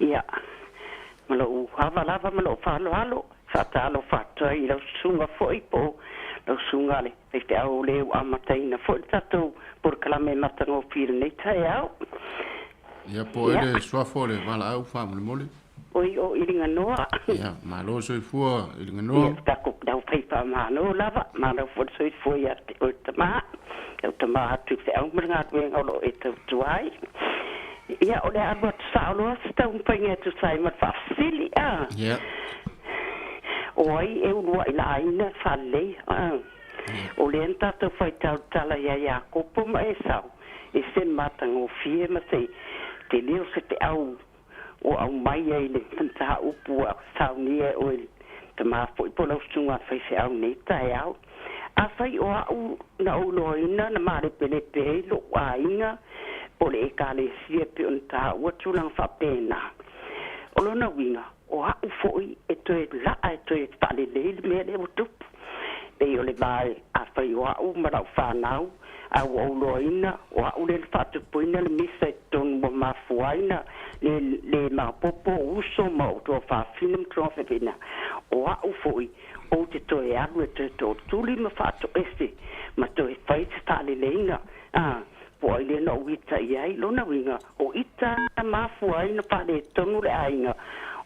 Ia, malo hawa lava malo whalo halo, whatalo whātua I lau sunga fwoi po, lau sunga le, e te au leo amataina fwoi tātou, por kalame matango pira nei tai au. Ia po ele swafo le wala au whamule mole. Oi o iringa noa. Ia, malo soi fua iringa noa. Ia, tako dau peipa mano lava, malo fwoi soi fwoi a te o tama. Tau tama atu te au mringa tuenga olo e tau tuai. Ia, ole arwa tu saoloa, stau mpainga tu sai mat whasili, Ia. Oi, e unua ila aina whalei, Ole en tātou whai tau tala ia kopo ma e sau. E sen matango fie ma te leo se te au o au mai e le tantaha upu a sau nia o te mafo I pola usunga whai se au nei tai au. A whai o au na uloina na mare pele pe lo a inga pole e kale sia pe on ta ua tulang whapena. Olo na winga o au foi e toe la e toe pale leile mea le utupu. Pe o le mai a whai o au marau whanau a uloina o au le whatupuina le misa e tonu mo mafuaina le mapopo uso ma o toa whawhinam trofepina. O au foi o te toe alu e te tō tuli ma whato ese ma toe whai te tale leinga. Po ai le na uita iai lona winga o ita mafuaina pale tonu le ainga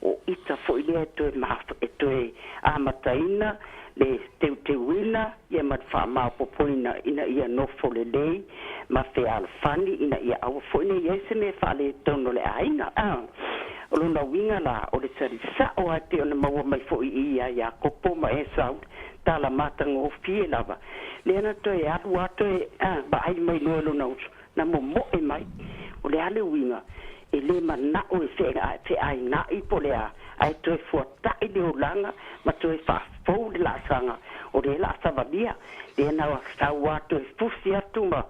o ita foi le e toe amataina le te wina ia mat fa ma popoina ina ia nofo le lei ma fe alfani ina ia au foi ne ia se me fa le tono le ainga o lona winga la o le sari sa o ate ona maua mai foi ia kopo ma e sau tala matango fie lava le ana toe alu atoe ba ai mai lo lona usu na mo e mai o le ale winga e le mana o e fe ai na I polea ai toe fuata I le ulanga ma toe fa fou le la sanga o le la savadia le na wa sawa toe fusi atu ma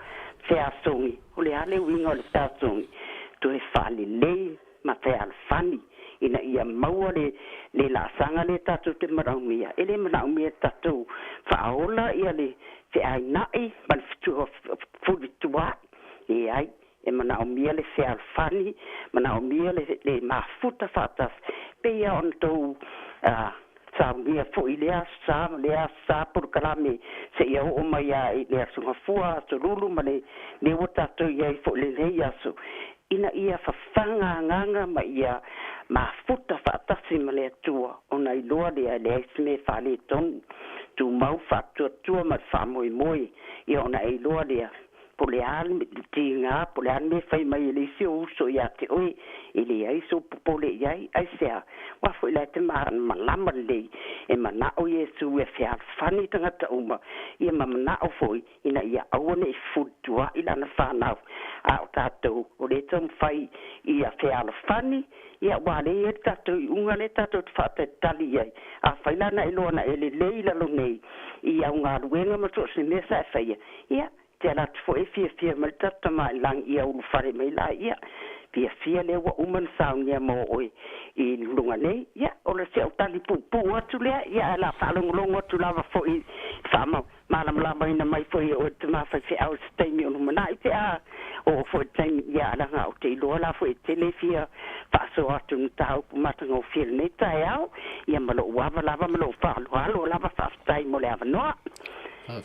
fe asongi o le ale winga o le tasongi toe fa le ma fe alfani ina ia maua le la sanga le tatu te maraumia ele maraumia tatu fa ola ia le fe ai nai man futua e ai e mana o mia le se alfani mana o mia le mafuta fatas pe ia on tou sa mia fo ilea sa por kalame se ia o mai ai le asunga fua so lulu male le wata to ia fo le ia so ina ia fafanga nganga ma ia mafuta fatasi male tua ona I loa le sme fale ton tu mau fatu tua ma famoi moi ia ona I loa le poleal tinga poleal me fai mai le sio so ia te oi ile ai so popole ai sea wa foi la te malama le e mana o Yesu e fia fani tanga ta uma ia mana o foi ina ia aone futua ila na fana a tato o le tom fai ia fia fani ia wale e tato unga le tato fata tali ai a fai la na ilona ele leila lo nei ia unga ruenga ma to se mesa fai ia te la fo e fia mal tata mai lang ia u fare mai la ia fia le wa uman sound ia mo oi I lunga nei ia o le se tali pu atu le ia la fa longo tu lava fo I fama malam la mai na mai fo o te ma fa au stay mi no mana te a o fo tem ia la nga o te lo la fo te le fia fa so atu ta pu mata ngo fil nei ta ia ia malo wa lava malo fa lo lava fa stay mo le no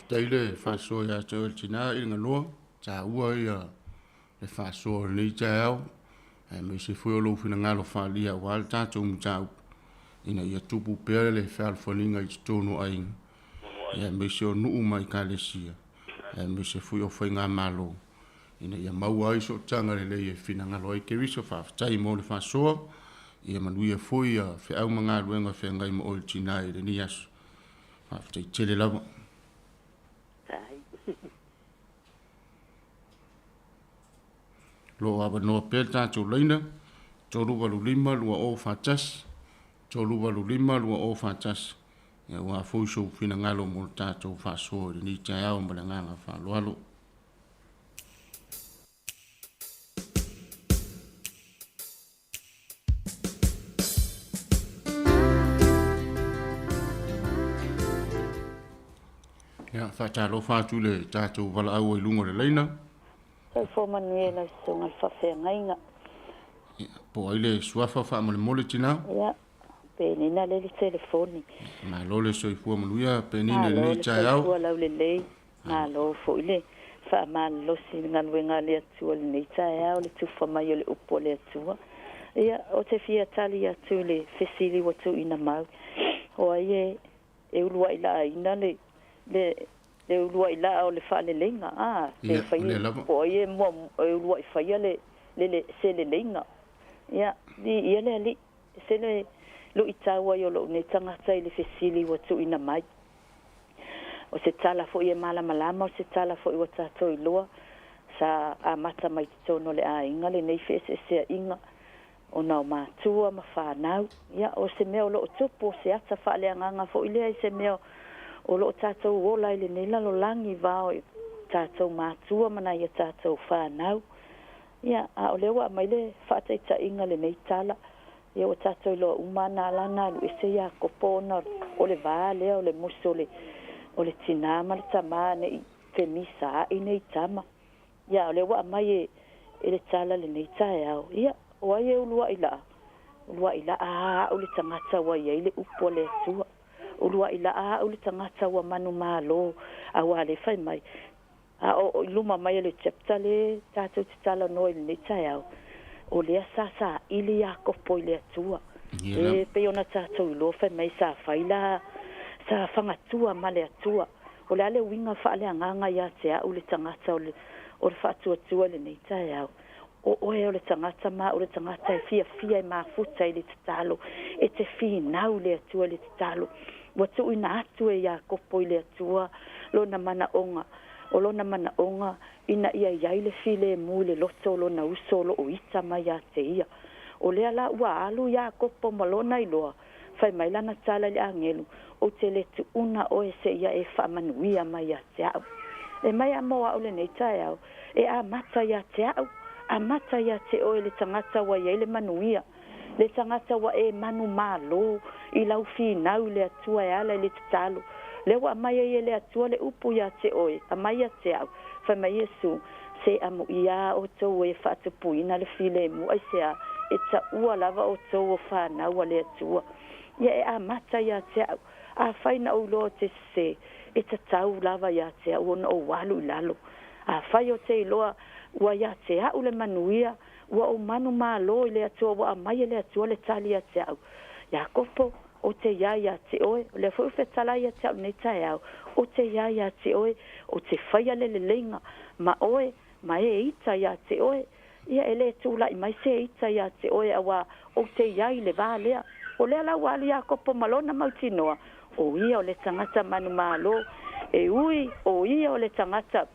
Taile fa so ya to tina inga lo ta ua ia le fa so ni tau e me se foi lo fina ngalo fa lia wal ta to mtau ina ia tupu pere le fa foninga I tono ai ia me se no mai kalesia e me se foi o foi nga malo ina ia mau ai so tanga le fina ngalo ai ke riso fa tai mo le fa so ia manuia foi a fe au manga luenga fe ngai mo o tina le ni as fa tele lava lo ava no pelta to leina to luwa lima lua o fatas to luwa lima lua o fatas ya wa fo so fina ngalo mo ta to fa so ni ta ya o malanga fa lo ya fa ta lo fa tu le ta to vala au lungo le leina Kai fo manuia na songa fa fengainga. Po ai le suafa fa mole tina. Ya. Penina le telefoni. Ma lo le soifua manuia penina le ni tai au. Soifua lau le lei. Ma lo fo ile. Fa ma lo si ngalwenga le atua le nei tai au le tufa mai o le upo le atua. Ia o te fia tali atu le fesili watu ina mau. O ai e ulua ila ina le ulua ila o le fa le lenga. Te fai o ai mo e ulua fai le se le lenga. Ia ia le ali se le lo itawa yo lo ne tangata i le fesili watu ina mai. O se tala fo ia mala malama o se tala fo i wata to i loa sa a mata mai tono le a inga le nei fese se inga o na matua ma whanau. Ia o se mea o lo tupo se ata wha le anganga fo i lea i se mea o lo tātou ola i le nila lo langi vao i tātou matua mana i a tātou whanau. Ia a o lewa mai le whataita inga le nei tala. Ia o tātou i lo umana alana lu ese ia kopona o le vā lea o le muso o le tinama le tamane i te misa i nei tama. Ia o lewa mai e le tala le nei tae au. Ia o ai e ulua ila. Ulua ila o le tangata wa ia i le upo le atua. Ulua ila o le tangata wa manu malo a wale fai mai. O luma mai le chapter le tātou titala no i le nei tae au. O lea sa ili a kopo i le atua. E pe ona tātou ilo fai mai sa faila sa whangatua ma le atua. O le ale winga wha le anganga ia te au le tangata o le whaatua tua le nei tae au. O e o le tangata ma o le tangata e fia e mafuta i le tatalo. E te fi nau le atua le tatalo. Watu ina atu e ia kopo i le atua. Lona mana onga. O lona mana onga ina ia iai le file mu le loto lona uso lo o ita mai a te ia. O lea la ua alu ia kopo malona i loa. Fai mai lana tala le angelu. O te le tu una o e se ia e whamanuia mai a te au. E mai a moa o le nei tae au. E a mata ia te au. A mata ia te oe le tangata wa ia le manuia. Le tangata wa e manu malo. I lau fi nau le atua e ala le tatalo. Le wa mai e le atua le upu ia te oe. A mai a te au. Fai mai Yesu. Se amu ia o tau e whaatupuina le file mu. Ai se a e ta ua lava o tau o whanau a le atua. Ia e a mata ia te au. A whaina o lo te se. E ta tau lava ia te au. Ona o walu lalo. A whai o te iloa. Ua ia te au le manuia. Ua o manu malo i le atua. Ua a mai le atua le tali ia te au. Ia kopo. O te ia te oe. O le fufe tala ia te au nei tae au. O te ia te oe. O te whaia le lenga. Ma oe. Ma e ita ia te oe. Ia ele tūla i mai se ita ia te oe awa. O te i le vālea. O lea la wali a kopo malona mautinoa. O ia o le tangata manu malo. E ui o ia o le tangata.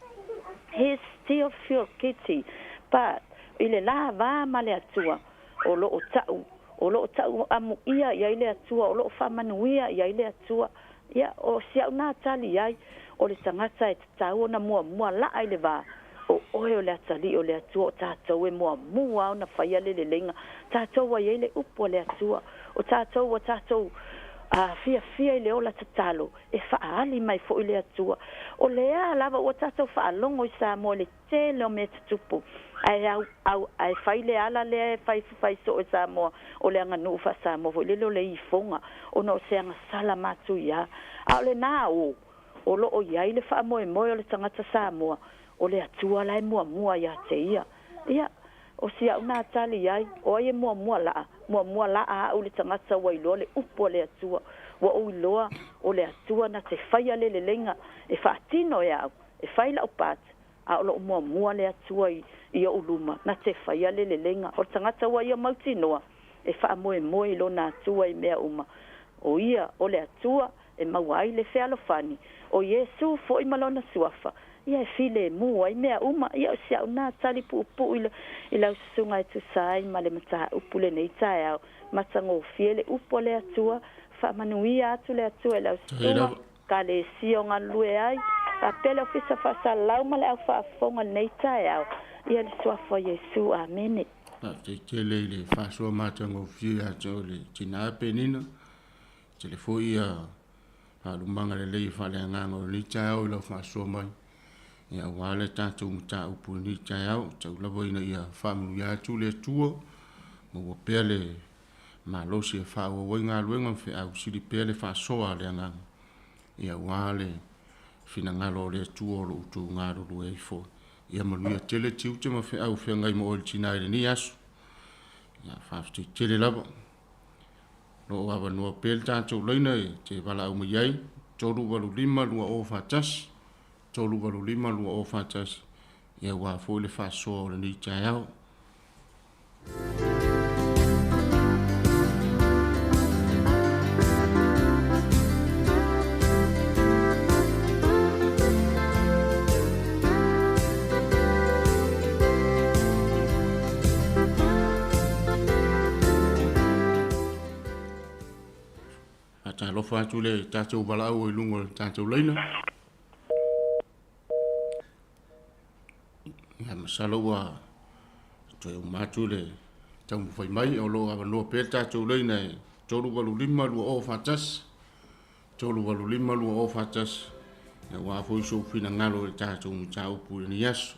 He still feel kitty. But ile la va male atua. O lo o tau. O lo o tau amu ia ile atua. O lo o whamanuia ile atua. Ia o siau nā tali ai. O le tangata e tau na mua la ai le va. O oe o le atali o le atua. O tātou e mua o na whaia le lenga. Tātou wa ile upo le atua. O tātou fia i le ola tatalo. E whaali mai fo i le atua. O lea lava o tātou whaalongo i Samoa le tele o me tutupu. Ai whaile ala lea e whai so i Samoa. O le anga nufa Samoa. O le le i fonga. O no se anga sala matu ia. A le nā o. O lo o iai le wha moe o le tangata Samoa. O le atua lai mua ia te ia. Ia. O si au nā tali ai. O ai e mua laa. Mua laa au le tangata wa iloa le upo le atua. Wa o iloa o le atua na te whaia le lenga. E whaatino e au. E whaila o pata. A o lo mua le atua i o uluma. Na te whaia le lenga. O tangata wa ia mautinoa. E wha moe lo na atua i mea uma. O ia o le atua e mawai le whealofani. O Yesu fo i malona suafa. Ia e file mua i mea uma. Ia o siau nā tali pupu i lau susunga e tu sai ma le mata upule nei tae au. Matango fiele upo le atua. Wha manuia atu le atua i lau susunga. Ka le sionga lue ai. A pele ofisa whasa lau ma le au whaafonga nei tae au. Ia le suafa Yesu. Amene. Te le whasua matango fie atu le tina penina. Te le fo ia lumanga le lei whale angango ni tae au i lau whasua mai. Ia wale tātou mta upu ni tai au, tau lawa ina ia whamunu ia tu le tua, ma wa pele ma losi e whaua wainga luenga whi au siri pele wha soa le angang. Ia wale fina ngalo le tua o lo utu ngaro lu e fo. Ia manuia tele tiu te ma whi au whi ngai mo ol tina ele ni asu. Ia whafti tele lava. Lo awa noa pele tātou leina e te wala au maiai, tolu walu lima lua o whatas, tolu walu lima lua o whatas, ia wā fo le wha soa o le ni tai au. Ta lo fa tu le tātou wala au e lungo tātou leina. Ia masalo wa toi o matu le tau mwhai mai o lo awa noa pēr tātou leina e tolu walu lima lua o whatas. Tolu walu lima lua o whatas. Ia wā fwoi so whina ngalo le tātou mtau pūre ni aso.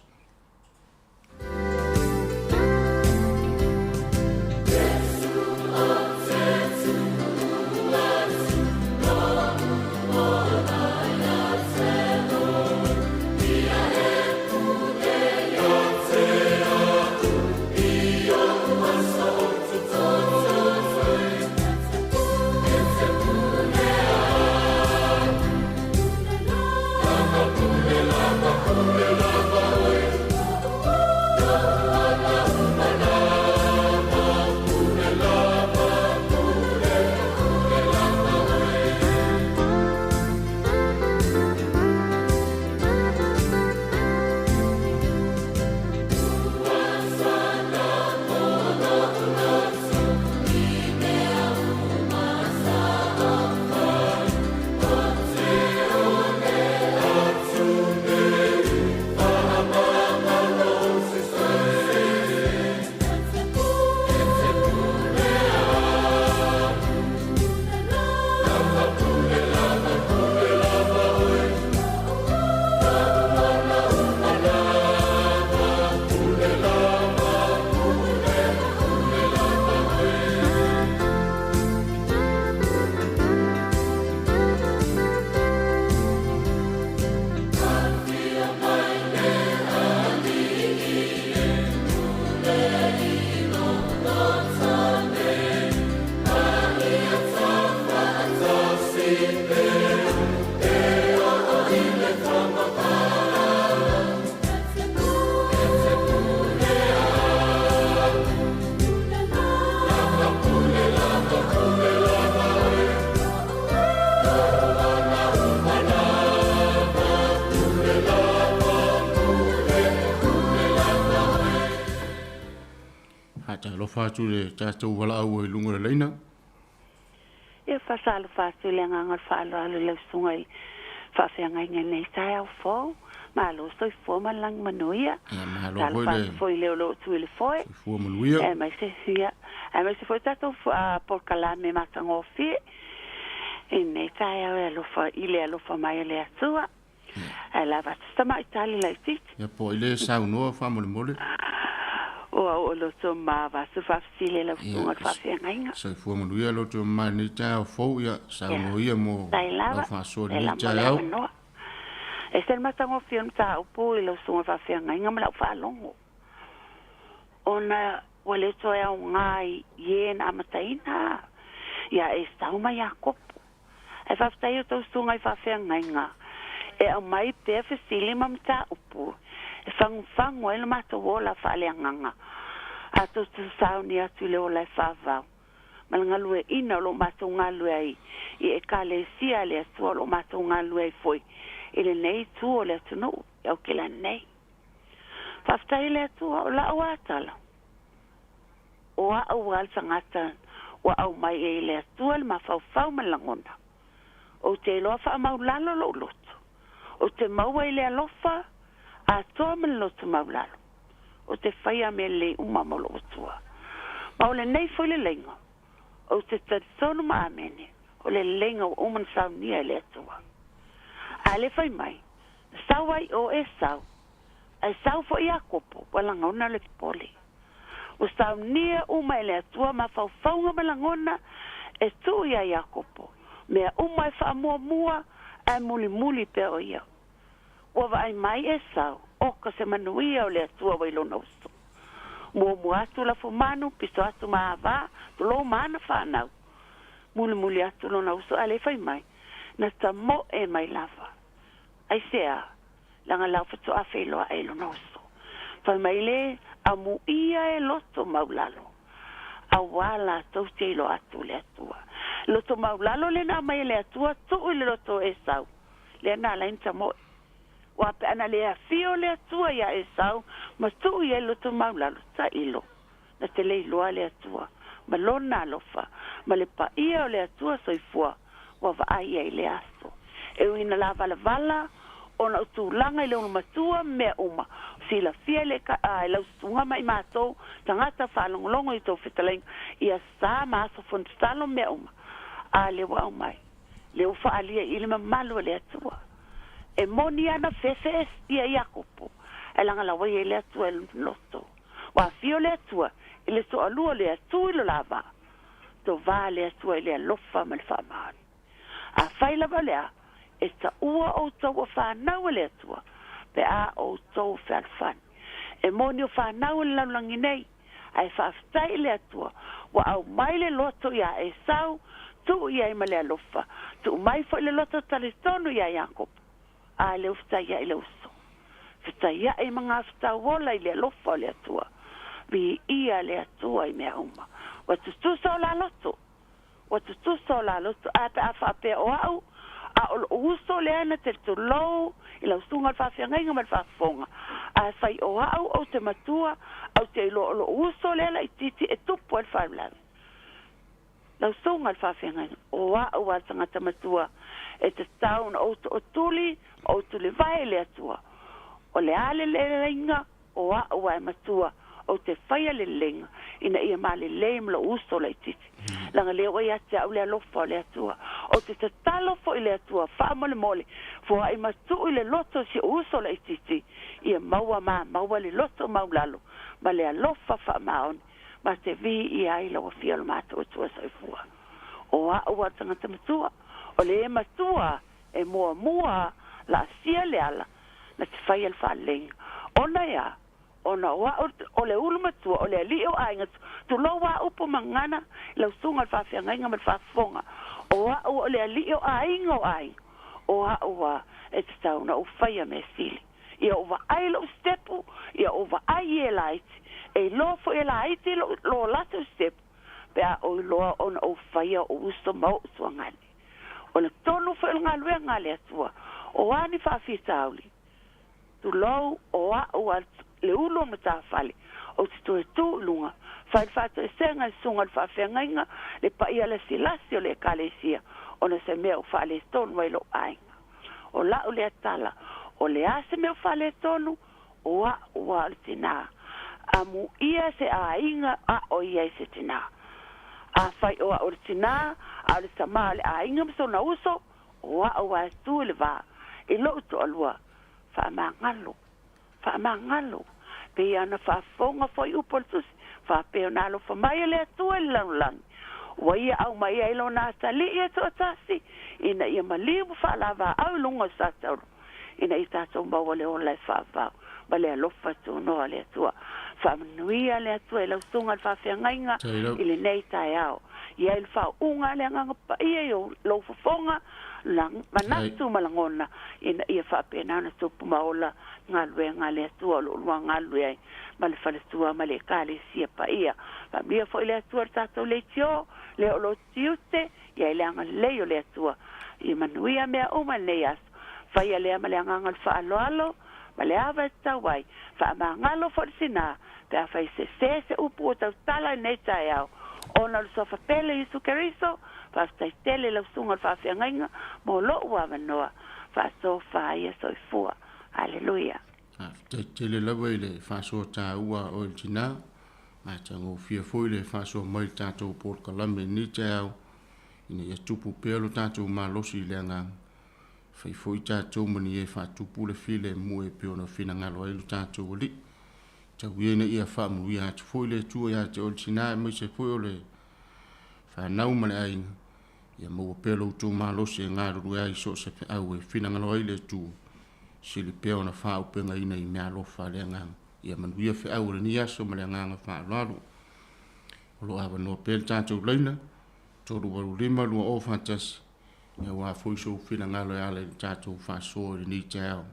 Fatu le tātou wala au e lunga le leina. Ia whasalo fatu le nganga whalo alu lau sungai whawhiangai nei tai au fōu. Malo soi fō malang manuia. Ia malo Talo hoi le fatu fōi leo lo tu ili fōi. fua manuia. E mai se hia. E mai se fōi tātou porkala me matangofi. E nei tai au e alofa ile alofa mai le atua. E la vatstama itali lai titi. Ia po ile sau noa wha mole mole. O lo so ma va se fa stile la funga fa fianga. Sai fua manuia lo tu mai ni tai au fōu ia sau no ia mo la fa so ni tai au. E se matango fiam ta upo i lo sunga fa fianga inga mala fa longo. Ona wale to ya ngai yen amataina. Ya e sta uma Jakob. E fa stai to sunga fa fianga inga. E au mai pe fe stile mam ta upo. E fangu e le mato wola fa leanganga. Ato tu sauni atu le ola e whavau. Malanga lue ina lo mato ngalue ai. I e ka le sia le atua lo mato ngalue ai foi. Ile nei tu o le atu no. Iau ke la nei. Whaftai le atua o la o atala. O a au al sangata. O au mai e le atua le mawhau malangona. O te loa wha maulalo lo loto. O te maua i le alofa. A toa man loto maulalo. O te whaia me le umamolo o tua. Ma o le nei foi le lenga. O te tatonu ma amene. O le lenga o uman saunia le atua. A le whai mai. Sawai o e sau. Ai sau fo ia kopo, wala ngona le pole. O sau nia uma ele atua ma faufaunga malangona e tu ia kopo. Mea uma e wha mua e muli pe o ia. Ua wa ai mai e sau, oka se manuia o le atua wailona uso. Mua atu la fumanu, piso atu maava, tu lo mana whanau. Muli atu lona uso, ale fai mai. Na ta mo e mai lava. Ai sea, langa lau fatu a wheloa e lona uso. Fai mai le, a mu ia e loto maulalo. A wala tau te ilo atu le atua. Loto maulalo le na mai le atua, tu le loto e sau. Le na la inta mo. Wa pe ana le afio le atua ya e sau, ma tu ia loto maulalo ta ilo. Na te le iloa le atua. Ma lona alofa, ma le pa ia o le atua soifua, wa va ai e le aso. E uina la vala, ona utulanga i le matua mea uma. Si la fia le ka ai la ustunga mai matou, tangata whalongolongo i tau whitalenga, ia sa maasa fontalo mea uma. A le wau mai, le ufa alia i le mamalu le atua. E moni ana fefe estia i akopo, e langa la wai e le atua e loto. Wa fio le atua, i le so alua le atua i lo lava. To va le atua i le alofa ma le whamani. A whaila valea, e ta ua o tau o whanau le atua, pe a o tau whanfan. E moni o whanau le laulangi nei, ai whaftai le atua, wa au mai le loto ia e sau, tu ia i male alofa, tu mai fo le loto talitonu ia Jakob, a le uftai ia i le uso. Fitai ia i mga afta wola i le alofa le atua, vi ia le atua i mea uma. Wa tu so la loto, wa tu so la loto, a pe a whape o au, a o uso le ana te tu lou, i la usunga al whawhiangainga mal whawfonga. A whai o au o te matua, au te ilo o uso le ala i titi e tupu al whawlawe. La usunga al whawhiangainga, o au al tangata matua, e te taun o tuli, o tuli vai le atua. O le ale le lenga, o au ai matua, o te whaia le lenga, ina ia male leim lo uso le titi. Langa leo ia te au le alofa o le atua. O te talo fo i le atua, wha mole, fo ai matu i le loto si uso le titi, ia maua le loto maulalo, ma le alofa wha maoni, ma te vi ia i lawa fia lo matu o tua saifua. O au tangata matua, o le matua e mua la sia le ala, na te whai al wha lenga. Ona ia, ona o le ulu matua, o le ali o ainga, tu lo wa upo mangana, la usunga al whawhiangainga mal whafonga, o le ali o ainga o ai, o e te tauna o whaia me sili. Ia o wa ai lo stepu, ia o wa ai e laiti, e lo fo e laiti lo lato stepu, pea o loa ona o whaia o usto mau suangani. O le tonu fo e ngalue ngale atua, o ani whawhitauli, tu lo o le ulo ma ta fale o te tu lunga fai fato e senga sunga fa fenga le pa ia le silasi o le kalesia ona se me o fale ton mai lo ai o la o le tala o le ase me o fale tonu o tina amu ia se ainga o ia se tina a fai o tina a le samale ainga so na uso o tu le va e lo to alwa fa mangalo pe ana fa fonga foi upol tus fa pe na lo fa mai le tu lang wa ia au mai ai lo na tali e to tasi ina ia mali fa lava au lungo sa tau ina ita to ba wale on le fa ba le lo fa tu no le tu fa nuia le tu e lo sunga fa fiangainga ile nei tai au ia il fa unga le nga pa ia yo lo fa fonga lang manatu malangona ina ia fa pe na tu pumaola ngalwe ngale tu lo ngalwe mal fa tu male kale sia pa ia fa mia fo ile tu ta to le tio le lo tiute ia le ngale yo le tu i manuia me o maleas fa ia le male ngal fa alo male ava tawai fa mangalo fo sina pe fa se upu ta tala nei tai au ona so fa pele isu keriso fa stai tele la sunga fa fiangainga mo lo wa manoa fa so fa ia so fua haleluya tele la wele fa so ta ua o tina ma tango fia foile fa so mai tato por kalame ni tau ina ya tupu pelo tato ma losi lenga fai foi tātou mani e whātupu le file mu e pio na whina ngalo e lu tātou li. Ta wiene ia whaamui a te foi le tua ia te ol sina e mai se foi o le whanau male ainga. Ia maua pelo tū mālosi e ngā ruru ai so se pe au e whina ngalo e le tū. Sili peo na whao penga ina I mea lofa le nganga. Ia manuia whi au le ni aso male nganga wha lalu. Olo awa noa pel tātou leina. Tōru waru lima lua o whantasi. Ia wā fwaiso whina ngalo e ale tātou whasoa le ni te au.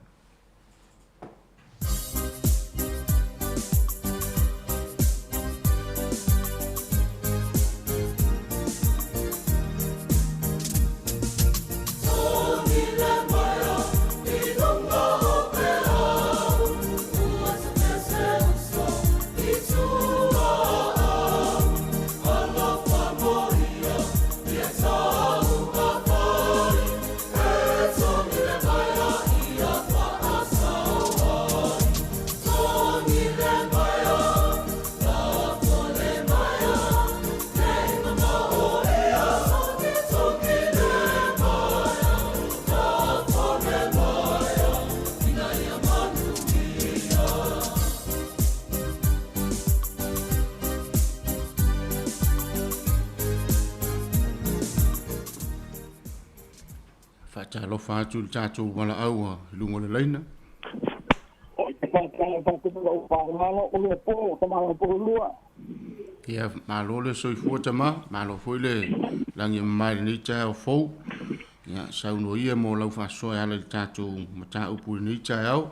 Ta lo fa tu chacho wala au lungo le leina. Ia malo le soi fuata malo foi le langi mai ni cha o fo. Ia sau no ia mo lau fa so ala chacho mata upu ni cha au.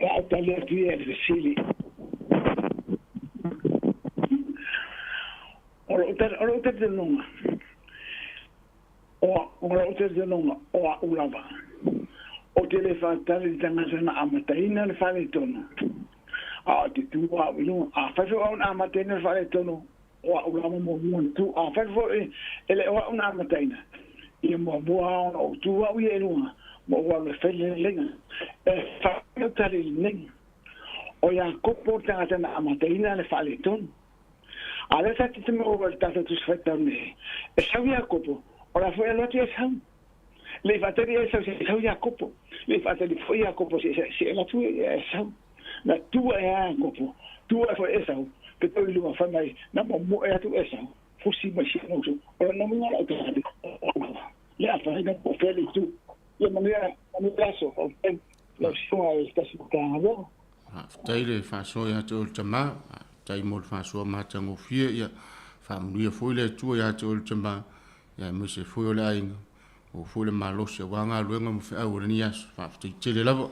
Ia ta le tie le sili. Ora te nunga. Ora te nunga o ulava. O te le fa tali tanga sana amataina le fa le tono. A te tua winu a fafo on amataina le fa le tono. O ulava mo tu a fafo ele o una amataina. I mo boa o tua wi elua mo wa le fele lenga. E fa tali lenga. O ya koporta sana amataina le fa le tono. Ale sa te mo o ta tu sfetta ne. E sa via kopo. Ora foi a lote esa. Le fateri esa se sauia copo. Le fateri foi a copo se la tu esa. Na tu e a copo. Tu e foi esa. Que tu lu fa mai na mo e tu esa. Fusi mai se no. Ora no me la tu. Le a fa na po feli tu. Ye mo me paso. La sua esta su cavo. Taile fa so ya tu tama. Tai mo fa so ma tango fie ya. Fa mu foi le tu ya tu tama. Ya mo se foi o la inga o foi le malo se wanga luenga mo fa o ni as fa te tele lavo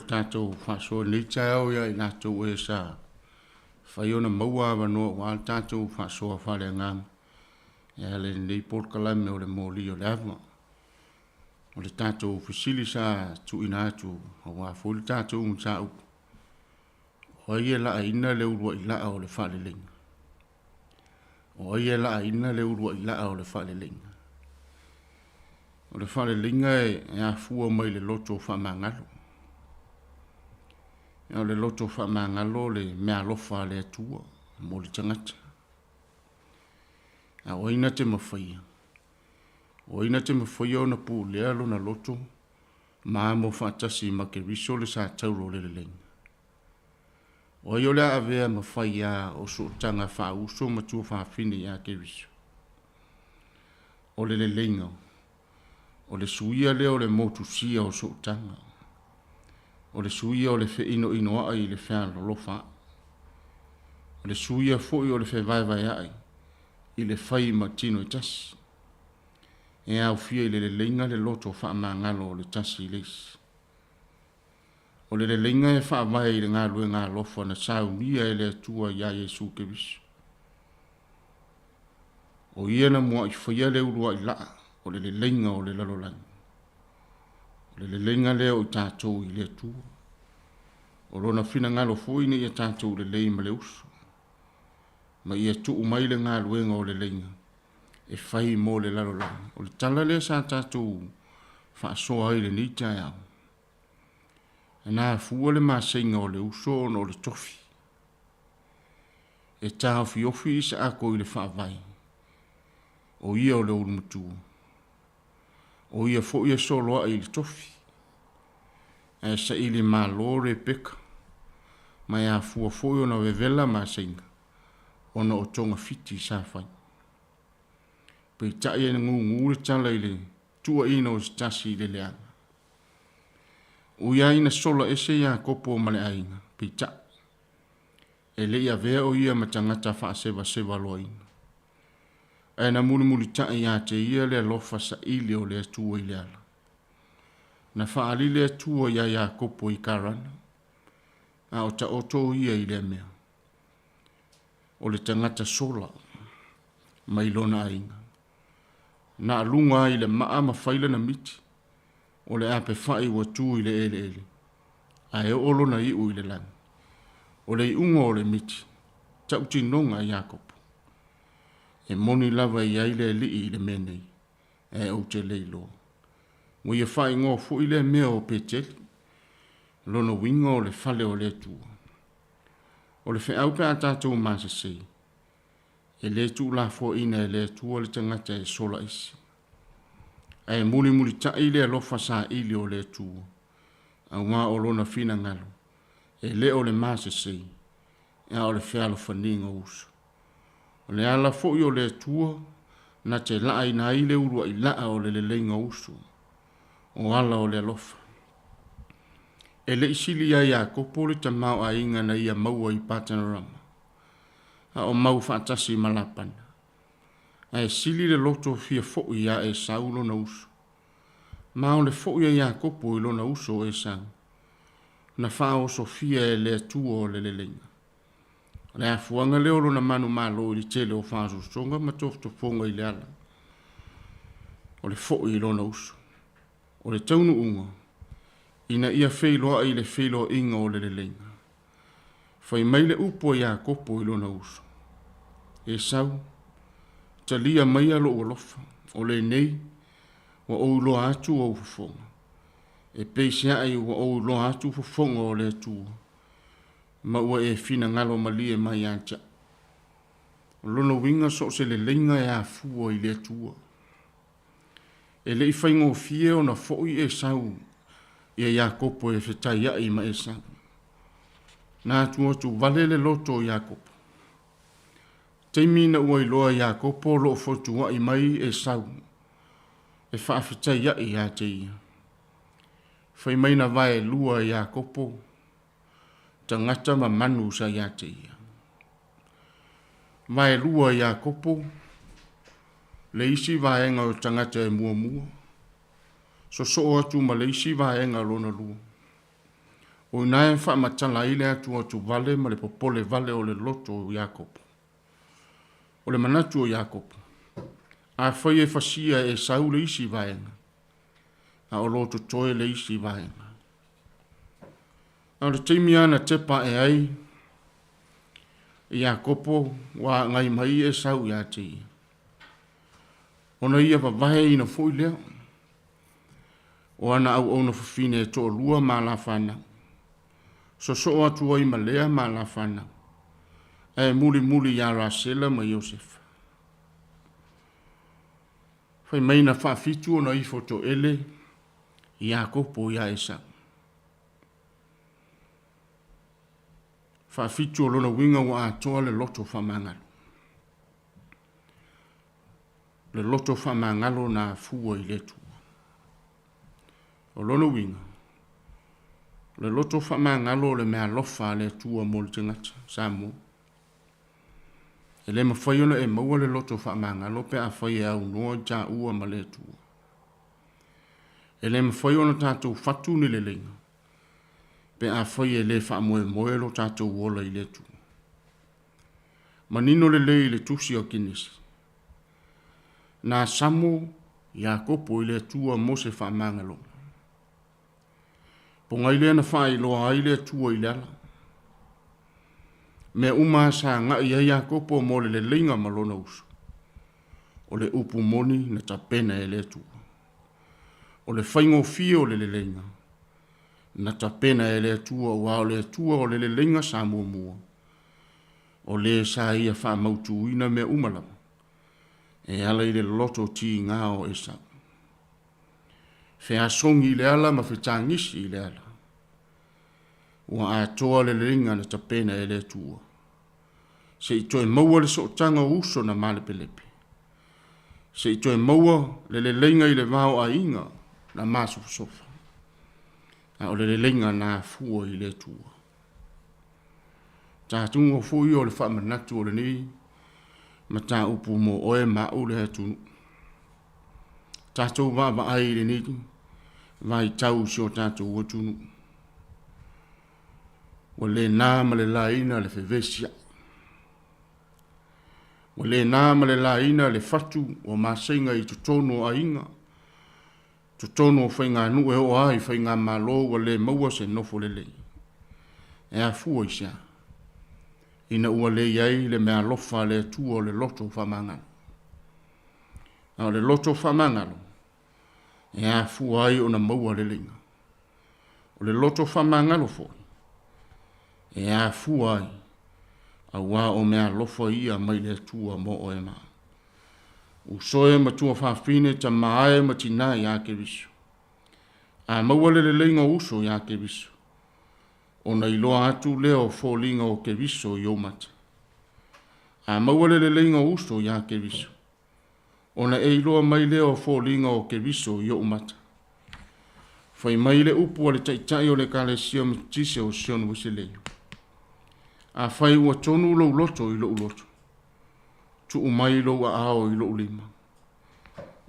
tātou whasoa ni tau ia i nātou e sa whai ona maua wanoa wa tātou whasoa whare ngang. Ia le nei porkalame o le mōli o le awa. O le tātou whisili sa tu ina atu o wa fuli tātou mta upu. O ia la ina le urua i laa o le whale linga. O ia la ina le urua i laa o le whale linga. O le whale linga e a fua mai le loto whamangalo. O le loto whamangalo le mea lofa le atua mo le tangata. A oina te mawhaia. Oina te mawhaia o na pū lea lo na loto maa mo whaatasi ma ke riso le sa tauro le lenga. O yo lea avea mawhaia o so tanga wha uso ma tua whaafine ia ke riso. O le lenga. O le suia lea o le motu sia o so tanga. O le suia o le fe ino ino ai le whea lolofa. O le suia foi o le fe vai vai ai. I le whai ma tino i tasi. E au fia i le lenga le loto wha ma ngalo o le tasi i leisi. O le lenga e wha vai i le ngā lue ngā lofa na sau nia e le atua ia Jesu ke visu. O ia na mua i whaia le urua i laa o le lenga o le lalolang. O le lenga leo i tātou i le atua. O rona fina ngalo fui ni i tātou le lei ma le usu. Ma ia tuu mai le ngā luenga o le lenga. E whai mō le lalolang. O le tala le sa tātou whaasoa i le nita e au. E nā fua le māsenga o le uso o le tofi. E tā ofi ofi isa ako i le whaavai. O ia o le urumutu. O ia fo ia soloa i le tofi. E sa ili mā lore peka. Ma ia fua fo i ona vevela māsenga. Ona o tonga fiti sa whai. Pei tai e ngu le tala i le tua ina o stasi i le leanga. O ia ina sola ese ia kopo ma le ainga. Pei tai. E le ia vea o ia matangata wha sewa loa ina. E na muli tai ia te ia le lofa sa ili o le tua i le ala. Na wha ali le tua ia kopo i karana. A o ta oto ia i le mea. O le tangata sola mai lona ainga. Na alunga i le maa mawhaila na miti. O le ape whai wa tū i le ele. A e olo na iu i le langa. O le iunga o le miti. Tauti nonga i Jakob. E moni lava i aile li i le menei. E au te leilo. Mo ia whai ngō fu i le mea o peteli. Lona winga o le fale o le tua. O le whi au pe a tātou māsa sei. E le tū la fo ina e le tua le tangata e sola isi. E muli tai le alofa sa ili o le tua. A ngā o lona fina ngalo. E le o le māsa sei. E o le whialo whaninga uso. O le ala fo i o le tua. Na te laa ina i le urua i laa o le lenga uso. O ala o le alofa. E le isili ia kopo le tamau a inga na ia maua i Patanarama. A o mau whaatasi malapana. A e sili le loto fia fo ia e saulo na uso. Mao le fo ia kopo i lona uso e sang. Na whao sofia e le atua o le lenga. Le a fuanga leo lona manu malo i tele o whaaso songa ma tofto fonga i le ala. O le fo i lona uso. O le taunu unga. Ina ia whailoa i le whailoa inga o le lenga. Whai mai le upo ia kopo i lona uso. E sau, talia mai alo o lofa, o le nei, wa o loa atu o ufonga. E peisia ai wa o loa atu ufonga o le atua. Ma ua e fina ngalo malie mai ancha. Lona winga so se le lenga e a fua i le atua. E le i whaingo fie o na foi e sau, ia Jakopo e whetai ai ma e sang. Nā tua tu vale le loto Jakopo. Teimi na ua iloa Jakopo lo fotua i mai e sau. E wha whetai ai a te ia. Whai mai na vai lua Jakopo. Tangata ma manu sa ia te ia. Vai lua Jakopo. Le isi vaenga o tangata e mua mua. So atu ma le isi vaenga lona lua. O nai wha matala ile atu atu vale ma le popole vale o le loto o Iakopo. O le manatu o Iakopo. A whai e whasia e sau le isi vaenga. A o loto toe le isi vaenga. A le teimi ana tepa e ai. Iakopo wa ngai mai e sau ia te ia. Ona ia vavahe ina fui leo. O ana au ona fufine e to lua ma la whanau. So atu ai ma lea ma la whanau. E muli ya Rasela ma Yosef. Fai meina whaafitu ona i foto ele Iakopo ia esa. Whaafitu o lona winga wa atoa le loto whamangalo. Le loto whamangalo na fua i letu. O lona winga. Le loto whamangalo le mea lofa le tua mo le tangata, Samoa. E le mawhai ona e maua le loto whamangalo pe a whai au noa ja ua ma le tua. E le mawhai ona tātou whatu ni le lenga. Pe a whai e le whamoe moe lo tātou wola i le tua. Manino le lei le tusi o kinesi. Nā Samoa Iakopo i le tua mo se whamangalo. Po ngai le na whai loa ai le tua i lala. Me uma sa nga ia Iakopo mo le leinga malona uso. O le upu moni na tapena e le tua. O le whaingo fio le leinga. Na tapena e le tua wa o le tua o le leinga sa mua. O le sa ia wha mautu ina me umalama. E ala i le loto ti ngā o esa. Whea songi le ala ma whetangisi i le ala. Ua a toa le ringa na tapena e le tua. Se i toe maua le sootanga uso na male pelepe. Se i toe maua le lenga i le vau a inga na maso sofa. A o le lenga na fua i le tua. Tātungo fui o le whamanatu o le ni. Ma tā upu mo oe ma o le hatunu. Tātou wāwa ai le niki. Vai tau si o tātou watunu. Wa le nāma le laina le whewessia. Wa le nāma le laina le fatu o māsenga i tutono a inga. Tutono o whainga nu e o ai whainga malo wa le maua se nofo le lei. E a fua isia. Ina ua le iai le mea lofa le tua o le loto whamangalo. A le loto whamangalo. E a fua ai o na maua le linga. O le loto whamangalo fo. E a fua ai. A wā o mea lofa ia mai le tua mo o e maa. U soe ma tua whawhine ta maae ma tina ia ke viso. A maua le linga uso ia ke viso. O na iloa atu leo fo linga o ke viso i o mata. A maua le linga uso ia ke viso. O na e iloa mai leo fo linga o ke viso i o mata. Fai mai le upu o le taitai o le kale sia mtise o sion wisi leio. A fai ua tonu lo loto i lo loto. Tu umai lo a ao i lo lima.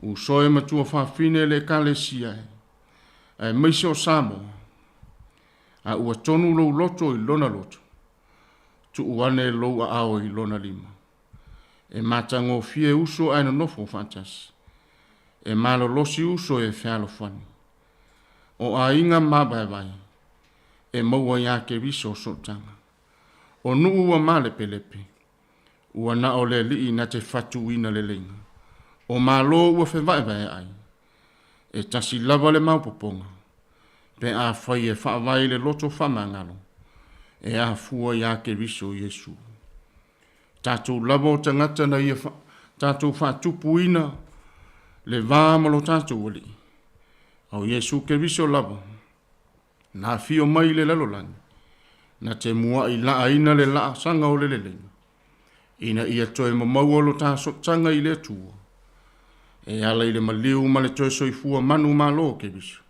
U soe matua whawhine le kale sia e. E meise o Samoa. A ua tonu lo loto i lona loto. Tu uane lo a ao i lona lima. E matango fie uso aina nofo fantas. E malo losi uso e whialo fani. O a inga mabai vai. E maua ya ke viso sotanga. O nuu ua male pelepe. Ua na o le li na te fatu ina le lenga. O malo ua whewai vai ai. E tasi lava le maupoponga. Pe a whai e whaavai le loto whamangalo. E a fua ya ke viso Yesu. Tātou lava o tangata na ia tātou whatupu ina. Le vāmalo tātou wali. Au Yesu ke viso lava. Nā fio mai le lalolangi. Na te mua i laa ina le laa sanga o le lenga. Ina ia toe mamau lo tāso tanga i le tua. E ala i le maliu ma le toe soifua manu malo ke viso.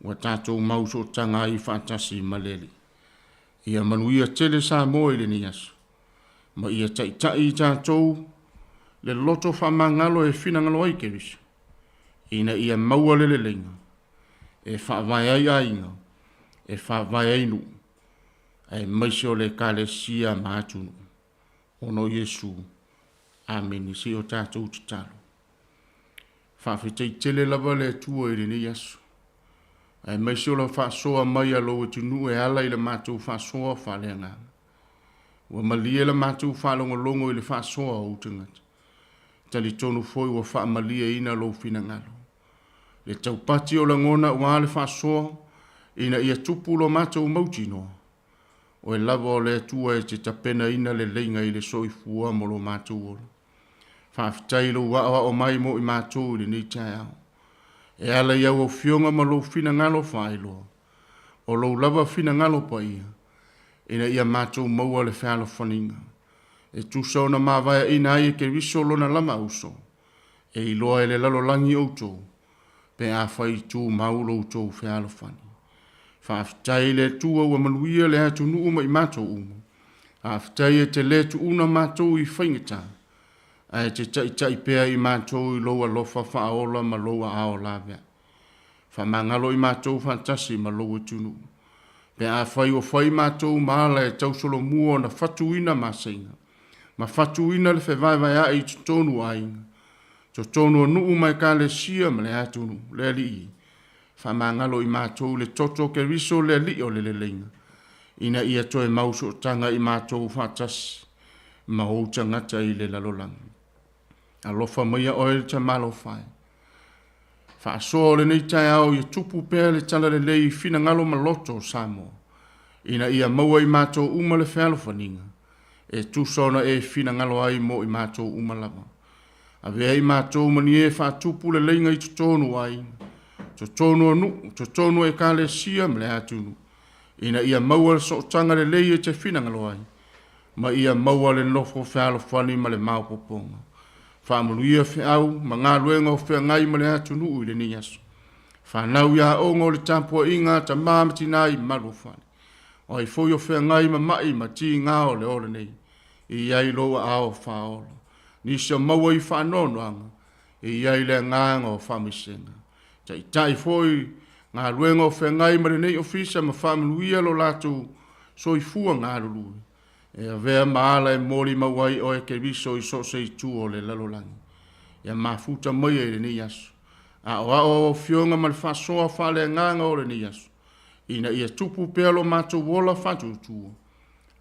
Wa tātou mauso tanga i whaatasi maleli. Ia manuia tele sa mo i le ni aso. Ma ia tai i tātou le loto whamangalo e whinangalo ai ke viso. Ina ia maua le lenga. E whaavai ai ainga. e whawai ainu, e maisio le kalesia mātunu, ono Yesu, amen, si o tātou te talo. Whawhetei tele lava le tua i rene Yesu, e maisio la whasoa mai alo e tunu e ala i le mātou whasoa whaleanga. Wa malia le mātou whalongolongo i le whasoa o tangata. Tali tonu foi wa wha malia ina lo fina ngalo. Le taupati o la ngona wa le whasoa, ina ia tupu lo mātou mauti noa. O e lava o le atua e te tapena ina le leinga i le soifua mo lo mātou ola. Whaafitai lo waa o mai mo i mātou i le nei tai au. E ala iau o fionga ma lo fina ngalo whaeloa. O lo lava fina ngalo pa ia. Ina ia mātou maua le whaalo whaninga. E tusau na mawaya ina ai e ke riso lona lama uso. E iloa e le lalo langi outou. Pe a whai tū maulo outou whaalo whani. Whaafitai le tua ua manuia le hatu nuuma i mātou uma. Whaafitai e te le tu una mātou i whaingata. A e te tai pea i mātou i loa lofa whaola ma loa ao lawea. Whamangalo i mātou fantasi ma loa tunu. Pe a whai o whai mātou maala e tausolo mua na whatuina masainga. Ma whatuina le whewaiwai a i tutonu ainga. Tutonu o nuu mai ka le sia ma le atunu, le alii. Whamangalo i mātou le toto ke riso le alii o le leinga. Ina ia toe mauso tanga i mātou whatasi. Ma o tangata i le lalolangi. Alofa maia oe ta malo whai. Whaasoa le nei tai au i tupu pēr le tala le lei fina ngalo maloto o Samoa. Ina ia maua i mātou uma le whealo whaninga. E tusona e fina ngalo ai mo i mātou uma lava. A vea i mātou mani e whaatupu le leinga i tutonu ai. Tutonu anu, tutonu e ka le sia mle atunu. Ina ia maua le sootanga le lei e te fina ngalo ai. Ma ia maua le nofo whealo whani ma le maupoponga. Whaamanuia whiau, ma ngā luenga o whea ngai ma le atunu ui le ni aso. Whanau ia ongo le tampua inga ta māmati nai malu whani. O i fwoi o whea ngai ma mai ma ti ngā o le ore nei. I ai loa ao whaola. Nisa maua i whanono anga. I ai le nganga o whamisenga. Ta i tai fwoi ngā luenga o whea ngai ma le nei ofisa ma whaamanuia lo latu so i fua ngā lului. E a vea maala e mori mawai o e ke riso i so se i tu o le lalolangi. Ia mafuta mai e le ni aso. A o fionga ma le whasoa whale nganga o le ni aso. Ina ia tupu pea lo mātou wola whatu tuo.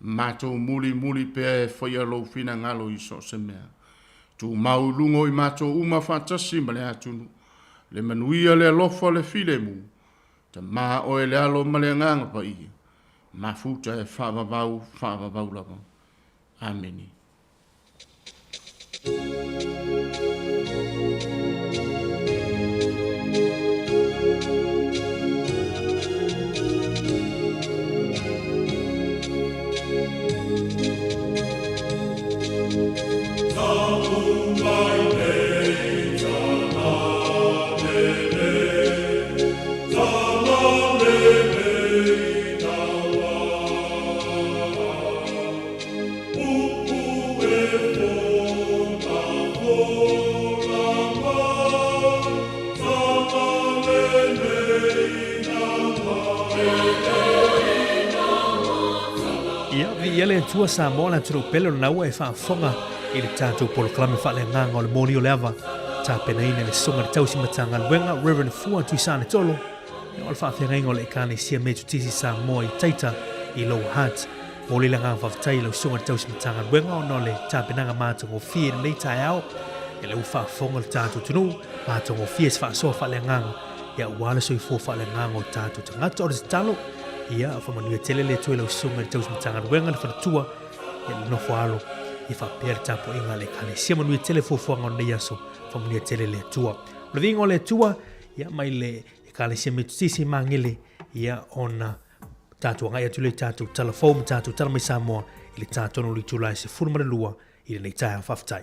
Mātou muli pea e whaia lo fina ngalo i so se mea. Tu mau lungo i mātou uma whatasi ma le atunu. Le manuia le alofa le file mu. Ta maa o e le alo ma le nganga pa ia. Mafuta e whaavavau lava. Ameni. Ia le tua Samoa la tiro pele na ua e whaafonga i le tātou poloklame wha le nganga o le moni o le awa. Tā pena ina le songa le tausi matanga luenga, Reverend Fua Tuisane Tolo. E o le whaafenga ingo le ikane sia me tutisi Samoa i taita i low heart. Mo le nganga whaftai lau songa le tausi matanga luenga o no le tā penanga mātango fie nei tai au. E le u whaafonga le tātou tunu, mātango fie se whaasoa wha le nganga. Ia wale so i fua wha le nganga o tātou tangata o le talo. Ia a whamanuia tele le tue lau songa le tausi matanga luenga le whanatua. Ia le nofo alo. I whapea le tapo inga le kane. Sia manuia tele fuafuanga o nei aso. Whamanuia tele le tua. Le vingo le tua. Ia mai le kane sia metutisi mangele. Ia ona tātua ngai atu le tātou talafou. Tātou talamai Samoa. I le tātou no li tula e se furumare lua. I le nei tai a whaftai.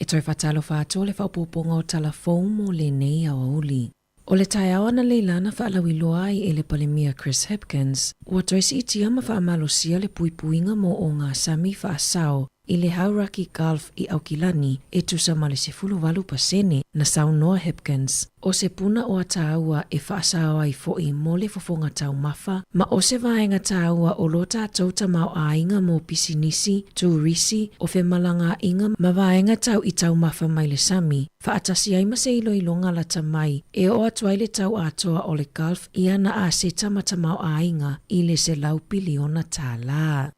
toi whatalo whātua le whaupoponga o talafou mo le nei auli. O le tai awana leilana whaalawiloa ai e le palemia Chris Hipkins, ua toi si itia ma whaamalosia le puipuinga mo o ngā sami whaasao i le Hauraki Gulf i Aukilani e tusa ma le 18% na saunoa Hipkins. O se puna o a tāua e whaasao ai fo'i mo le fofonga tau mafa, ma o se vaenga tāua o lota tauta mau a inga mo pisinisi, tuurisi, o fe malanga inga ma vaenga tau i tau mafa mai le sami. Whaatasi ai ma se ilo ilonga la tamai e o atuai le tau atoa o le Gulf i ana a se tamata mau a inga i le se lau piliona tālā.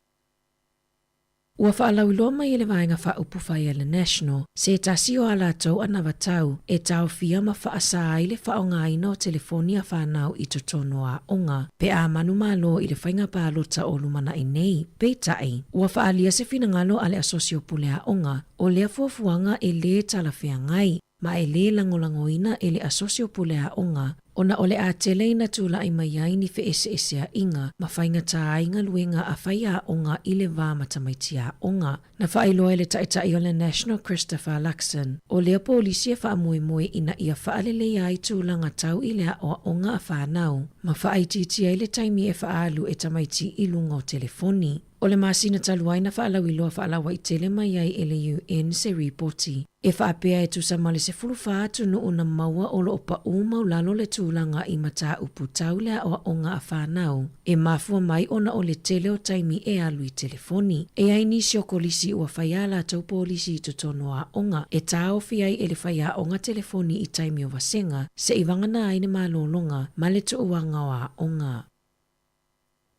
Ua whaalauiloa mai ele vaenga whaupu whai ele National, se tasi o ala tau ana watau e tau fia ma whaasa ai le whaonga ina o telefonia whanau i totono a onga, pe a manu malo i le whainga pālota o lumana i nei, pe tai. Ua whaalia se finangalo ale asosio pule a onga, o lea fuafuanga e le talawhea ngai, ma e le langolangoina e le asosio pule a onga, ona ole a tele ina tula i mai ai ni fe ese a inga, ma whainga tā inga luenga a whai a onga i le vā matamaiti a onga. Na whailoa le taitai o le National Christopher Luxon, o lea polisi e whaamoemoe ina ia whaalele ai tūlanga tau i lea o onga a whanau, ma whaaititi ai le taimi e whaalu e tamaiti i lunga o telefoni. O le masina taluai na whaalauiloa whaalawa i tele mai ai e le UN se reporti. E whaapea e tusa male se fuluwha atu no una maua o lo opa maulalo le tūlanga i mata upu tau lea o onga a whanau. E mafua mai ona o le tele o taimi e alu i telefoni. E ai ni siokolisi ua whaiala tau polisi i totono a onga. E tāo fiai e le whaia onga telefoni i taimi o wasenga se i wangana aine malolonga ma le tuuanga o a onga.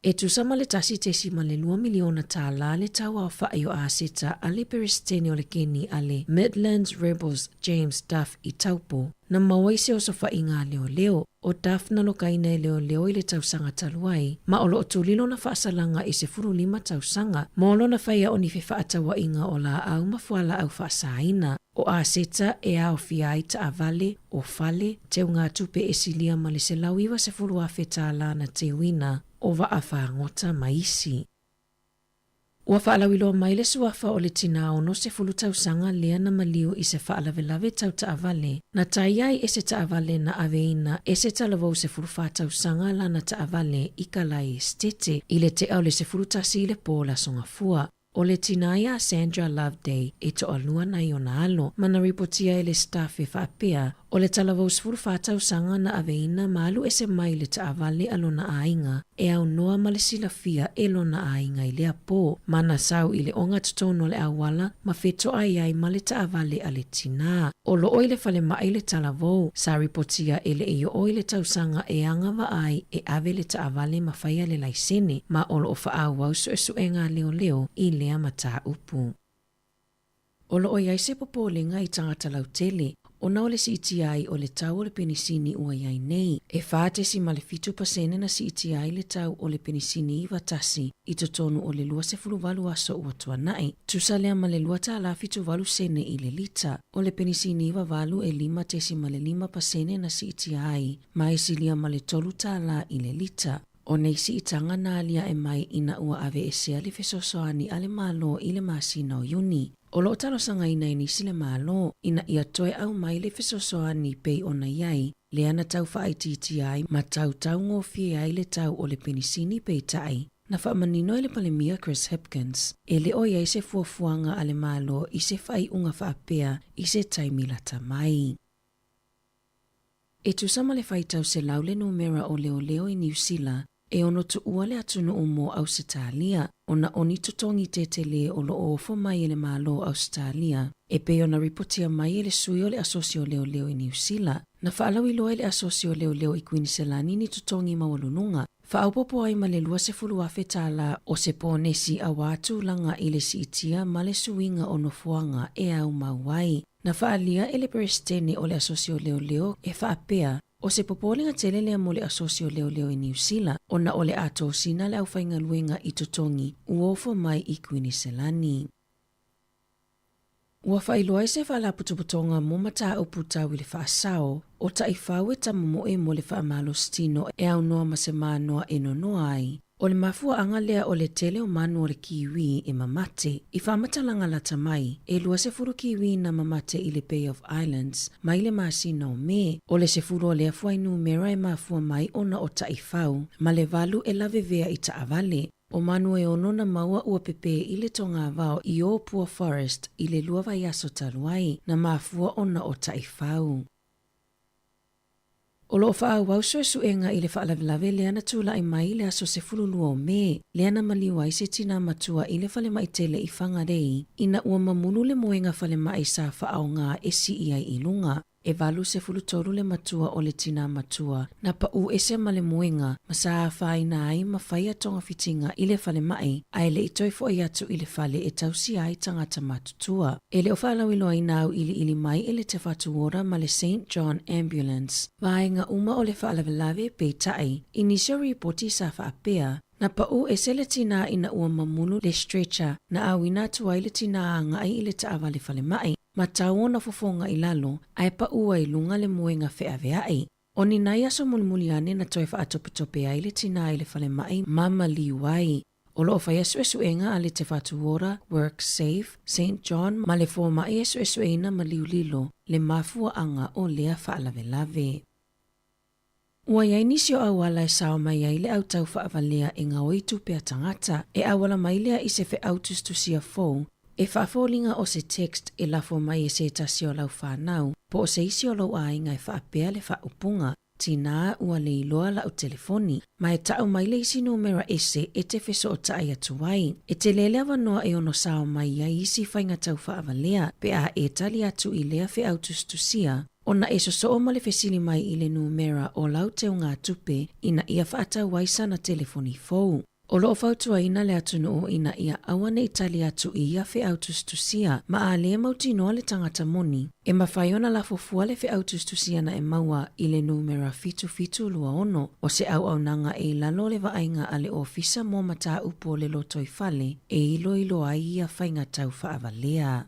E tusama le tasi tesi ma le 2 miliona tālā le taua o whae o aseta a le peristeni o le keni a le Midlands Rebels James Duff i taupo. Na mawaise o sofa i ngā leo leo, o Duff na lokaina e leo leo i le tausanga taluai, ma o lo o tulilo na whaasalanga i se 5 tausanga, ma o lo na whaia o ni fe whaatawa inga o la au mafuala au whaasaina. O aseta e au fiai ta avale o fale, te unga tupe e silia ma le se lauiwa se fulu a whetala na te wina, o wa a whaangota maisi. Ua whaalawilo mai le suafa o le tina ono se fulu tausanga lea na maliu i se whaalavelave tau ta avale, na taiai e se ta avale na aveina e se talavou se fulu whaatausanga la na ta avale i kalai stete i le te au le se fulu tasi le pōla songa fua. O le tinaia Sandra Loveday e to alua na i ona alo, mana ripotia e le staff e whaapea, o le talavou sfuru whaatausanga na aveina malu e se mai le ta avale alona ainga, e au noa ma le silafia e lona ainga i lea pō, mana sau i le onga tutono le awala, ma feto ai ma le ta avale a le tina. O lo oile fale mai le talavou, sa ripotia e le eo oile tausanga e angava ai e ave le ta avale ma whaia le laisene, ma o lo o whaau su e suenga leo leo i lea mata upu. O lo o iai se popolinga i tangata lautele, o na o le CTI o le tau o le penisini ua iai nei, e whaatesi ma le 5% na CTI le tau o le penisini i watasi i totonu o le 2.8 aso ua tuanai, tusa lea ma le 2.7 sene i le lita, o le penisini i wavalu e 5.5% na CTI, ma e silia ma le 3 i le lita. O neisi i tanga na alia e mai ina ua ave e sea le fesosoani ale malo i le masina o yuni. O lo talo sanga ina i nisi le malo, ina ia toe au mai le fesosoani pei ona iai, le ana tau whaititi ma tau ngofie ai le tau o le penisini pei tai. Na whaamanino e le palemia Chris Hipkins, e le o iai se fuafuanga ale malo i se whai unga whaapea i se taimilata mai. E tusama le whaitau se laule numera o leo leo i New Zealand, e ono tu ua le atunu umo Australia, ona oni tutongi tetele o lo ofo mai ele malo Australia, e pe ona ripotia mai ele sui o le asosio leo leo i New Zealand, na whaalawi loa ele asosio leo leo i Queenselani ni tutongi mawalununga, whaaupopo ai ma le 2 fetala o se pōnesi a watu langa i le siitia ma le suinga o nofuanga e au mauai, na whaalia ele peristene o le asosio leo leo e whaapea, o se popolinga telelea mo le asosio leo leo i New Zealand, ona o le ato sina le aufaiga luenga i totongi uofo mai i Queenselani. Ua whailoa se whala putuputonga mo mata upu tau i le whaasao, o ta i whaue ta momoe mo le whaamalo stino e au noa ma se manoa e nonoa ai, O le mafua anga lea o le tele o manu o le kiwi e mamate, i whamatalanga lata mai, e lua se furu kiwi na mamate i le Bay of Islands, mai le masina o me, o le se furu o le afuainu mera e mafua mai ona o taifau, ma le valu e lavevea i taavale. O manu e ono na maua ua pepe i le tonga vao i o Pua Forest i le lua vai aso taluai, na mafua ona o taifau. O loo faa wauso e suenga i le faalavelave leana tula i mai le aso se fululua o me, leana maliwa i se tina matua i le fale maitele i whangarei, ina ua mamunu le moenga fale mai sa faa o ngā esi i ai ilunga, e valu se fulutolu le matua o le tina matua, na pa u ese ma le moenga, ma sa faa ina ai ma whaia tonga fitinga i le fale mai, a le i toifo i atu i le fale e tausi ai tangata matutua. E le o whaalawiloa i nau ili mai i le te whatuora ma le St. John Ambulance, vaenga uma o le faalavelave pe tai, inisio reporti sa whaapea, na pa u e sele tina ina ua mamunu le stretcher na awina tua i le tina anga ai i le taava le fale mai, ma tau na fofonga i lalo, ai pa ua i lunga le moenga whea vea ai. O ni nai aso mulmuliane na toi wha atope ai le tina i le fale mai mama liwai. O loo whai asu esuenga a le te whatuora, Work Safe, St. John, ma le fōma i asu esuena ma liulilo, le mafua anga o lea whaalavelave. Ua iai nisio awala e sao mai ai le au tau whaavalea e ngā oitu pea tangata, e awala mai lea i se whe autus tu sia fōu, e whaafolinga o se text e lafo mai e se tasio lau whanau, po o se isio lau ainga e whaapea le whaupunga, tina ua le iloa la o telefoni, ma e tau mai le isi numera ese e te wheso o taai atuai. E te lele awanoa e ono sao mai ai isi whainga tau whaavalea, pe a e tali atu i lea whe autus tu sia, ona e so o male fesili mai i le numera o lau te ngā tupe ina ia whaata waisa na telefoni fou. O loo whautua ina le atunu o ina ia awane itali atu i ia whe autustusia, ma a lea mauti noa le tangata moni, e mawhaiona la fofua le whe autustusia na e maua i le numera fitu lua ono, o se au nanga e lalo le waainga a le ofisa mo mata upo le loto i fale, e ilo ai ia whainga tau whaavalea.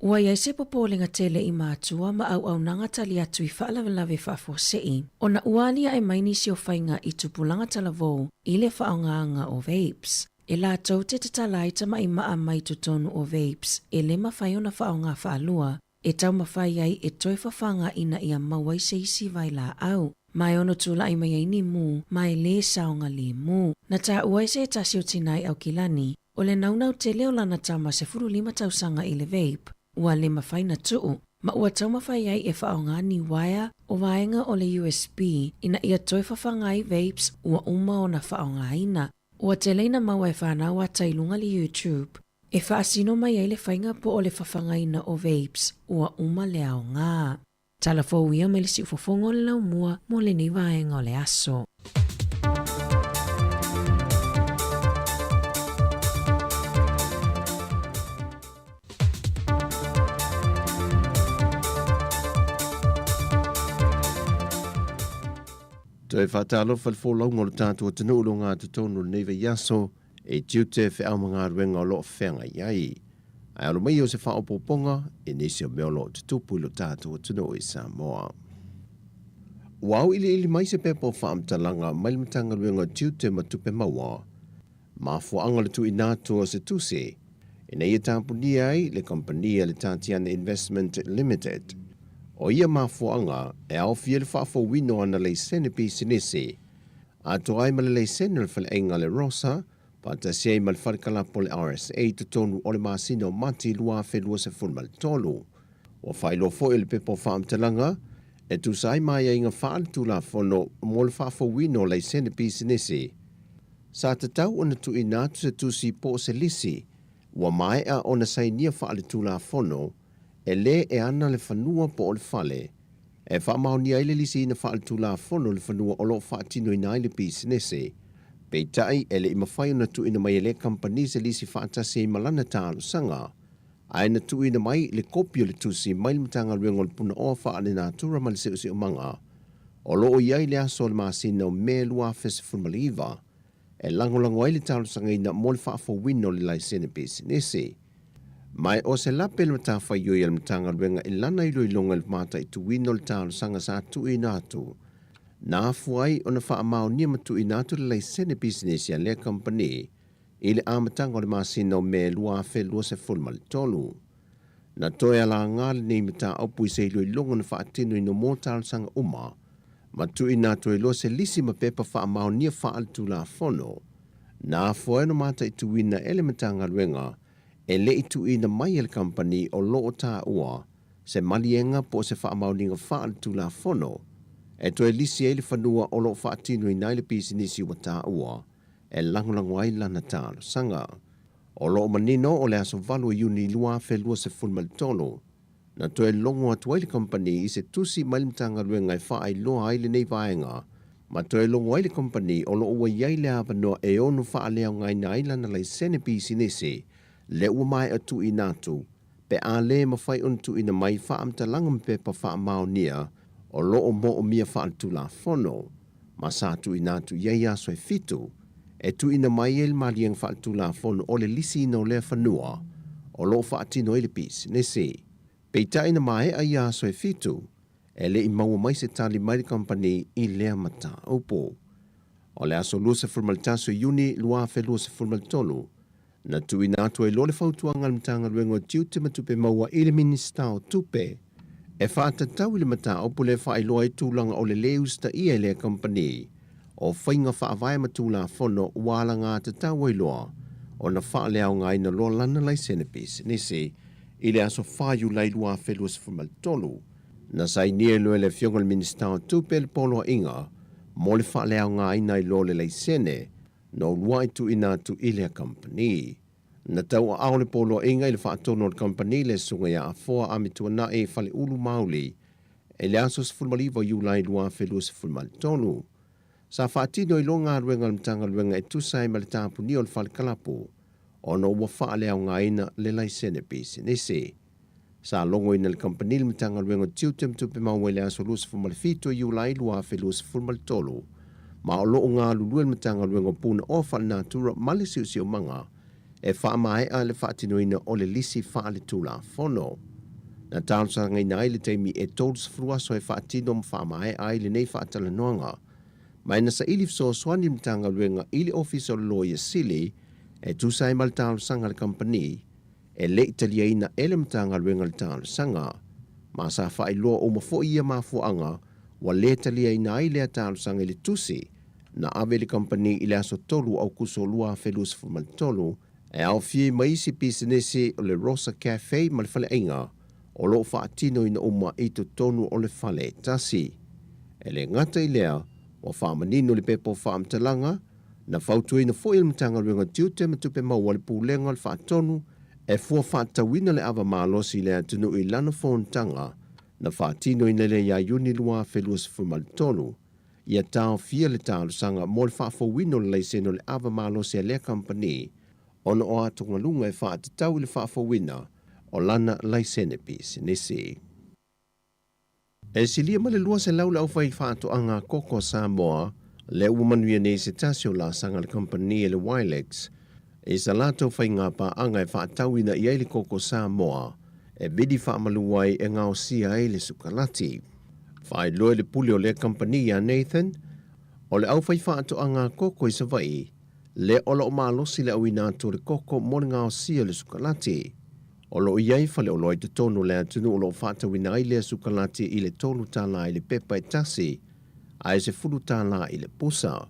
Ua iai se popolinga tele i mātua ma au nanga tali atu i whaalavelave whaafosei, o na ualia e maini si o whainga i tupulanga talavou i le whaongaanga o vapes. E la tau te tatalaita ma i maa mai tutonu o vapes, e le mawhaiona whaonga whaalua, e tau mawhai ai e toi whawhanga ina ia mawai se isi vai la au. Mai ono tula i mai aini mu, mai le saonga le mu. Na ta uai se tasi o tinai au kilani, o le naunau te leo lana tama se furu 5 tausanga i le vape, ua le mawhaina tuu, ma ua tau mawhai ai e whaonga ni waya o vaenga o le USB ina ia toi whawhangai vapes ua uma o na whaonga ina. Ua te leina maua e whanau a tailunga li YouTube, e whaasino mai ai le whainga po o le whawhangai na o vapes ua uma le ao ngā. Tala fōu ia me le si ufofongo le lau mua mo le ni vaenga o le aso. Toi whatalo whalfolau ngō le tātua tanu ulo ngā tutonu neiva yaso e tiute whi au mga ruenga o loo whenga iai. Ai alo mai o se whaopoponga e nisi o meo loo tutupu ilo tātua tanu i Samoa. Wau ili mai se pepo whaamtalanga mailamatanga ruenga tiute matupe maua. Mafua anga le tu i nātua se tuse e nei e tāpuni ai le kompania le Tatiana Investment Limited. O ia mafuanga e au fia le whaafo wino ana le sene pi sinese. Ato ai ma le sene le whale ainga le rosa, pa ta sei ma le wharekalapo le RSA te tonu o le masino mati lua whelua se fulma le tolu. O whailo fo le pepo whaamtalanga, e tu sai mai ainga whaale tu la fono mo le whaafo wino le sene pi sinese. Sa te tau ona tu inatu se tu si po se lisi, wa mai a ona sai nia whaale tu la fono, e le e ana le whanua po o le whale. E whaamaoni ai le lisi ina whaale tu la fono le whanua o lo whaatino ina ai le pisinese. Pei tai e le ima whai ona tu ina mai le kampani se lisi whaatase i malana tālu sanga. Aina tu ina mai le kopio le tusi mai le matanga ruengo le puna o whaale nā tura ma le seo manga. O lo o iai le aso le maasina o me lua fese fulmaliva. E langolango ai le tālu sanga ina mo le whaafo wino le lai sene pisinese. Mai o se lape le mata whai yoi al matanga ruenga i lana ilo i longa le mata i tu wino le tālu sanga sa tu i nātu. Na fuai o na whaamau nia matu inatu le laisene business ya le company i le amatanga o le masina o me lua fe lua se fulmali tolu. Na toe ala ngali nei mata opu i se ilo i longa na whaatino i no mōtalo sanga uma, matu inatu i lua se lisi ma pepa whaamau nia whaaltu la fono. Na fuai no mata i tuina elementanga luenga e le i tuina mai ele company o loo tā ua se malienga po se whaamau ninga whaaltu la fono. E toe lisi e le whanua o loo whaatino i naile pisinisi wa tā ua, e langulangu ai lana tālo sanga. O loo manino o le aso valu i uni lua fe lua se fulmali tolo, na toe longo atu ai le company i se tusi malimtanga luenga i wha ai loa ai le nei vaenga, ma toe longo ai le company o loo ua iai le avanoa e onu wha leo ngai na ai lana lai sene pisinisi, le ua mai atu i natu, pe a le mawhai untu ina mai wha amtalanga mpepa wha mao nia, o loo mo o mia whaantu la fono, ma sa tu inatu iai aso e fitu, e tu ina mai el maliang whaantu la fono o le lisi ina o le whanua, o loo whaatino ele pis, ne se. Peita ina mai ai aso e fitu, e le i maua mai se tali mai company i lea mata upo. O le aso lua se fulmaltaso iuni lua fe lua se fulmaltolu, na tu inatu e lo le whautuanga mtanga luengo tiu te matupe maua i le ministao tupe, e whaatatau i le mata upo le whaailoa i tūlanga o le leusta i e le company, o whainga whaavai matula fono wala ngā te tau loa o na whaaleau ngai na loa lana lai senepis nisi i le aso whaiu lai lua whelua se fumal tolu na sai nia loe le fiongal minister tupe le polo inga mo le whaaleau ngai na i loa le lai sene no lua i tu ina tu i le company. Na tau a au le polo inga i le whaatono le company le sunga ya a foa amitua na e whale ulu mauli e le aso se fulmaliva iu lai lua whelua se fumal tolu. Sa whaatino i longa ruenga mtanga ruenga e tusai ma le tāpu ni o le whale kalapu, o no ua whaale au ngā ina le lai sene pisi nese. Sa longo ina le company le mtanga ruenga tiu tem tupe maua le aso lusa fumale fito i ulai lua fe lusa fumale tolu, ma o loo ngā lulua le mtanga ruenga puna o whale natura male siu manga, e wha mai a le whaatino ina o le lisi whaale tula fono. Na tālusa ngai nai le teimi e tolus fruaso e whaatino ma wha mai a le nei whaatala noanga, mai na sa ilif so swani mtanga luenga ili office o lawyer sili e tusai mal tālu sanga le company e le italia ina ele mtanga luenga le tālu sanga ma sa whai loa o mafo ia mafuanga wa le italia ina ai le tālu sanga ili tusi na ave le company ili aso tolu au kuso lua felus fumal tolu e au fie maisi pisinesi o le Rosa Cafe ma le fale inga o lo whaatino ina uma ito tonu o le fale tasi e le ngata i lea o whaamanino le pepo whaamtalanga, na whautui na fo ilmtanga ruenga tiute matupe maua le pūlenga le whaatonu, e fua whaatawina le awa malosi le atunu i lana whontanga, na whaatino ina le ia yuni lua whelua se fumal tolu, ia tau fia le tālu sanga mo le whaafowino le leiseno le awa malosi a le company, ono o atunga lunga e whaatatau le whaafowina o lana leisene pisi nisi. E silia ma le lua se lau lau fai whaato anga koko Samoa, le umanuia nei se tasio la sanga le company e le Wilex, e sa lato fai ngā pa anga e whaatauina i eile koko Samoa, e vidi whaamaluai e ngao sia e le sukalati. Whai loe le puli o le company a Nathan, o le au fai whaato anga koko i sa vai, le ola o malosi le au inato le koko mo le ngao sia le sukalati. O lo iai fale o loi te tonu le atunu o lo whaatawina ai le sukalati i le tonu tala i le pepa e tasi, ai se fulu tala i le pusa.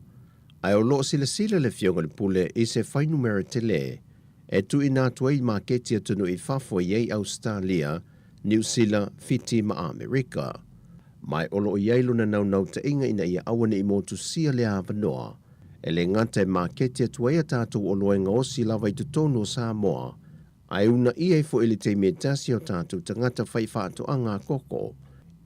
Ai o lo sila le fionga le pule i se whainumera te le, e tu ina tuai maketi atunu i whafo iei Australia, New Zealand, Fiti ma Amerika. Mai o lo iai luna nau te inga ina ia awane i motu sia le avanoa, e le ngata e maketi atuai atatu o loenga osi lava i te tonu o Samoa, ai una ia fo ili te me tasi o tātou tangata whai whaato anga koko,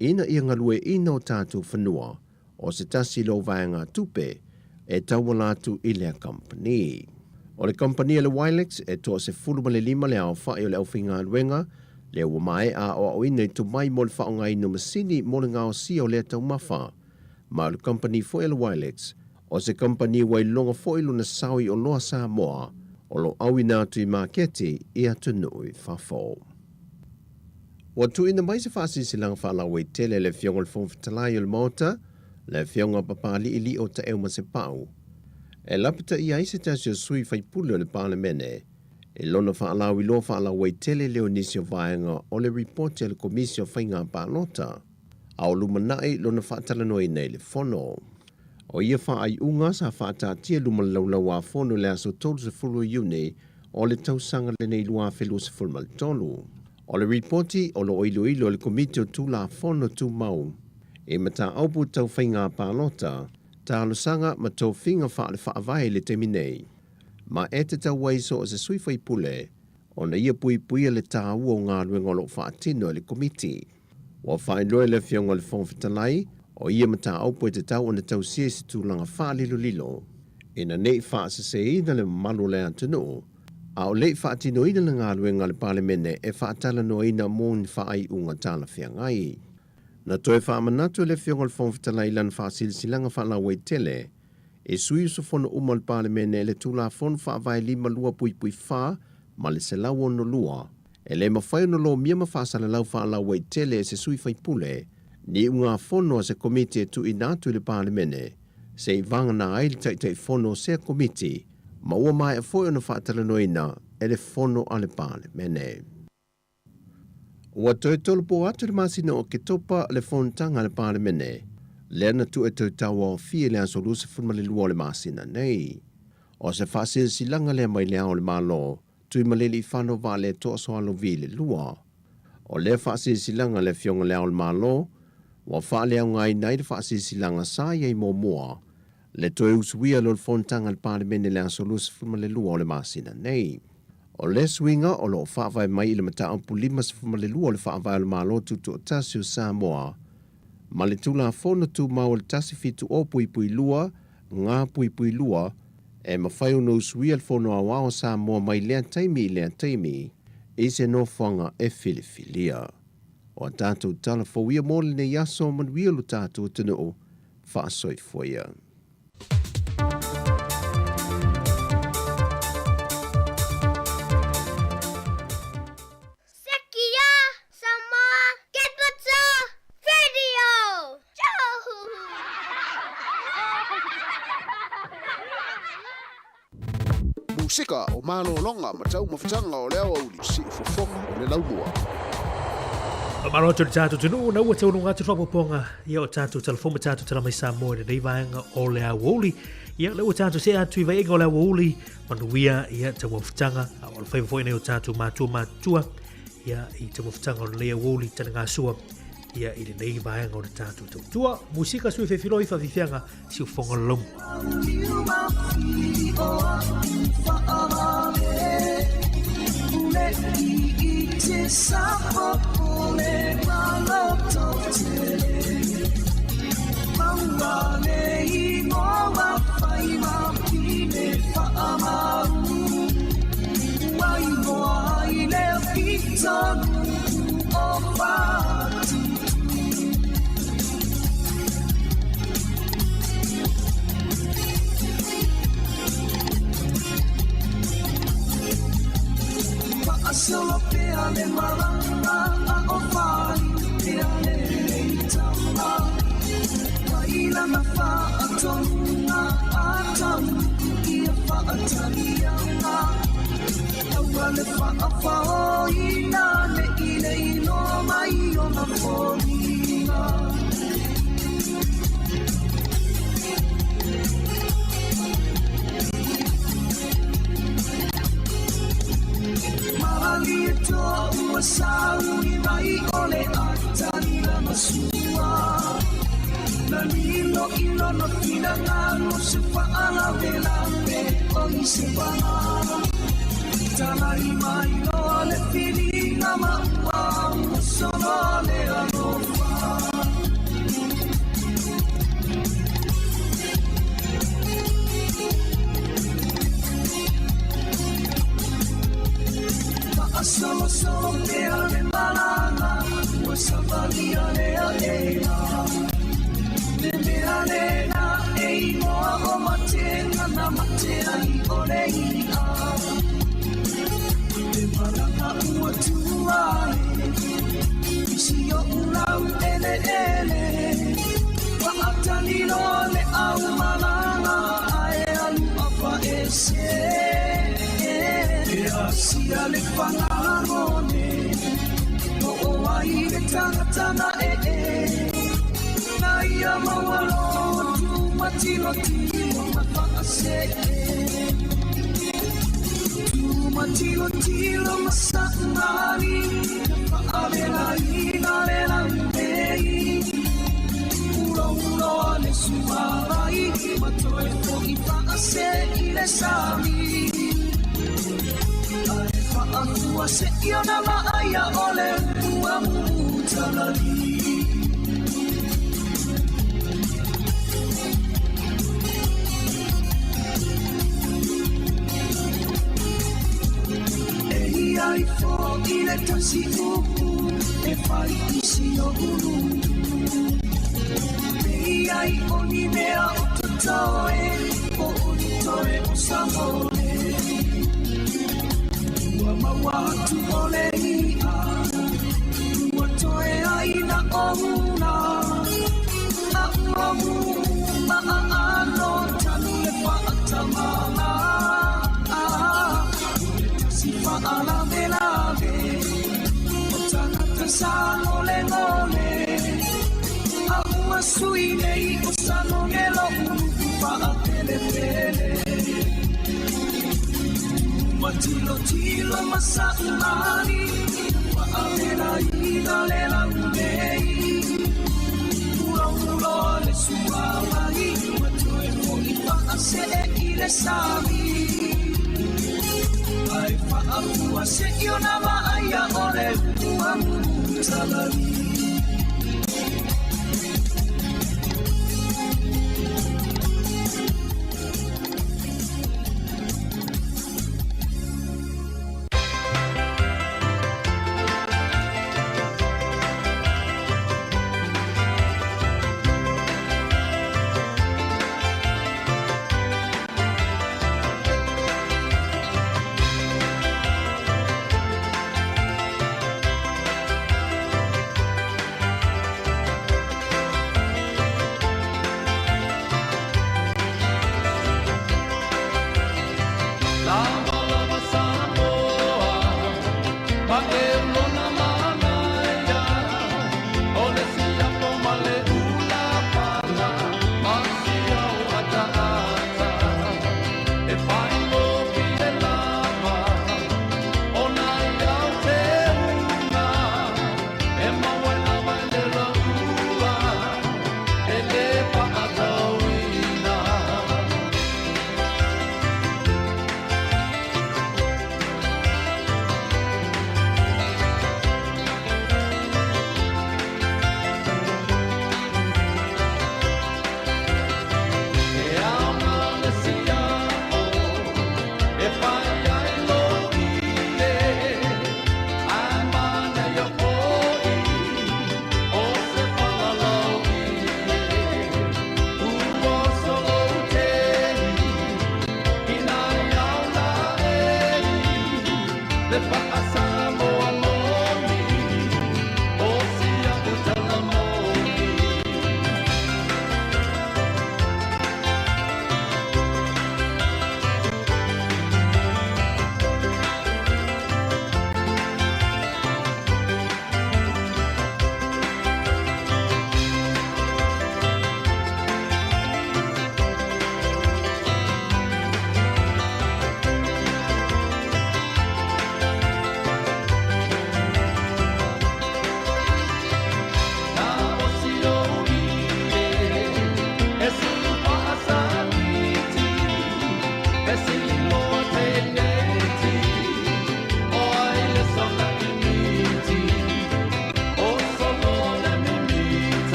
ina ia ngalue ina o tātou whanua, o se tasi lo vaenga tupe, e tawalatu i lea company. O le company le Wilex e toa se fulu male lima le au whai o le au whinga luenga, le ua mai a o au ina i tu mai mo le whaonga ino masini mo le ngao si o lea tau mawha, ma le company fo le Wilex, o se company wai longa fo ilu na sawi o loa Samoa, o lo awina atu i maketi i atunui whafo. Wa tu ina mai se whasi silanga whalawai tele le fiongol fongfitalai o le mota, le fionga papali ili o ta euma se pau. E lapita ia ise tasio sui fai pule o le parlemene, e lona whaalau i lo whaalau wei tele leo nisio vaenga o le reporti le komisio whainga pālota. Au lumanai lona whaatalanoa nei le fono. O ia whaai unga sa whaatatia lumalaulau a fono le aso tolu se fulu iune o le tausanga le nei lua whelu se fulmal tolu. O le reporti o lo iloilo le komitio tu la fono tu mau. E mata aupu tau whainga pālota, ta alusanga ma tau whinga wha le whaavai le teminei. Ma e te tau waiso o se sui whai pule, o na ia pui pui le tā ua o ngā ruengolo whaatino le komiti. Wa whai loe le fionga le whongwhitalai, o ia mata aupu e te tau o na tau sia se tūlanga wha lilo lilo. E na nei wha se se ina le malu le antunu, a o lei whaatino ina le ngā ruenga le palemene e whaatala no ina mōni whaai unga tāla whiangai. Na toe whaamanatu le fionga le whongwhitalai lan whaasilsilanga whalawai tele, e sui uso fono umal palemene le tula fon whaavai lima lua pui pui wha, ma le se lau ono lua, e le mawhai ono lo mia mawhasala lau whaalawai tele e se sui whai pule, ni unga fono se komiti e tu inatu le palemene, se i vanga na aile taitai fono se komiti, ma ua mai e foi ona whaatalanoina e le fono ale palemene. Ua toi tolu po atu le masina o ke topa le fontanga le palemene, lena tu e tau tawa o fie le aso lusa funma le lua le masina nei. O se whasil silanga le mai lea o le malo, tui maleli I whano wa le toa soa lo vi le lua. O le whasil silanga le fionga lea o le malo, wa wha lea ngai nai le whasil silanga sa iei mo mua, le toi usuia lo le fontanga le palemene le aso lusa funma le lua o le masina nei. O le swinga o lo whaavai mai I le mata ampu lima se funma le lua o le whaavai o le malo tutu o tasio Samoa, ma le tula fono tu mau le tasi fitu o pui pui lua, ngā pui pui lua, e mawhai uno usui al fono a wao Samoa mai lea taimi, I se no whanga e filifilia. O tātou tala fawia mōle ne yaso manuia lu tātou tunu o whaasoi fwaya. Sika o malo longa matau mafutanga o leo au si fofonga o le laumua. Maro tu tātou tunu na ua tau nunga tu whapoponga ia o tātou telefoma tātou tala mai Samoa nei vaenga o le awoli ia le ua tātou se atu I vaenga o le awoli manuia ia tau mafutanga o le whaifoi nei o tātou mātua ia I tau mafutanga o le awoli tana ngā sua ia I le nei vaenga o le tātou tau tua musika sui whewhiroi whawhiwhianga si o whonga lomu. Solo peale malanga a ofai peale tama Waila na fa atonga atamu ia fa atalianga Awale fa afao ina ne ile ino mai o na folina Marali to usawi mai ole atani na masua Nalilo ilo no pinangano se faala vela me o se bana Talai mai no ale fili na maua sono le alofa Solo peale malanga o savalia le alena Me alena e moa o matenga na matea I oleia Me malanga ua tua Isi o ulau ele Wa atani se e asia le whangarone o ai le tangatana na ia mawalo tu matilo tilo mawhakase tu matilo tilo masakari whaalela ina lela mei ulo le sumarai matoe po I whakase I le sami ai whaakua se iona maaya ole ua mutalali ai fo I le tasi upu e whai isi o unu ai oni mea o tatoe o oni toe o Samoa ua maua atu o le ia ua toe ai na ona a ua mu maa ano tanu le whaatamana si whaalave lave o tangata sa ngole ngole a ua sui nei o sanongelo unu whaapele pele matilo tilo masaumani whaapela ina lela unei ura ura le suawai matoe mo I whaase I le sami ai whaakua se iona maaya ole ua mutalari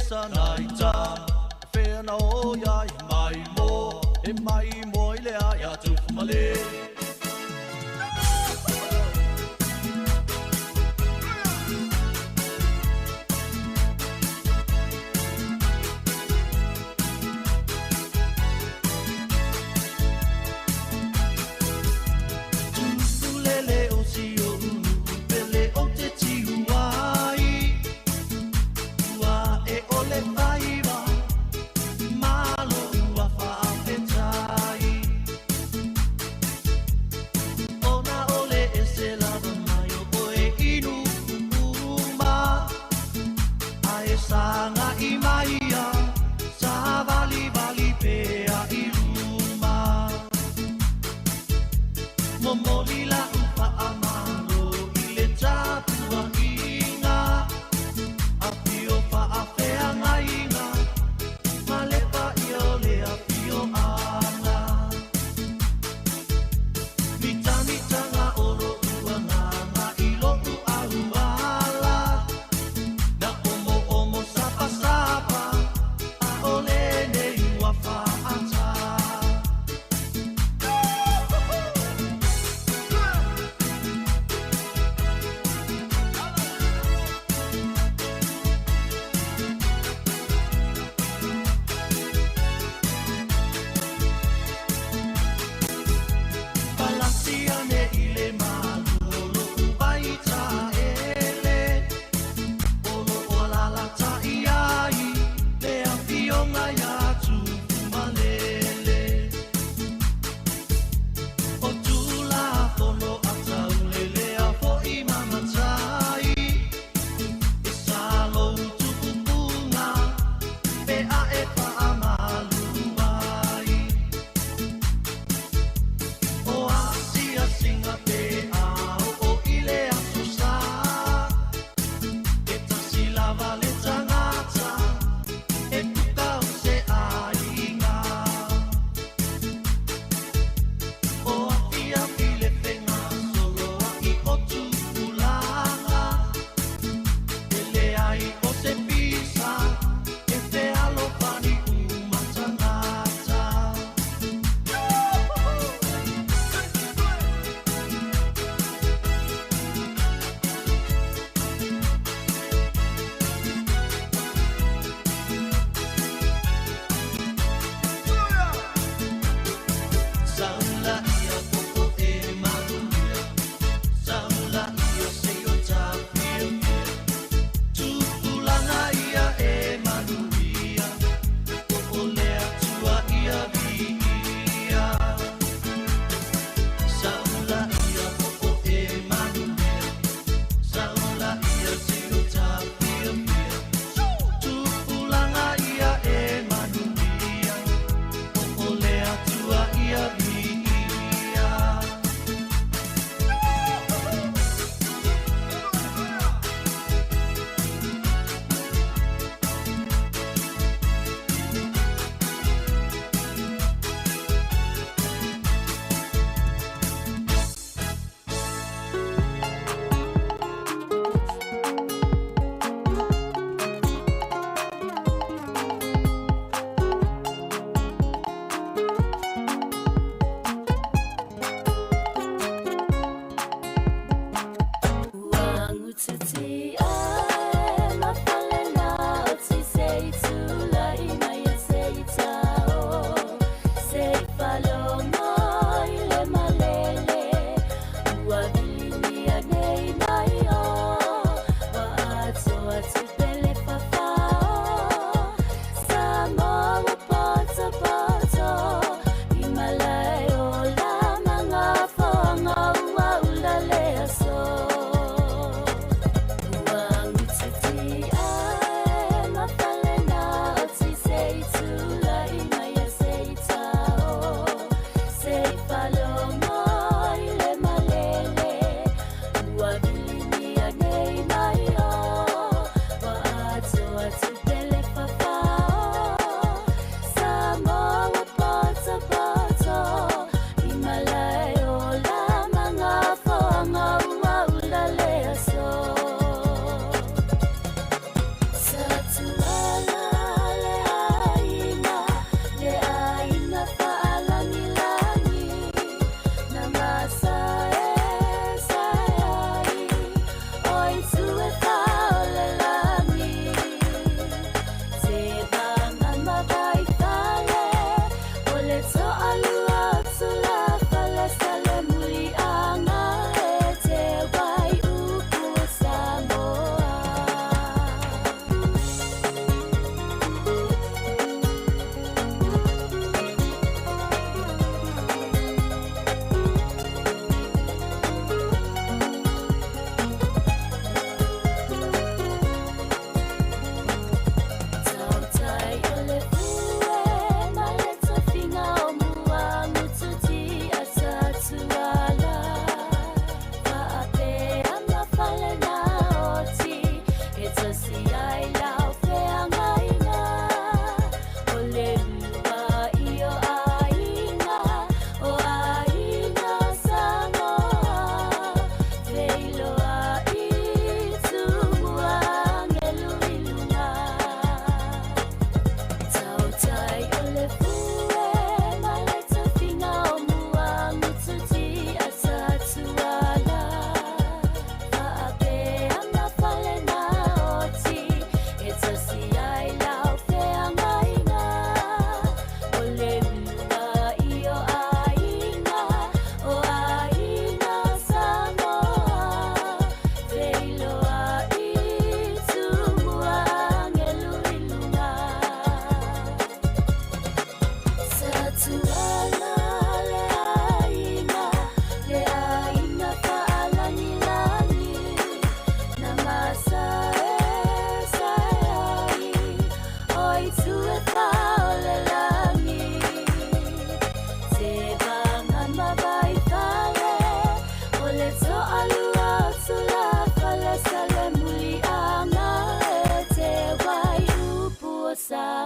sa naita Fea na o ya i mai mo E mai mo i le a ya tu fumale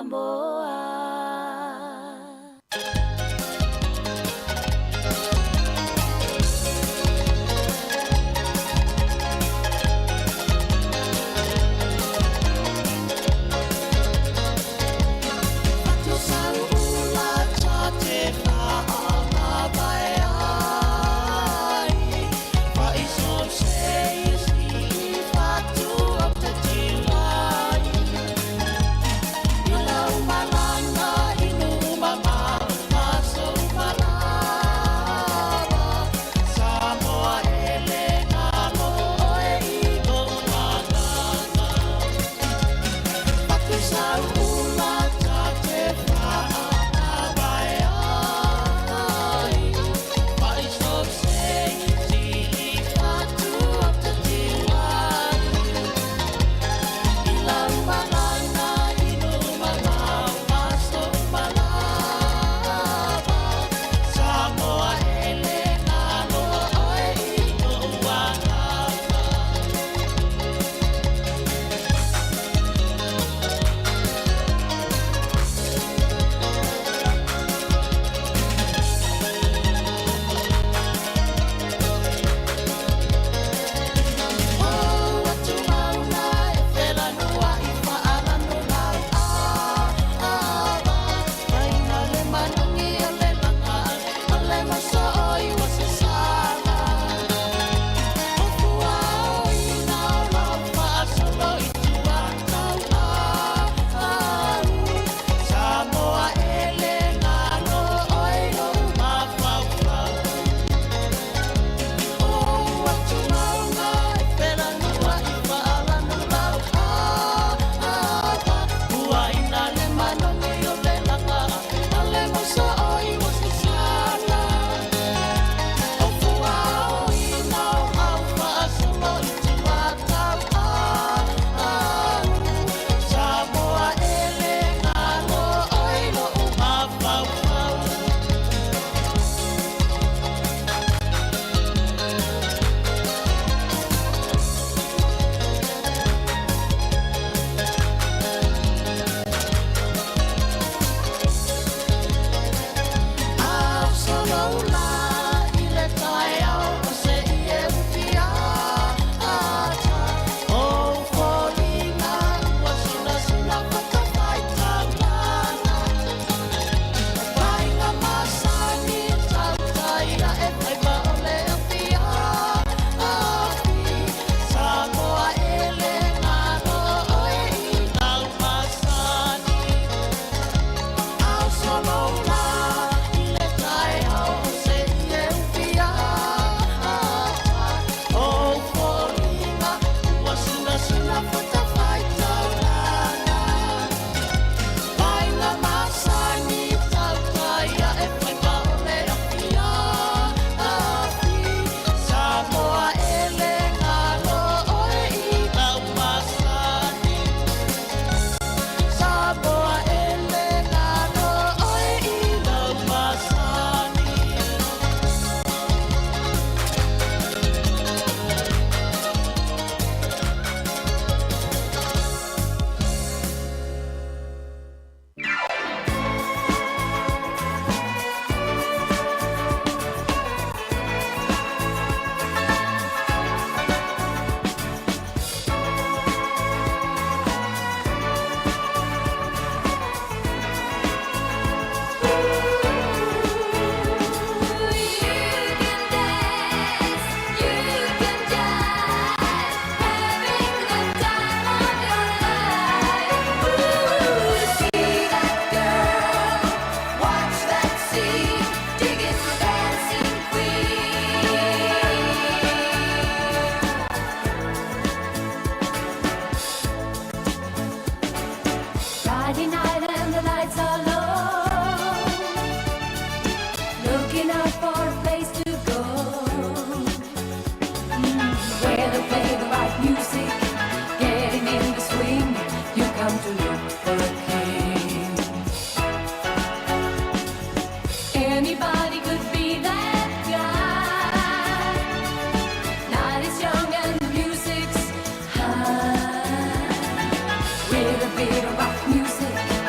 Samoa. With a bit of rock music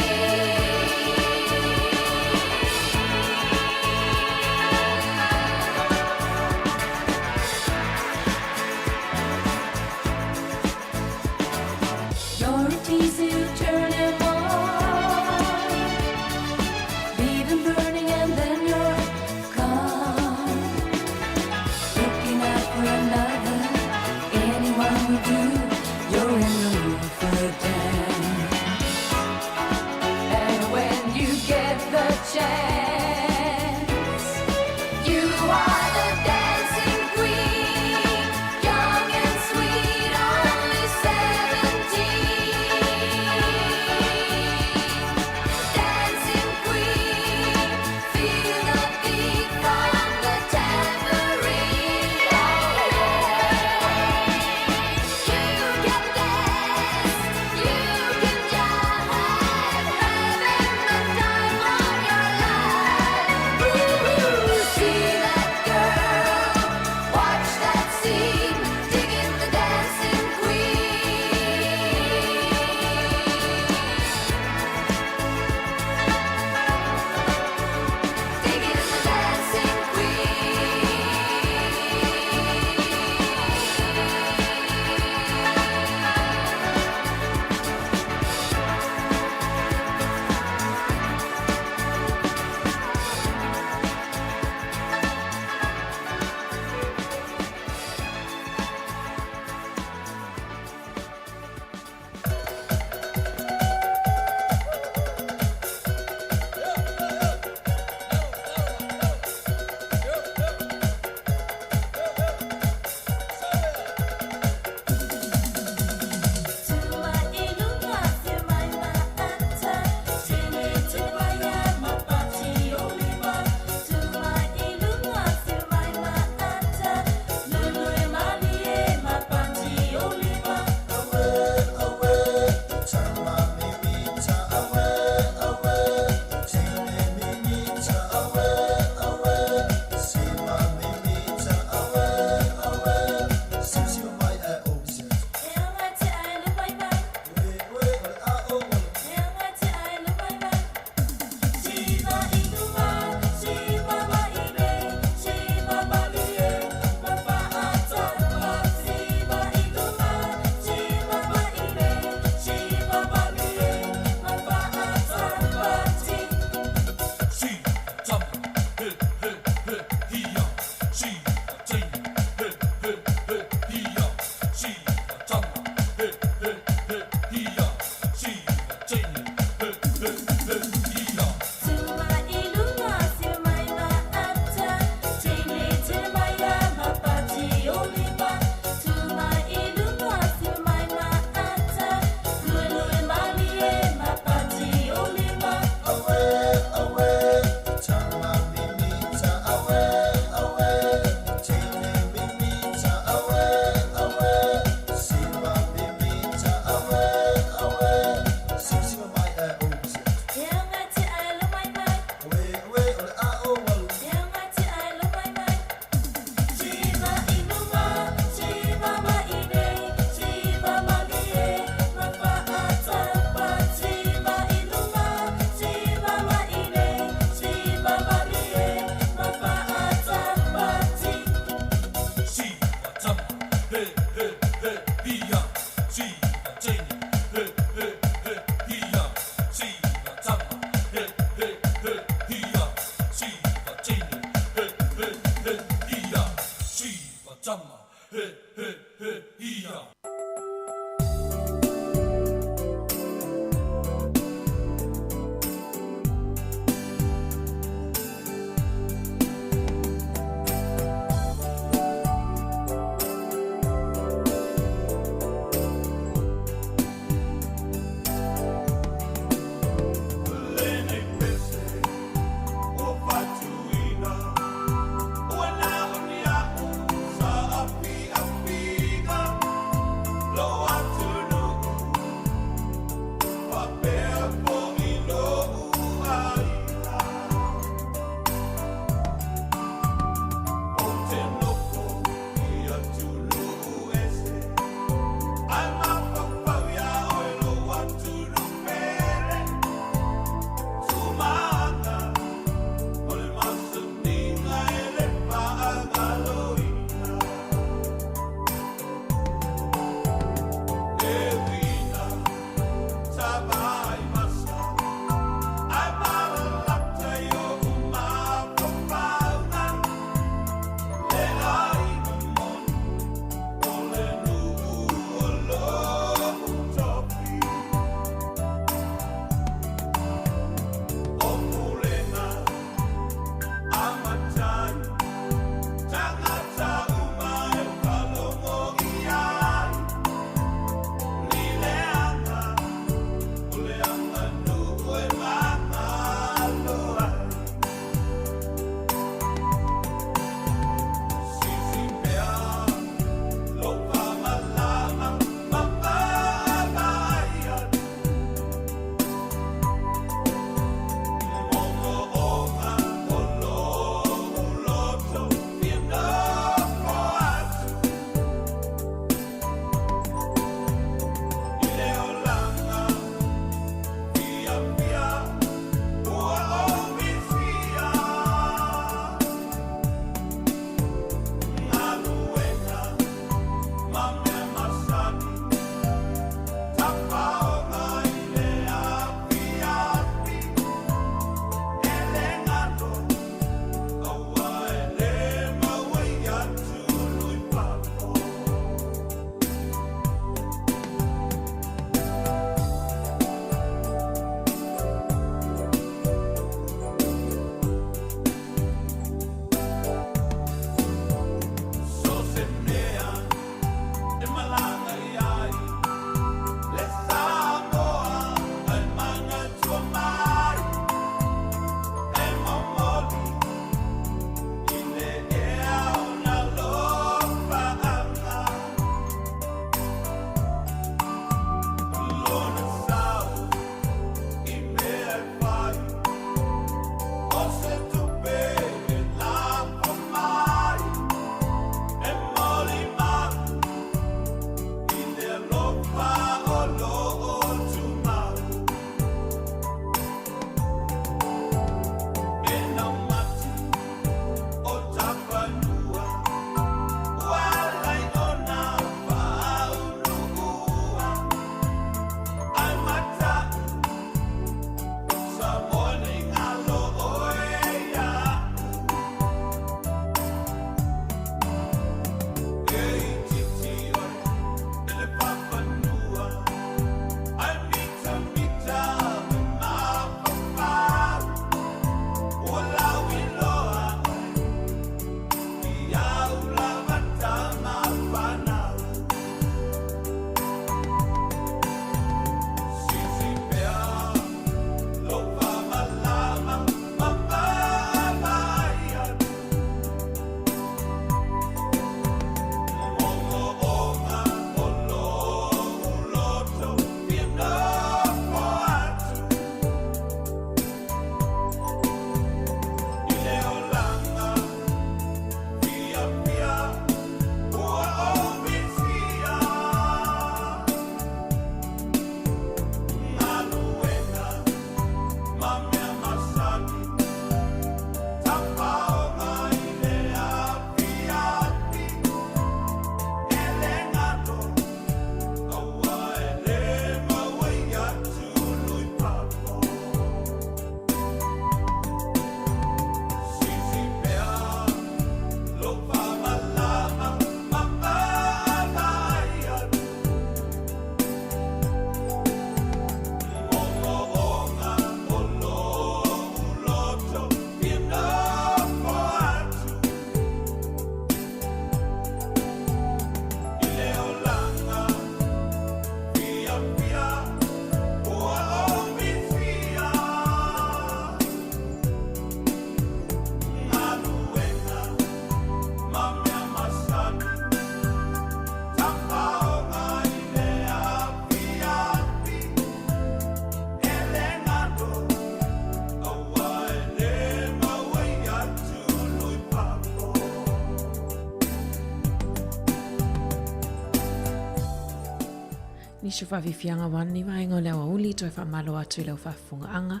Ni se whawhiwhianga wani waenga leo uli toi whamalo atu leo whafungaanga.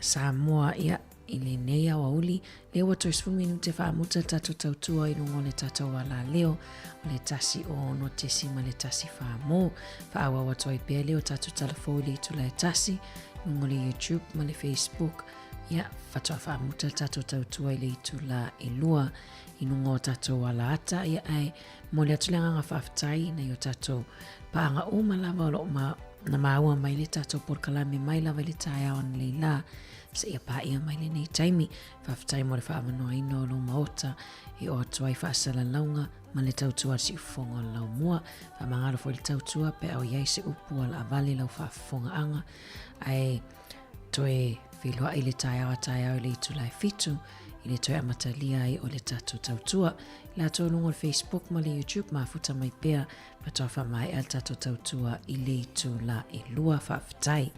Samoa ia i le nei awa uli. Leo toi swiminu te whamuta tato tautua i nungo le tato wala leo. O le tasi o no te sima le tasi whamo. Whaawa watoi pia leo tato talafoli i tula e tasi. Nungo le YouTube ma le Facebook. Ia whatoa whamuta tato tautua i le itula i lua. I nungo tato wala ata ia ai. Mo le atulenga nga whaftai na yo tato paanga o malawa o ma na maua mai le tato por kalame mai lava le tae awan le la se ia pa ia mai le nei taimi whaftai mo le whaamanoa ino lo maota i o atuai whaasala launga ma le tautua si ufonga lau mua whamangaro fo le tautua pe au iai se upu ala avale lau whaafonga anga ai toe whilua i le tae awa i le itu lai fitu i le toe amatalia ai o le tato tautua la to lungo Facebook ma le YouTube ma futa mai pea pa toa wha mai al tato tautua i le itu la i lua whaftai.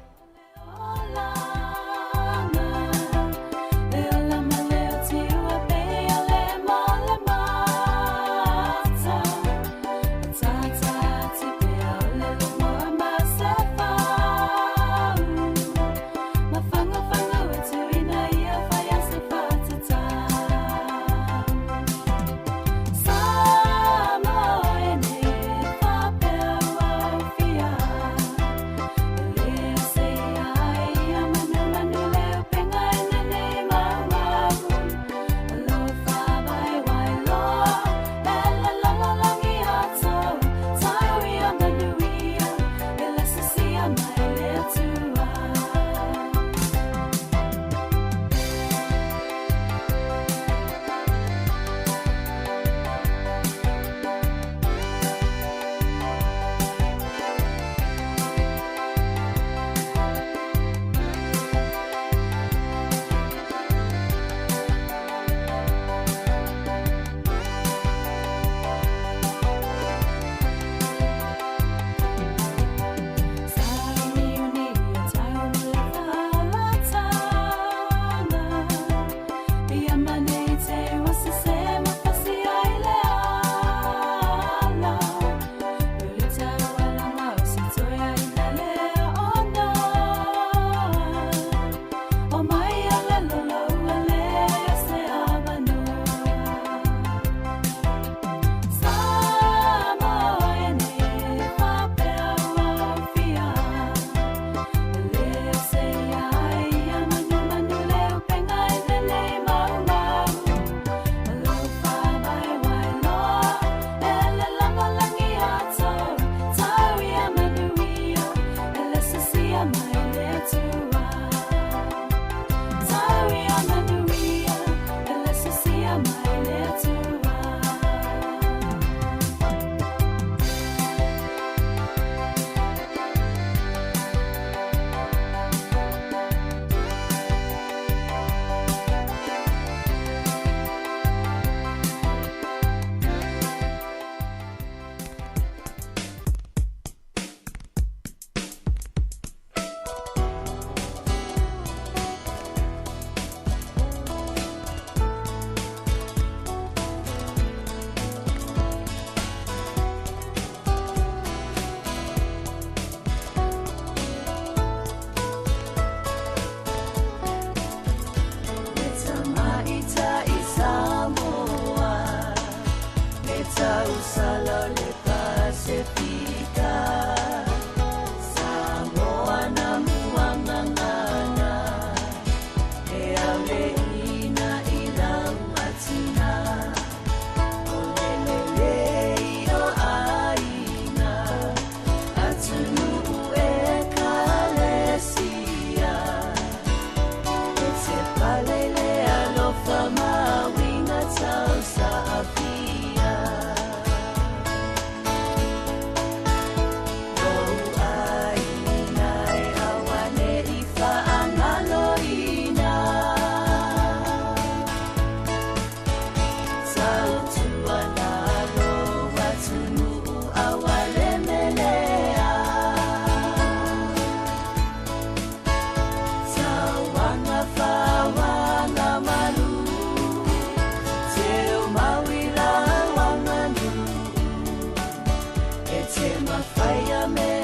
Fire me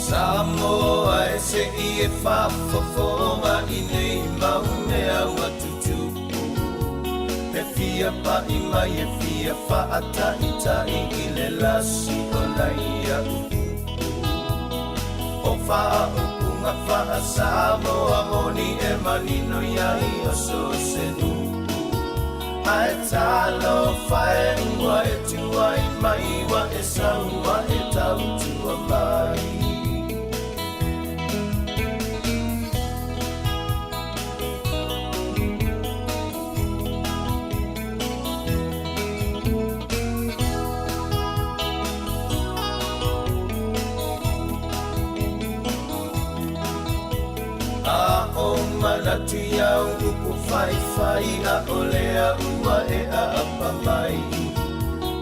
Samoa e se I e whafafonga I nei maune au atutupu. He fia pa I mai e fia whaata I tai I le lasi o nei a upu. O wha upunga wha Samoa moni e manino iai o so se nupu. Ai talo whae ua e tua I mai wa e saua e tau tua mai. Manatu iau upu whai whai a olea ua e a apa mai.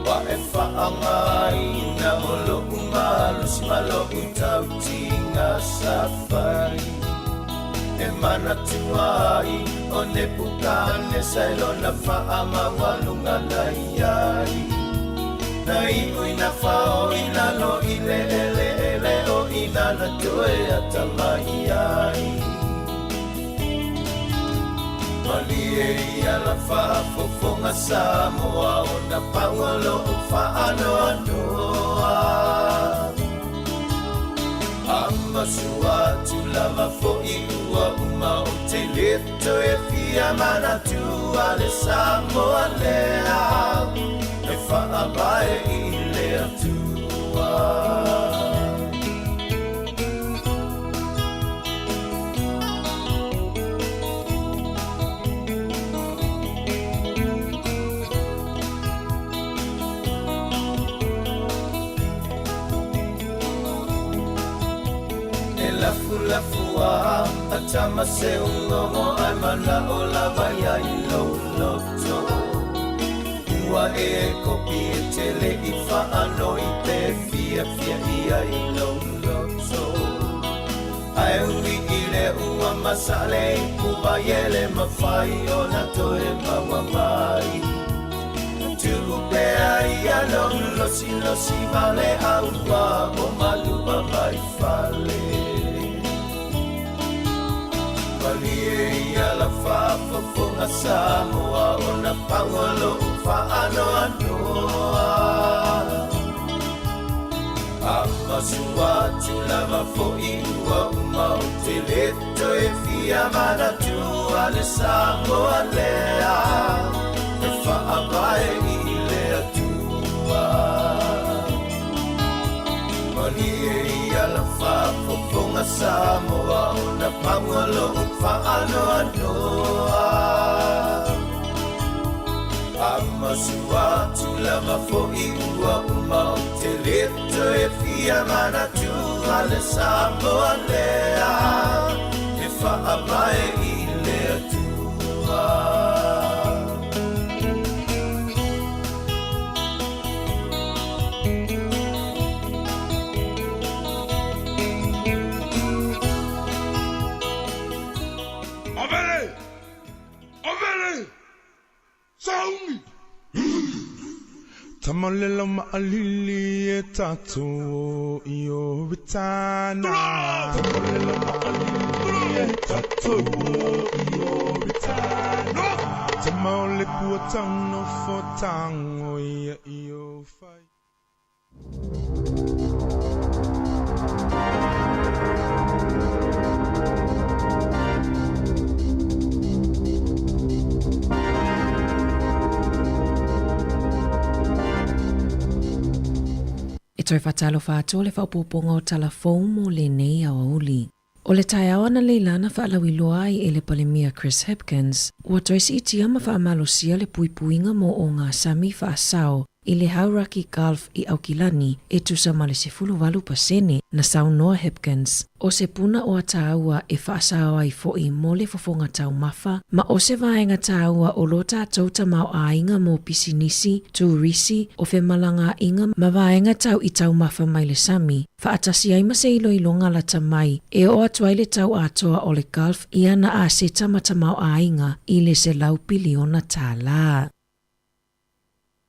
Wa e whaangai na olo umalu si malo utau tinga sa whai. E manatu ai o ne pukane sailo na whaama walunga nai ai. Nai ui na whao ina lo ile ele ele o ina na toe atamai ai. Mali e ia la whaafofonga Samoa o na pangolo o whaano anoa. Amasua tu lava fo I ua uma o te leto e fia manatua le Samoa lea. E whaabae I lea tua. Lafua atama se ungomo ai mana o lava ia I loto. Ua e kopi e tele I whaano I te fia ia I loto. Ai ui I le ua masale I kuwa iele mawhai o na toe mawa mai. Tupea ia losi vale aua o malua mai fale. Mali e ia la whafafonga Samoa o na pangolo whaano anoa. Ama Amasua tulama fo iwa umau te leto e fia mana tua le Samoa lea e whaapae i lea tua Mani e ia la whapoponga Samoa o na pangolo whaano anoa Amasua tulama fo iwa umau te leto e fia mana tua le Samoa lea e whaapae i lea tua Saumi Tamalela ma'alili e tato io vitana Tamalela ma'alili e tato io vitana Tamale puatano fotango io fai E toi whatalo whātua le whaupoponga o talafou mo le nei au auli. O le tai awana le lana whaalawiloa ai e le palemia Chris Hipkins, ua toi si itia ma whaamalosia le puipuinga mo o ngā sami whaasao i le Hauraki Gulf i Aukilani e tusa ma le 18% na saunoa Hipkins. O se puna o a tāua e whaasao ai fo i mo le fofonga tau mafa, ma o se vaenga tāua o lota tauta mau a inga mo pisinisi, tuurisi, o fe malanga inga ma vaenga tau i tau mafa mai le sami. Whaatasi ai ma se ilo ilonga la tamai, e o atuai le tau atoa o le Gulf i ana a se tamata mau a inga i le se lau piliona tālā.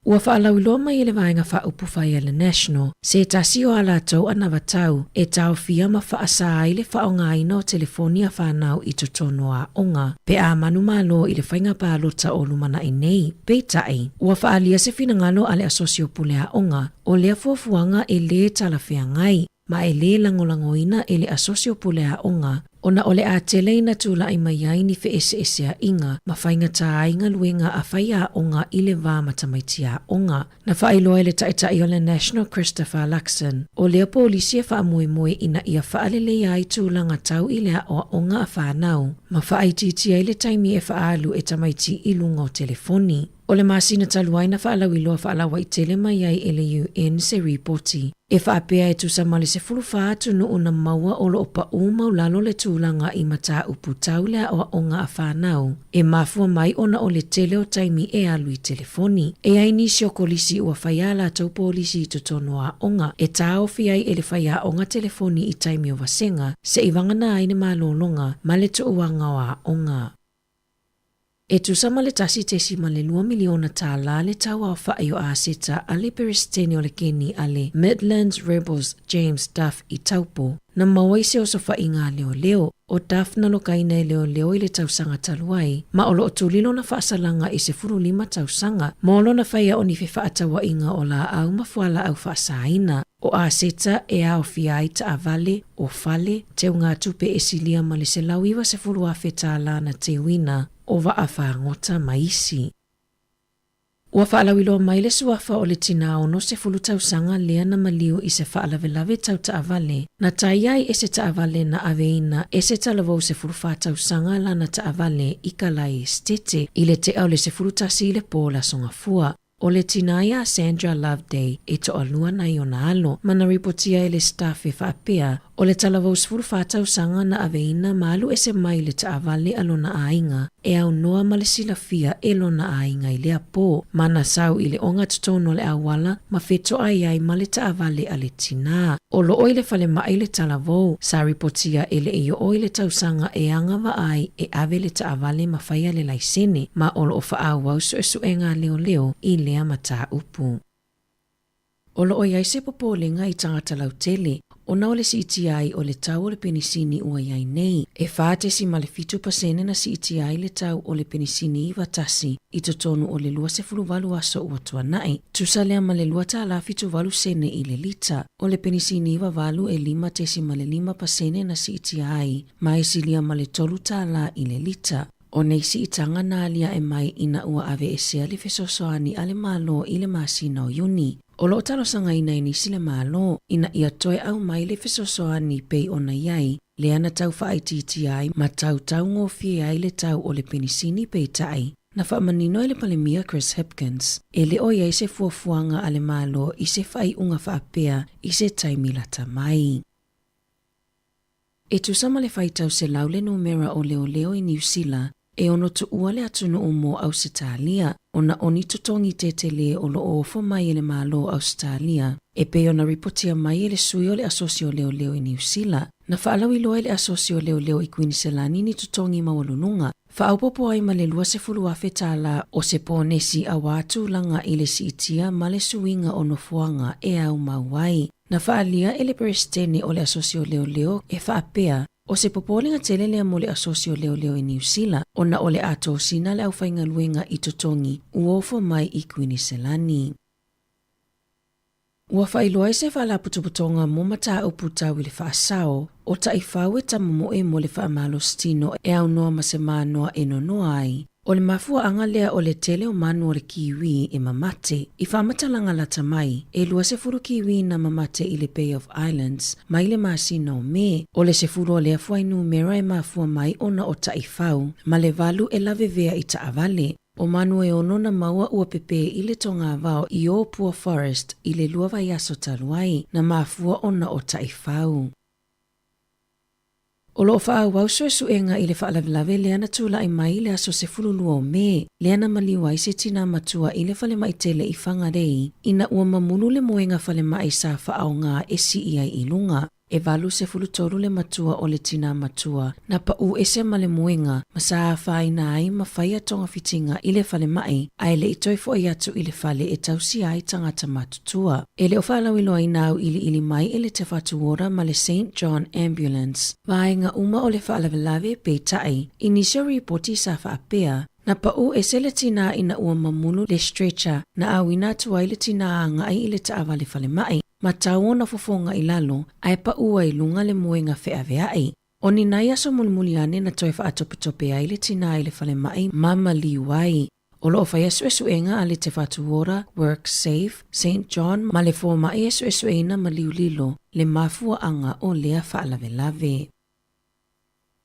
Ua whaalauiloa mai ele vaenga whaupu whai ele National, se tasi o ala tau ana watau, e tau fia ma whaasa ai le whaonga ina o telefonia whanau i totonoa onga, pe a manu malo i le whainga pālota o lumana i nei, pe tai. Ua whaalia se finangalo ale asosio pulea onga, o lea fuafuanga e le talawhea ngai, ma e le langolangoina e le asosio pulea onga, ona ole a teleina tula i mai ai ni fe ese a inga, ma whainga ta inga luenga a whaia onga i le vā matamaitia onga. Na whailoa le taitai o le National Christopher Luxon, o lea polisi e wha moe ina ia whaalele ai tula ngā tau i lea o onga a whanau, ma whaaititi ai le taimi e whaalu e tamaiti i lunga o telefoni. O le masina taluaina whaalawiloa whaalawa i tele mai ai e le UN se reporti. E whaapea e tusa male se fuluwha atu no una maua o lo opa o maulalo le tūlanga i mata upu taulea o onga a whanau. E mafua mai ona o le tele o taimi e alu i telefoni. E aini si o kolisi ua whaiala tau polisi i tutonoa onga. E tau fiai e le whaia onga telefoni i taimi o wasenga se i wangana aine malolonga ma le tuuanga o onga. E tusama le tasi tesi ma le 2 miliona tāla le taua o whaio a seta a le peristeni o le keni a le Midlands Rebels James Duff i taupo. Na mawaise o so whainga leo o Duff na lokaina e leo i le tausanga taluai, ma olo o tulilo na whaasalanga i se 5 tausanga, ma olo na whaia o ni fe whaatawa inga o la au mafuala au whaasaina. O a seta e a o fiai ta avale o fale, te unga tupe e silia ma le se lauiwa se fulua whetala na te wina, o wa a whaangota maisi. Ua whaalawiloa mai le suafa o le tina ono se fulu tausanga lea na maliu i se whaalavelave tau ta avale. Na taiai e se ta avale na aveina e se talavou se fulu whaatausanga la na ta avale i kalai stete i le te au le se fulu tasi le pōla songa fua. O le tinaia Sandra Loveday e to alua na iona alo, mana ripotia e le staff e whaapea, o le talavou sfuru whaatausanga na aveina malu e se mai le ta avale alona ainga, e au noa ma le silafia e lona ainga i lea pō, mana sau i le onga tutono le awala, ma feto ai ma le ta avale a le tina. O lo oile fale mai le talavou, sa ripotia e le iyo oile tausanga e angava ai e ave le ta avale ma whaia le laisene, ma o lo o whaawau su e suenga leo i lea mata upu. O lo o iai se popolenga i tangata lautele, ona o le CTI o le tau o le penisini ua iai nei. E whātesi ma le 5% na CTI le tau o le penisini iwa tasi i totonu o le 28 aso ua tuanai. Tusa lea ma le 2.7 sene i le lita. O le penisini iwa valu e 5.5% na CTI ma e silia ma le 3 i le lita. O nei si itanga na alia e mai ina ua ave e sea le fesosoani ale malo i le masina o Yuni. O lo talo sanga ina ini sile malo, ina ia toe au mai le fesosoani pei ona iai, le ana tau whaititi ma tau ngofie ai le tau o le penisini pei tai. Na whaamanino ele palemia Chris Hipkins, e le o iai se fuafuanga ale malo i se whai unga whaapea i se taimilata mai. E tu sama le whaitau se lau le numera o leo i New Zealand, e ono tu ua le atunu umo Australia, ona oni tutongi tetele o lo ofo mai ele malo Australia, e pe ona ripotia mai ele sui o le asosio leo i New Zealand, na whaalau iloa le asosio leo i Queensland ni tutongi mawalununga, whaaupopo ai ma le 20 whetala o se ponesi a watu langa i le siitia ma le suinga o nofuanga e au mauai, na whaalia ele presidente o le asosio leo e whaapea, o se popolinga telelea mo le asosio leo i New Zealand, ona o le ato sina le au whainga luenga i totongi uofo mai i Queensland. Ua whailoa se whala putuputonga mo mata o putau i le whaasao, o taifau e tamamoe mo le whaamalo stino e au noa masemanoa e nonoa ai. O le mafua angalea o le tele o manu o le kiwi e mamate, i whamatalanga lata mai, e lua se furu kiwi na mamate i le Bay of Islands, mai le masina o me, o le se furu o le afua inu mera e mafua mai ona o taifau, ma le valu e lavevea i taavale. O manu e ono na maua ua pepe i le tonga avao i o Pua Forest i le lua vai aso taluai na mafua ona o taifau. O loo wha au suenga i le whaalavelave le ana tūla i mai le aso se fululua o me, le ana maliwa i se tina matua i le whale mai tele i whangarei, ina ua mamunu le moenga whale mai sa whaau ngā esi ia i lunga. E valu se fulutolu le matua o le tina matua, na pa u ese ma le moenga, ma sa whaina ai ma whaia tonga fitinga i le whale mai, ai le itoi fo i atu i le whale e tausi ai tangata matutua. E le o whalau iloa i nau ili mai e le te whatuora ma le St. John Ambulance, vaenga uma o le whaalavelave pe tai, inisio reporti sa whaapea, na pa u e se le tina ina ua mamunu le stretcher na awina tuai le tina anga ai i le taawa le whale mai, ma tau na fofonga i lalo, ai pa ua i lunga le moenga whea ai. O ni nai aso mulmuliane na toi whaatopitope ai le tina ai le whale mai mama liwai. O loo whai asu esuenga a le te whatuora, Work Safe, St. John, ma le fōma e asu esuena ma liulilo, le mafua anga o lea whaalavelave.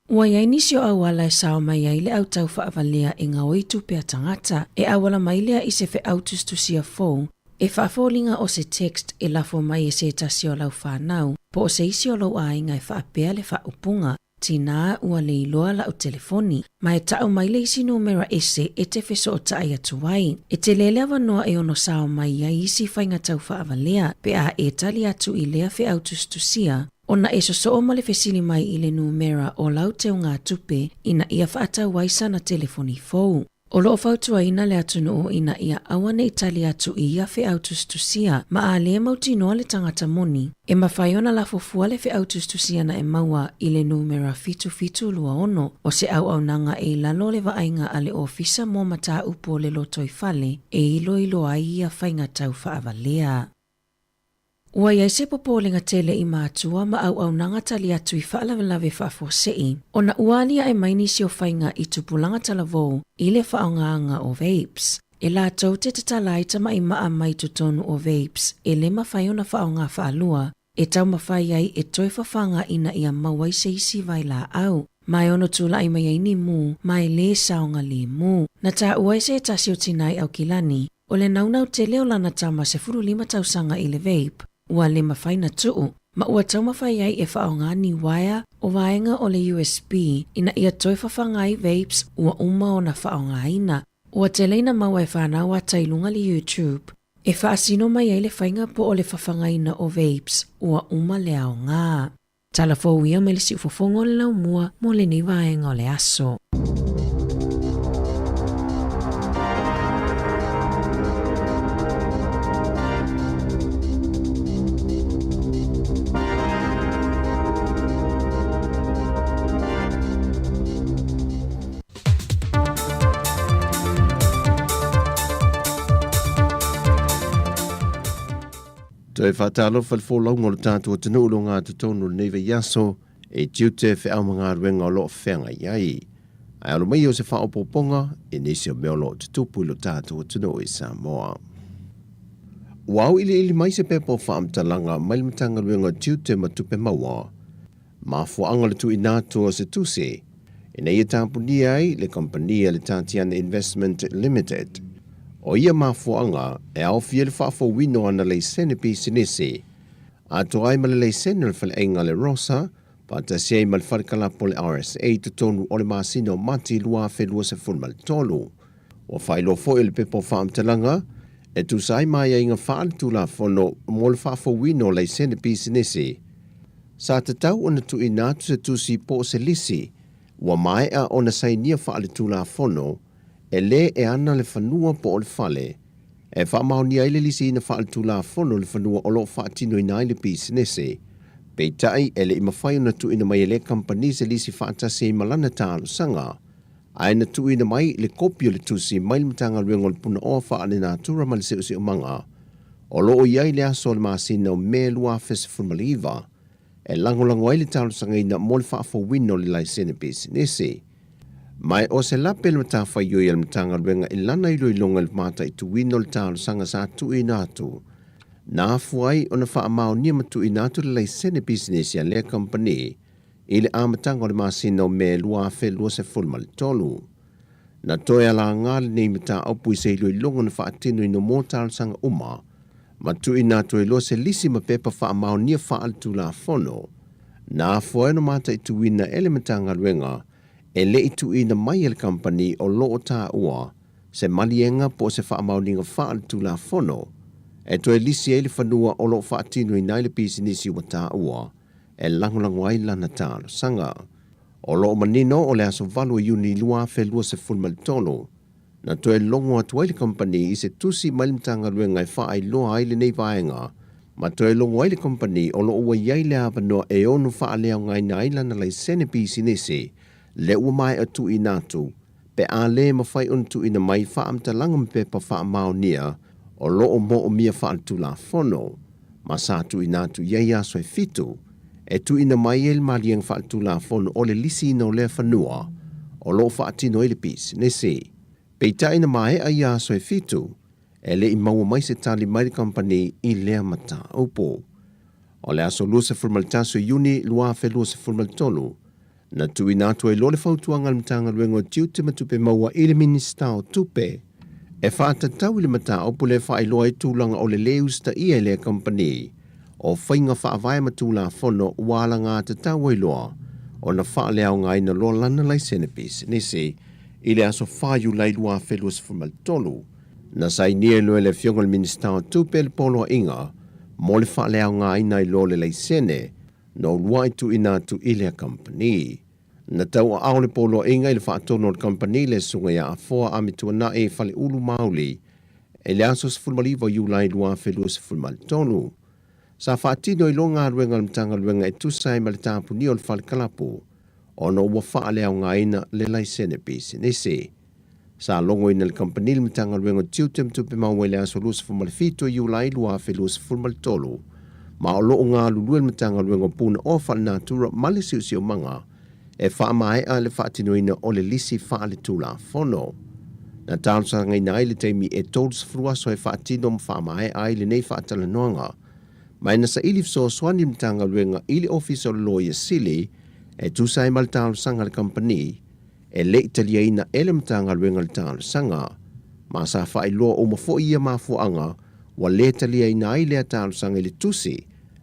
Ua iai nisio awala e sao mai ai le au tau whaavalea e ngā oitu pea tangata, e awala mai lea i se whe autustusia fōu, e whaafolinga o se text e lafo mai e se tasi o lau whanau, po o se isi o lau ainga e whaapea le whaupunga, tina ua le iloa lau telefoni, ma e tau mai le isi numera ese e te wheso o tai atuai. E te lele awanoa e ono sao mai ai isi whainga tau whaavalea, pe a e tali atu i lea whe autustusia, ona e so o male fesili mai i le numera o lau teo ngā tupe ina ia whaatau waisa na telefoni fōu. O loo whautua ina le atunu o ina ia awane itali atu i ia whe autustusia, ma a le mautinoa le tangata moni, e mawhaiona la fofua le whe autustusia na e maua i le numera fitu lua ono, o se au nanga e lalo le waainga a le ofisa mo mata upo le lotoi fale, e ilo ai ia whainga tau whaavalea. Ua iai se popolenga tele i mātua ma au nanga tali atu i whaalavelave whaafosei, o na ualia e mainisi o whainga i tupulanga talavou i le whaongaanga o vapes. E la tau te tatalaita ma i maa mai tutonu o vapes, e le mawhaiona whaonga whaalua, e tau mawhai ai e toi whawhanga ina ia mawai se isi vai la au. Mai ono tula i mai ni mu, mai le saonga le mu. Na ta uai se tasi o tinai au kilani, o le naunau te leo lana tama se 5 tausanga i le vape, ua le mawhaina tuu, ma ua tau mawhai ai e whaonga ni wire o vaenga o le USB ina ia toi whawhangai vapes ua uma o na whaonga ina. Ua te leina maua e whanau a tailunga li YouTube, e whaasino mai ai le whainga po o le whawhangai na o vapes ua uma le ao ngā. Tala fōwia me le si ufofongo le lau mua mo le ni vaenga o le aso. Toi whatalo whalwholau ngō tātua tanu ulo ngā tutonu neve yaso e tiute whea mga ruenga o loo whenga iai. Ai alo mai o se whaopoponga e nisi o meo loo tutupu ilo tātua tanu i Samoa. Wau ili mai se pepo whaamtalanga mailimatanga ruenga tiute matupe maua. Mafuanga le tu inatua se tuse. E nei e tāpuni ai le kompania le Tatiana Investment Limited. O ia mafuanga e au fia le whaafo wino ana le sene pisinisi. Ato ai ma le sene le whale ainga le rosa, pa ta sei ma le wharekalapo le RSA to tonu o le masino mati lua whelua se fulma le tolu. O whailo fo le pepo whaamtalanga, e tu sai mai a inga whaale tula fono mo le whaafo wino le sene pisinisi. Sa te tau ona tu inatu se tusi po se lisi, wa mai a ona sai nia whaale tula fono, e le e ana le whanua po o le whale, e whaamaoni ai le lisi ina whaale tula fono le whanua o lo whaatino ina ai le pisinese. Pei tai e le ima whai ona tu ina mai e le kampani se lisi whaatase i malana tālo sanga, a ina tu ina mai le kopio le tusi mai le matanga ruengo le puna o whaale nā tura ma le seo se umanga, o lo o iai le aso le maasina o me lua fesa fulmaliva, e langolango ai le tālo sanga ina mo le whaafo wino le lai sene pisinese. Mai o se lape le mata whai yoi al matanga ruenga i lana i roi longa le mata i tu wino le tālo sanga sa tu i nātu. Nā fuai o na wha amao nia matu i nātu le lai sene business ya le company i le amatanga o le masina o me lua fe lua se fulma le tolu. Na toi ala ngāle nei mata aupu i se i roi longa na wha atino i no mō tālo sanga uma. Matu i nātu i lo se lisi ma pepa wha amao nia wha altu la fono. Nā fuai no mata i tu wina ele matanga ruenga e le itu ina mai el company o loo tā ua, se malienga po se whaamauninga whaal tu la fono, e to e lisi e le whanua o loo whaatino i naile pisinisi wa tā ua, e langolango ai lana tālo sanga. O loo manino o le aso valu i uni lua fe lua se fulmal tolo, na to e longo atu ai le company i se tusi malimtanga ruenga i wha ai loa ai le nei vaenga, ma to e longo ai le company o loo ua iai le avanoa e onu wha leo ngai na ilana lai sene pisinisi, le ua mai atu i nātu, pe a le mawhai untu ina mai whaamta langam pepa wha maonia o loo mo o mia whaantu la fono, ma sa tu i nātu iei aso e fitu, e tu ina mai el maliang whaantu la fono o le lisi ina o le whanua, o loo whaatino e le pis, ne se. Peita ina mai a ia aso e fitu, e le i maua mai se tali mai company i lea mata upo. O le aso lua se fulmaltaso iuni lua fe lua se fulmaltolu, na tui nātua i lole whautuanga le matanga ruengo tiute matupe maua i le minista o tupe. E whaata tau i le mata opu le wha i loa i tūlanga o le leus ta ia i le company. O whainga wha avai matula fono wala ngā te tau i loa. O na wha leo ngai na loa lana lai senepis. Nese, i le aso whaiu lai lua whelus fumal tolu. Na sai nia loa le fionga le minista o tupe le polo inga. Mo le wha leo ngai na i loa le lai sene. No lua i tu inatu i le company. Na tau a aole polo inga i le whaatono o company le sunga ia a foa amitua na e whale ulu mauli. E le aso se fulmaliva iulai lua whelua se fulmali tonu. Sa whaatino i longa ruenga le mtanga ruenga e tusai ma le tāpu ni o le whale kalapu. O no ua wha leo ngā ina le lai sene pisi nese. Sa longo ina le company le mtanga ruenga tiutem tupe maua le aso lua se fulmali fito iulai lua whelua se fulmali tolu. Ma o loo ngā lulua le mtanga ruenga puna o whale natura male siu manga. E wha mai a le whaatinoina o le lisi wha le tūla fono. Na tālusa ngai nai le teimi e tōlus fruaso e whaatino mwha mai a le nei whaatala noanga. Mai na sa ilif so swani mtanga ruenga ili office o lawyer sili e tūsai mal tālusanga le company e le italiaina ele mtanga ruenga le tālusanga. Ma sa wha i loa o mafo ia mafuanga wa le italiaina ai le tālusanga ili tusi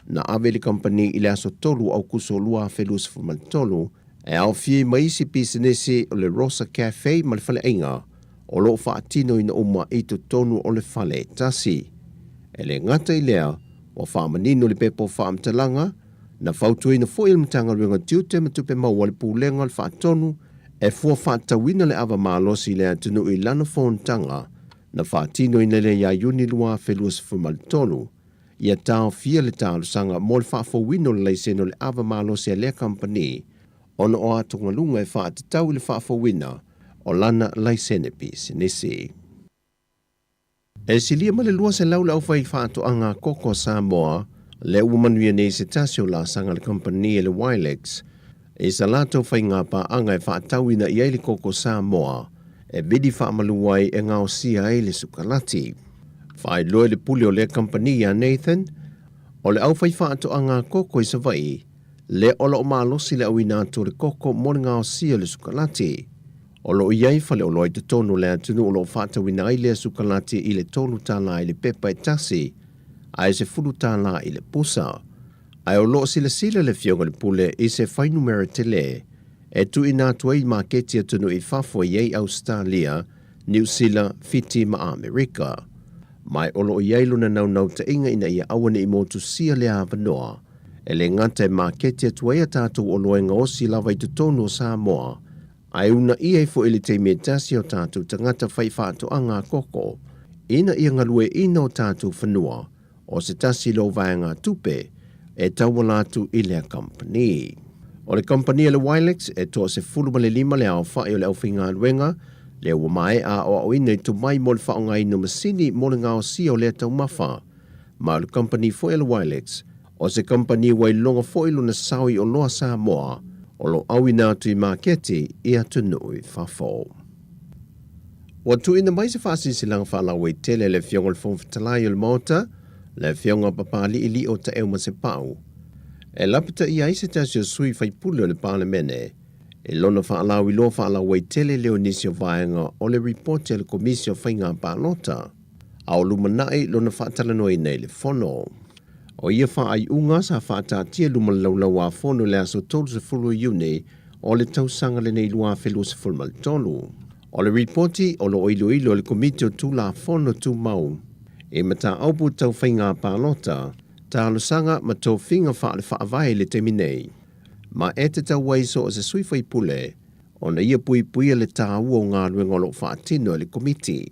na ave le company ili aso tolu au kuso lua felus fumal tolu e au fie maisi pisinesi o le Rosa Cafe ma le whale ainga o lo whaatino ina uma i tu tonu o le whale tasi. E le ngata i lea o whaamanino le pepo whaamtalanga na whautu ina fo ilmtanga ruenga tiute matupe maua le pūlenga le whaatonu e fua whaatawina le ava malosi lea tunu i lana whontanga na whaatino ina le ia yuni lua whelua se fumaltonu ia tau fia le tālu sanga mo le whaafowino le leiseno le ava malosi a lea company ono o atunga lunga e whaatatau le whaafowina o lana laisene pisi nisi. E silia ma le lua se lau lau fai whaato anga koko Samoa, le umanuia nei se tasio la sanga le company le Wilex, e sa lato fai ngā pa anga e whaatauina i eile koko Samoa, e vidi whaamaluai e ngao sia eile sukalati. Whai loe le puli o le company a Nathan, o le au fai whaato anga koko i sa vai, le ola o malosi le awina to le koko mo ngao sia le sukalati. O lo iai fale o loi te tonu le atunu o lo whaatawina ai le sukalati i le tonu tala i le pepa e tasi, ai se fulu tala i le pusa. Ai o lo sila le fionga le pule i se whainumera te le, e tu ina tuai maketi atunu i fafo iei Australia, New Zealand, Fiti ma Amerika. Mai o lo iai luna nau te inga ina ia awane i motu sia le avanoa, e le ngata e maketi atuai atatu o loenga osi lava i te tonu o Samoa, ai una ia i fo ili te me tasi o tātou tangata whai whaato anga koko, ina ia ngalue ina o tātou whanua, o se tasi lo vaenga tupe, e tawalatu i lea company. O le company le Wilex e toa se fulu male lima le au whae o le au whinga luenga, le ua mai a o au ina i tu mai mo le whaonga ino masini mo le ngao si o lea tau mawha, ma le company fo le Wilex, o se company wai longa fo ilo na sawi o loa Samoa, o lo awina tu i maketi i atunui whafo. Wa tu ina mai se whaasi silang whalawai tele le fionga le whomwhitalai o le mota, le fionga papali i li o ta euma se pau. E lapita i aise tasi o sui whaipule o le parlemene, e lona whaalawi lo whalawai tele leo nisi o vaenga o le reporte le komisi o whainga pālota, au lumanai lona whaatalanoi nei le fono. O ia wha ai unga sa whaatatia luma laulau a fono le aso tolu se fulu iune o le tausanga le nei lua whelu se fulu maltolu. O le reporti o lo ilo le komite o tu la fono tu mau. E mata aupu tau whainga pālota, ta alusanga ma tau whinga wha le whaavai le teminei. Ma e te tau waiso o se sui whaipule, o na ia pui le tā ua o ngā luenga lo whaatino le komiti.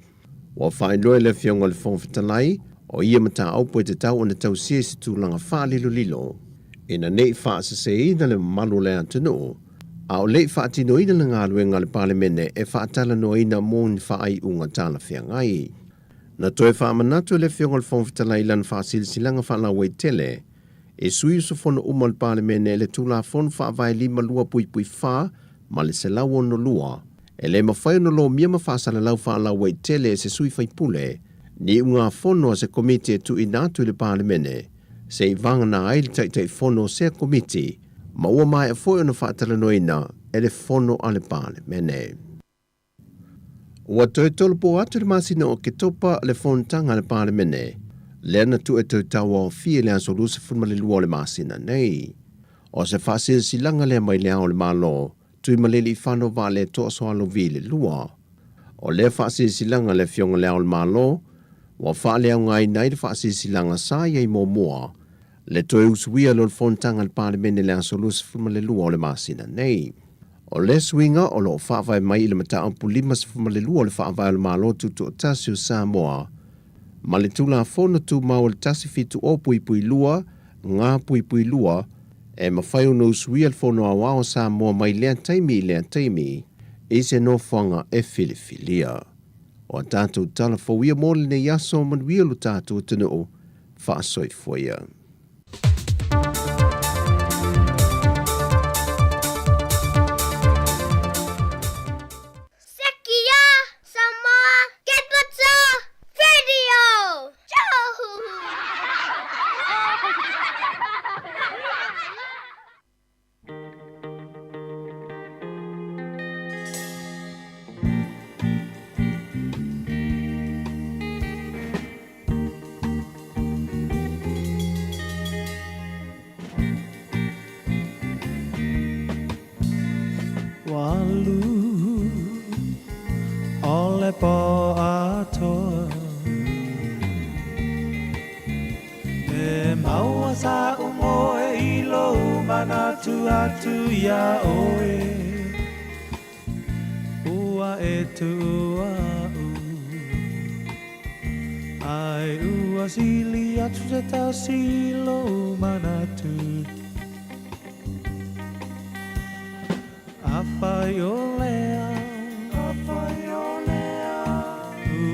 Wa whainoi le fionga le whongwhitalai, o ia mata aupu e te tau o na tau sie se tūlanga wha lilo. Ina nei wha se ina le malu le atunu, a o lei whaatino ina le ngā luenga le parlemene e whaatala no ina mōni wha ai unga tāla whiangai. Na toe wha manatu le fionga le whongwhitalai lan wha silanga wha la wei tele, e sui uso fono uma le parlemene le tūla fono wha vai lima lua pui wha, ma le se lau ono lua, e le mawhai ono lo mia mawhasala lau wha la wei tele se sui whaipule, ni unga fono se komite tu inatu le parlemene, se i vanga na aile tai fono se komite, ma ua mai a foi ona whaatalanoina e le fono a le parlemene. Ua toi tolopo atu le masina o ke topa le fontanga le parlemene, le ana tu e tau tawa o fie le anso lusa funma le lua le masina nei. O se whasil silanga le mai le ao le malo, tui maleli whano va le toa soa lo vi le lua. O le whasil silanga le fionga le ao le malo, wa whaale au ngai nei le whasil silanga sa iei mō mua, le toi usuia lo le fontanga le parlemene le anso lusa funma le lua o le masina nei. O le swinga o lo whaavai mai le mata ampu lima se funma le lua o le whaavai o le malo tutu o tasi o Samoa, ma le tula fono tu mau le tasi fitu o pui lua, ngā pui lua, e mawhai o no usuia le fono a wao Samoa mai lea taimi, i se no whanga e filifilia. O a tātou tala whauia mōle ne yaso manuia lo tātou tunu o whaasoi fwaya. po atoa E maua sa umoe ilo manatu atu ya oe Ua e tu ua u Ai ua sili atu se ta silo manatu Apa yo lea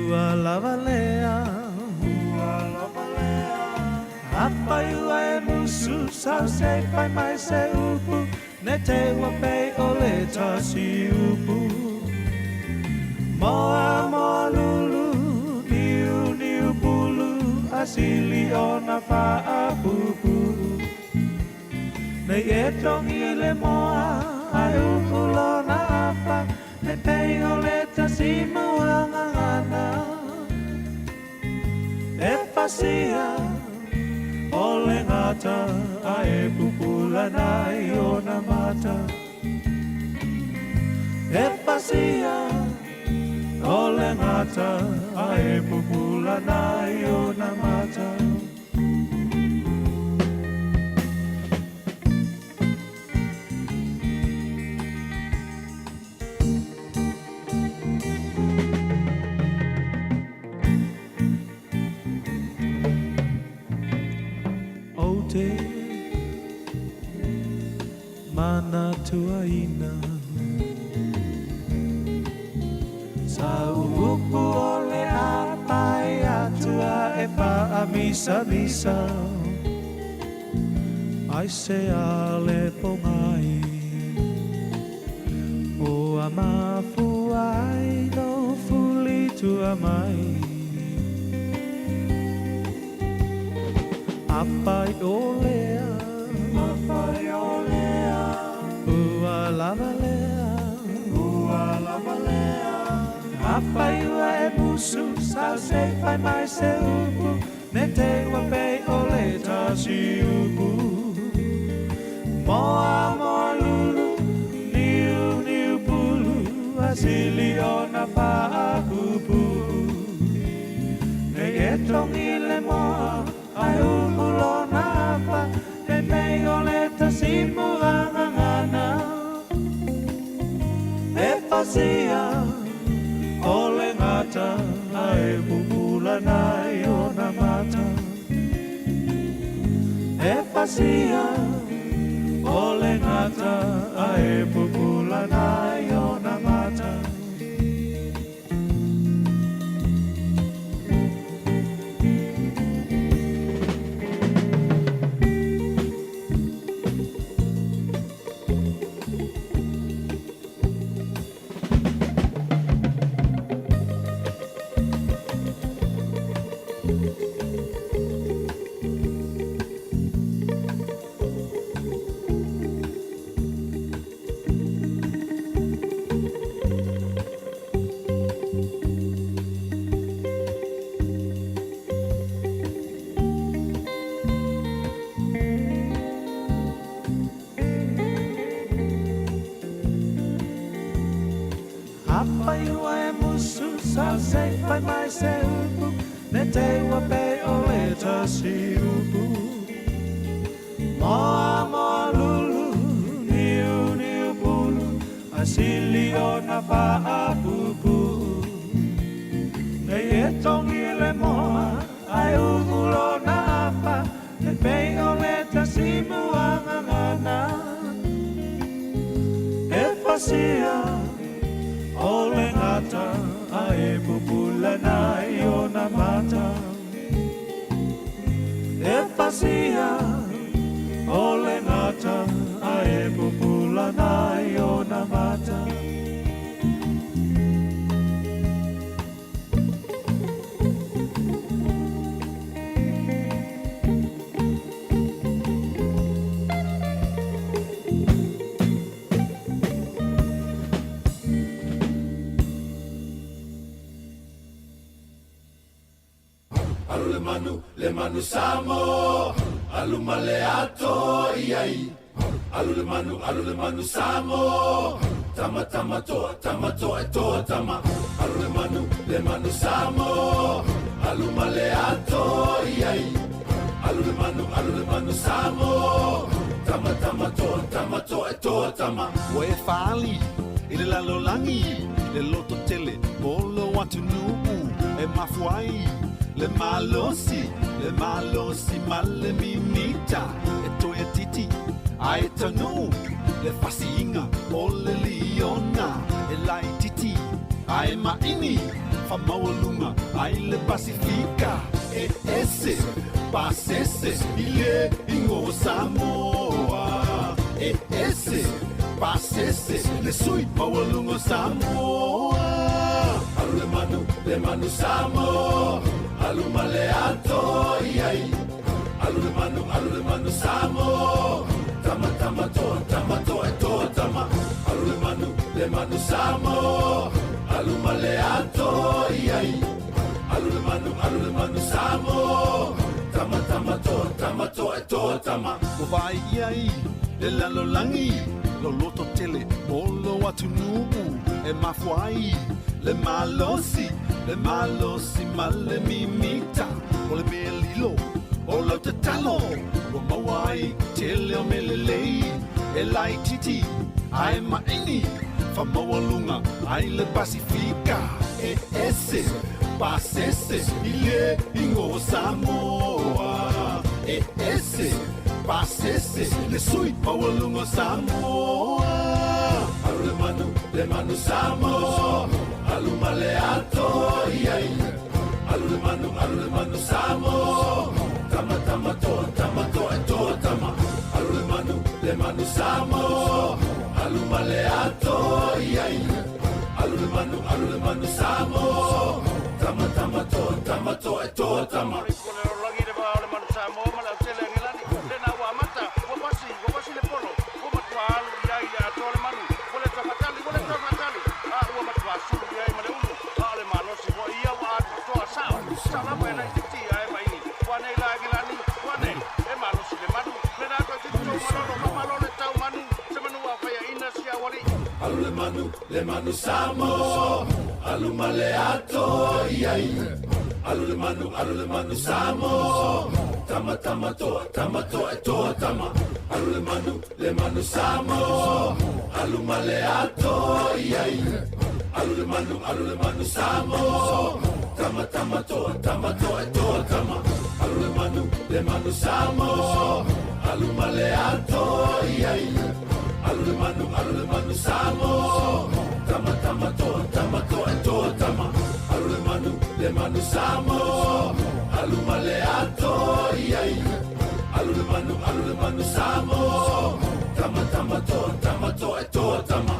Ua lava lea musu sa se fai mai se upu ne te wa pe o le tasi upu moa moa lulu niu niu bulu asili ona fa apupu nei e tongi le moa ai upu lona apa ne pe o le tasi moangangana e pasia o le ngata a e pupula nai o na mata e pasia o le ngata a e pupula nai o na mata mana tuaina sa upu ole apai atua e pa amisa misa ai se ale pongai o amafu ai no fuli tua mai apai olea apai olea ua lavalea apai ua e musu sa se fai mai se upu ne te ua pei ole tasi upu moa moa lulu niu niu pulu asili ona pa apupu ne e tongi le moa ai ulo napa e mei ole tasi moangangana e pasia ole ngata ai bubula nai ona mata e pasia ole ngata ai bubula nai ona mata fai mai se upu ne te ua pe o le tasi upu moa moa lulu niu niu pulu asili ona pa apupu nei e tongi le moa ai ulo na apa ne pe o le tasi muangangana e pasia o le ngata ai pupula nai ona mata e pasia o le ngata ai pupula nai ona mata le manu samo alu male ato iai alu le manu samo tama tama to e to tama alu le manu samo alu male ato iai alu le manu samo tama to e to tama o e fali ile la lolangi le loto tele bolo watu nuku e mafuai le malosi male minita e toia titi ai tanu le fasinga o le liona e lai titi ai maini fa maulunga ai le pasifika e e ese pasese ile ingo Samoa e ese pasese le sui mawalungo Samoa alu le manu Samoa alu male ato iai alu le manu Samoa tama to e to tama alu le manu Samoa alu male ato iai alu le manu Samoa tama to e to tama o vai iai le lalo langi lo loto tele molo atu nubu e mafuai le malosi male mimita o le melilo o lau te talo o mawai tele o melelei e lai titi ai maini fa mawalunga ai le Pasifika e ese pasese ile ingo Samoa e ese pasese le sui mawalunga Samoa alu le manu Samoa alu male ato iai alu le manu Samoa tama to e to tama alu le manu Samoa alu male ato iai alu le manu Samoa tama to e to tama le manu Samoa alu male ato iai alu le manu Samoa tama to e to tama alu le manu Samoa alu male ato iai alu le manu Samoa tama to e to tama alu le manu Samoa alu male ato iai alu le manu Samoa tama to e to tama alu le manu Samoa alu male ato iai alu le manu Samoa tama to e to tama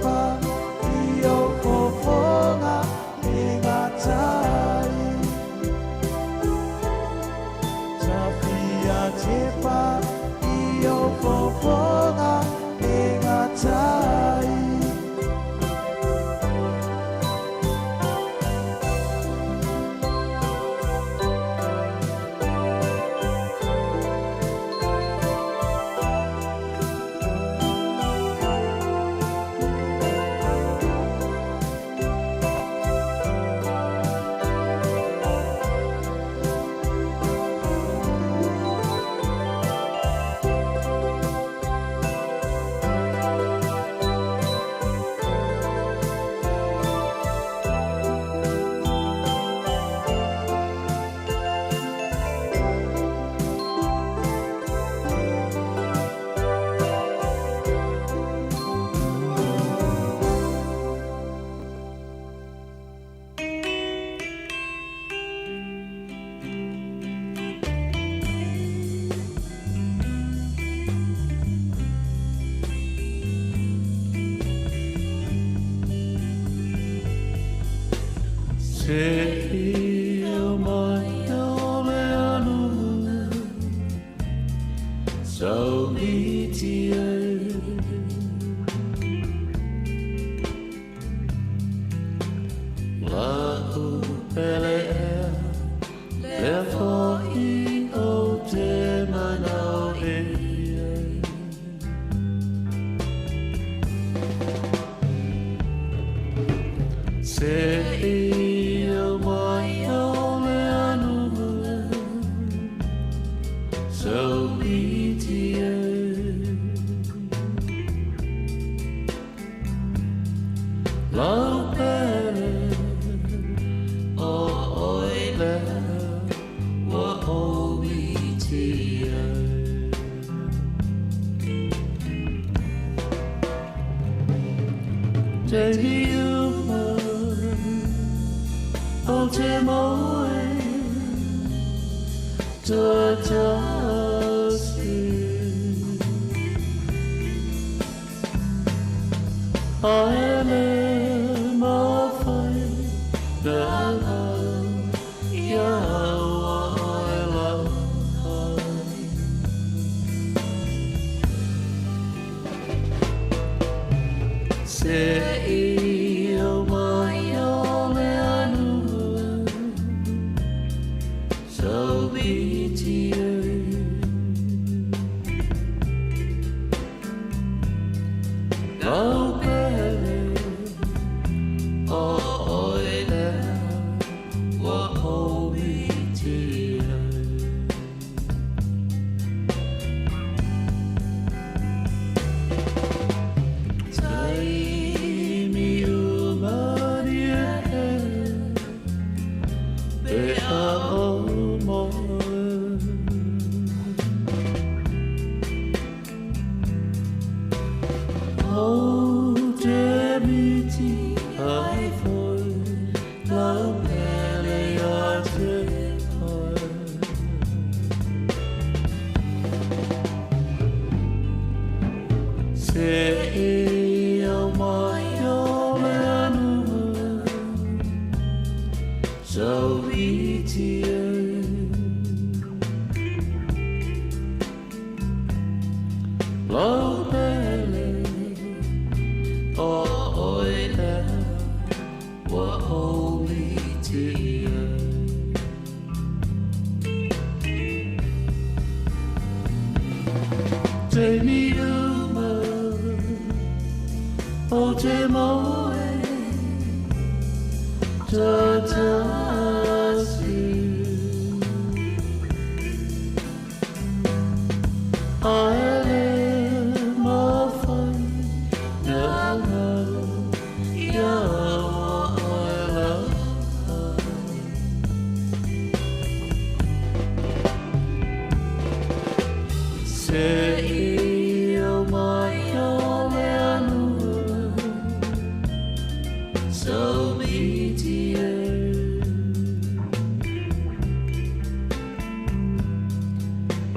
pa I o fofonga e ngā tai Tawhia te pa I o fofonga e ngā tai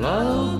Love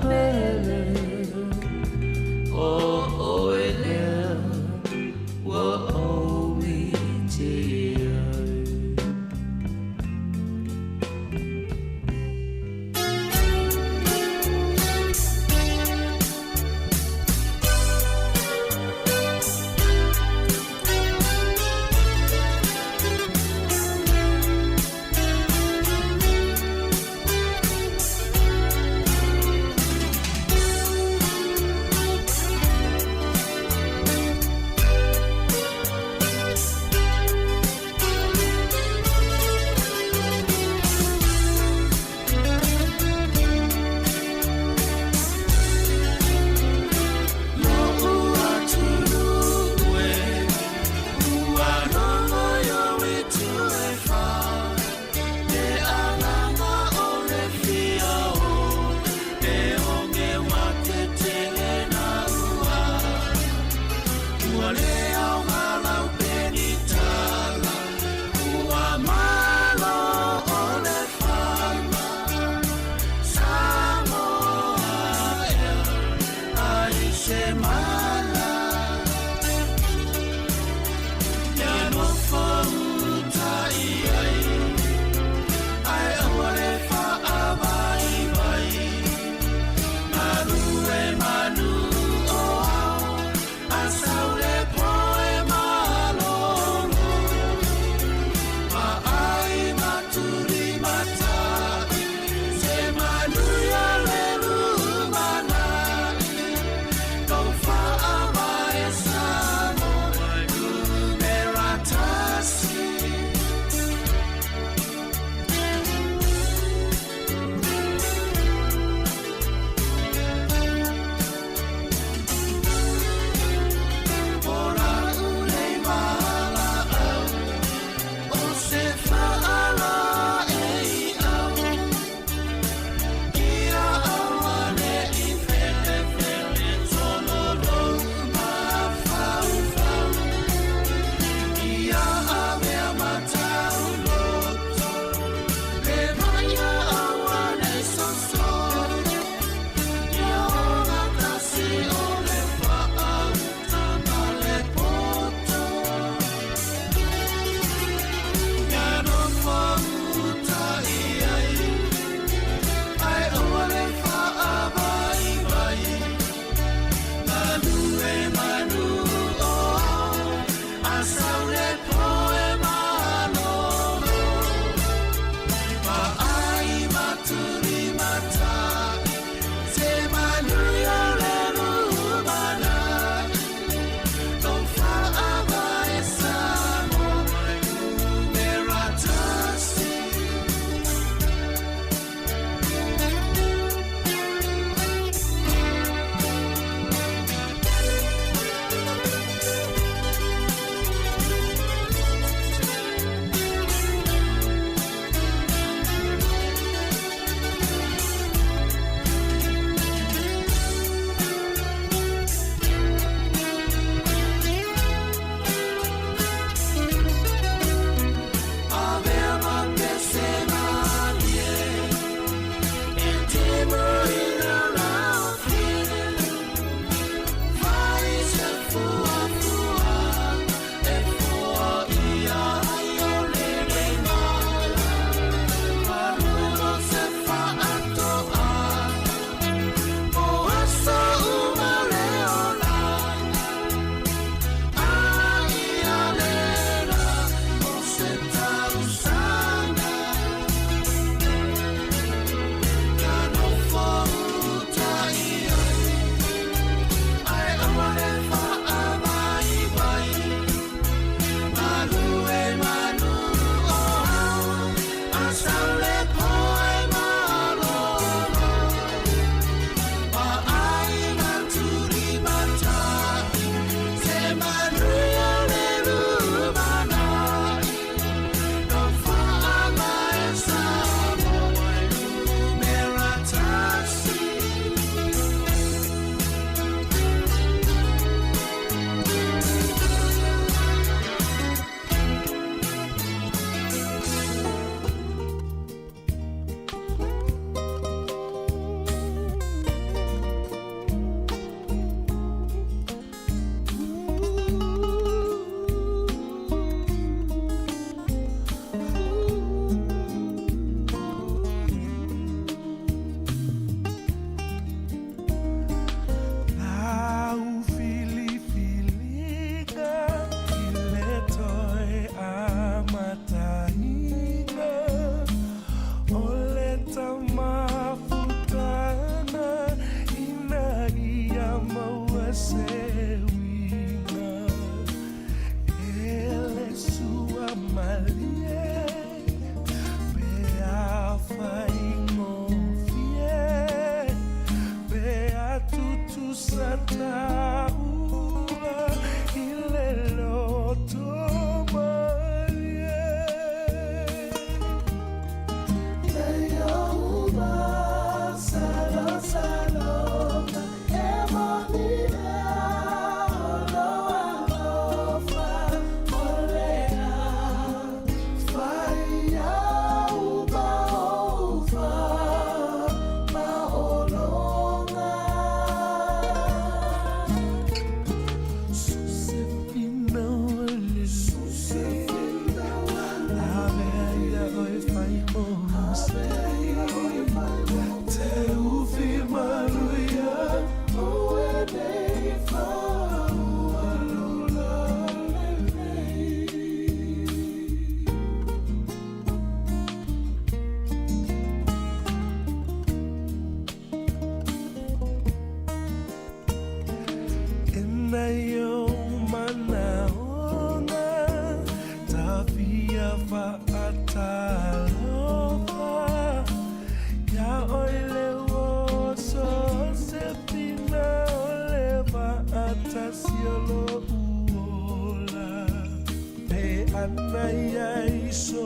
Anai so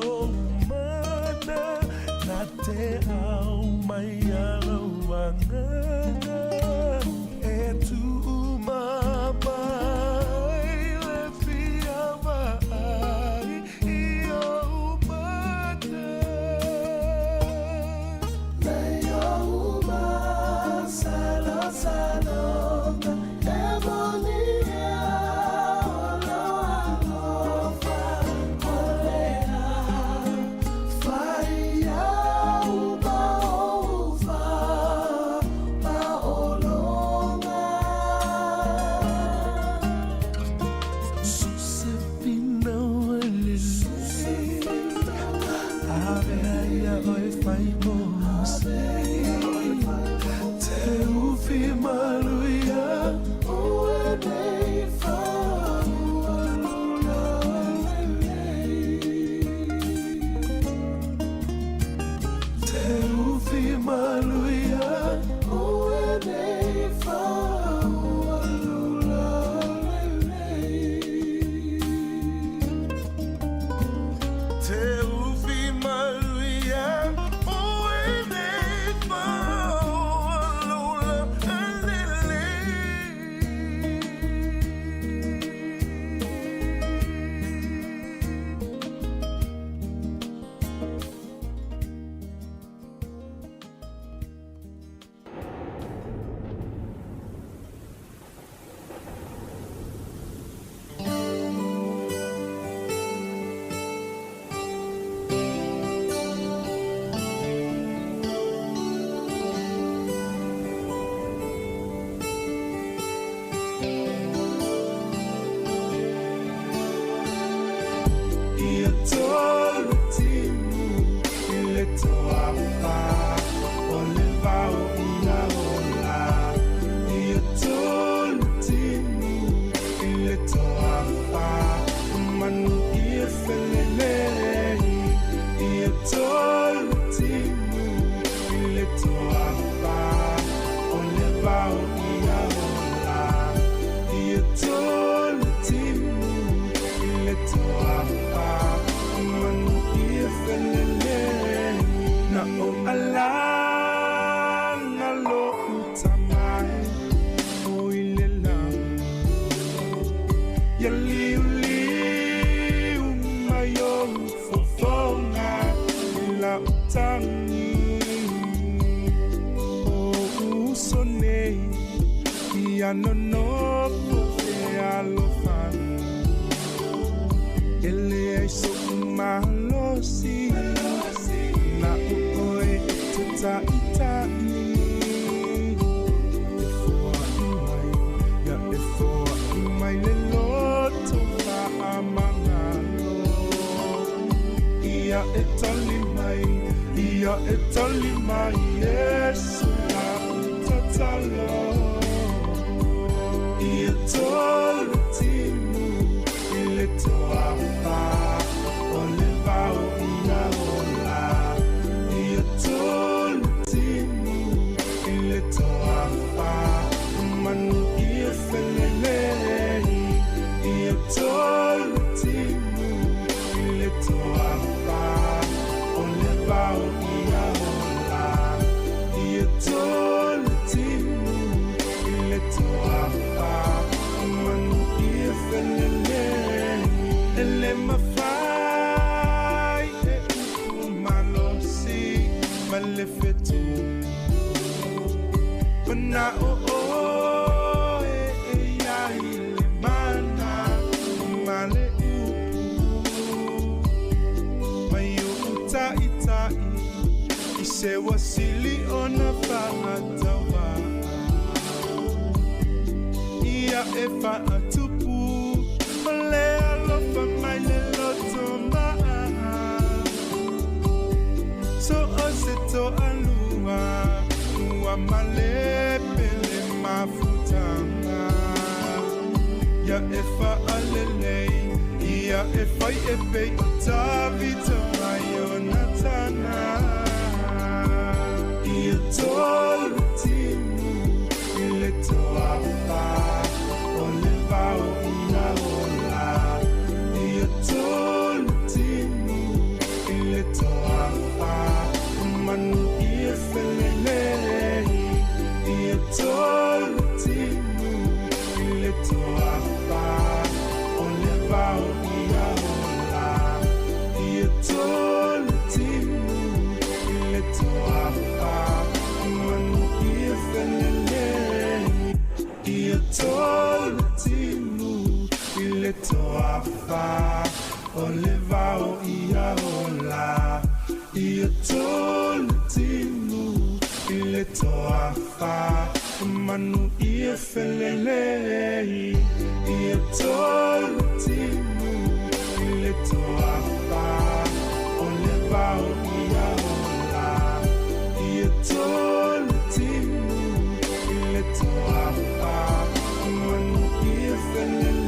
mana na te au mai alawanga e tu mapai le fia mai I o mata nei o ma salo salo e monia Told o le vao ia ola ia tolu tinu i le toa wha manu ia felelei ia tolu tinu i le toa wha o le vao ia ola ia tolu tinu i le toa wha manu ia felelei.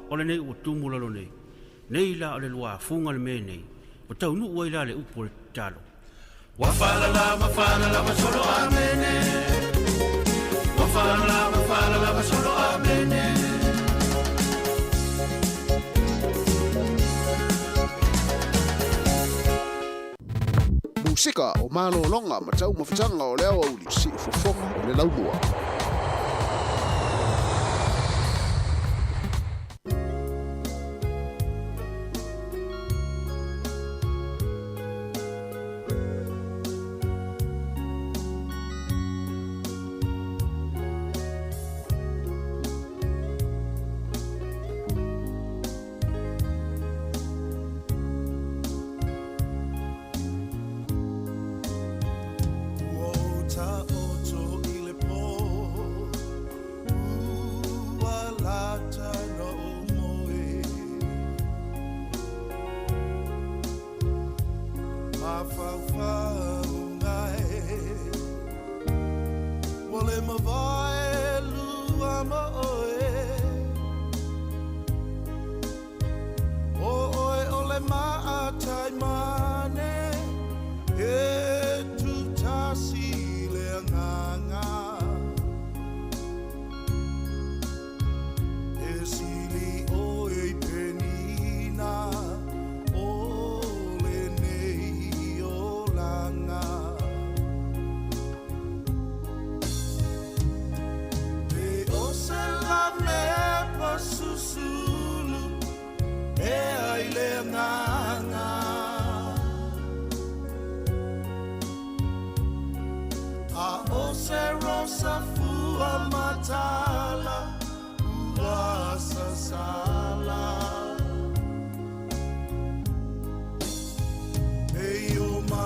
Ole nei o tumulalo nei. Nei la ole lua funga le me nei. O tau nu ua ila le upo le talo. Wafala la solo amene. Wafala la solo amene. Musika o malo longa ma tau mawhitanga o leo au li si ufofonga o le laumua.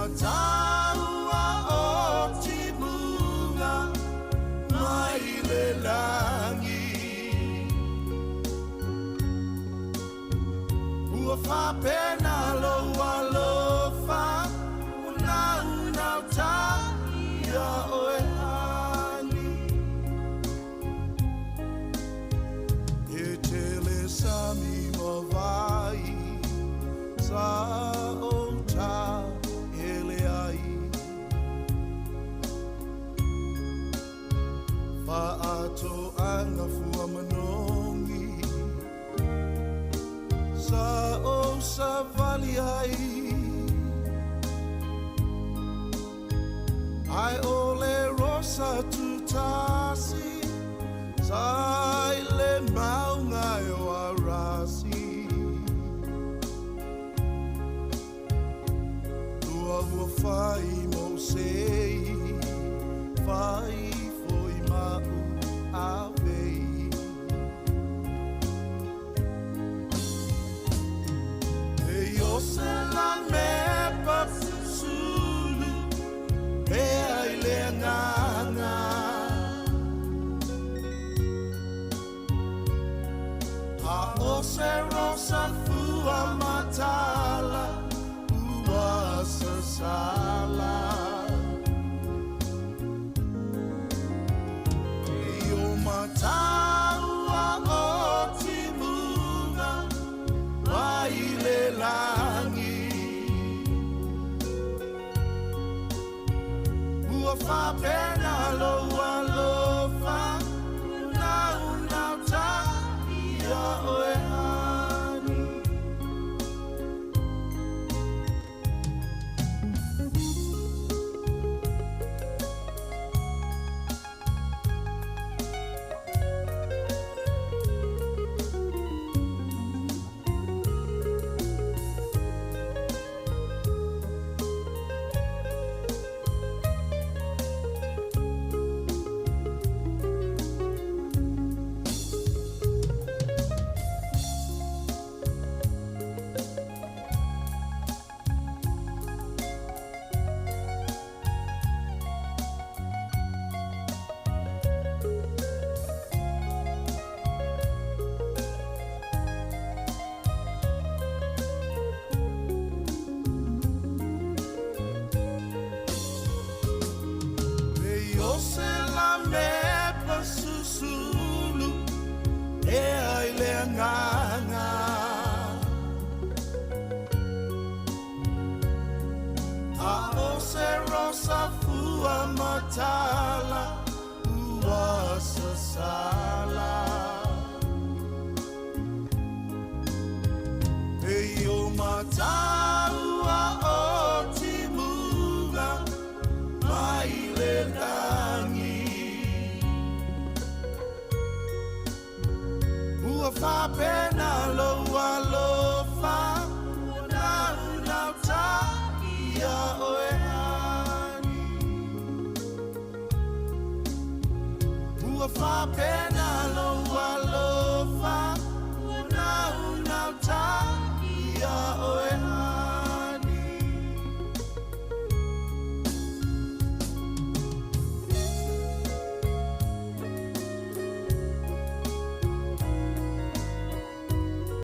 mataua o timunga mai le langi. Ua whapena loa lofa, una ta ia oe hani. E tele sami mawai, sa o ta ele ai. Whaato anga fua manongi, sa o sa vali ai. Ai ole rosa tutasi, sai le maunga o arasi. Lua hua whai mo sei, whai foi mau awei. Ei o se la me papusulu, e ai le nganga. A o se rosa fua matala, ua sa sala. E o mataua o timunga, mai le langi. Ua whapena loa lofa, una ta ia oe hani. Matala, ua sa sala. Ei o mataua o timunga, mai le langi. Ua whapena loa lofa, una ta ia oe. Fa